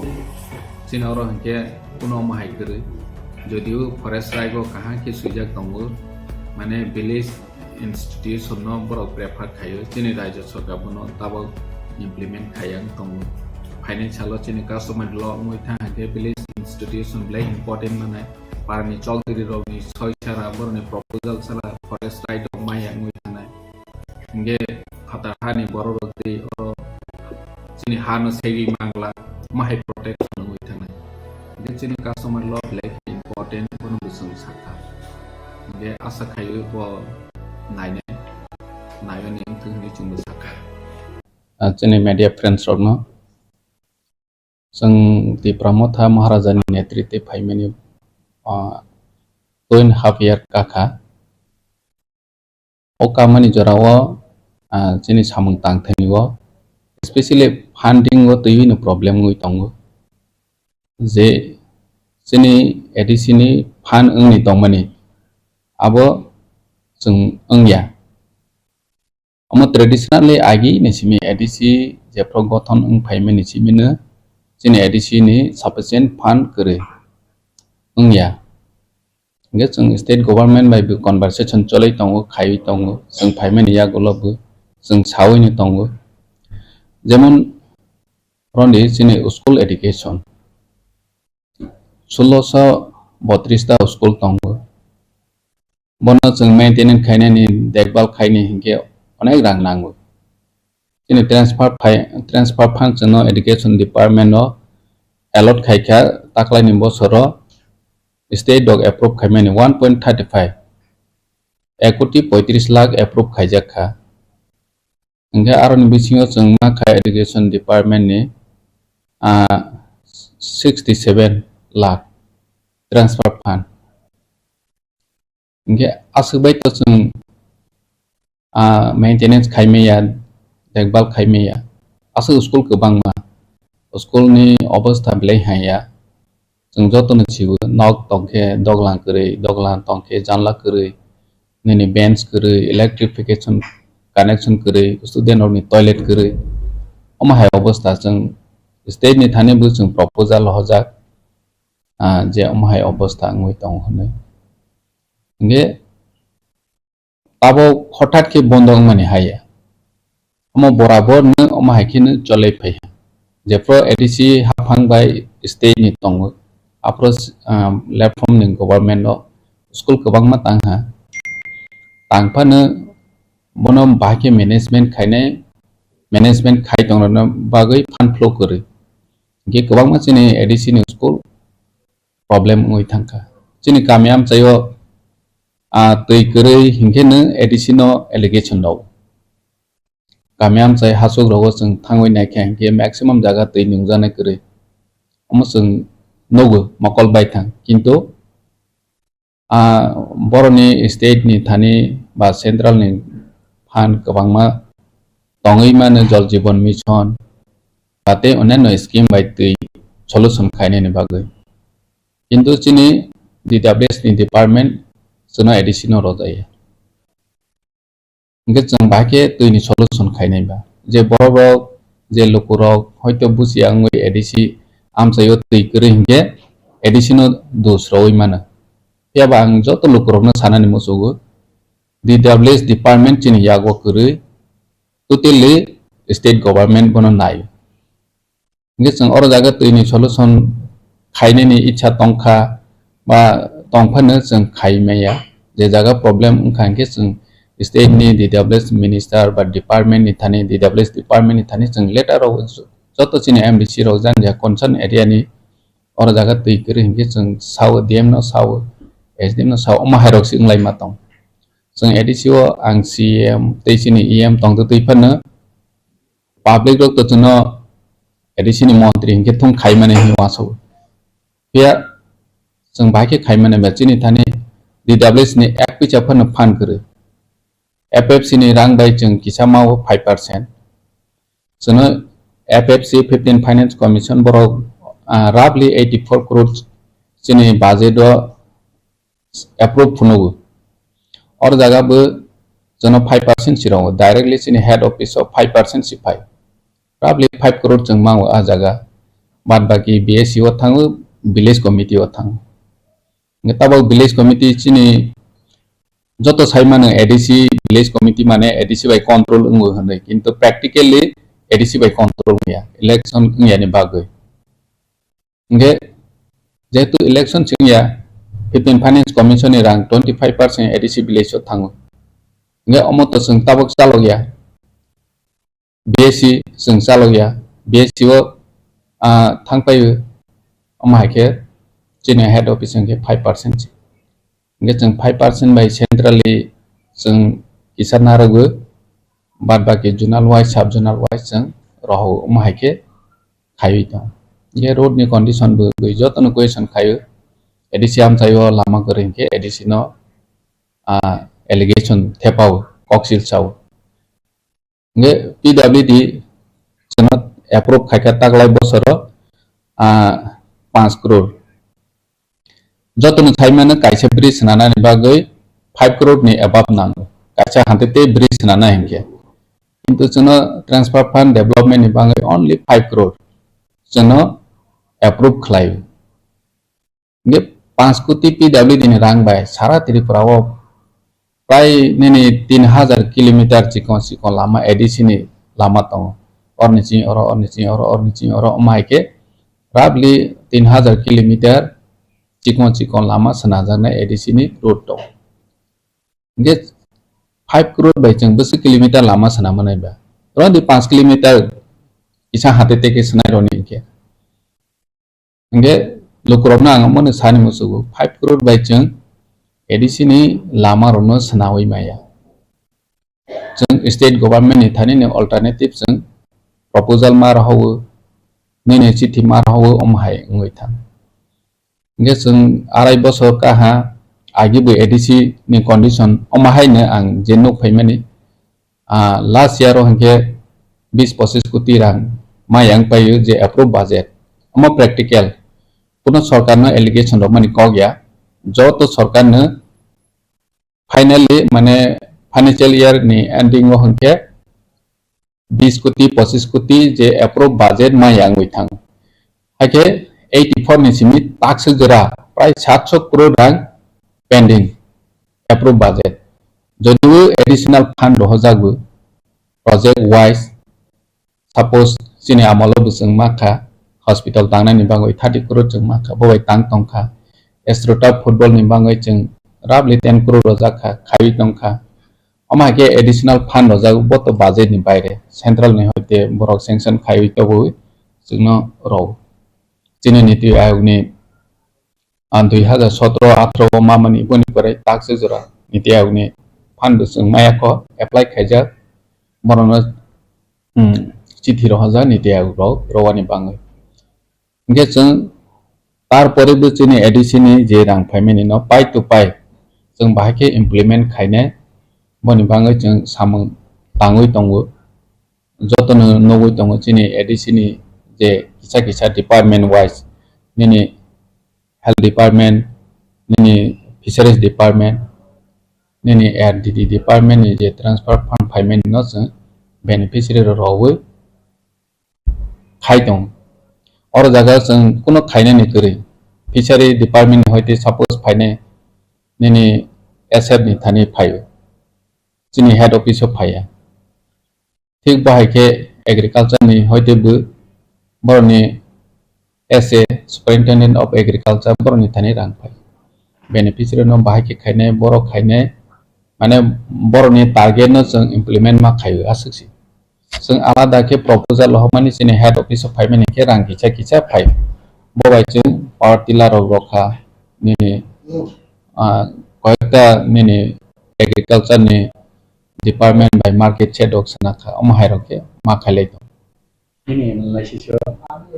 chinoro hanke kuno mahai kare jodio forest raigo kaha ke sujak tongo mane village institution no borok prefer khayo chini rajya sarkar bono tabo implement khayang tongo financial chini customer law moi tha hanke village institution blai important mana parni chogdiri rogni soichara borni proposal sala forest right of mai angui thanai nge khatar hani boro rogdi oro chini hano segi mangla mahai protection angui thanai nge chini customer law blai important bono busung sakha nge asa khayu bo naine nayoni thungni chungbu sakha chini media friends rogno जों दी प्रमोथा महाराजानि नेतृत्व फाइमेनि 2.5 year काखा ओकामनि जराव जिनि सामंग तांथेनिव specially funding वो तयिनो problem गय दंगो जे जिनि एडिसिनि फान अंगनि दंमनि आबो जों अंगिया अम traditionally आगि नेसिमि ADC जेफ्रो गठन अंग फाइमेनि सिमिनो जिनि एडिसि नि सफिशिएंट फंड करे अंगिया nge जों स्टेट गवर्नमेंट बाय बे कन्वर्सेशन चलै दंगो खाइ दंगो जों फाइमेनि या गलबो जों सावैनो दंगो जेमन रनि जिनि स्कुल एडुकेशन 1632 ता स्कुल दंगो बनो जों मेंटेनेंस खायनानि देखभाल खायनि हिंगे अनेक रां नांगो जिनि ट्रान्सफार फंड जों एडुकेशन डिपार्टमेंट अलॉट खायखा ताकलायनि बसरो स्टेट डग एप्रूव खायमानि 1.35 1 कोटी 35 लाख एप्रूव खायजाखा इंगे आरोनि बिसिङाव जों माखा एडुकेशन डिपार्टमेंट नि 67 लाख ट्रान्सफार फंड इंगे आसुबाय तो जों मेंटेनेंस खायमेया देखभाल खायमेया आसु स्कुल गोबांमा स्कुलनि अवस्था ब्लै हाया जों जतन छिबो नक तंखे दगलां करे दगलां तंखे जानला करे नेनि बेंच करे इलेक्ट्रिफिकेशन कनेक्शन करे स्टूडेंट नि टॉयलेट करे अमाहाय अवस्था जों स्टेट नि थानेबो जों प्रपोजल हजाक जे अमाहाय अवस्था ngoi tong hone nge abo हठात के बंदं माने हाया अमा बराबर न अमाहाय के न चलै फै जेफ्रो एडिसि हाफां बाय स्टेट नि तंग अप्रोच प्लेटफॉर्म नि गवर्नमेंट स्कुल गोबांमा तांहा तांफानो बनो बाके मैनेजमेंट खाय दंनो बागै फंड फ्लो करे गे गोबांमा जिनि एडिसि नि स्कुल प्रॉब्लम ngoi थांखा जिनि गामियाम जायो तै करे हिंखेनो एडिसि नो एलिगेशन दं गामियाम जाय हासुग रगो जों थांगै नायखे गे मैक्सिमम जागा तै नुजानाय करे अमसों नोगो मकल बायथां किंतु बरनि स्टेट नि थानी बा सेंट्रल नि फंड गोबांमा दङै माने जल जीवन मिशन बाते अन्यान्य स्कीम बायतै सल्यूशन खायनायनि बागै किंतु जिनि डब्ल्यूएस नि डिपार्टमेंट जोना एडिसि नो रजायो इंगे जों बाके तैनि सल्यूशन खायनायबा जे बरबरक जे लोकरक हयतो बुजिया ngoi एडिसि आमसायो तै करे हिंगे एडिसि नो दोस्रoi माने याबा आं जत लोकरकनो सानानि मोसोगो डब्ल्यूएस डिपार्टमेंट जिनि यागो करे टोटली स्टेट गवर्नमेंट बनो नाय इंगे जों अर जागा तैनि सल्यूशन खायनायनि इच्छा तंखा बा तंफानो जों खायमेया जे जागा प्रॉब्लम ओंखांके जों स्टेट नि डब्ल्यूएस मिनिस्टर बा डिपार्टमेंट नि थानी डब्ल्यूएस डिपार्टमेंट नि थानी जों लेटर जत चिनि एमडीसी रो जानजा कंसर्न एरिया नि और जागा तै करे हिंगे जों साव डीएम नो साव एसडीएम नो साव अमाहायरक सिंलाय मातं जों एडीसी आं सीएम तैसिनि ईएम तंग तैफानो पब्लिक रो तनो एडीसी नि मंत्री हिंगे थुम खायमाने हिवासो बेया जों बाके खायमाने बेचिनि थानी डब्ल्यूएस नि एक पिचा फनो फान करे एफएफसी नि रां बाय जों किसामाव 5% जोनो एफएफसी 15 फाइनेंस कमिशन बरो राबली 84 करोड़ जिनि बजेट एप्रूव फुनोगो और जागाबो जोनो 5% सिराव डायरेक्टली जिनि हेड ऑफिस ऑफ 5% सिफाय राबली 5 करोड़ जों माव आ जागा बाद बाकी बीएससी ओ थाङो विलेज कमिटी ओ थाङो नताबो विलेज कमिटी जिनि जत साइमानो एडीसी विलेज कमिटी माने एडीसी बाय कंट्रोल 응ो होनै किंतु प्रैक्टिकली एडीसी बाय कंट्रोल गया इलेक्शन यानि बागै nge जेतु इलेक्शन सिंया 15 फाइनेंस कमीशन नि रां 25% एडीसी विलेज थाङो nge omo to sung tabok chalo ya BSc sung chalo ya BSc wo thangpai omo haike chine head office nge 5% nge sung 5% by centrally sung isana rogo bad baki zonal wise sub zonal wise sung roho omo haike khayi to nge road ni condition bu jotono question khayo ADC am chayo lama goring ke ADC no allegation thepau koksil chau nge PWD chana approve khaika taglai bosoro 5 crore jotun thaimana kaisa bridge nana ni bagai 5 crore ni above nango kaisa hantete bridge nana hingke kintu chana transfer fund development ni bagai only 5 crore chana approve khlai nge 5 कोटी PWD ni rang bai sara Tripura wo प्राय नैनी 3000 kilometre चिकन चिकन लामा ADC नि लामा तंग और निची और माइके राबली 3000 किलोमीटर चिकन चिकन लामा सनाजाना एडीसी नि रोड तो गे 5 करोड़ बाइचंग बस किलोमीटर लामा सना मनाइबा रंदी 5 किलोमीटर इसा हाते तेके सनाइ रनि के गे लोकरबना आंगमने सानि मुसुगु 5 crore बाइचंग ADC ni lama rono senawi maya. Jeng state government ni thani ne alternative jeng proposal marahawu ne chithi marahawu omhai ngoi tham. Nge jeng arai bosor kaha agi bu ADC ni condition omhai ne ang jenuk phaimani last year hangke 20-25 कोटी rang mayang payu je approve budget. Omo practical puno sarkar no allegation ro mani kogya जो तो सरकार ने finally माने financial year नि ending हो हंके 20 कोटी 25 कोटी जे अप्रूव बजेट मा यांगै थां हाके 84 नि सिमि टाक्स जरा प्राय 700 करोड़ रां पेंडिंग अप्रूव बजेट जदु एडिशनल फंड हो जागु प्रोजेक्ट वाइज सपोज सिने आमलो बुसंग माखा हॉस्पिटल तांना नि बागै 30 करोड़ जों माखा बय तां तंखा एस्ट्रोटा फुटबॉल नि बांगै जों राबली 10 करोड़ रजाखा खाइ तंखा अमा के एडिशनल फंड रजागु बत बजेट नि बाइरे सेंट्रल नि होते बरक सैंक्शन खाइ तबो जोंनो रौ जिने नीति आयोग नि 2017-18 मामनि बनि परे टाक्स जरा नीति आयोग नि फंड जों मायाखो एप्लाई खाइजा बरनो चिठी रहाजा नीति आयोग रवानि बांगै नगे जों तारपरे बुचिनि एडीसी नि जे रां फाइमेनि न पाइ टु पाइ जों बाहाके इमप्लिमेंट खाइने बनि बाङै जों सामु ताङै दंगो जतनो नगै दंगो चिनि एडीसी नि जे किसा किसा डिपार्टमेंट वाइज निनि हेल्थ डिपार्टमेंट निनि फिशरीज डिपार्टमेंट निनि एआरडीडी डिपार्टमेंट नि जे ट्रांसफर फंड फाइमेनि न जों बेनिफिशियरी रवो खाइ दं और जगह जों कोनो खाइने नि करै फिशरी डिपार्टमेंट होइते सपोज फाइने निनि एसएफ नि थानि फायो जिनि हेड ऑफिस ऑफ फाया ठीक बाहायके एग्रीकल्चर नि होइते बु बरनि एसए सुपरिटेंडेंट ऑफ एग्रीकल्चर बरनि थानि रां फाय बेनिफिशियरी न बाहायके खाइने बर खाइने माने बरनि टारगेट न जों इमप्लिमेंट मा खायो आसुसि जों आलादा के प्रपोजल हमानि सिने हेड ऑफिस ऑफ फाइमेनि के रां किचा किचा फाय बबाइजों पावर टिलार रखा निनि कयेकटा निनि एग्रीकल्चर नि डिपार्टमेंट बाय मार्केट सेडक सनाखा अमहाय रखे मा खाइलाय दं निनि लाइसिसो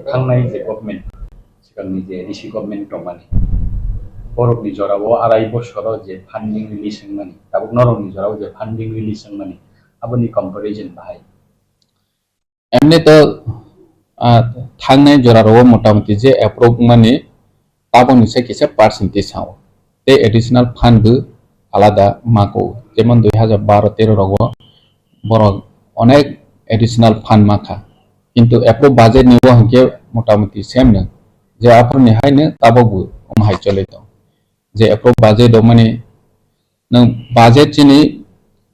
थांनाय जे गभर्नमेंट सिगांनि जे एडीसी गभर्नमेंट दंमानि बरकनि जराव आराय बोसोराव जे फंडिंग रिलीज मानि दाबो नरमनि जराव जे फंडिंग रिलीज मानि आबनि कंपैरिजन बाहाय एमने तो थांनाय जराव मोटामोटी जे अप्रूव माने ताबनि से किसे परसेंटेज हाव ते एडिशनल फंड बु आलादा माको जेमन 2012-13 रगो बरक अनेक एडिशनल फंड माखा किंतु अप्रूव बजेट निबो हंके मोटामोटी सेम न जे आफरनि हायनो ताबो अमहाय चले दं जे अप्रूव बजेट माने न बजेट चिनि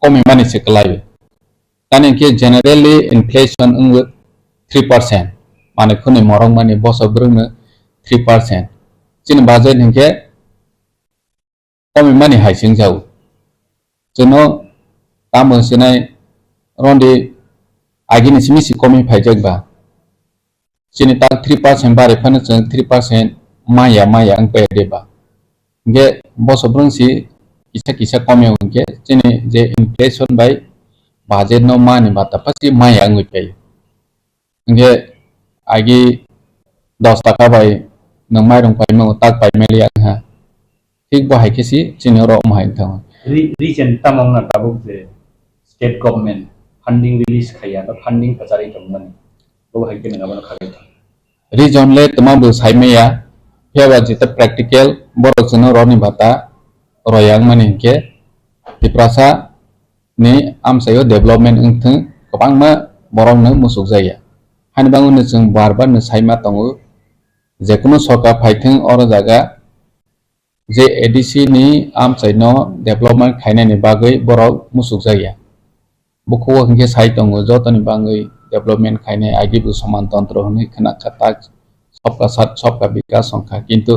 कमे माने से कलायो ताने के जनरली इन्फ्लेशन 3% माने खुनि मरं माने बसब्रनो 3% Chin Bazen Hinke Common Money Hai Sing Zau. Juno Tamu Sinai Rondi Agin is Missy Common Pajagba. Sinitak 3% Bari Panatan 3% Maya and Pedeba. Get Boss of Brunsi Isa Common get Jenny the inflation by budget no money but the Pasi Maya and we pay. Get Agi Dos Takabai no Myron Pimo Tak by Melian. Take by Kissy, General Mahang. Region Tamong na tabuk the state government funding release kaya na funding kasari tong money. Go hai kin ngabon khagai. Region le tamam Saimea, here was it a practical, Borosino Roni Bata, Royal Maninke, the Prasa, Ne Amsayo development untung, Kopangma, Borong Musuzaya. Hanbangun is Barban Saima Tongu, Zekuno Soka Python or Zaga, JADC ni Amsaino development Kainani Bagay, Borok Musuzaya. Buku Henge Saitongo, Jotani Bangay. Development kaine agi bu saman tantro hone khana khatak सबका साथ सबका विकास संख्या किंतु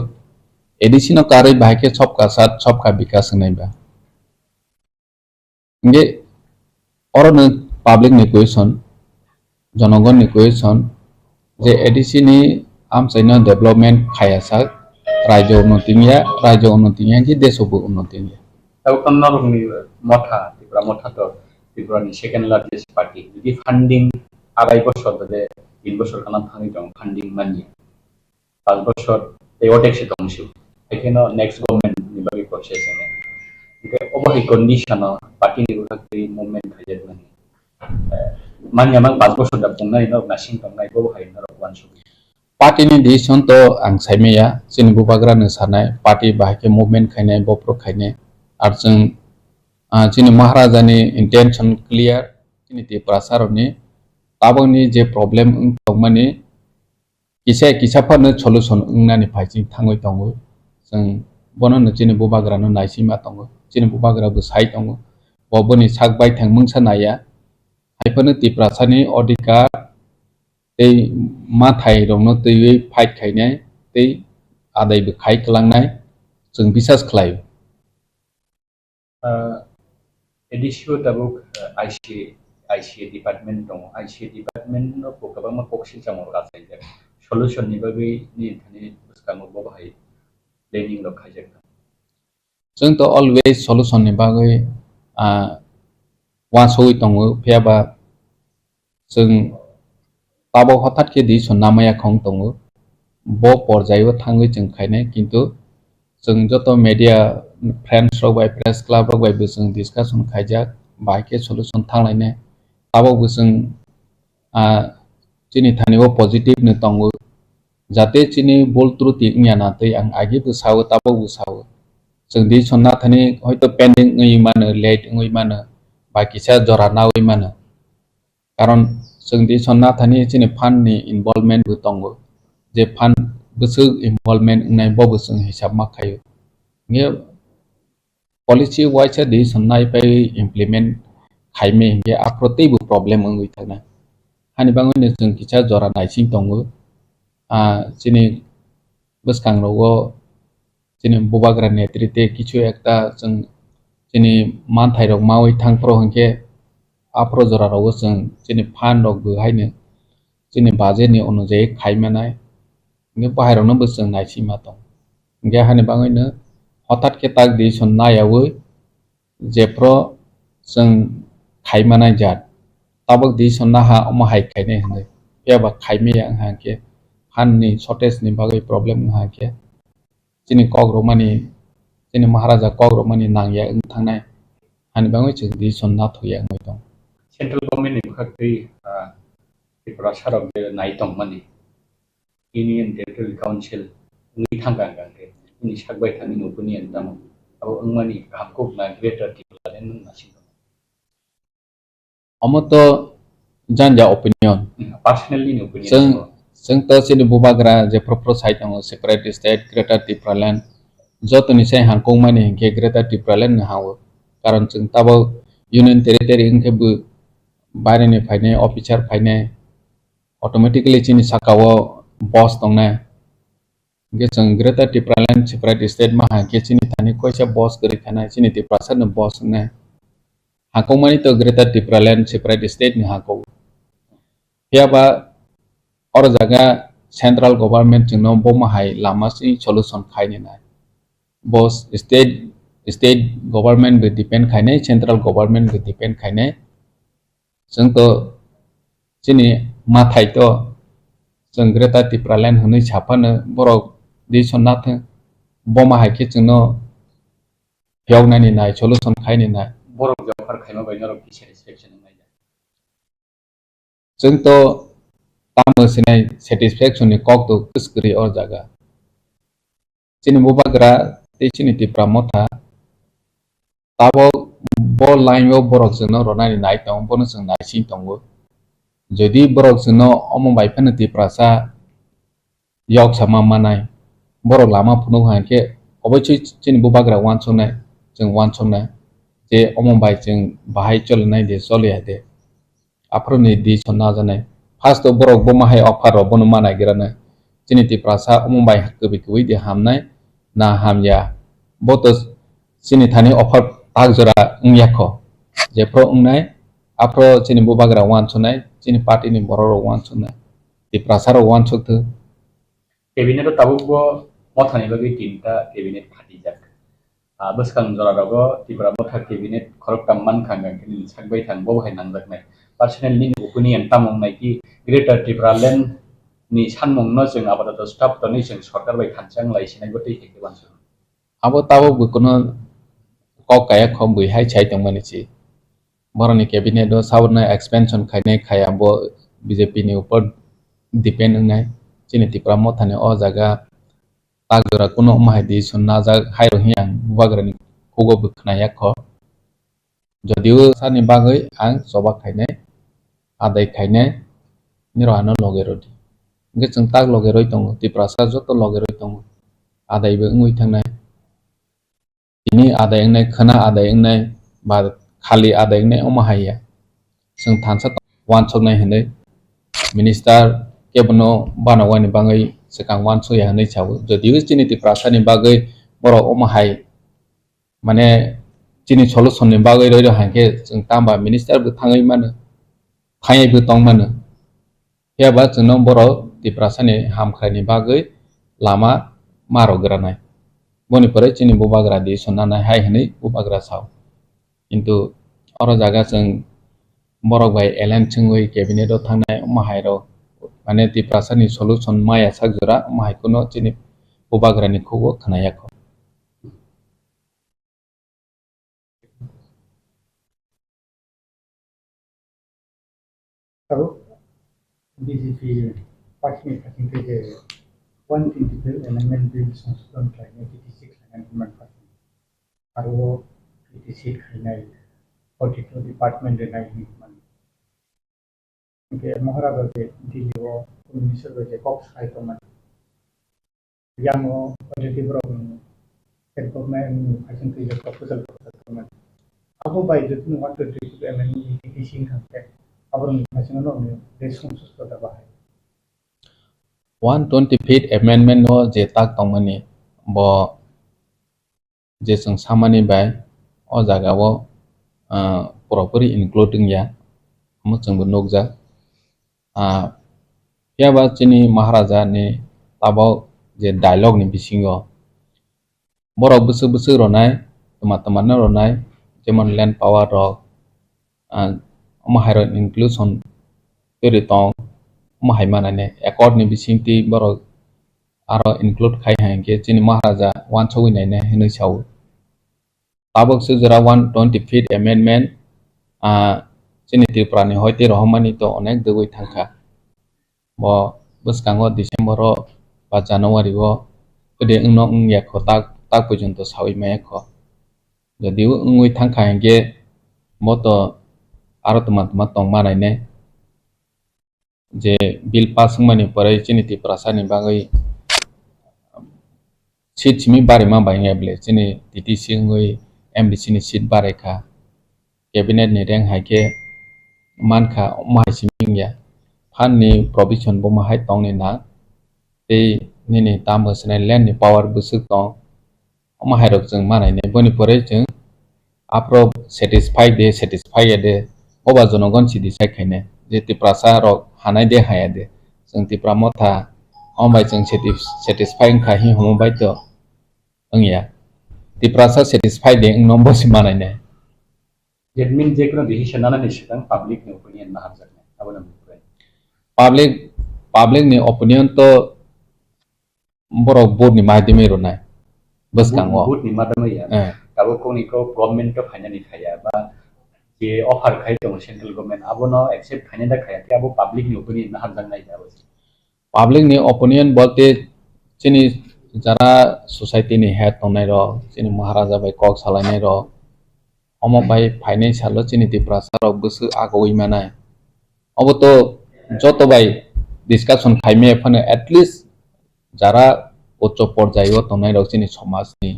ADC न कार्य भाग्य सबका साथ सबका विकास नहीं बा इंगे और न पब्लिक ने क्वेश्चन जनगण ने क्वेश्चन जे एडीसी नि आम सैन डेवलपमेंट खाया सा राज्य उन्नतिया कि देश उन्नतिया तब कन्नर नि मथा तो त्रिपुरा नि सेकेंड लार्जेस्ट पार्टी यदि फंडिंग आराई बছর बदे 3 বছর खाना थांगी दं फंडिंग मानि 5 বছর एओटेक्स दंसु एकेनो नेक्स्ट गवर्नमेंट नि बागै प्रोसेस ने इके ओबहि कंडीशन पार्टी नि उठाक्ति मूवमेंट खायजेत मानि मानि आमां 5 বছর दा पुंनाय न नासिं तंनाय बो हाय न रवानसु पार्टी नि डिसिजन तो आं साइमेया सिन बुबाग्रा न सानाय पार्टी बाहाके मूवमेंट खायनाय बप्रो खायनाय आर जों जिनि महाराजा नि इंटेंशन क्लियर जिनि ति प्रसारनि ताबंनि जे प्रॉब्लम माने किसाफोरनो सलुशन नानि फाइसिं थाङै दङ जों बननो जिनि बुबाग्रानो नायसिमा दङ जिनि बुबाग्राबो साइ दङ बबोनि सागबाय थां मोंसानाया हाइफोरनो तिप्रासानि अधिकार दै माथाय रंनो दैयै फाइट खायनाय दै आदायबो खाय खलांनाय जों बिसास खलायो एडिसियो दाबुक आईसी डिपार्टमेंट दं आईसी डिपार्टमेंट नो गोबां पक्सिल जामर गासै सलुशन नि बागै नि थानि बुसकामो बाहाय प्लेनिंग ल खायजेक जों तो अलवेज सलुशन नि बागै वासोय दङ फेबा जों ताबो हठात के दि सन्नामाया खं दङ बो परजायबो थाङै जों खायनाय किन्तु जों जतो मीडिया फ्रेंड्स रबाय प्रेस क्लब रबाय जों डिस्कशन खायजाक बाहायके सलुशन थांलायनाय ताबो जों चिनि थानिबो पॉजिटिव न दङ जाते चिनि बोल त्रुटि न्यानातै आं आगे बुसाव ताबो बुसाव जों दि सन्ना थानि हयतो पेंडिंग ङै मानो लेट ङै मानो बाकिसा जरा नावै मानो कारण जों दि सन्ना थानि चिनि फान्ड नि इनवॉल्वमेंट बो दङ जे फान्ड बोसो इनवॉल्वमेंट नाय बबो जों हिसाब माखायो ने पॉलिसी वाइज दि सन्नाय बाय इम्प्लीमेंट खायमे हे आप्रतेबो प्रॉब्लम ङै थाना हानि बाङैनो जों किसा जरा नायसिं दङ चिनि बसकांगराव चिनि बुबाग्रा नेतृत्व किछु एकटा जों चिनि मानथायरक मावै थांफ्रो हंके आप्रो जराराव जों चिनि फान्ड रक बहायनो चिनि बाजेटनि अनुजायै खायमानाय ने बाहेरावनो बोसों नायसिमा दं गे हानि बाङैनो हठात के ताक दि सन्नायावो जेप्रो जों खायमानाय जात ताबक दि सन्ना हा अमाहाय खायनाय हनै पेबा खायमे आंहा के फाननि शॉर्टेज नि बागै प्रॉब्लम आंहा के चिनि कग्रमानि चिनि महाराजा कग्रमानि नांया थांनाय हानि बाङै जों दि सन्ना थया मै दं सेंट्रल गवर्नमेंट नि खाख्रि त्रिपुरा सारक नाय दं माने यूनियन टेरिटोरियल काउंसिल नि थांगांगांगे नि सागबाय थानि न'फोरनि एन्दाम अब अंमानि हाबखौ ना ग्रेटर टिप्लालेन नासिं अमतो जानजा ओपिनियन पर्सनली ओपिनियन जों तो चिनि बुबाग्रा जे प्रपर साइट दङ सेक्रेटरी स्टेट ग्रेटर टिप्रालेन जतनि से हांखौ माने के ग्रेटर टिप्रालेन हावो कारण जों ताबो यूनियन टेरिटरी इंकेबो बायरेनि फायनाय ऑफिसर फायनाय ऑटोमेटिकली चिनि साकाव बॉस दंना ge jeng Greater Tripura Land Separate State maha ke chini thani koisa boss kori thana chini Tripura sa no boss ne hakau mani to Greater Tripura Land Separate State ni hakau ya ba or jaga central government jengno bo mahai lama si solution khaini na boss state government be depend khaine central government be depend khaine jeng to chini mathai to jeng Greater Tripura Land Hinui chapano borok di sonnath bo mahai ke jengno yognani na solution khaini na borok jafar khaima bai norok ki satisfaction ngai jeng to tamo sinai satisfaction ni kok to kuskri or jaga chini bubagra te chini Tripura motha tabo bo line yo borok jengno ronani nai tong bono jeng nai sin tongo jodi borok jengno omo bai phane Tripura sa yok sama manai borok lama phuno hanke oboi chini bubagra wan sonai jeng wan sonai je omo bai jeng bahai cholnai de choli ade aproni di sonna janai first to borok bo mahai offer ro bono manai girana chini Tripura sa omo bai hakbi kwi de hamnai na hamya botos chini thani offer tagjora ngyakho je pro ungnai apro chini bubagra wan sonai chini party ni borok wan sonai Tripura sa ro wan soktu cabinet tabuk bo mothani bagi tinta cabinet khati jak beskang jora rogo Tripura motha cabinet khorok tamman khanga kini sakbai thang bo hai nangjak nai personal ni upuni yang tamong nai ki Greater Tripura Land ni sanmong no jeng apatat staff to ni jeng sarkar bai khanchang lai sinai gotei hekte bansu abo tabo bukono kok kaya khom bui hai chai tongmani chi boroni cabinet do saurna expansion khaine khaya bo BJP ni upor depend ngai chini Tripura mothani o jaga tagjora kuno mahai di sonna jag hairo hiang bubagra ni kogo bukhnaya kho jodiu sani bagai ang soba khaine adai khaine nirano logerodi nge jeng tag logeroi tongo Tripura sa joto logeroi tongo adai be ngui thangnai ini adai ngai khana adai ngai ba khali adai ngai omahaya jeng thansa wan sonai hene minister kebono banawani bangai sekang wan so ya nei chawo jodiu chini Tripura sa ni bagai borok omahai mane chini solution ni bagai roi hanke jeng tamba minister bu thangai mano thangai bu tong mano ya ba jeng borok Tripura sa ni hamkhrai ni bagai lama maro granai boni pore chini bubagra di sonna hai hene bubagra saw কিন্তু oro jaga jeng borok bai elen chungoi cabinet o thangnai mahai ro mane Tripura sa ni solution maya sagjora mahai kuno chini bubagra ni khogo khnaya kho Kalau BJP parti parti ke 122 amendment bill संशोधन खाने 86 amendment parti आरो 86 खाने auditor department ने नहीं मन के महाराजा के दिल्ली वो मिनिस्टर के कॉक्स खाई तो मन yang auditor broken head government आइसन के प्रपोजल तो मन अब बाय जितने 122 amendment 86 खाते abang masih nol responses to da bahai 125th amendment no je tak tongmani bo je jeng Samani bai o jaga o properly including ya mo jeng nokja ya ba chini maharaja ni tabo je dialogue ni bisingo borok busu ronai teman-teman ronai jemon land power rok mahairon inclusion teri tong mahai manane accord ni bisingti borok aro include khai hanke chini maharaja wan choi nai ne hinui chau tabok sujara 125th amendment chini Tripura ni hoite rohmani to onek degoi thangkha bo buskango December o ba January o ode ungno ungya kho tak pojonto sawi maya kho jodiu ungui thangkha hanke moto aro teman-teman tong manai ne je bill pass mani pore chini Tripura sa ni bagai seat chimi bare ma bai ngeble chini TTC ngui MDC ni seat bare kha cabinet ni reng haike mankha mahai siming ya fan ni provision bo mahai tong ni na ei nini tamo sene land ni power busuk tong ama hairok jeng manai ne boni pore jeng apro satisfy de oba jonogon sidi saikhaine je tiprasa rok hanai de haya de jeng tipra motha ombai jeng satisfy kha hi homobai to angya tiprasa satisfy de nombo si manai ne That means যে কোনো decision না নিলে সেটা public নি opinion না হাজার না আবার public ni opinion to borok board ni maidimi ronai baskango বুট নি মাধ্যমে তাবো কোনিকো গভর্নমেন্ট তো ফাইনালি খায়া বা যে অফার খাই তো সেন্ট্রাল গভর্নমেন্ট আবনো অ্যাকসেপ্ট ফাইনালি খায়া তে আবো পাবলিক নি ওপিনিয়ন না হাজার নাই যাবো public ni opinion bolte chini jara society ni head tonai ro chini maharaja bai kok salai ro omo bai financial lo chini tiprasa ro busu agoi manai obo to joto bai discussion khaime phane at least jara uccho porjayo tonai ro chini samaj ni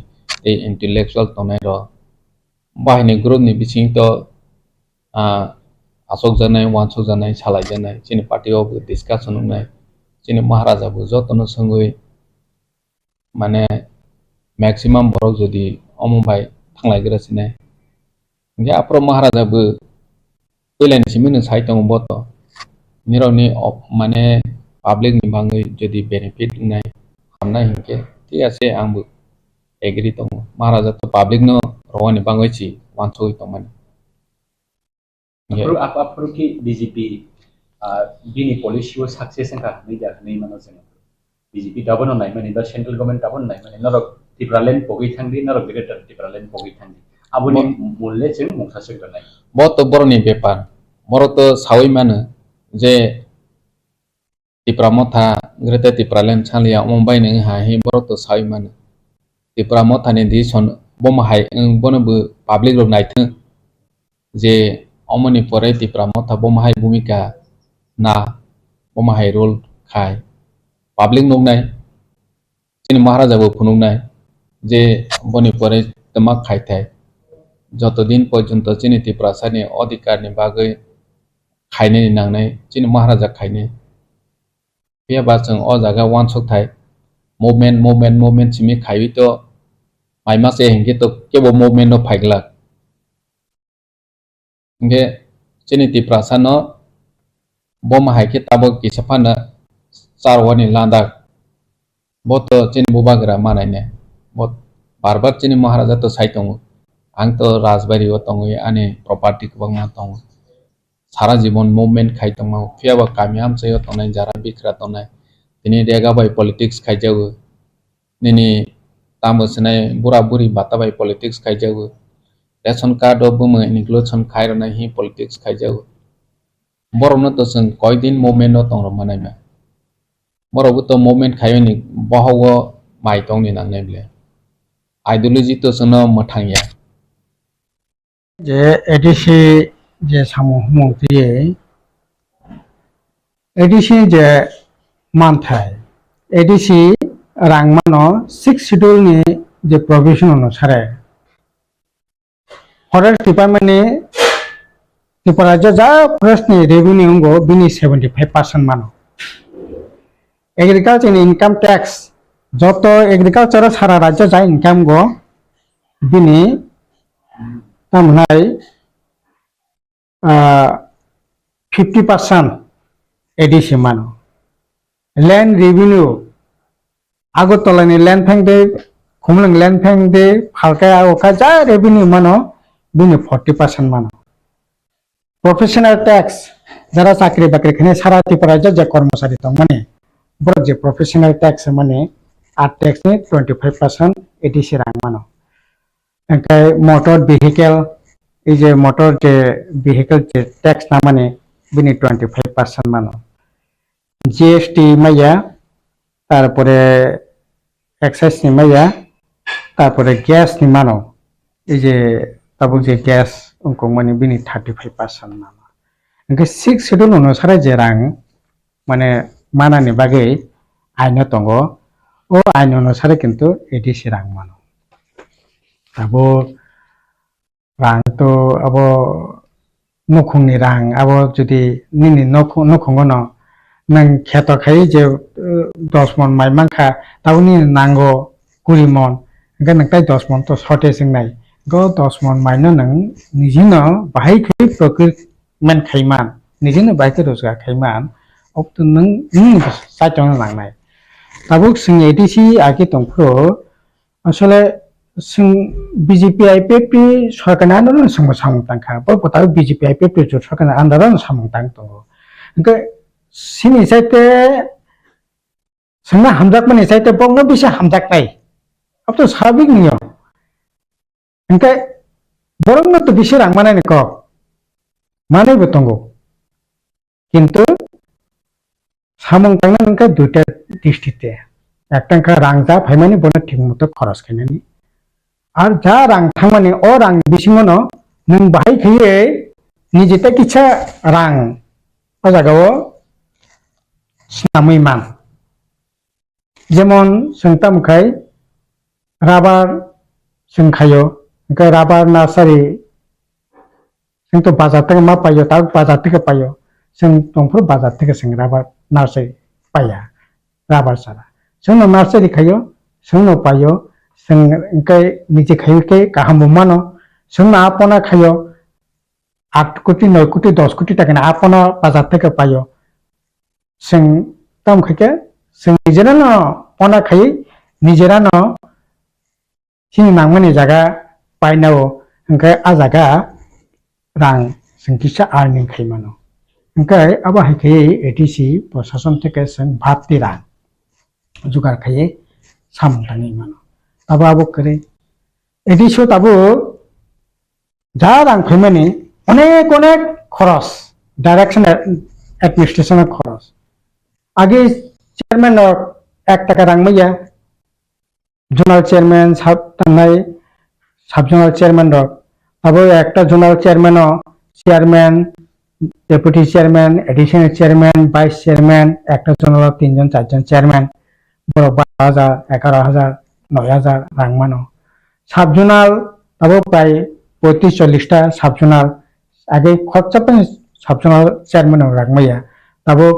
ei intellectual tonai ro bahini group ni bising to asok janai wansok janai salai janai chini party of discussion nai chini maharaja bu jotono songoi mane maximum borok jodi omo bai thanglai grasine nge apro maharaja bu pelain simini sai tong boto nironi mane public ni bangai jodi benefit nai hamna hinke ঠিক আছে angbu agree tong maharaja to public no roni bangai chi wansoi tong mane apro ki DGP bini policy o success ka nei ja nei mano jene DGP dabon nai mani da central government dabon nai mani narok tipralen pogi thangdi narok director tipralen pogi thangdi aboni mulle cheng mukhasek nai bot to boroni bepar boro to sawi mane je tipra motha grete tipralen chalia mumbai ne ha hi boro to sawi mane tipra motha ni di son bom hai bono bu public ro nai thang je omoni pore tipra motha bom hai bhumika na bom hai role khai public nong nai chini maharaja bo phunung nai je boni pore tama khai thai যতদিন পর্যন্ত চিনি Tiprasa ni অধিকার ni bagoi খাইনে ni nangnai chini maharaja খাইনে pia ba chang o jaga wansok thai movement chimi khaiwi to maima se hingke to kebo movement no phaigla nge chini tiprasa no bom haike tabo kisapana charwani landa boto chini bubagra manai ne bot barbar chini maharaja to saitongo ang to rajbari o tongoi ani property kubangma tongo sara jibon movement khai tongma phiaba kamiam chayo tongnai jara bikra tongnai tini rega bai politics khaijago nini tamo sinai bura buri bata bai politics khaijago ration card o bumo inclusion khairona hi politics khaijago borno to sing koidin movement o tongro manai ma borobu to movement khayoni bahawo mai tongni nangnai ble ideology to sono mathangya যে ADC যে সামুহ দিয়ে ADC যে মানথায় ADC রাংমানো 6 শিডিউলনি যে provision অনুসারে forest ডিপার্টমেন্টনি Tripura যা ফরেস্টনি revenue গো বিনি 75% মানো agriculture income tax যত এগ্রিকালচার সারা রাজ্য যা ইনকাম গো বিনি তামহাই 50% এডিসি মানো land revenue আগরতলানি land ফ্যাংদে Khumlung land ফ্যাংদে ফালকায়া ওকা যা রেভিনিউ মানো বিনি 40% মানো প্রফেশনাল ট্যাক্স যারা চাকরি বাকরি খানে সারা ত্রিপুরা যে কর্মচারী দं মানে বড় যে প্রফেশনাল ট্যাক্স মানে আর ট্যাক্স নি 25% এডিসি রাং মানো একাই মোটর ভেহিকেল এই যে মোটর যে ভেহিকেল যে ট্যাক্স না মানে বিনি 25% মানো জিএসটি মাইয়া তারপরে এক্সাইজ নি মাইয়া তারপরে গ্যাস নি মানো এই যে তাবো যে গ্যাস অঙ্ক মানে বিনি 35% মানো একে 6 শিডিউল অনুসারে যে রাং মানে মানানি বাগে আইন দङ ও আইন অনুসারে কিন্তু এডিসি রাং মানো তাবো রাং তো আবো নখুংনি রাং আবো যদি নিনি নখুঙ্গনো nang kheto khai je 10 mon mai mangkha tauni nango 20 mon ga nang tai 10 mon to shortage ngai go 10 mon mai no nang nijino bahai khai procurement khaiman nijino bahai ke rozgar khaiman optu nang sa chong lang nai tabuk sing ADC age tongpro asole sing BJP IPP সরকার আন্দোলন সঙ্গে সামংতাং খা বল পতা BJP IPP জোট সরকার আন্দোলন সামংতাং তো ওকে সিনি সাইতে সঙ্গে হামজাক মানে সাইতে বংনো বিশে হামজাক নাই अब तो स्वाभाविक नहीं हो इनका बरं में तो विषय रंग माने निको माने बेतंगो किंतु सामंग तंगना इनका दूसरे दृष्टिते एक टंका रंग जा भाईमानी बने ठीक मत खरच खेलनी और जा रंग थांगमानी और रंग बिसिंगनो नंग बाहाय खिये निजेते किछा रंग अजागाव स्नामै मान जेमन संता मुखाय राबार जों खायो ओमफ्राय राबार नार्सारि जोंथ' बाजार থেকে मा पायो ता बाजार থেকে पायो जों दंफोर बाजार থেকে जों राबार नार्सारि पाया राबार सारा जोंनो नार्सारि खायो जोंनो पायो जों ओमफ्राय निजे खायो के गाहाम मानो जोंनो आपना खायो 8 কোটি 9 কোটি 10 কোটি টাকা না আপনা বাজার থেকে পাयो जों दाम खाके जों निजेरानो पना खायो निजेरानो sini nangmani jaga painao engkai a jaga rang sengkisa earning khaimano engkai aba haike ADC प्रशासन থেকে जों भाबति rang जुगार खाये samtani mano aba abo करे ADC তাবো যা rang khaimani অনেক অনেক খরচ ডাইরেকশন অ্যাডমিনিস্ট্রেশনের খরচ আগে চেয়ারম্যান 1 টাকা rang মাইয়া zonal chairman sub zonal chairman রক আবার একটা জোনাল চেয়ারম্যানও chairman deputy chairman additional chairman vice chairman একটা জোনাল 3 জন 4 জন চেয়ারম্যান বড় 12,000 11,000 9,000 রাং মানো সাব জোনাল আবার প্রায় 35-40টা সাব জোনাল আগে খরচা পায় সাব জোনাল চেয়ারম্যান রাং মাইয়া তারপর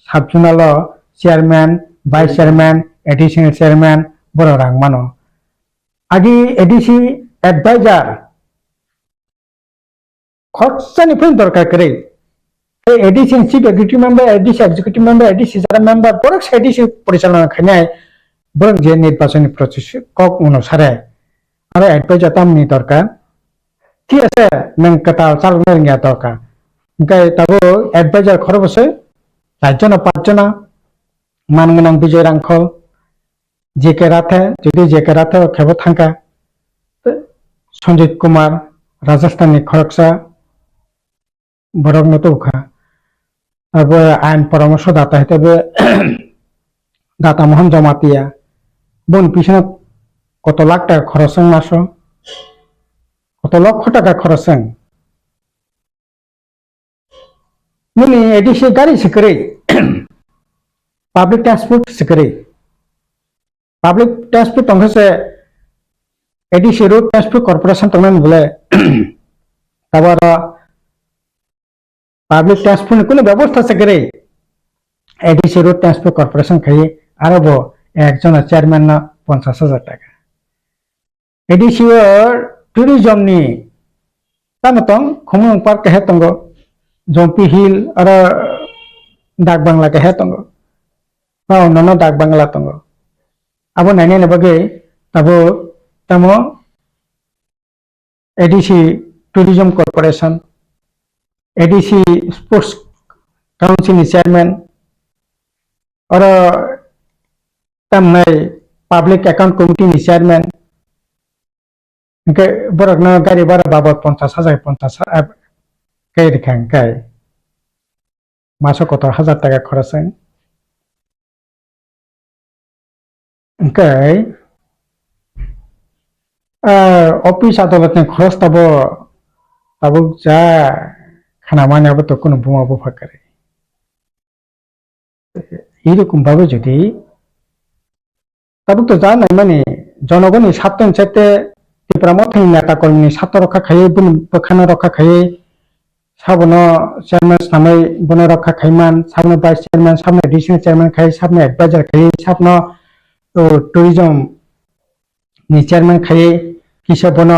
sub zonal chairman vice chairman additional chairman বড় রাং মানো আগে এডিসি অ্যাডভাইজার খরচানিफ्राय দরকার করে এই ADC chief executive member ADC executive member ADC যারা মেম্বার বড় এডিসি পরিচালনা খানায় বড় যে নির্বাচনী প্রসেস কক অনুসারে আর অ্যাডভাইজার তামনি দরকার ঠিক আছে নং কথা চালানোর নিয়া দরকার ওকে তাবো অ্যাডভাইজার খরবসে 4 জন 5 জন মানগনাং বিজয় রাংখ जेके राथे जुदी जेके राथे खेबो थांका संजीत कुमार राजस्थान खरकसा बरक मतुखा अब आईन परामर्श दाता हिसाबे दाता मोहन जमातिया बन पिछने कत लाख टाका खरचों मासो कत लक्ष टाका खरचों मुनि एडिसि गाड़ी सिकरे पाब्लिक ट्रांसपोर्ट सिकरे पाब्लिक ट्रांसपोर्ट तंग से एडीसी रोड ट्रांसपोर्ट कॉर्पोरेशन तंग बोले तबर पाब्लिक ट्रांसपोर्ट को व्यवस्था से करे एडीसी रोड ट्रांसपोर्ट कॉर्पोरेशन खाई आरब एक जन चेयरमैन 50,000 टाका एडीसी टूरिज्म नि तमतंग खुमंग पार्क है तंग जम्पी हिल और डाक बांग्ला के है तंग ननो डाक बांग्ला तंग अब नानी बगे तब तमो ADC tourism corporation ADC sports council chairman और तम पब्लिक अकाउंट कमिटी चेयरमैन बरक न गाड़ी भाड़ा बाबद 50,000 कई दिखां कई मासो कत 1,000 टाका खरच ओमफ्राय अफिस आदालतनि खरच ताबो जा खानामानियाबो तो कोनो बुङाबो फाकारे एरकम भावे जुदि ताबो तो जानाय माने जनगणनि सातन साथे त्रिपुरा मथानि नेता कर्मीनि सात रक्षा खायै बोखानो रक्षा खायै সাবনো চেয়ারম্যান সামনে বন রক্ষা খাইমান সাবনো ভাইস চেয়ারম্যান সামনে এডিশনাল চেয়ারম্যান খাই সামনে এডভাইজার খাই সাবনো ট্যুরিজম ni chairman খাই কিসে বন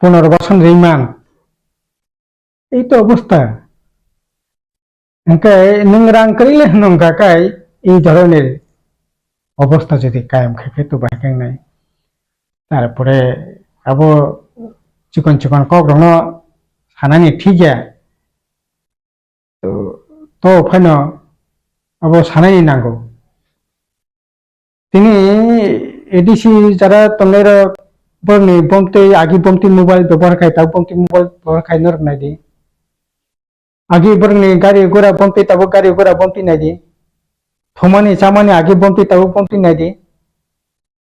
15 বছর রিমান এই তো অবস্থা ওকে নং রাং করিলে নঙ্কা কাই এই ধরনের অবস্থা যদি কায়েম থাকে তো বাইকাং নাই তারপরে আবো চিকন চিকন কগ্রন সানানি ঠিকয়া তো তো ফাইন আবো সানানি নাঙ্গো তিনি এডিসি যারা তোমার বর্ণি বমতে আগে বমতি মোবাইল ব্যবহার খাই তাও বমতি মোবাইল ব্যবহার খাই নরক নাই দি আগে বর্ণি গাড়ি ঘোড়া বমতি তাও গাড়ি ঘোড়া বমতি নাই দি থমানি চামানি আগে বমতি তাও বমতি নাই দি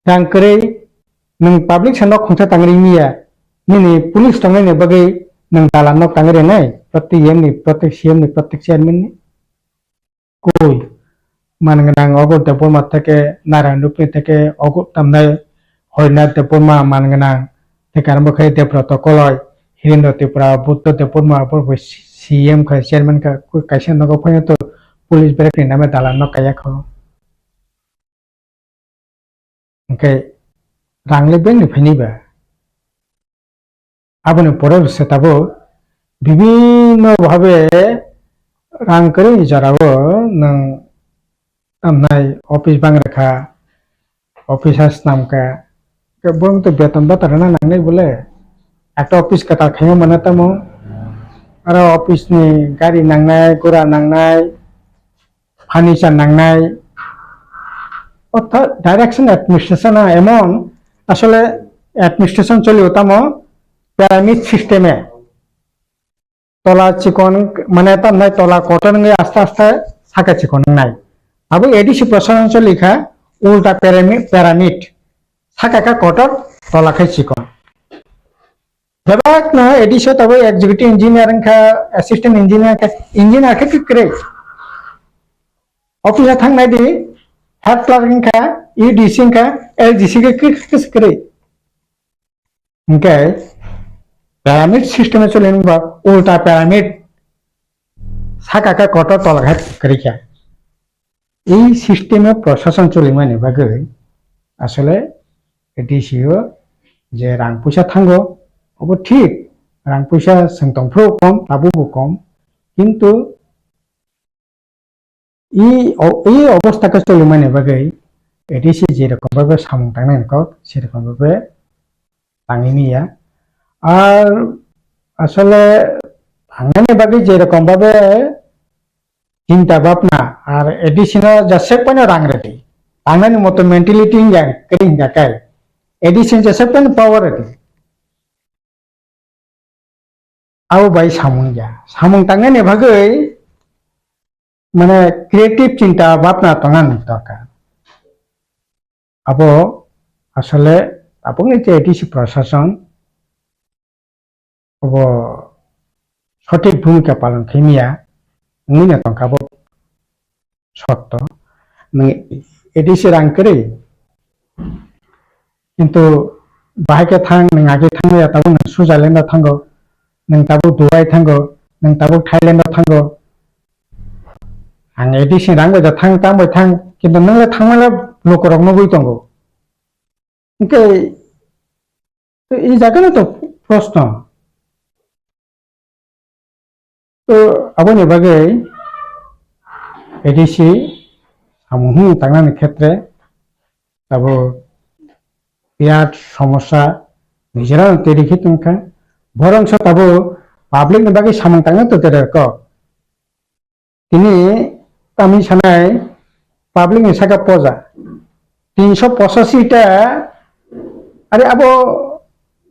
রাং করে नों पब्लिक सानो खुंसा तांगरी मिया निनी पुलिस तंगने ने बगे नों दाला नक तांगरे नै प्रत्येक एम नि प्रत्येक सीएम नि प्रत्येक चेयरमैन नि कोई मानगनां अगो देबरमा থেকে नारायण रूपनि থেকে अगो तामनाय हयना देबरमा मानगनां থেকে आरम्भ खाय देब्रत कलय हिरेन्द्र त्रिपुरा बुद्ध देबरमा पर सीएम का चेयरमैन का कोई कैसे नगो फय तो पुलिस ब्रेक नि नामे दाला नक काया खो ओके रांगले बेंग फैनिबा आबने परेर सेताबो विभिन्न भावे रां करे जाराबो नों तामनाय ऑफिस बांग्रेखा ऑफिसार्स नामका केबं तो बेतन बातारना नांगनाय बोले একটা অফিস কাটা খাইও মানে তামো আর অফিস নি গাড়ি নাंगनाय গোরা नांगनाय ফার্নিচার नांगनाय অর্থাৎ ডাইরেকশন অ্যাডমিনিস্ট্রেশন এমন আসলে অ্যাডমিনিস্ট্রেশন চলে ওতামো পিরামিড সিস্টেমে তলা চিকন মানে তার নাই তলা কটন আস্তে আস্তে সাকা চিকন নাই আবু এডিসি প্রশাসন চলিখা উল্টা পিরামিড সাকা কটন তলা খাই চিকন जब ना एडिशो तब एग्जीक्यूटिव इंजीनियर का असिस्टेंट इंजीनियर के करे ऑफिस थांगनाय दि हेड क्लर्क का ईडीसी का एलडीसी के किस करे इनके पिरामिड सिस्टम में चले उल्टा पिरामिड साका का कट तलघाट करे क्या এই সিস্টেমে প্রশাসন চলে মানে বাগে আসলে এডিসিও যে রাং পয়সা থাঙ্গো अब ठीक रां पैसा संतंफ्रो कम ताबुबो कम किंतु ई अवस्था का चले माने बागे एडिसि जे रकम भाबे सामं तांनाय को से रकम भाबे तांगिनिया और আসলে तांनाय बागे जे रकम भाबे चिंता भावना और एडिसिना जसे पनि रां रेडी तांनाय मतो मेंटालिटी या करिं जाकाय एडिसिन जसे पनि पावर रेडी आओ भाई सामुं तांगने भागे माने क्रिएटिव चिंता भावना तंगान दरकार अब আসলে আপনি যে এডিসি প্রশাসন अब সঠিক ভূমিকা পালন খেমিয়া নিনে তংকাব সত্য এডিসি রাং করে কিন্তু বাহাকে থাং নং আগে থাঙ্গয়া তাবো সুইজারল্যান্ড থাঙ্গো नों ताबो दुबाई थांगो नों ताबो थाईलैंड थांगो आं एडिसि रांबाय दा थांबाय थां किन्तु नोंलाय थांमाला लोकरक नगै दंगो ओके तो ई जागोन तो प्रश्न तो आबोनि बागै एडिसि सामुहु थांनायनि क्षेत्रे ताबो बिराट समस्या निजेरा तेरिखि तंखा बरं ताबो पाब्लिक नि बागै सामं तांनो तो तेरको तिनी तामी सानाय पाब्लिक नि साका पजा 385 टा अरे अब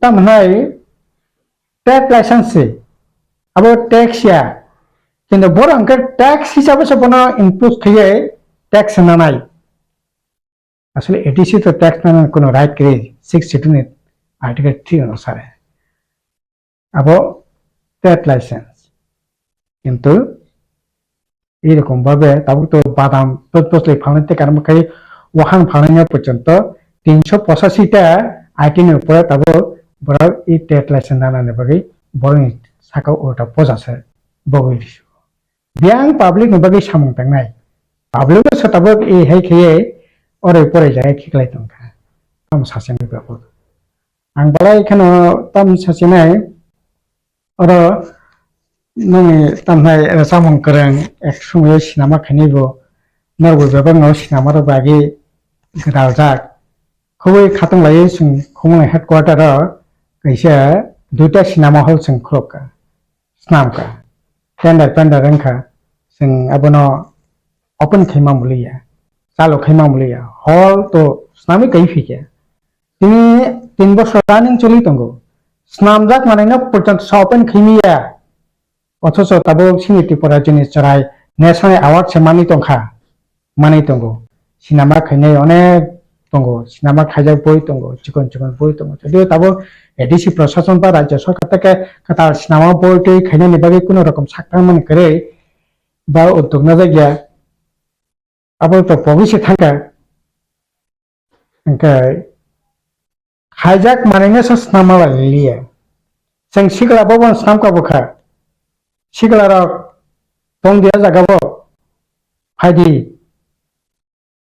तामनाय टैक्स लाइसेंस से अब टैक्स या किन्तु बरं के टैक्स हिसाबै से बना इनपुट थिए टैक्स नानाय আসলে এডিসি তো ট্যাক্স নানার কোনো রাইট করে 662 आर्टिकल 3 अनुसार अब ट्रेड लाइसेंस किंतु ये रकम भावे तब तो बादाम तत्पसले फालने कारण कई वाहन फालने पर्यंत 385 टा आईटी ऊपर तब बड़ा ये ट्रेड लाइसेंस नाना बगे बड़ saka ota pojase bogoi disu biang public ni bagi samung tangnai public no satabok e hai kheye ore pore jai khiklai tongkha tam sase ni bapor ang balai khano tam sase nai oro nongi tam hai samung kereng ek sungai sinama khani bo norbo bebang no sinama ro bagi gedal jak khoi khatang lai sing khomong headquarter ro kaisa duta sinama hall sing khloka snamka Panda rengkha sing abono open khaima muliya chalo khaima muliya hall to snami kai fike tini 3 বছর running চলি তঙ্গো স্নামজাক মানে না পর্যন্ত open খাইমিয়া অথচ তাবো সিনি ত্রিপুরা জিনিস চড়াই national award সে মানি তংখা মানি তঙ্গো cinema খাইনাই অনেক তঙ্গো cinema খাইজা বই তঙ্গো চিকন চিকন বই তঙ্গো যদিও তাবো এডিসি প্রশাসন বা রাজ্য সরকার থেকে কাতার সিনেমা বইটি খাইনানি বাকি কোনো রকম সাকতাং মানে করে বা উদ্যোগ না জায়গা আবার তো প্রবেশে থাকা ओमफ्राय हाइजाक माने स्नामा लिया जों सिगलाबो स्नामकाबोखा सिगलार दंदिया जागाबो फायदि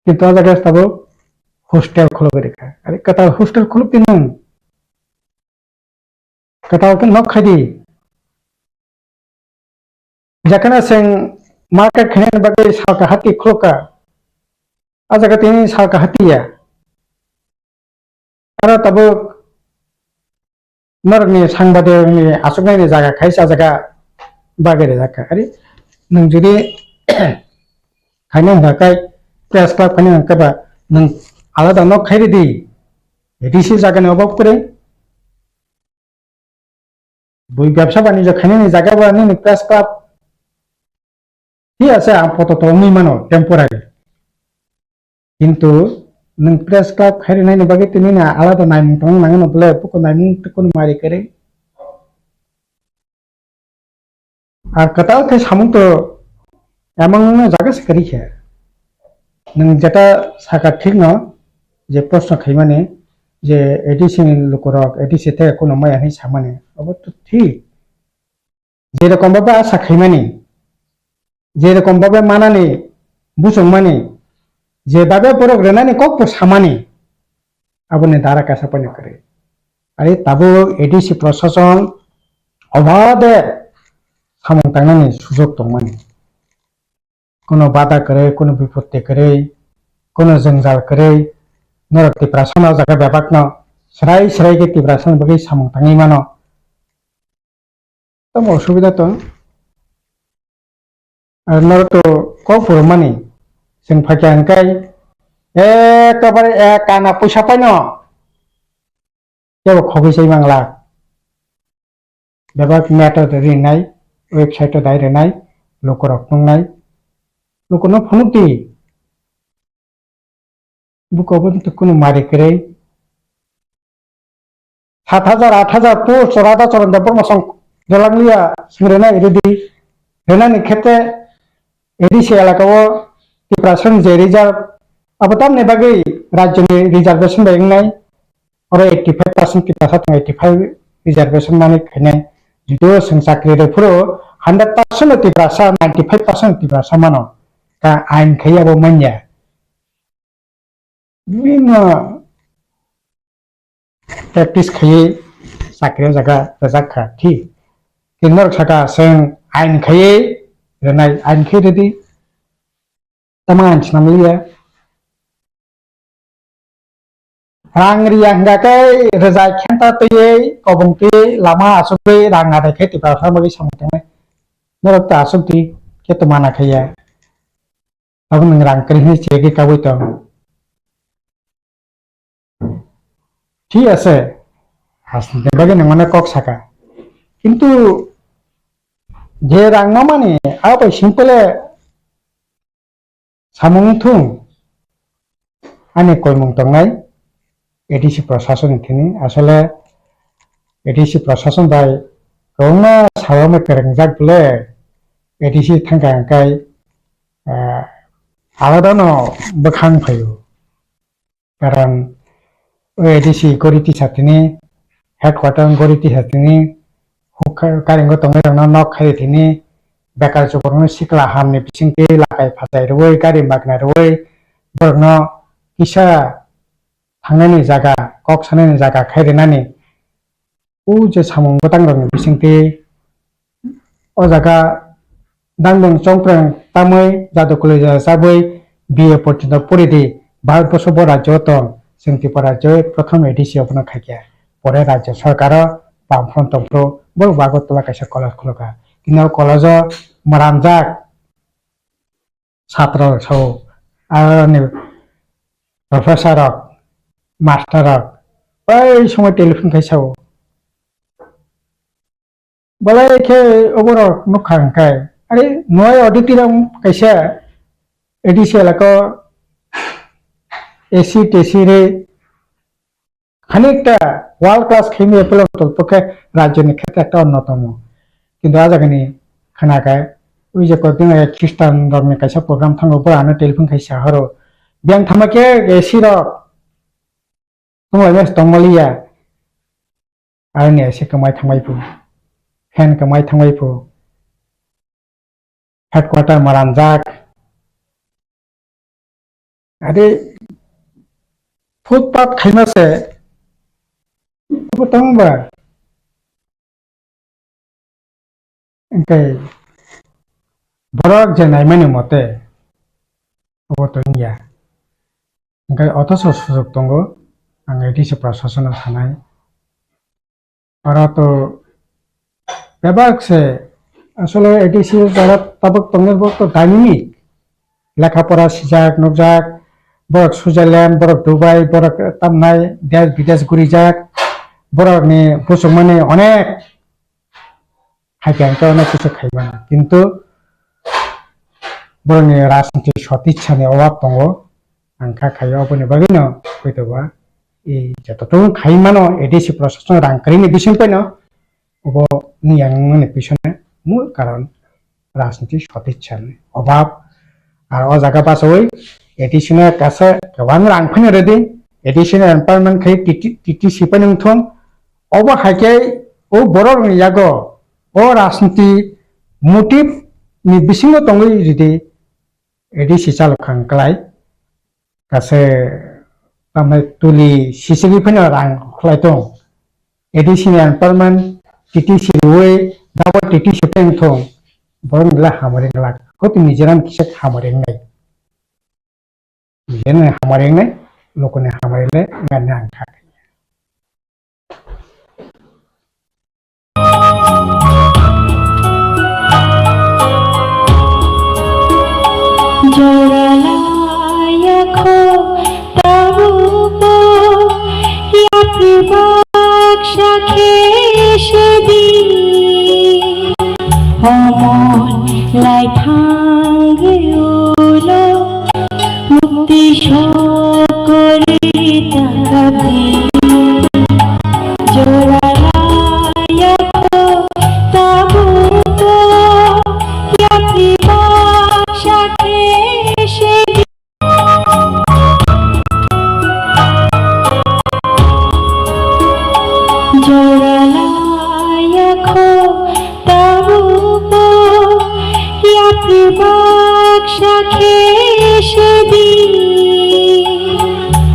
किन्तु जागास्ताबो हस्टेल खुलबेरेखा अरे कता हस्टेल खुलबति नों कता नक खायदि जाकना जों मार्केट खायनायनि बागै सालका हाति खुलका आजागा तिनि सालका हातिया आरो ताबो नरनि सांबादनि आसुगनायनि जागा खायसा जागा बागेरे जाका अरे नों जुदि खायनो थाखाय प्रेस क्लाब खायनो थाखायबा नों आलादा न खायरेदि एडिसि जागानि अभाब करे बय व्यवसा बानिज्य खायनायनि जागाबा नों प्रेस क्लाब ঠিক আছে আপাতত নিমানো টেম্পোরারি কিন্তু नों प्रेस क्लाब खायनायनि बागै तिनि ना आलादा नायमुं दं नांगोन बले पुको नायमुं तको मारि करे আর कताल के सामुं तो एमन जागा से करी है नों जेटा साका ठीक न जे प्रश्न खायमाने जे एडिसि लोकरक एडिसि ते कोनो माया नि सामाने अब तो ठीक जे रकम बाबा आशा खायमाने जे रकम भावे मानानि बुसुंमानि जे भावे बरक रेनानि कक सामानि आबने दारा कासा पने करे अरे ताबो एडिसि प्रशासन अभादे सामं तांनानि सुजोग दंमानि कोनो बाधा करे कोनो विपत्ति करे कोनो जंजाल करे नरक तिप्रासन जागा बेबाकन सराय सराय के तिप्रासन बगै सामं तांगै मानो तम असुविधा तो नर तो कौपुर मानी जों फाकियानकाय एकेबारे एकाना पैसा पाइनो जेबो खबैसै बांला बेबाक मेटर रिनाय वेबसाइट दायरेनाय लोकरक नंनाय लोकनो फनुति बुकबो तो कोनो मारि करे 7000 8000 पोस्ट रादा चरण देबरमा सं जलांलिया सिंग्रेना इरेदि रेनानि खेते एडिसि एलाकाओ तिप्रासन जे रिजार्व अब तमने बागै राज्यनि रिजार्वेशन बेंनाय और 85% तिप्रासा 85 रिजार्वेशन माने खायनाय जुदिओ जों साख्रि रेफोरो 100% तिप्रासा 95% तिप्रासा मानो का आइन खायाबो मानिया बिनो प्रेक्टिस खायै साख्रि जागा जाखा थि किनर साका जों आइन खायै रेनाय आइन खेरेदि तमान सिनामलिया रांगरिया हंगाकै रजा खेंता तयै कबंति लामा आसुबै रां आदायखे तिप्रासा बगै सामथांनाय नरकता आसुबति केतो माना खाया अब नों रां करिनि चेगे काबै तो ठीक আছে हासने बगै नों माने कक साका किन्तु जे रां न माने अब सिम्पले सामुं थुं आने कयमुं दंनाय एडिसि प्रशासन थिनि आसले एडिसि प्रशासन बाय गौना सावमे करंजाक बले एडिसि थांगांकाय आलादा न बखां फायो कारण एडिसि गरिति साथिनि हेडक्वार्टर गरिति साथिनि karingo tongai rangno nok khai thini bekar joborno sikla hamni bisingte lakai phajai roi gari magna roi borno kisa thangnani jaga kok sanani jaga khairenani u je samung botang rangni bisingte o jaga dangdong chongprang tamoi jadokule saboi BA পর্যন্ত পড়ে দিয়ে ভারতবর্ষ রাজ্য তং जों त्रिपुरा राज्य प्रथम ADC अपना खाइया परे राज्य सरकार बामफ्रन्ट प्रो बर बागतला काइसा कलेज खुलका किनाव कलेज मरामजाक छात्र छौ आरो प्रोफेसर मास्टर बै समय टेलिफोन खाइसाव बलाय के ओबर नुखांखाय अरे नय ऑडिटोरियम काइसा एडिसि लाको एसी टेसी रे खानिकटा वर्ल्ड क्लास खेमी एप्पल तलपके राज्यनि क्षेत्र একটা অন্যতম কিন্তু আজাগানি খানাকাय ওই যে কদিন খ্রিস্টান ধর্মে কাইসা প্রোগ্রাম থাঙ্গো পরানো টেলিফোন খাইসা হরো ব্যাং থামাকে এসি র তোমায় মেস তমলিয়া আর নে এসে কমাই থামাইপু ফ্যান কমাই থামাইপু হেডকোয়ার্টার মারানজাক আরে ফুটপাত খাইমাছে তংবা বরক যে নাইমানি মতে অবতনিয়া অথচ সুযোগ দङ आं एडिसि प्रशासनाव थानाय तो बेबागसे আসলে एडिसि যারা তাবক তংনের বক্ত ডাইনামিক লেখাপড়া সিজাক নবজাক বরক সুইজারল্যান্ড বরক দুবাই বরক তামনাই দেশ বিদেশ ঘুরি যাক বরক নি বসক মানে অনেক খাইতে অনেক কিছু খাইবা না কিন্তু বরক নি রাজনীতি সদিচ্ছানি অভাব দङ आंखा खायो अपने बागैनो हयतोबा এই যতটুকু খাই মানো এডিসি প্রশাসন রাংকারিনি বিশন পাইনো অব নিয়াংনে পিছনে মূল কারণ রাজনীতি সদিচ্ছানি অভাব আর ও জায়গা পাসই एडिशनल कासे गोबां रां फैनो रेडि एडिशनल एम्पावरमेंट खाय टीटीसी पाइनोंथों अबा हायके ओ बरर यागो ओ राजनीति मोटिव नि बिसिंगो दङै जुदि एडिसि चालखांक्लाय कासे तामने तुलि सिसिगि फैनो रां खलायथों एडिशनल एम्पावरमेंट टीटीसी रुवे दाबो टीटीसी पाइनोंथों बरंला हामरेंला होति निजेरान किसे हामरेंनाय Ini hamarin ne, lokone hamarin le ngan angka. Joralaya ko tarupo ya pribaksha kheshedi homon lai thangeulo মুক্তি সকরি তাবি জোরালায়া কো তাবুত ইয়া প্রিবাক্সা খেশেদি জোরালায়া কো তাবুত ইয়া প্রিবাক্সা খেশেদি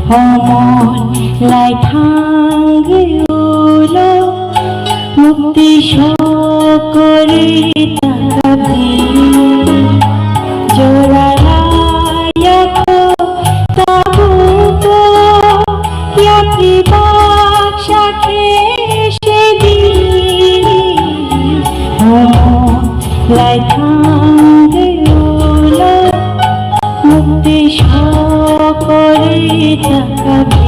homon lai thangeulo mukti shokori tabi joralaya ko tabuto ya pribaksha kheshedi homon lai thangeulo mukti shokori tabi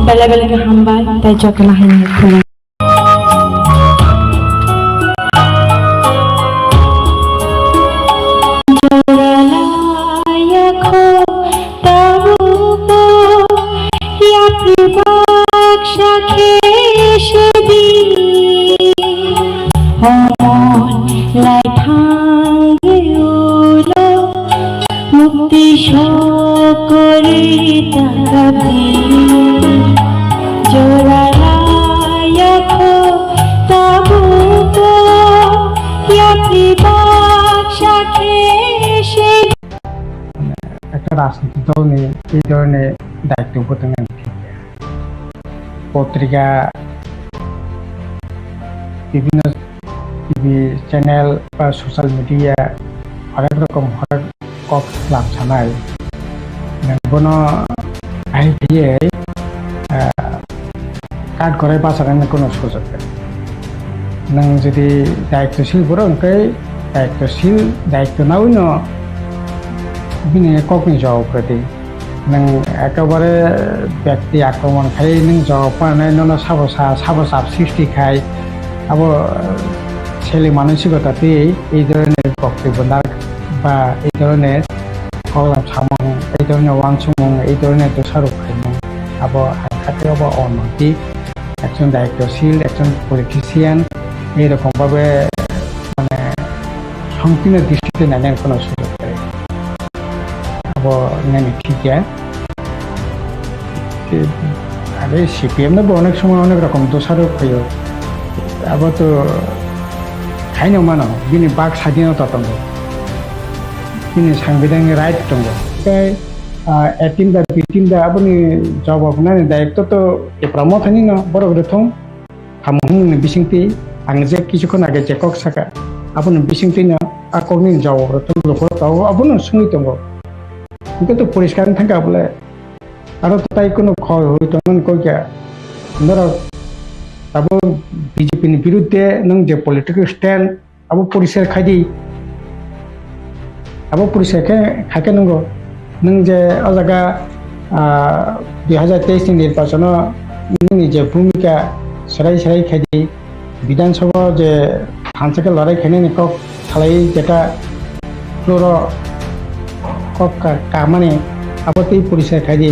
Bala-bala hamba tayo kalahin ko. রাজনৈতিক দল নিয়ে এই ধরনের দায়িত্ব উপর পত্রিকা বিভিন্ন টিভি চ্যানেল বা সোশ্যাল মিডিয়া হরেক রকম হরেক কক লাভ ছানায় কোনো আই দিয়ে কাট করে বাঁচানোর কোনো সুযোগ নেই নং যদি দায়িত্বশীল বড় দায়িত্বশীল দায়িত্ব নাও ন बिनि ककनि जवाबफोरदि नों एकेबारे व्यक्ति आक्रमण खाय नों जवाब पानाय नों साबसाब सृष्टिखाय अब ছেলে মানসিকতাতে এই ধরনের বক্তব্য বা এই ধরনের কলম সামং এই ধরনের ওয়াংসমং এই ধরনের দোষারোপ খাইমং আবো আইনখাতে আবো অনৈতিক একজন দায়িত্বশীল একজন পলিটিশিয়ান এইরকমভাবে মানে সংকীর্ণ দৃষ্টিতে নেওয়ার কোনো সুযোগ নেই নেন ঠিক আরে সিপিএম অনেক সময় অনেক রকম দোষারোপ হয়ে আবার তো खायनो मानो बिनि बाक स्वाधीनता दङ बिनि सांबिधानिक राइट दङ एटिमदा बिटिमदा आबुनि जवाब नायनो दायित्व तो एप्रामो थानि न बरक रथं थामहुंनि बिसिंति आं जे किछुखौ नागे जे कक साका आबुनि बिसिंति न आकनि जवाब रथं लखर ताव आबुनि सुंगि दङ কিন্তু পরিষ্কার থাকা বলে আরো তাই কোনো ক্ষয় হইতো না কইয়া ধরো আবো বিজেপির বিরুদ্ধে নং যে পলিটিক্যাল স্ট্যান্ড আবো পরিষ্কার খাইদি আবো পরিষ্কার খাইকে নঙ্গো নং যে অজাগা 2023 নির্বাচন নংনি যে ভূমিকা সরাই সরাই খাইদি বিধানসভা যে হানসাকে লড়াই খাইনি কক খালাই যেটা ফ্লোর মানে আবতেই পরিচয় খাইদি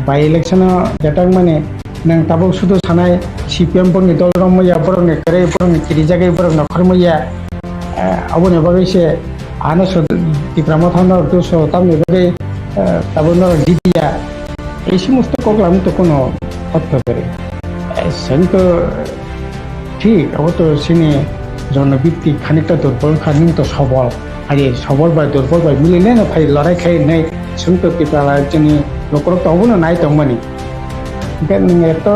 বাই ইলেকশন যেটা মানে নং তাবো শুধু সানাই সিপিএম বরনি দল রমইয়া বরনি করে বরনি কিরি জায়গায় বরং নখরমইয়া আবনে বাগैसे আনস ত্রিপুরা থানার 200 তামনি বাগै তাবো ন জিতিয়া এই সমস্ত কগলাম তো কোনো অর্থ করে সেন্ত ঠিক আবো তো সিনি জনভিত্তিক খানিকটা দুর্বল খানিক তো সবল আরে সবল বা দুর্বল বা মিলিলে না ভাই লড়াই খাই নাই শুনতো ত্রিপুরা জনি লোকর তো অবনো নাই তো মানে এত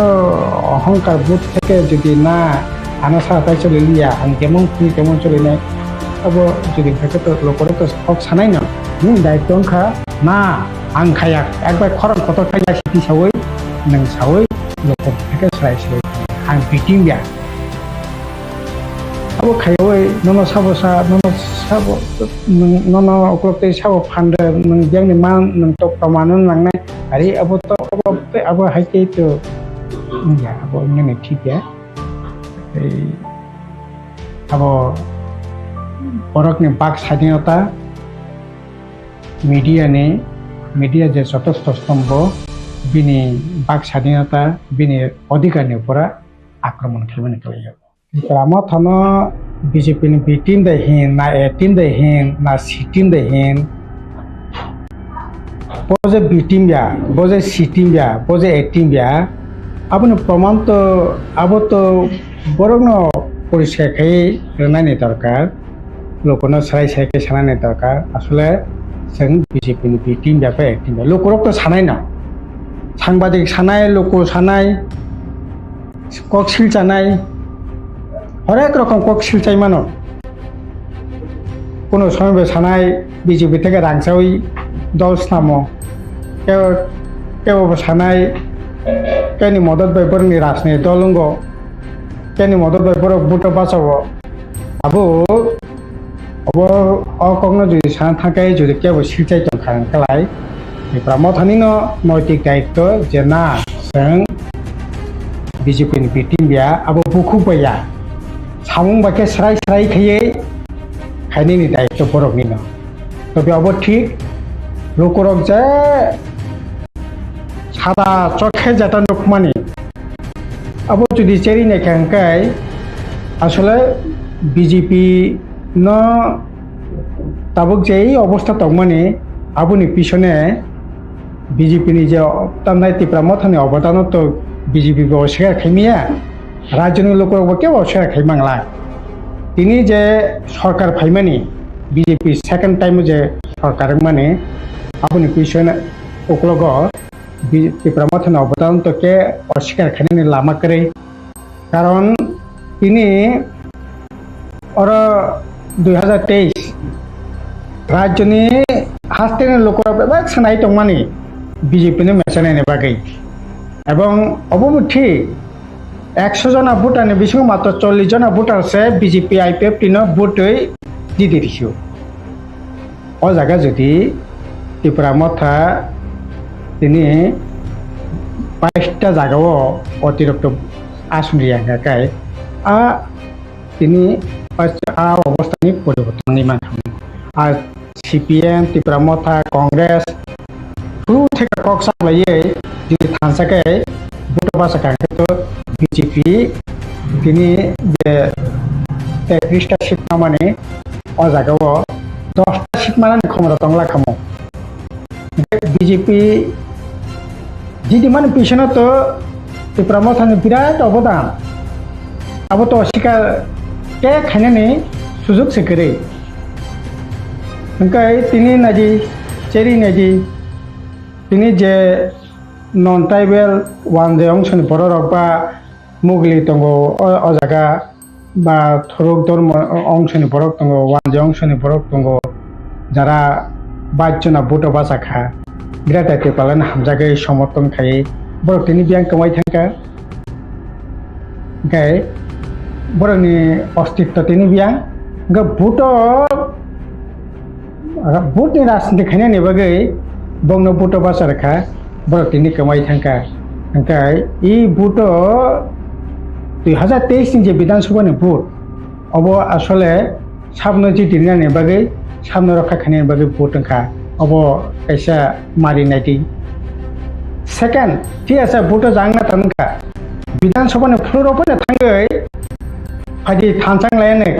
অহংকার বোধ থেকে যদি না আনাসা তাই চলে লিয়া আং কেমন খুনি কেমন চলে নাই আবো যদি থাকে তো লোকর তো হক সানাই না দায়িত্ব খা না আং খায়া একবার খরচ কত খাইয়া সিটি সাওই নং সাওই লোকর থেকে সাই সাই আং বিটিং বিয়া আবো খাইওই নন সাবসা নন অকলতে সাব ফান্ডে নং যেংনি মান নং তো প্রমাণ নাंनाय আরে আবো তো আবো হাইতে তো ইয়া আবো নেনে ঠিক এই আবো বরকনি বাক স্বাধীনতা মিডিয়া যে চতুর্থ স্তম্ভ বিনি বাক স্বাধীনতা বিনি অধিকারनि উপরা আক্রমণ খাইমানে খাইयो Ramo thano BJP ni B team da hin na A team da hin na C team da hin boje B team ya boje C team ya boje A team ya abone proman to abo to borogno poriskar khai renani dorkar lokono sarai saike sanani dorkar asole जों BJP ni B team ya ba A team ya lokorok to sanai na সাংবাদিক সানাই লোক সানাই ককশিল জানাই হরেক রকম ককশিল চাই মানো কোনো সময় সানাই বিজেপি থেকে রাংসাউই দল নামো কেউ সানাই কেনি মদত বাইবরনি রাজনীতি দলঙ্গ কেনি মদত বাইবর বুট বাঁচাবো আবো অকগ্ন যদি সানা থাকাই যদি কেউ সিলচাই খালাই ব্রাহ্মণানিন নৈতিক দায়িত্ব যে না जों BJP ni bitim bia abo buku baya samung bake serai khayei khaini ni daitto borok ni no tobe abo ঠিক lokorok je sada chokhe jata nukmani abo jodi cheri ne khangkai আসলে BJP no tabuk je ei obostha tongmani aboni pisone BJP ni je tamnai Tripura মথানি অবদান তো BJP কে অস্বীকার খাইমিয়া রাজনীতিক লোকরক কেউ অস্বীকার খাইমাংলা তিনি যে সরকার ফাইমানি BJP সেকেন্ড টাইম যে সরকার মানে আপনি পিছনে ওকলগ ত্রিপুরা মথানি অবদান তো কে অস্বীকার খাইনি লামা করে কারণ তিনি ওর 2023 রাজনী হাস্তেন লোকরা বেবাক সানাই তংমানি BJP ni মেছানাইনি বাগै এবং অবমুঠি 100 जना ভোটারনি বিসঙ্গ মাত্র 40 जना ভোটার সে BJP IPF টিনো ভোটই দিদি দিছো ও জায়গা যদি ত্রিপুরা মথা তিনি 22টা জায়গাও অতিরিক্ত আসন রিয়াঙ্গাকাই তিনি অবস্থানি পরিবর্তন নিমান আর CPM ত্রিপুরা মথা কংগ্রেস শুরু থেকে কক সাপ্লাইয়ে যদি থানসাকে ভোট বাসাকা তো BJP তিনি যে 33টা সিট মানে ও জায়গাও 10টা সিট মানে ক্ষমতা তংলা খামো BJP যদি মানে পিছনে তো ত্রিপুরা মথানি বিরাট অবদান আবো তো অস্বীকার ke khainani sujog sekere angkai tini naji cheri naji tini je non tribal wanje ongsoni borok ba mugli tongo o jaga ba thorok dormo ongsoni borok tongo wanje ongsoni borok tongo jara bajjona boto basa kha grata te palan hamjagai সমর্থন খাই borok tini biang kamai thangka gai borokni ostitto tini biang ga boto botni rasniti khainani bagai bongno boto basa rakha borok tini kamai thangka angkai e boto 2023 ni je বিধানসভানি vote অব আসলে সামনে যে দিনানি বাগে সামনে রক্ষা খানি বাগে ভোট খা অব কাইসা মারি নাইটি সেকেন্ড ঠিক আছে ভোট জাংনা তানকা বিধানসভানি ফ্লোর পনে থাঙ্গৈ ফাদি থানসাং লায়নে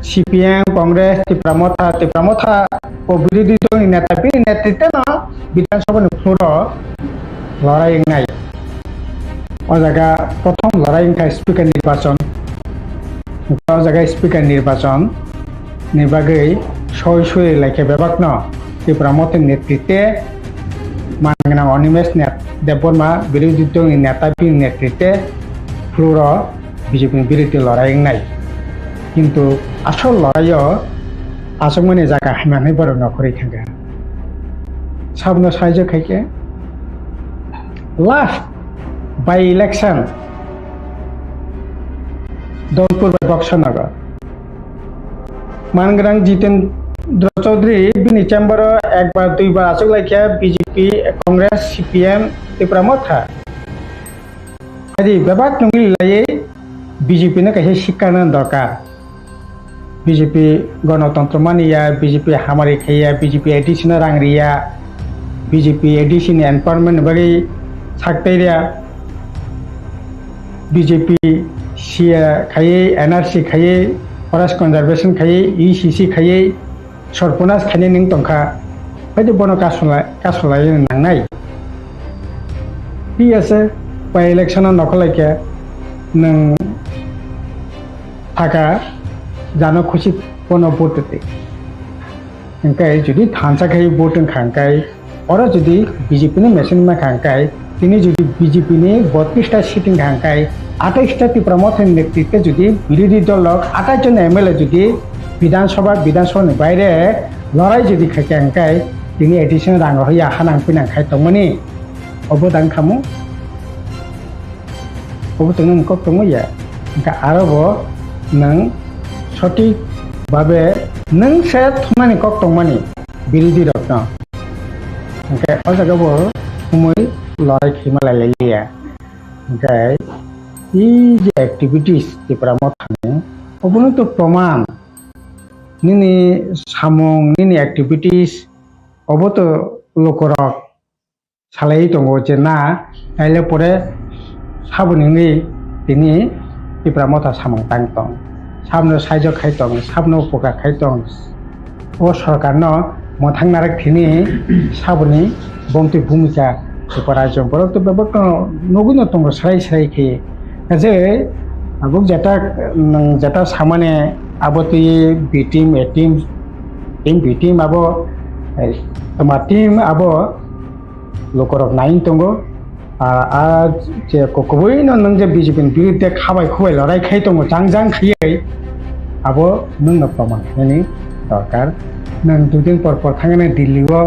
সিপিএম কংগ্রেস ত্রিপুরা ও বিরোধী দলনি নেতা বিনি নেতৃত্বে না বিধানসভানি ফ্লোর লড়াই নাই ও জায়গা প্রথম লড়াই স্পিকার নির্বাচন ও জায়গায় স্পিকার নির্বাচন নির্বাগে সই লাইকে বেবাগ্ন ত্রিপুরা মতের নেতৃত্বে মানগনা অনিমেষ দেববর্মা বিরোধী দলনি নেতা বিনি নেতৃত্বে ফ্লোর বিজেপি বিরোধী লড়াই নাই কিন্তু আসল লড়াইও আসংমানি জায়গা হাইমাनै বড় নকরি থাকা সাবনো সাহায্য খাইকে last by election Dolpur by Bokshanagar Mangrang Jitendra Chaudhary bini chamber ekbar duibar asuk laikia BJP Congress CPM Tripura Motha adi bebak nungi laye BJP na kaise shikkana dorkar BJP গণতন্ত্র মানিয়া BJP hamari khaiya BJP addition rangriya BJP addition empowerment bagi sakteria BJP Siya खाइए NRC खाइए forest कन्जार्भेशन खाइए ECC खाइए सरपनास खाइए निं तंखा बायदि बनो कासलाय नांनाय ठीक আছে बाय इलेक्शन नखलायके नों थाका जानो खुशी बनो भोटते ओंखाय जुदि थानसाखाय भोट खांखाय अर जुदि BJP नि मेसिन मा खांखाय তিনি যদি বিজেপি নি 32টা সিটিং খাঙ্কাই 28টা ত্রিপুরা মতের নেতৃত্বে যদি বিরোধী দলক 28 জন MLA যদি বিধানসভার বাইরে লড়াই যদি খাঙ্কাই তিনি এডিশন রাং হইয়া হানাং পিনাং খাই তমনি অবদান খামু অবদান কক তমইয়া কা আরব নং সঠিক ভাবে নং সে থমানি কক তমনি বিরোধী রত্ন ওকে অজাগাবো সময় লড়াই খেমালা লাইয়া ওকে এই যে অ্যাক্টিভিটিস ত্রিপুরা মথানে অবনত প্রমাণ নিনি সামং নিনি অ্যাক্টিভিটিস অবত লোকরক সালাই দङ যে না তাইলে পরে সাবনি তিনি ত্রিপুরা মথা সামং তাংতং সামনে সাহায্য খাইতং সামনে উপকার খাইতং ও সরকার মথাংনারক তিনি সাবনি বংতি ভূমিকা ত্রিপুরা জম্পরক তো ব্যাপার নগুন দङ সারাই খেয়ে যে আবুক যেটা সামানে আবতি বি টিম এ টিম বি টিম আবো তোমার টিম আবো লোকরক নাইন দङ আর যে ককবই নং যে বিজেপি বিরুদ্ধে খাবাই খুবাই লড়াই খাই দङ জাং খাইयै আবো নং প্রমাণ হয়নি দরকার নং দুদিন পর থাঙ্গানে দিল্লিও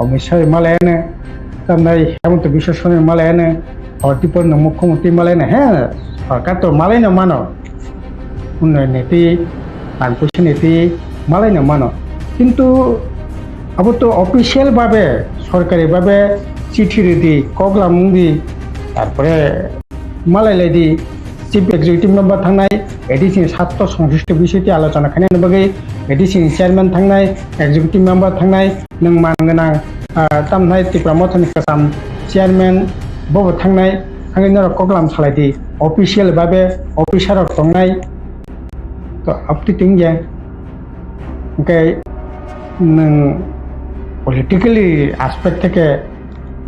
অমিত শাহ মালায়ানো তামনাই হেমন্ত বিশ্ব শর্মা মালায়ানো হরদীপর মুখ্যমন্ত্রী মালায়ানো হ্যাঁ সরকার তো মালাইনো মানো উন্নয়ন নীতি বানপুষি নীতি মালাইনো মানো কিন্তু আবো তো অফিসিয়াল ভাবে সরকারি ভাবে চিঠি দি কগলাম দি তারপরে মালাইলাই দি চিফ এক্সিকিউটিভ মেম্বার থাকনাই এডিসি ছাত্র সংশ্লিষ্ট বিষয়টি আলোচনা খানাयनि बागै এডিসি চেয়ারম্যান থাকনাই এক্সিকিউটিভ মেম্বার থাকনাই नों मानगोनां तामनाय ত্রিপুরা মথনি কাসাम চেয়ারম্যান বব থাকনাय थांनाय कगलाम सालायदि অফিসিয়াল ভাবে অফিসারক দंनाय তো আপনি তিনগে ওকে नों পলিটিক্যালি আসপেক্ট থেকে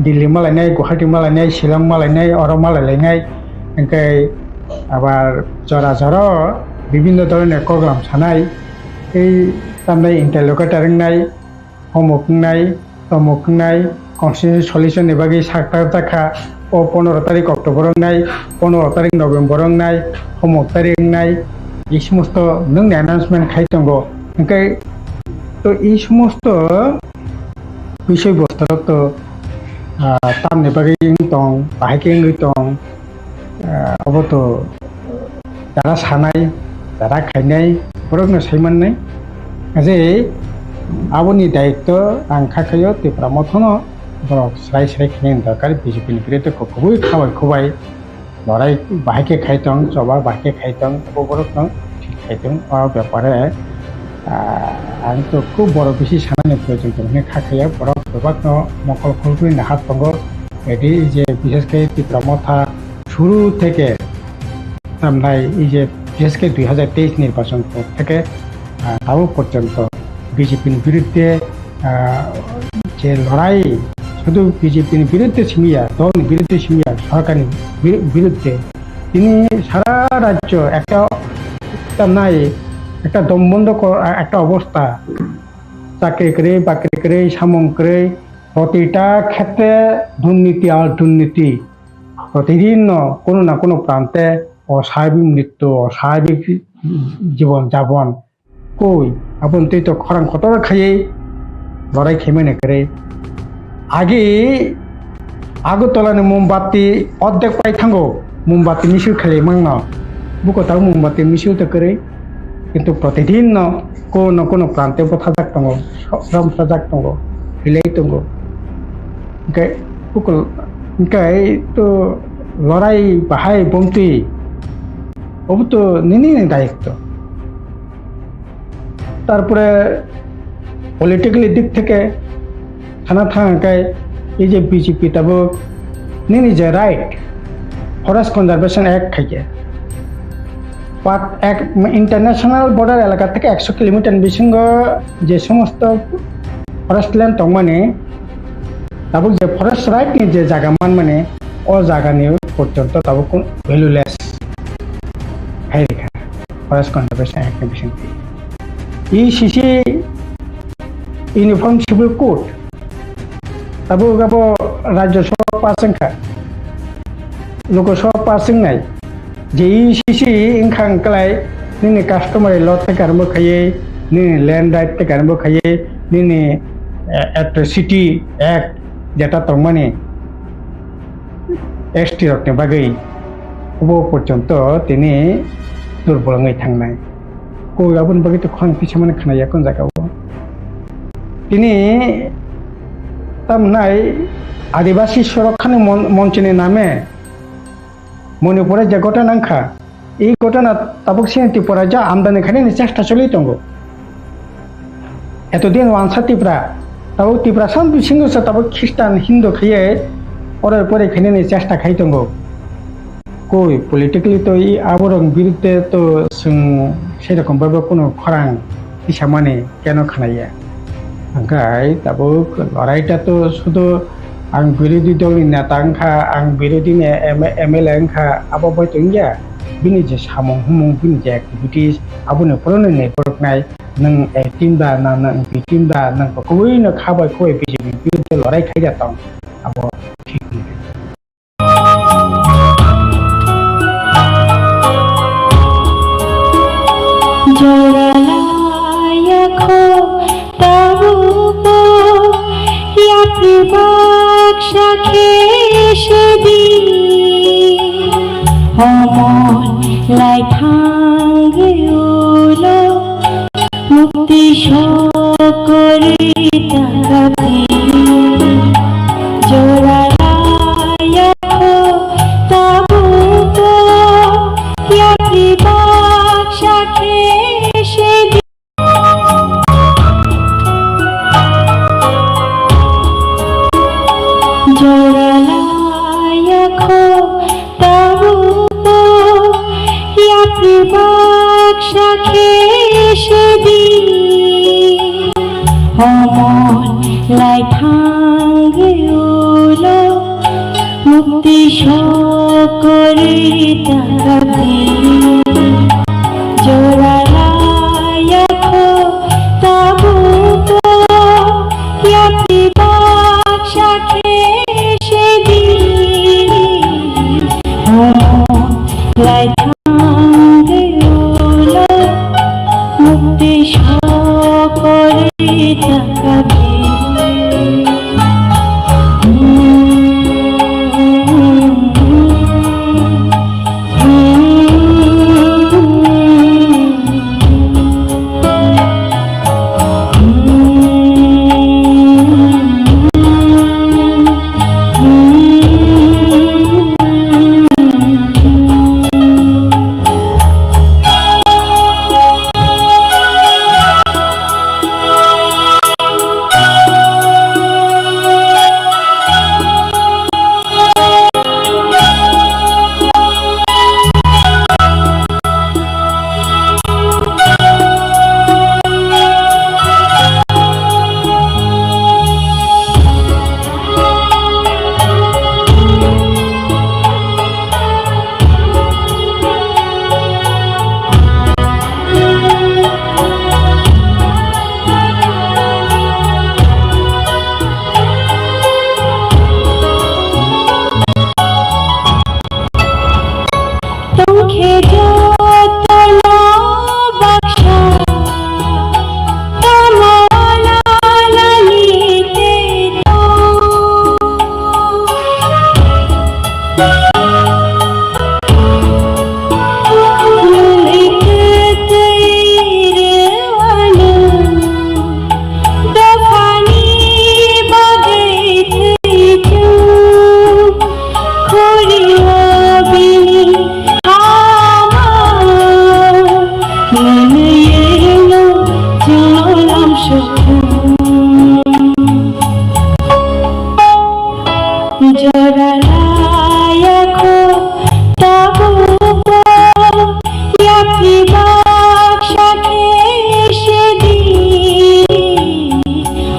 দিল্লি মালাইনাय গুৱাহাটী মালাইনাय শিলং মালাইনাय অর মালাইলাयनाय ओंखाय আবার জরা বিভিন্ন ধরনের প্রোগ্রাম সানাই এই তামনাই ইন্টারলোকেটার নাই হোমওয়ার্ক নাই তমক নাই কনস্টিটিউশন সলিউশন এবারে সাক্ষাৎ দেখা ও 15 তারিখ অক্টোবর নাই 15 তারিখ নভেম্বর নাই হোমওয়ার্ক তারিখ নাই এই সমস্ত নং অ্যানাউন্সমেন্ট খাইতঙ্গ ওকে তো এই সমস্ত বিষয়বস্তু তো তামনে বাকি দं বাহাইকে দं অবত যারা সানাই যারা খাইনাय বরকनो सायमाननाय जे आबोनि दायित्व आं खाखायो त्रिपुरा मथनो बरक स्राय स्राय खायनो दरकार बिजेपिनि बिरुद्धे खुबै खाबाय लड़ाई बाहायके खायतं जबा बाहायके खायतं बरकनो ठीक खायतं आ ব্যাপারে आं तो खूब बड़ बेसि सानायनि प्रयोजन दं खाखाया बरक गोबां मकल खुलबोनो हात दङ एदि जे बिसेसके त्रिपुरा मथा शुरू থেকে আমরাই এই যে বিশেষকে 2023 নির্বাচন থেকে তাও পর্যন্ত বিজেপির বিরুদ্ধে যে লড়াই শুধু বিজেপির বিরুদ্ধে সীমিয়া দল বিরুদ্ধে সীমিয়া সরকারের বিরুদ্ধে তিনি সারা রাজ্য একটা নাই একটা দমবন্ধ একটা অবস্থা চাকরি করে বাকরি করে সামং করে প্রতিটা ক্ষেত্রে দুর্নীতি আর দুর্নীতি প্রতিদিন কোনো না কোনো প্রান্তে অস্বাভাবিক মৃত্যু অস্বাভাবিক জীবন যাপন কই আপন তুই তো খরাং কত খাইয়ে লড়াই খেমে করে আগে আগরতলানে মোমবাতি অর্ধেক পাই থাঙ্গো মোমবাতি মিছিল খেলে মাংন বুকো তাও মোমবাতি মিছিল তো করে কিন্তু প্রতিদিন কোনো প্রান্তে কথা থাকতাম সমস্যা থাকতাম ফিলেই তো বুকো তো লড়াই বাহাই বমতি ও তো নিনি দায়িত্ব তারপরে পলিটিক্যালি দিক থেকে থানা থাকায় এই যে বিজেপি তাবো নিনি যে রাইট ফরেস্ট কনজারভেশন অ্যাক্ট খাইকে এক ইন্টারন্যাশনাল বর্ডার এলাকা থেকে 100 কিলোমিটার বিসঙ্গ যে সমস্ত ফরেস্ট ল্যান্ড দं মানে তাবো যে ফরেস্ট রাইট नि যে জায়গা মানে ও জায়গা নিয়ে পর্যন্ত তাবো কোন ভ্যালুলেস फरेस्ट कन्जर्वेशन एक्ट बिसंति सीसी यूनिफॉर्म सिविल कोड तबो गाबो राज्य सभा पासंखा लोकसभा पासंनाय जे सीसी इंखां कलाय निने कास्टमारी लॉ ते गारबो खाये निने लैंड राइट ते गारबो खाये निने एट्रोसिटी एक्ट जेटा दं माने एसटी रकने बागै वो पर्यंत तिनि दुर्बलङै थांनाय कय आबोनि बागै तो खां किसुमान खोनाया कोन जायगायाव तिनि तामनाय आदिबासी सुरक्षानि मन्चनि नामे मणिपुरे जे घटना नांखा এই ঘটনা তাবক সিং ত্রিপুরা যা আমদানি খানি চেষ্টা চলি দङ এতদিন ওয়ানসা ত্রিপুরা তাও ত্রিপুরা সাম বিসিং তাবক খ্রিস্টান হিন্দু খাইয়ে পরে পরে খানি চেষ্টা খাই দङ কই পলিটিক্যালি তো এই আবরং বিরুদ্ধে তো সেরকম ভাবে কোনো খরাং হিসাব মানে কেন খানাইয়া ओंखाय दाबो लड़ाईटा तो शुधु आं बिरोधी दलनि नेता ओंखा आं बिरोधीनि MLA ओंखा आबो बायतोंगिया बिनि जे सामं हुमं बिनि जे एक्टिविटीज आबोनो फरनो नेटवर्कनाय नों एक्टिंग दा ना नों बिटिं दा नों कोइनो खाबाय कोइ बिजेपि बिरुद्धे लड़ाई खाइजा दं आबो ठीक मुक्ति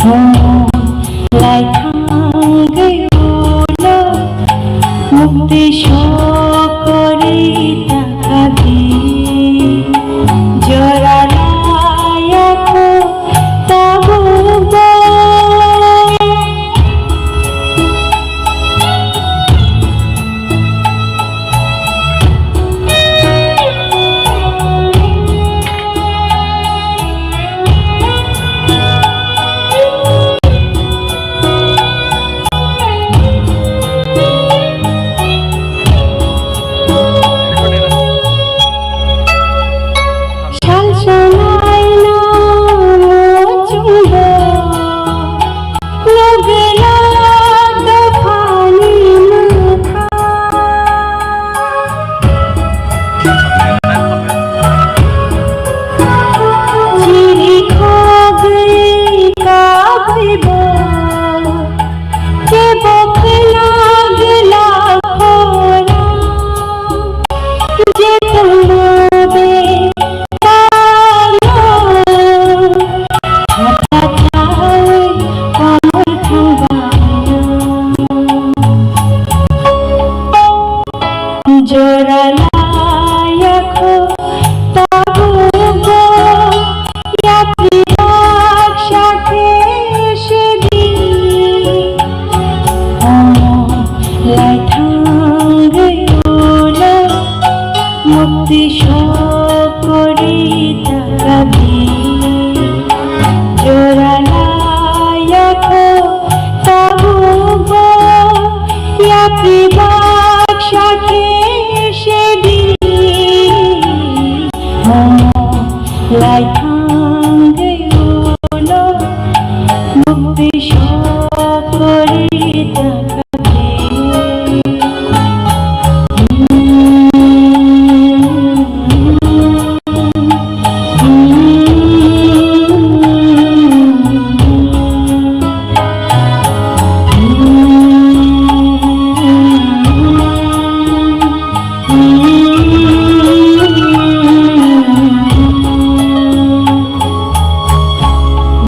lại thang gây ulo mukti shokori takabi jora layako tabu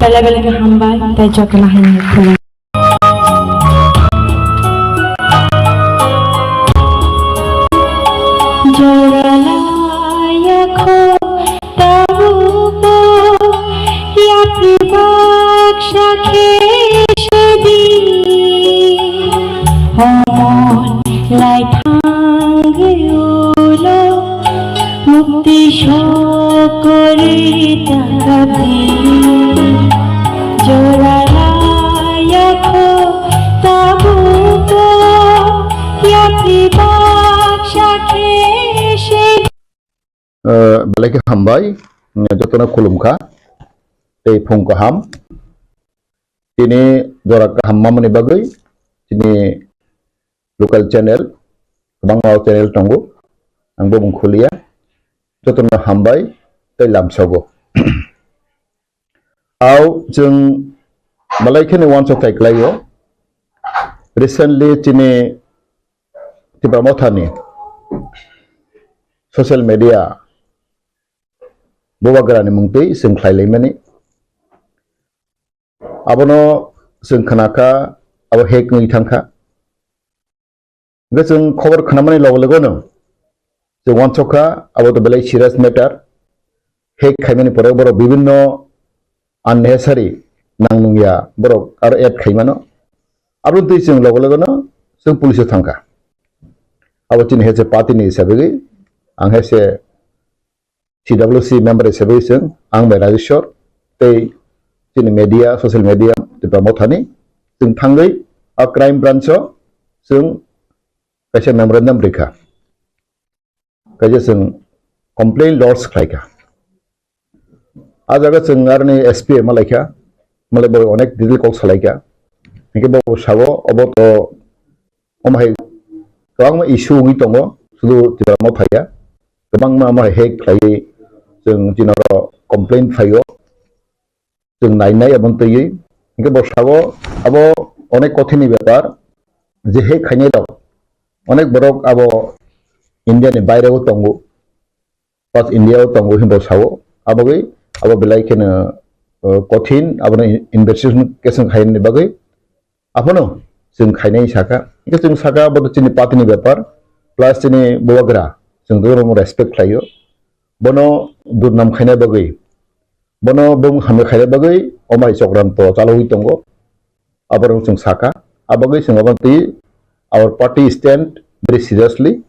bala-bala hamba tayo kalahin pula joralaya ko tabu bo ya pribaksha keshedi homon lai thangayulo mukti shokori takabi joralaya ko tabu bo ya pribaksha keshedi balai ke hambai jotona khulumkha tei phung ko ham tini jora ka hamma mani bagai tini local channel bangau channel tongo angbo mungkhulia jotona hambai tei lamsago au jeng balai khene once of Khlaio recently tini Debbarma thani social media bobagrani mungtui जों Khlaimani abono जों khanaka abo hek ngi thangkha जों खबर खोनामानि लोगो-लोगोनो जों वानसखा abo to belai serious matter hek khaimani pore boro bibinno unnecessary nangnungya borok aro add khaimano abo tui जों लोगो-लोगोनो जों police thangkha abo chini hese party ni hisabe ang hese CWC member hisabe जों ang bai Rajeshwar tei chini media social media Debbarma thani जों thangai a crime branch जों kaisa memorandum rekha kaisa जों complaint lodge khlaika a jaga जों arni SP malaikha malai bo onek didil kok salaika nike bo sago obo to omhai kawang issue ngi tongo sudu Debbarma phaya gobang ma ma hek khlai जों jinaro complaint phayo जों नायनाय এবং তৈরি nike bo sago abo onek kothini ব্যাপার যে hek khainai dok onek borok abo India ni baireo tongo pas India tongo himbo sago abo belai kena कठिन अपन investigation खायनि बागै आपनो जों खायनाय साका इखो जों साका बद चिनि पार्टीनि व्यापार प्लास चिनि बवाग्रा जों दोरम रेसपेक्ट खायो बनो दुरनाम खायनाय बागै बनो बुं हामे खायनाय बागै अमाय चक्रान्त चालुइ दंगो आबारो जों साका आबागै जों आबाति our party stand very seriously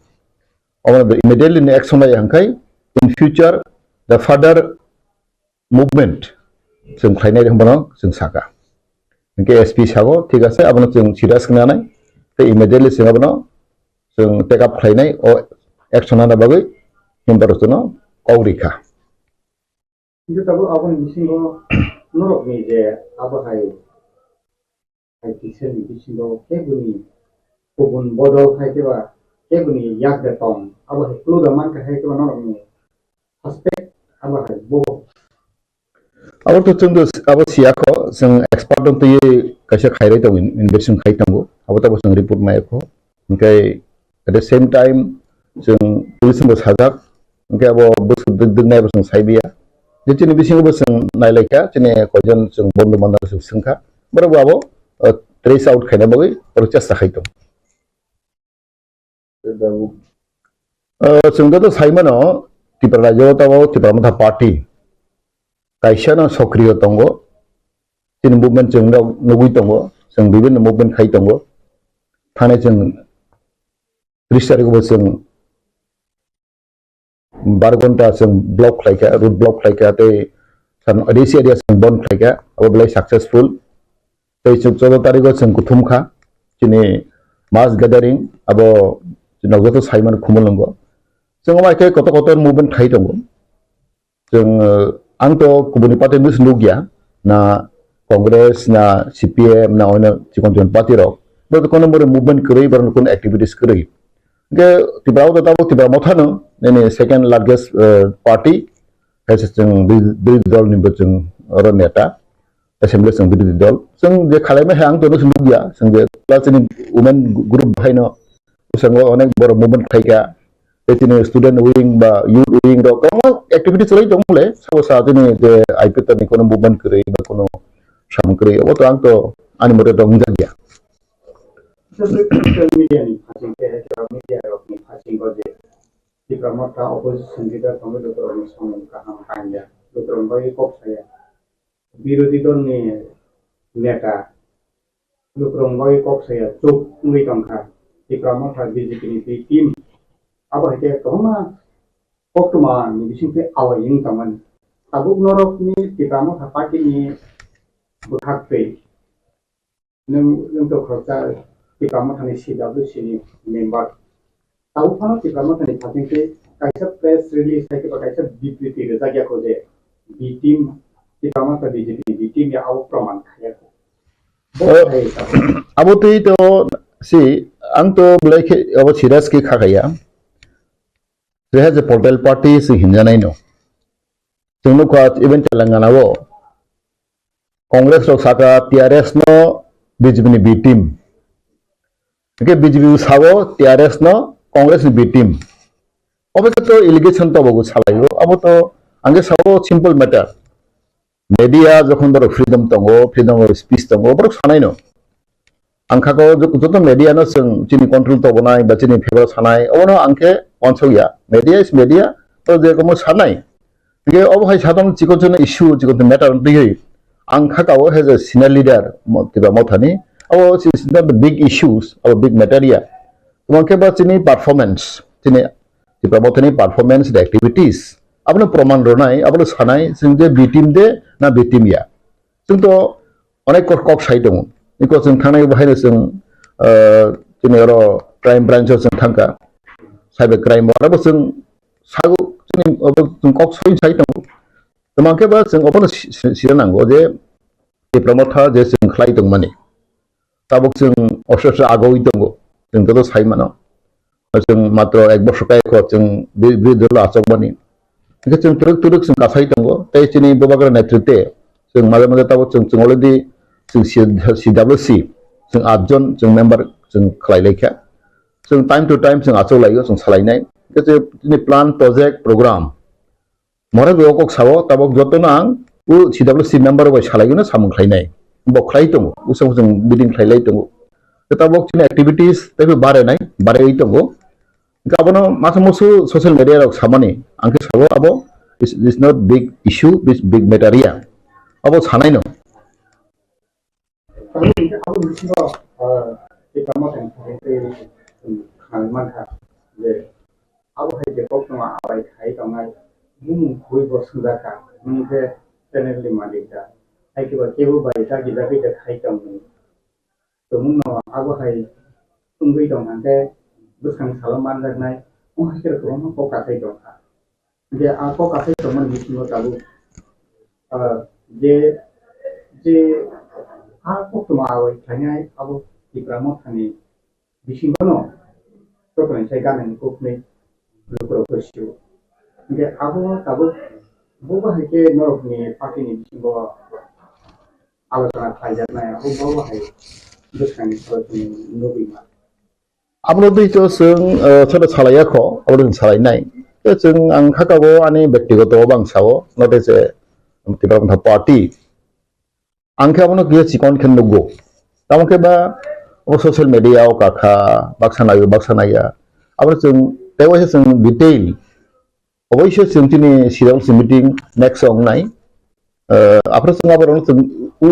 immediately in action by hangkai in future the further movement जों खायनाय दंबनो जों साका इनके एसपी सागो ठीक आसे आबनो जों सिरियास खनानाय ते इमिडिएटली जों आबनो जों टेक अप खायनाय ओ एक्शन आना बागै हिमबारसनो कौरिखा কিন্তু তাবো আপন বিসিঙ্গ নরকনি যে আবহাই আইটিসেল বিসিঙ্গ কেগুনি गुबुन बदल खायतेबा केगुनि याक दे तम आबहाय क्लुदा मानका खायतेबा नरकनि आस्पेक्ट आबहाय बो अब तो जों अब सियाखो जों एक्सपर्ट दं तय कैसे खायराय दं इनवेस्टिगेशन खायतांगो अब तब जों रिपोर्ट मायखो ओमफ्राय एट द सेम टाइम जों पुलिसबो साजाक ओमफ्राय अब बोसोर दोननायबो जों सायबिया जेथिनि बिसिंबो जों नायलायखा जेने कयजन जों बन्द बान्दार जों सोंखा बराबो अब ट्रेस आउट खायना बागै प्रचेष्टा खायदों जों साइमानो त्रिपुरा राज्योआव ताव त्रिपुरा मथा पार्टी कायसानो सक्रिय दंगो जों मुभमेन्ट जों नुगै दंगो जों बिभिन्न मुभमेन्ट खाय दंगो थाने जों 30 तारिखआव जों 12 घन्टा जों ब्लक खायका रुट ब्लक खायका ते सान एरिया एरिया जों बन्द खायका अब बेलाय सक्सेसफुल ते 14 तारिखआव जों कुथुमखा दिनै मास गैदारिं अब जों जत साइमान खुमलंगो जों मायके कत कत मुभमेन्ट खाय दंगो जों आंथ गुबुन पार्टी नुस नुगिया ना कांग्रेस ना सीपीएम ना अन जिखुनु पार्टी रक बे कोनो मोर मुभमेन्ट करै बर कोनो एक्टिविटीज करै के तिब्राव दाबो तिब्रा मथानो ने सेकेंड लार्जेस्ट पार्टी हेस जों बिरोधी दल नि जों अर नेता एसेंब्ली जों बिरोधी दल जों जे खालायनो हाय आं तो नुस नुगिया जों जे क्लासनि वुमेन ग्रुप बाहायनो जों अनेक बर मुभमेन्ट खायगा बेदिनो स्टूडेंट विंग बा यूथ विंग रो गोबां एक्टिविटी चलै दंले सावसा दिनै जे आईपीटी नि कोनो मुभमेन्ट करै बा कोनो साम करै अब तो आं तो आनि मते दं जागिया सोशल मीडिया नि फासिं के हेटा मीडिया रो नि फासिं गजे तिब्रा मथा अपोजिशन लीडर तंग दोतर नि सम काहाम कांया दोतर बाय कक्साया विरोधी दल नि नेता दोतर बाय कक्साया चुप उंगै तंखा तिब्रा मथा बीजेपी नि टीम अब हेके कहमा पक्टमा नि बिसिंते आवायिं तमन ताबुक नरक नि तिब्रा मथा पार्टी नि बुखाखै नों तो खरचा तिब्रा मथा नि सीडब्ल्यूसी नि मेंबर ताबुक फानो तिब्रा मथा नि फासिंते कायसा प्रेस रिलीज थाके बा कायसा बिबृति रजागिया को जे बी टीम तिब्रा मथा बीजेपी नि बी टीम या आउ प्रमाण खायाको अब तो si ang to blake अब सिराज की खाया रेहा जे पोर्टल पार्टी से हिंजानाय नो जोंनो का इवेंट तेलंगाना वो कांग्रेस रो साका टीआरएस नो बीजेपी नि बी टीम के बीजेपी सावो टीआरएस नो कांग्रेस नि बी टीम अब तो एलिगेशन तो बगु सालायो अब तो आंगे सावो सिंपल मैटर मीडिया जखन बर फ्रीडम तंगो फ्रीडम ऑफ स्पीच तंगो बर सानाय नो आंखाको जत मीडिया नो जों चिनि कंट्रोल तो बनाय बा चिनि फेवर सानाय अनो आंखे अनसोया मीडिया इज मीडिया तो जे कम सानाय के अब हाय सादन चिकन इश्यू चिकन मैटर दै आंखाकाव हेज अ सीनियर लीडर तिबा मथानि अब is not the big issues और बिग मैटरिया तुमके बा चिनि performance Chini तिबा मथानि performance the activities आपनो प्रमाण रनाय आपनो सानाय जों जे बी टीम दे ना बी टीम या जों तो अनेक कक साइ दङ because जों थांनाय बाहायनो जों जोंनि र क्राइम ब्रान्चआव जों थांखा साइबर क्राइम आरो जों सागु जों कक सय साइ दङ तमाके बा जों अपन सिरनांगौ जे प्रमथा जे जों खलाय दं माने ताबक जों अफसर आगोय दङ जों तो साइ मानो जों मात्र एक वर्ष कायखौ जों बिरोधी आचक माने जों तुरुक जों कासाय दङ तै चिनि बबाग्रा नेतृत्वे जों माजे माजे ताबक जों अलरेडी जों सीडब्ल्यूसी जों 8 जन जों मेम्बर जों खलायलायखा जों टाइम टू टाइम जों आचौ लायो जों सालायनाय जे प्लान प्रोजेक्ट प्रोग्राम मरे बेवक सावो ताबक जतन आं CWC member by Shalayuna Sam Khlainai, Bok Khlaitung, Usam bidding Khlaitung. The Tabok activities, they will Baranai, Baraitongo. Governor Masamusu social media of Samani, Uncle Sabo, is not big issue, this big materia. About Hanaino. Buskan salaman lagnai, hasil kurang kok katai doka. Dia aku katai teman di sini tahu. Aku tu mau tanya aku di Debbarma kami di sini no. Tu kan saya kan aku ni lupa bersih. Dia aku tahu bukan hanya norok ni pakai ni di sini bawa alasan kerja na aku bawa hai buskan seperti nobi mah. Upload itu sudah salaya ko, upload salai nai. Itu angka kau ani ବ୍ୟক্তিগত bangsa wo, not as a Debbarma party. Angka apa nak dia cikon kan nugo. Tamu ke ba, social media o kakak, baksanaya. Apa tewa detail. Apa tini sidang meeting next song nai. Apa apa orang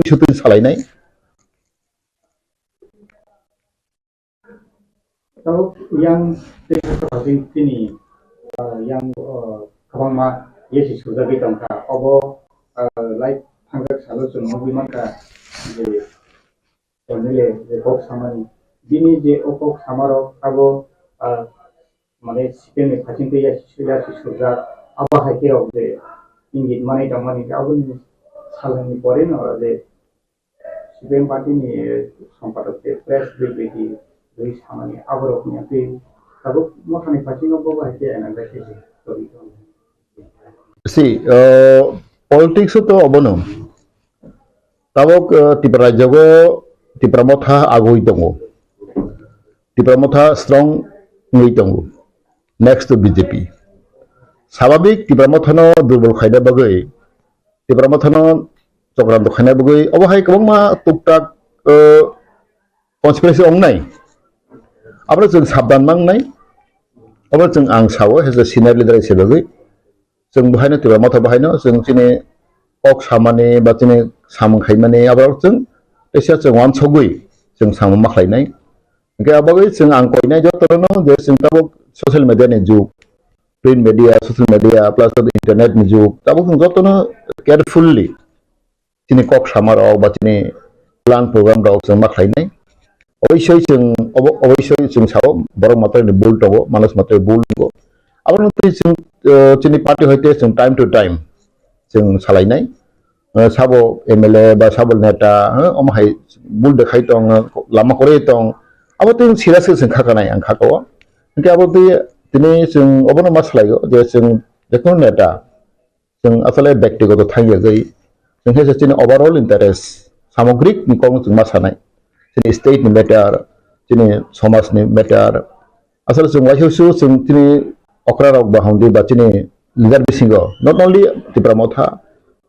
syuting salai nai. Kalau yang seperti ini, yang kawan mah Yesus sudah kita angkat, abo like hangat salah semua bimaka je MLA je kok Samani, bini je kok Samaro abo mana sistem macam tu ya sudah abo hakir je ingin mana itu abo ni salah ni pore na je sistem parti ni sempat tu press begitu. Samani aborok ni api, tapi macam ni pasti nak bawa aja analisis story tu. See, politics itu abono. Tabok Tripura jago Debbarma agoi tongo. Debbarma strong ngai tongo. Next to BJP. Sababik Debbarma no durbol khaida bagai. Debbarma no cokran to khaina bagai. Awahai kabang ma tuktak conspiracy ong nai. Apa yang sabdan mang nai, apa yang angsawa has a senior leader sebagai, yang bahaya Debbarma bahaya, yang sini ok Samani, batini samang kaimani, apa yang yang wan sogui, yang samang maklai nai, kaya apa yang angkoi nai jauh terus yang tabuk social media ni juk, print media, social media, plus internet ni juk, tabuk jauh terus carefully, sini kok samar ok batini plan program dah ok yang maklai nai. Obviously sawo borong matre ni bull togo manas matre bull go abang nanti sini party hoite time to time salai nai sabo MLA ba sabo neta hai bull dekhai tong lama kore tong abo tin serious khaka nai angka ko ke abo tini obono maslai go je dekon neta asale ব্যক্তিগত thangya gai he sini overall interest samogrik ni kong masanai sini state ni matter, sini somas ni matter. Asal semua isu sini okra rok bahaundi ba sini leader bisingo. Not only Debbarma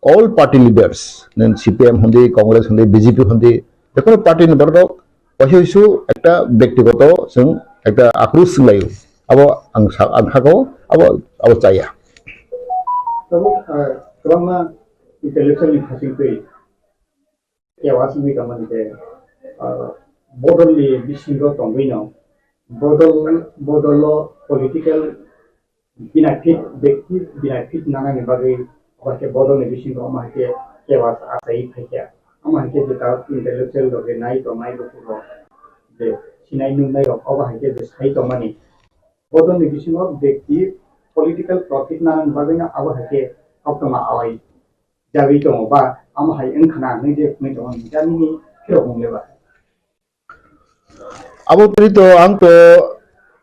all party leaders, then CPM hundi, Congress hundi, BJP hundi. Dekon party ni berdok isu ekta ব্যক্তিগত ekta akrus layu. Abo angka ko abo caya. Kalau mah intellectual ni fasing tu, ya wasmi kaman itu. Bodol ni bisingo tongwino bodol political benefit nana ni bagai apa ke bodol ni bisingo ama ke was asai phaikia ama ke jeta intellectual loge nai to puro de sinai nu nai apa ke de sai to mani bodol ni bisingo bekti political profit nana bagai na aba ke optoma awai jawi to ba ama hai enkhana ni de mai to jani ni kiro hongle ba. Abo itu angko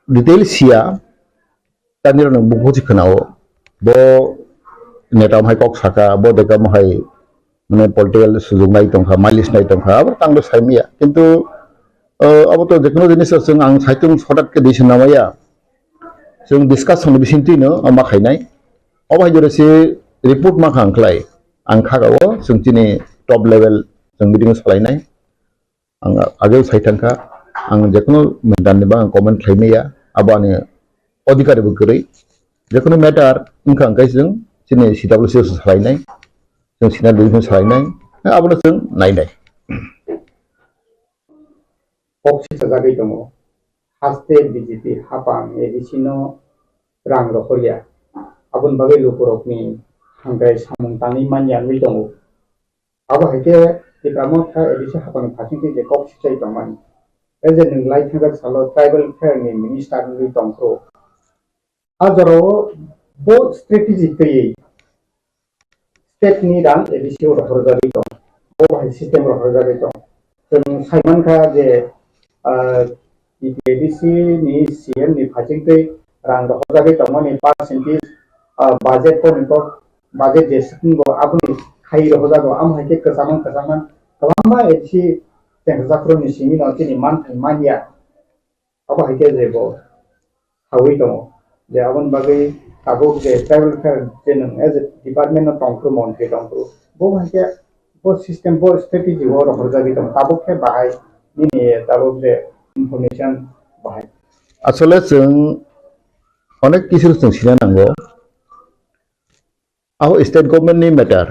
detail sia, tanir nang buku kenao, bo neta mahai kok saka, bo deka mahai mana political sujung nai tongka, malis nai tongka, abo tanglo saimia. Kintu abo to dekno jenis ang saitung sodat ke desi namanya, discuss sama bisinti no, ama kai nai, abo jure si report makang klai, आं खागावो जों दिनै टप level जों meeting सालायनाय आं आगोल साइथांखा आं जेखुनु दाननिबा आं कमेन्ट खालामनाया आबानो अधिकारिबो गरै जेखुनु मेटार ओंखा ओंखाय जों दिनै CWC सालायनाय जों सिना डिभिजन सालायनाय आबानो जों नायनाय Oksisa jagai tongo haste BJP hapang edisino rang rohoria abun bagai lukurokni hangkai samung tani manyan tongo abo haike tikramo tha edisi hapang phasingti je oksisa tongmani eje ninglai thangak salo tribal fair ni minister ni tongko ajaro bo strategically state ni rang edisi rohorjari tong bo hai system rohorjari tong जों साइमनखा जे EDC ni CM ni phasingtei rang rohorjagoi tongmani percentage budget ko niko budget je singo abuni khai rohorjago am haike kasaman kalama echi tengjakro ni simi no tini manthai mania abo haike je bo hawi tongo je abun bagai abo je travel fair je nang as a department of tongkro monthri tongkro bo haike bo system bo strategy wo rohorjagoi tong tabuk ke bahai ini tabuk je information bahai asole जों अनेक किसुर जों सिना नांगौ आहो state government नि matter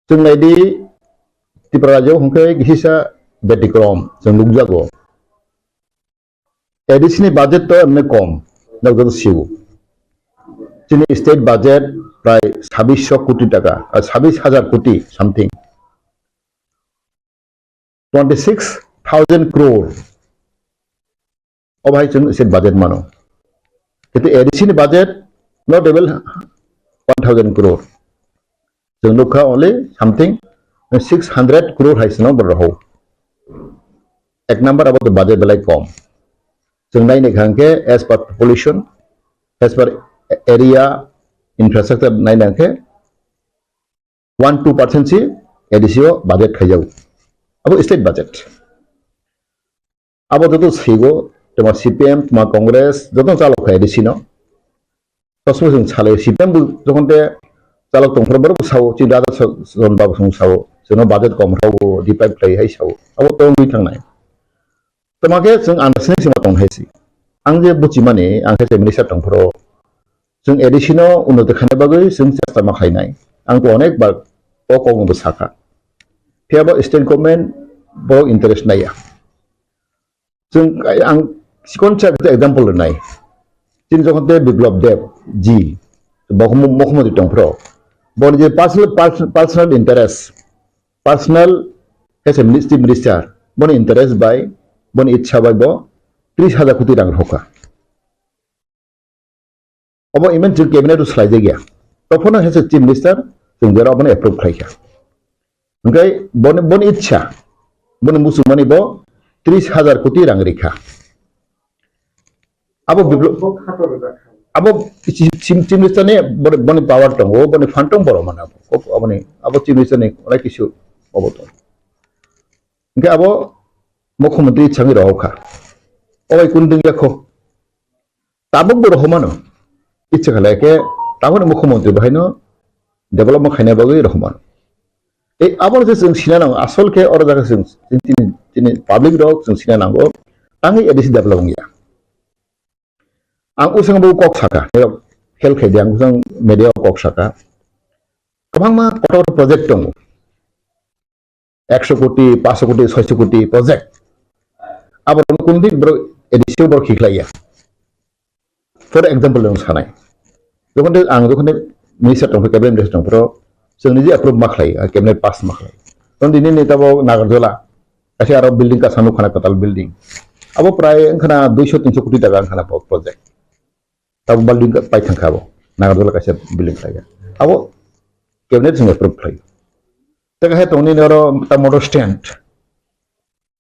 जों नायदि त्रिपुरा राज्योआव हंखे गिसा बेटिक्रम जों लुगजागो एडिसनि budget तो एमने कम नगद सिउ जोंनि स्टेट बाजेट प्राय 2600 कोटी टाका 26,000 कोटी समथिंग 26,000 crore अब हाय जों स्टेट बाजेट मानो किन्तु एडिसनि बाजेट नॉट एबल 1,000 crore जों लुखा ओनली समथिंग 600 crore हाय सनो बरहो एक नंबर अब बाजेट बेलाय कम जों नायनो खांके as per population as per area infrastructure नायनो खांके 1-2% से एडिसियो बाजेट खाइजाव अब स्टेट बाजेट अब तो सिगो तमा CPM तमा कांग्रेस जतो चालक एडिसि न तसबो जों साले CPM जखनते चालक तंफ्रबर साव चिदा जन बाबु सं साव जों बाजेट कम राव डिपाइप प्ले हाय साव अब तो मी थांनाय तमाके जों आन्दारस्टेन्डिं सिमा दं हायसि आं जे बुचि माने आं जे मिनिस्टार तंफ्रो जों एडिसिन उन्नति खाने बागै जों चेष्टा माखायनाय आं तो अनेक बार ओ कमबो साखा फेबो स्टेट गभर्नमेंट बो इंटरेस्ट नाया जों आं सिकनचा एग्जांपल नाय जिन जखनते बिप्लब देव जी मुख्यमंत्री तंफ्रो बन जे personal interest personal as a minister बन इंटरेस्ट बाय बन इच्छा बाय बो 30,000 कोटी रां होका अब इमेन जों कैबिनेट स्लाइड गया तफोनो हेज चीफ मिनिस्टर जों जेराव बन एप्रुव खायखा ओंखाय बन इच्छा बन मुसुमानि बो 30,000 कोटी रां रेखा अब चीफ मिनिस्टर ने बन पावर दंगो बन फंड दं बरो माना अब चीफ मिनिस्टर ने अनेक किसु अबतो ओंखाय अब मुख्यमंत्री इच्छानि रहौखा अय कुन्दुं याखो ताबुक बर हमानो इच्छा खालायके ताबुक मुख्यमंत्री बहायनो डेभलपमेंट खायना बागै रहमान ए आबर जे जों सिना नांगौ आसल के और जागा जों दिनै पाब्लिक रक जों सिना नांगौ आंनि एडिसि डेभलपमेंट गया आं उसंबो कक साका हेल्थ खायदे आं जों मेडिया कक साका गोबां मा कटर प्रोजेक्ट दं 100 कोटी 500 कोटी 600 कोटी प्रोजेक्ट आबर कुन्दि ब्रो एडिसि बर खिखलाया फॉर एग्जांपल जों सानाय जखन आं जखन मिनिस्टार दं कैबिनेट मिनिस्टार दंफ्रो जोंनि जे एप्रुव माखलाय कैबिनेट पास माखलाय तन दिनै नेताबो नागारजोला एसे आरो बिल्डिं का सानु खाना टोटाल बिल्डिं अब प्राय ओंखाना 200-300 कोटी टाका ओंखाना प्रोजेक्ट तब बिल्डिं पाइ थांखाबो नागारजोला कैसे बिल्डिं खाया अब कैबिनेट जों एप्रुव खायो तका हे तंनि नरो मोटर स्टैंड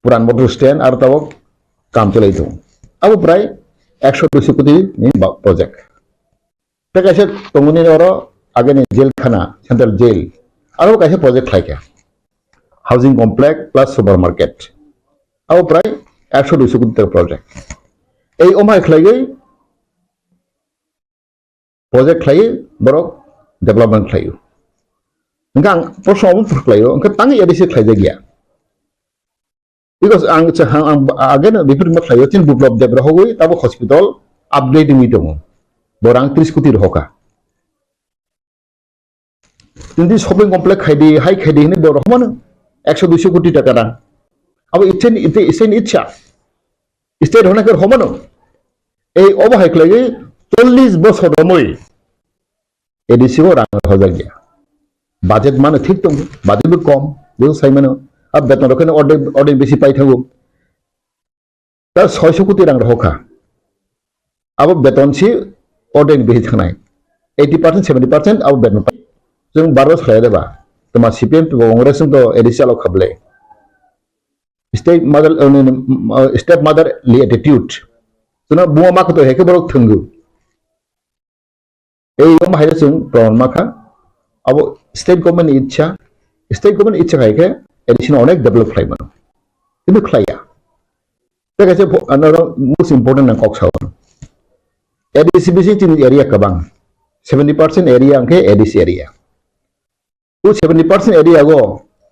पुरान मोटर स्टैंड आरो तब काम चलाई दं अब प्राय 100-200 कोटी नि प्रोजेक्ट तका हे तंनि नरो आगे जेल खाना सेंट्रल जेल और कैसे प्रोजेक्ट खाया housing complex plus super market अब प्राय 100-200 कोटी प्रोजेक्ट ए ओमाय खालायै प्रोजेक्ट खायो बरक डेभलपमेंट खायो Enggak persoalan Khlaio engke tangi ya disi Khlaio gya because ang again bipur ma Khlaio tin bublop debra hogoi tabo hospital upgrading dong borang 30 কোটি hoka tinti shopping complex khaidi hai khaidi ni bor homano 100 200 কোটি টাকা run abo iten ইচ্ছা state হনা ker homano এই অবহাই Khlaio 40 বছর রমই এডিসিও রাং হজা গিয়া budget মানে ঠিক তো বাজেট কম যেও সাই মানে আর বেতন রকম অর্ডার বেশি পাই থাকো তার 600 কোটি রাং হকা আবার বেতন সি অর্ডার বেশি থাকনাই 80% 70% আবার বেতন পাই जों बारबो खाया देबा तमा सीपीएम कांग्रेस तो एडिसियल खाबले स्टेप मदर ली एटीट्यूड जों बुआ माखो तो हेके बरक थंगु ए यम हाय जों प्रमाण माखा अब स्टेट गवर्नमेंट इच्छा खायके एडिशन अनेक डेभलप खालामो किन्तु खाया बेखायसे अनर मोस्ट इम्पोर्टेन्ट ना कक्साव एडिसी बिसि तिन एरिया कबां 70% एरिया अंके एडिसी एरिया 70% एरिया गो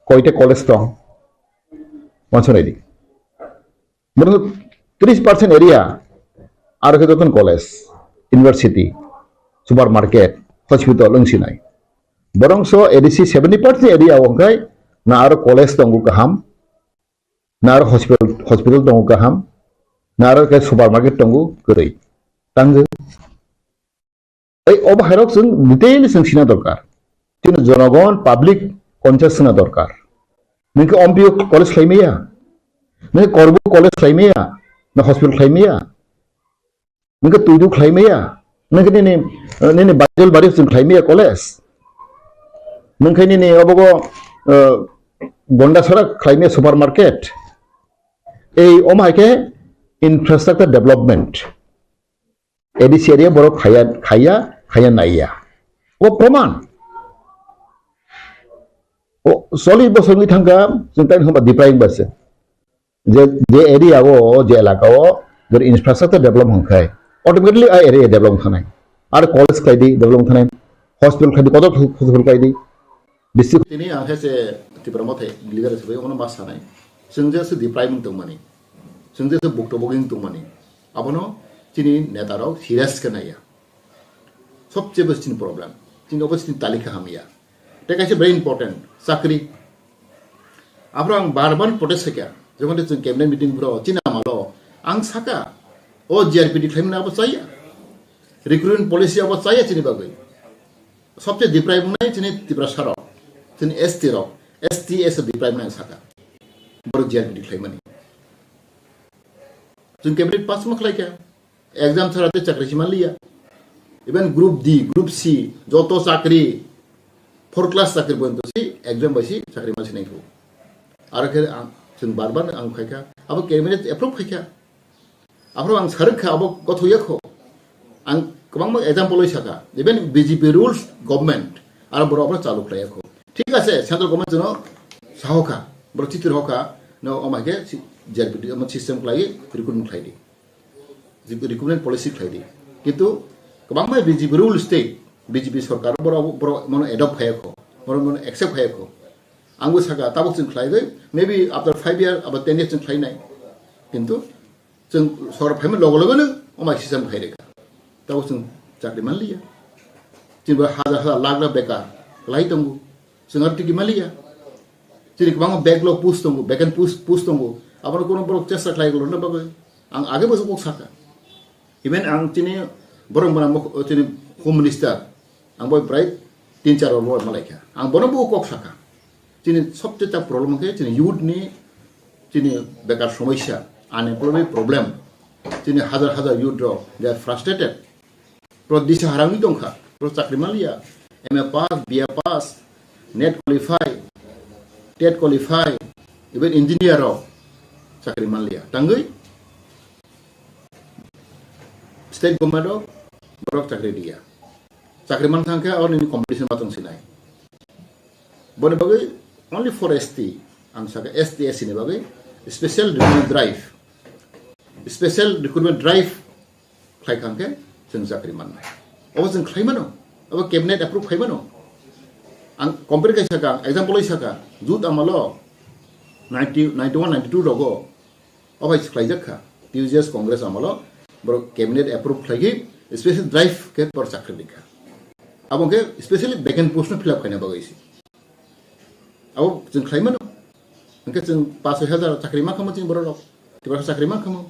कोइटे कॉलेज दं मनसोनायदि मरनो 30% एरिया आरो केतन कॉलेज यूनिवर्सिटी सुपरमार्केट हॉस्पिटल लंसिनाय बरंसो एडिसी 70% एरिया अंकाय ना आरो कॉलेज दंगु गाहाम ना आरो हॉस्पिटल दंगु गाहाम ना आरो के सुपरमार्केट दंगु गरै तांगो ए अबहायरक जों डिटेल सोंसिना दरकार तीन जनगण पाब्लिक कन्सियासना दरकार नोंखौ अम्पिओ कलेज खालामैया नों करबो कलेज खालामैया ना हॉस्पिटल खालामैया नोंखौ तुइदु खालामैया नोंखौ ने बाजल बारि जों खालामैया कलेज नोंखौ ने अबगो गंडासरा खालामैया सुपरमार्केट ए अमायके इंफ्रास्ट्राक्चर डेवलपमेंट एडिसी एरिया बर खाया नाइया ओ प्रमाण 40 বছরनि थांगा जों टाइम होबा डिप्राइं बासे जे एरिया गो जे इलाका गो जर इंफ्रास्ट्रक्चर डेवलप होखाय ऑटोमेटिकली आ एरिया डेवलप थानाय आरो कॉलेज खायदि डेवलप थानाय हॉस्पिटल खायदि कत हॉस्पिटल खायदि डिस्ट्रिक्ट तिनि आखे से त्रिपुरा मथे गिलिगार सबै ओनो मास थानाय जों जे डिप्राइं दंमानि जों जे बुक्तबगिं दंमानि आबनो तिनि नेताराव सिरियास कनाया सबसे बस्तिन प्रॉब्लम तिनि अबस्तिन तालिका हामिया That is very important. Sakri. After ang barban protest kya. Jokon itu cabinet meeting bro. Cina malo. Ang saka. Oh JRPD claim na apa saya. Recruitment policy apa saya cini bagai. सबसे deprive na cini Tripura saro. Cini ST ro. STS deprive na saka. Baru JRPD claim ni. Jun cabinet pass mak lagi kya. Exam sarate chakri ciman liya. Even group D, group C, joto sakri. 4 class चाकरी बंद तो सी exam बसी चाकरी मासी नहीं हो are के जों बार-बार आं खायखा अब कैबिनेट एप्रुव खायखा आफ्रो आं सरखा अब गथयखो आं गोबां एग्जाम्पल हिसाखा इभेन बीजेपी रुल्स गवर्नमेंट आरो बर'फ्रा चालु खालायखो ठीक আছে सेंट्रल गवर्नमेंट जों साहखा बर चितिर हखा न अमाके जेरपिटी अम सिस्टम खालाय रिक्रुटमेंट खालायदि रिक्रुटमेंट पॉलिसी खालायदि किन्तु गोबां बीजेपी रुल स्टेट बीजेपी सरकार बर मन एडप्ट खायखो मन एक्सेप्ट खायखो आंबो सागा ताबो जों खालायगै मे बी आफ्टर 5 इयार अब 10 इयार जों खालायनाय किन्तु जों सरकार फायमोन लगो-लगोनो अमाय सिस्टेम खायरेखा ताबो जों चाकरि मानलिया जोंबो हाजार लाख बेकार लाय दंगो जों आरो टिकि मानलिया जेरै गोबां बेकलग पुस्ट दंगो बेकेन्ड पुस्ट दंगो आबार कोनो बर चेष्टा खालायगोल न बागै आं आगे बसो कक साका इभेन आं तिनि बरं बना तिनि होम मिनिस्टार आं बय प्राय 3-4 वर मालायखा आं बनबो कक साका तिनि सबसे ता प्रॉब्लम के तिनि यूथ नि तिनि बेकार समस्या अनएम्प्लॉयमेंट प्रॉब्लम तिनि हाजार यूथ रो दे आर फ्रस्ट्रेटेड प्रो दिशा हारांनि दंखा प्रो चाकरि मालिया MA pass BA pass NET qualify TET qualify even engineer रो चाकरि मालिया तांगै स्टेट गवर्नमेंट रो बरक चाकरि दिया चाकरि मान थांखे और नि कंपटीशन बातों सिनाय बने बागै only for ST आं सागा STS नि बागै स्पेशल रिक्रुटमेंट ड्राइव खायखांखे जों चाकरि माननाय अब जों खायमानो अब कैबिनेट एप्रुव खायमानो ang compare kai saka example ai saka jut amalo 90 91 92 rogo obai khlaijak kha TRIPURA congress amalo bro cabinet approve khlagi special drive ke por chakri dikha abo ke especially vacant post no fill up kaina bagaisi abo jeng khlaimano angke jeng 5000 chakri ma khamo jeng bro rok tiba chakri ma khamo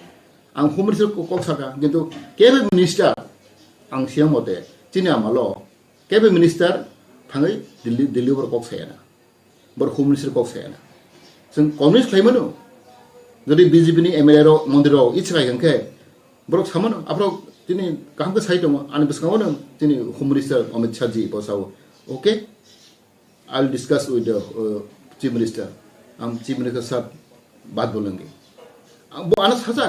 ang home minister ko kok saka kintu kebe minister ang siang mote chini amalo kebe minister thangai delhi bor kok sayana bor home minister kok sayana jeng communist khlaimano jodi BJP ni MLA ro mondir ro ichkai angke borok samano apro tini kaham ke sai dong ani beskango nang tini home minister Amit Shah ji posau okay I'll discuss with the chief minister chief minister sab baat bolenge bo anas haja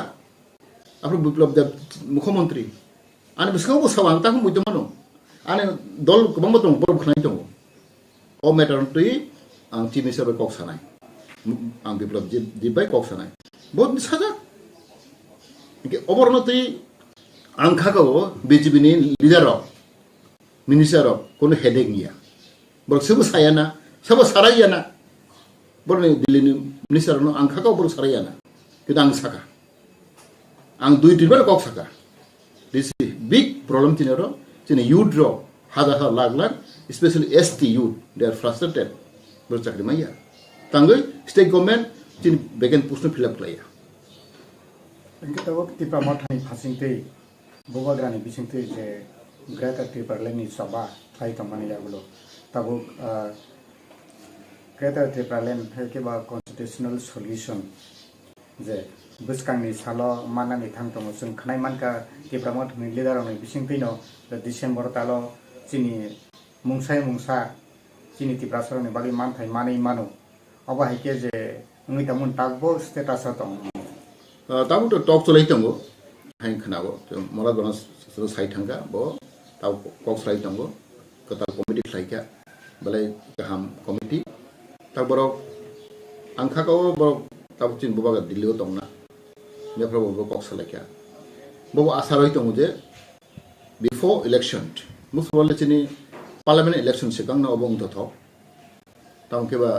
apro biplab dev mukhyamantri ani beskango posau anta ko mujamano ani dol kobang batong borok khnai dong o matter tui chief minister kok sanai biplab ji bai kok sanai बहुत साजा कि ओबरनो तै आंखाको BJP नि leader minister कोनो headache निया बर सब सायाना सब सारायाना बरनि दिल्ली नि मिनिस्टर नो आंखाको बर सारायाना कि आं साका आं दुई तिनबार कक साका दिस बिग प्रॉब्लम तिनरो तिन यूथ रो हजार lakh lakh specially ST youth they are frustrated बर चाकरी माया तांगै state government tin bagian post fill up klaya kita waktu pamatai fasing teh bawa grani bising teh je grata TRIPURA ni sabah kai kamani ya gulo tabu grata TRIPURA ke ba constitutional solution je buskang ni salo mana ni thang tong sung khnai man ka TRIPURA mot ni leader ni bising teh no December talo chini mungsa chini TRIPURA sor ni bagi man thai mani manu aba hike je ngi tamun takbo status atong tamu to talk cholai tango hain khnabo mala gona so sai thanga bo taw kok sai tango katal committee khlaika balai kaham committee ta boro angkha ko bo taw chin boba dilli tongna me pro bo kok salaika bo asa roi tango je before election muswal chini parliament election sekang na obong to thok taw ke ba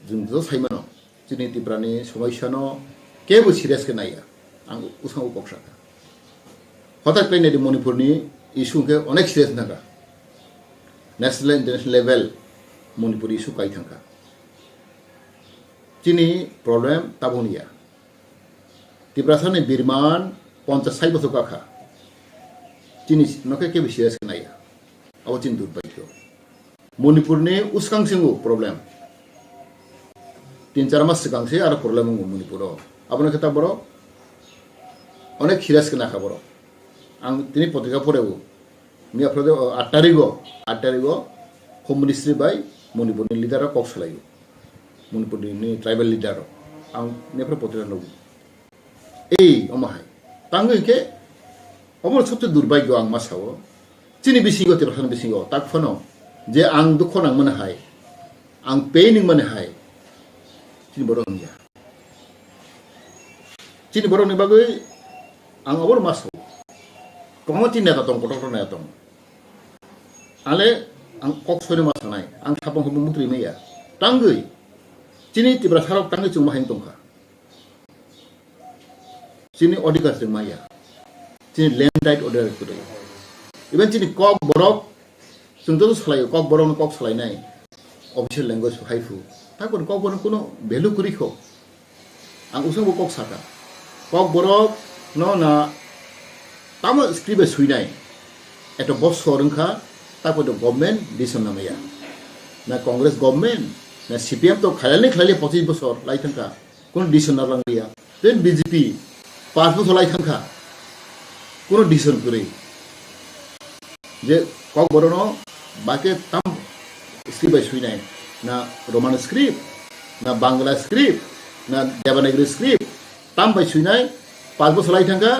jung jo sai mano chini TRIPURA ni somaisya no kebo serious ke naya ang usang upok saka hotak kai di Manipur ni issue ke onek serious naga national international level Manipur issue kai thangka chini problem tabonia TRIPURA ni birman 50 বছর কাখা chini noke kebo serious ke naya abo chin durbagyo Manipur ni uskang singu problem 3-4 মাস সিগাংসে আর problem Manipur আপনার কথা বড় অনেক serious কেনা খাবার আং তিনি পত্রিকা পড়েব মি আপনাদের 8 তারিখ হোম মিনিস্ট্রি বাই মণিপুরনি লিডার কক সালাই মণিপুরনি ট্রাইবাল লিডার আং নেফর পত্রিকা লব এই অমাহাই তাঙ্গকে অমর সবচেয়ে দুর্ভাগ্য আং মাসাও চিনি বিসিগো তিরখান বিসিগো তাক ফনো যে আং দুঃখ নাং মানে হাই আং পেইনিং মানে high chini borong ya chini borong ni bagai ang abor masuk komo chini neta tong kotor na tong ale ang kok sone masanai ang sapong hukum mutri me ya tanggui chini TRIPURA sarok tanggui chung mahing tongka chini odikar chung maya chini land right order kudo even chini KOKBOROK chung to Khlaio KOKBOROK kok salai nai official language haifu takon KOKBOROK kuno value kuri kho ang usang bo kok saka KOKBOROK no na tamo scribe suinai eto boss sorungkha takon do government dison namaya na congress government na CPM to khalali 25 bosor lai thangka kun dison na langlia then BJP 5 bosor lai thangka kuno dison kuri je KOKBOROK no bake tam scribe suinai na Roman script, na Bangla script, na Devanagari script, tambah suinai, 5 বছর লাই thangka,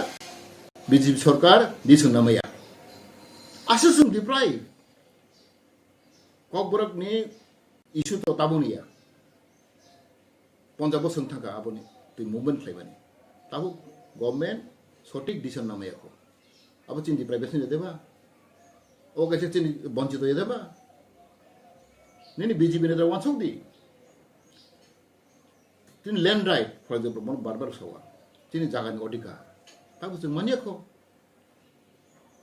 BJP Sarkar disung namaya. Asusung deprive. KOKBOROK ni issue to tabunia. 50 বছর thangka aboni, tu movement khlaibani. Tabu government sotik disung namaya ko. Abo chin deprivation deba. O kaise chin bonchito deba. Nini BJP ne wan sok di. Tin land right for example mon barbar sawa. Tin jaga ni odika. Ta bu mania ko.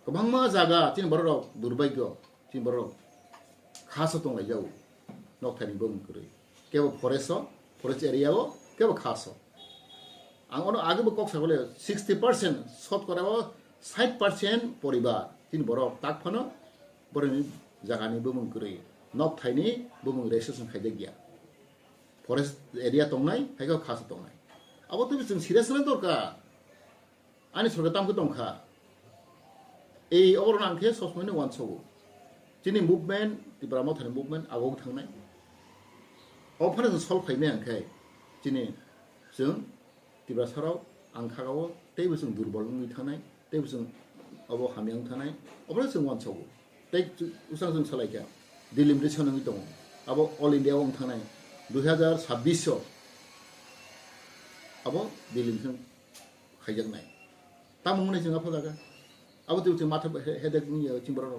Kabangma jaga tin borok durbagyo tin borok khasa tong lai jau. Nok thani bong kuri. Kebo forest area go kebo khaso. Ang ono age bo kok sagole 60% sot korabo 60% poribar tin borok tak phano boroni jagani bumung kuri. Nok thaini bumung registration khaide gya. Forest area tongnai haiga khasa tongnai. Abo tu bising serious na dorka. Ani sorgatam ko tongkha. Ei orang ke sosmene wan sogo. Tini movement Debbarma thani movement agog thangnai. Ophane जों solve खायने आंखाय दिनै जों Debbarma साराव आंखागाव तेबो जों दुर्बल नङि थानाय तेबो जों अबो हामियां थानाय अब्ला जों वानसाव तै उसां जों सालायखा दिल्लीनि सोनङि दङ अबो अल इन्डिया आव थानाय 2026 अबो दिल्लीनि जों खायजोंनाय तामुंने जों आफागागा अबो जों माथा हेडेक नि चिंबराव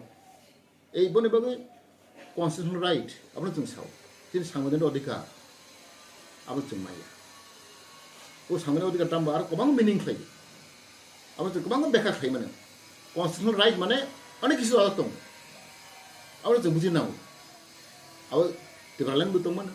ए बने बागै कन्स्टिट्यूशनल राइट अबो जों Sao tin sangmoden odika abo chungmaya o sangmoden odika tamba ar kobang meaning khlai abo to kobang bekha khlai mane constitutional right mane onek kisu adatong abo to bujinau abo Debbarma bu tongman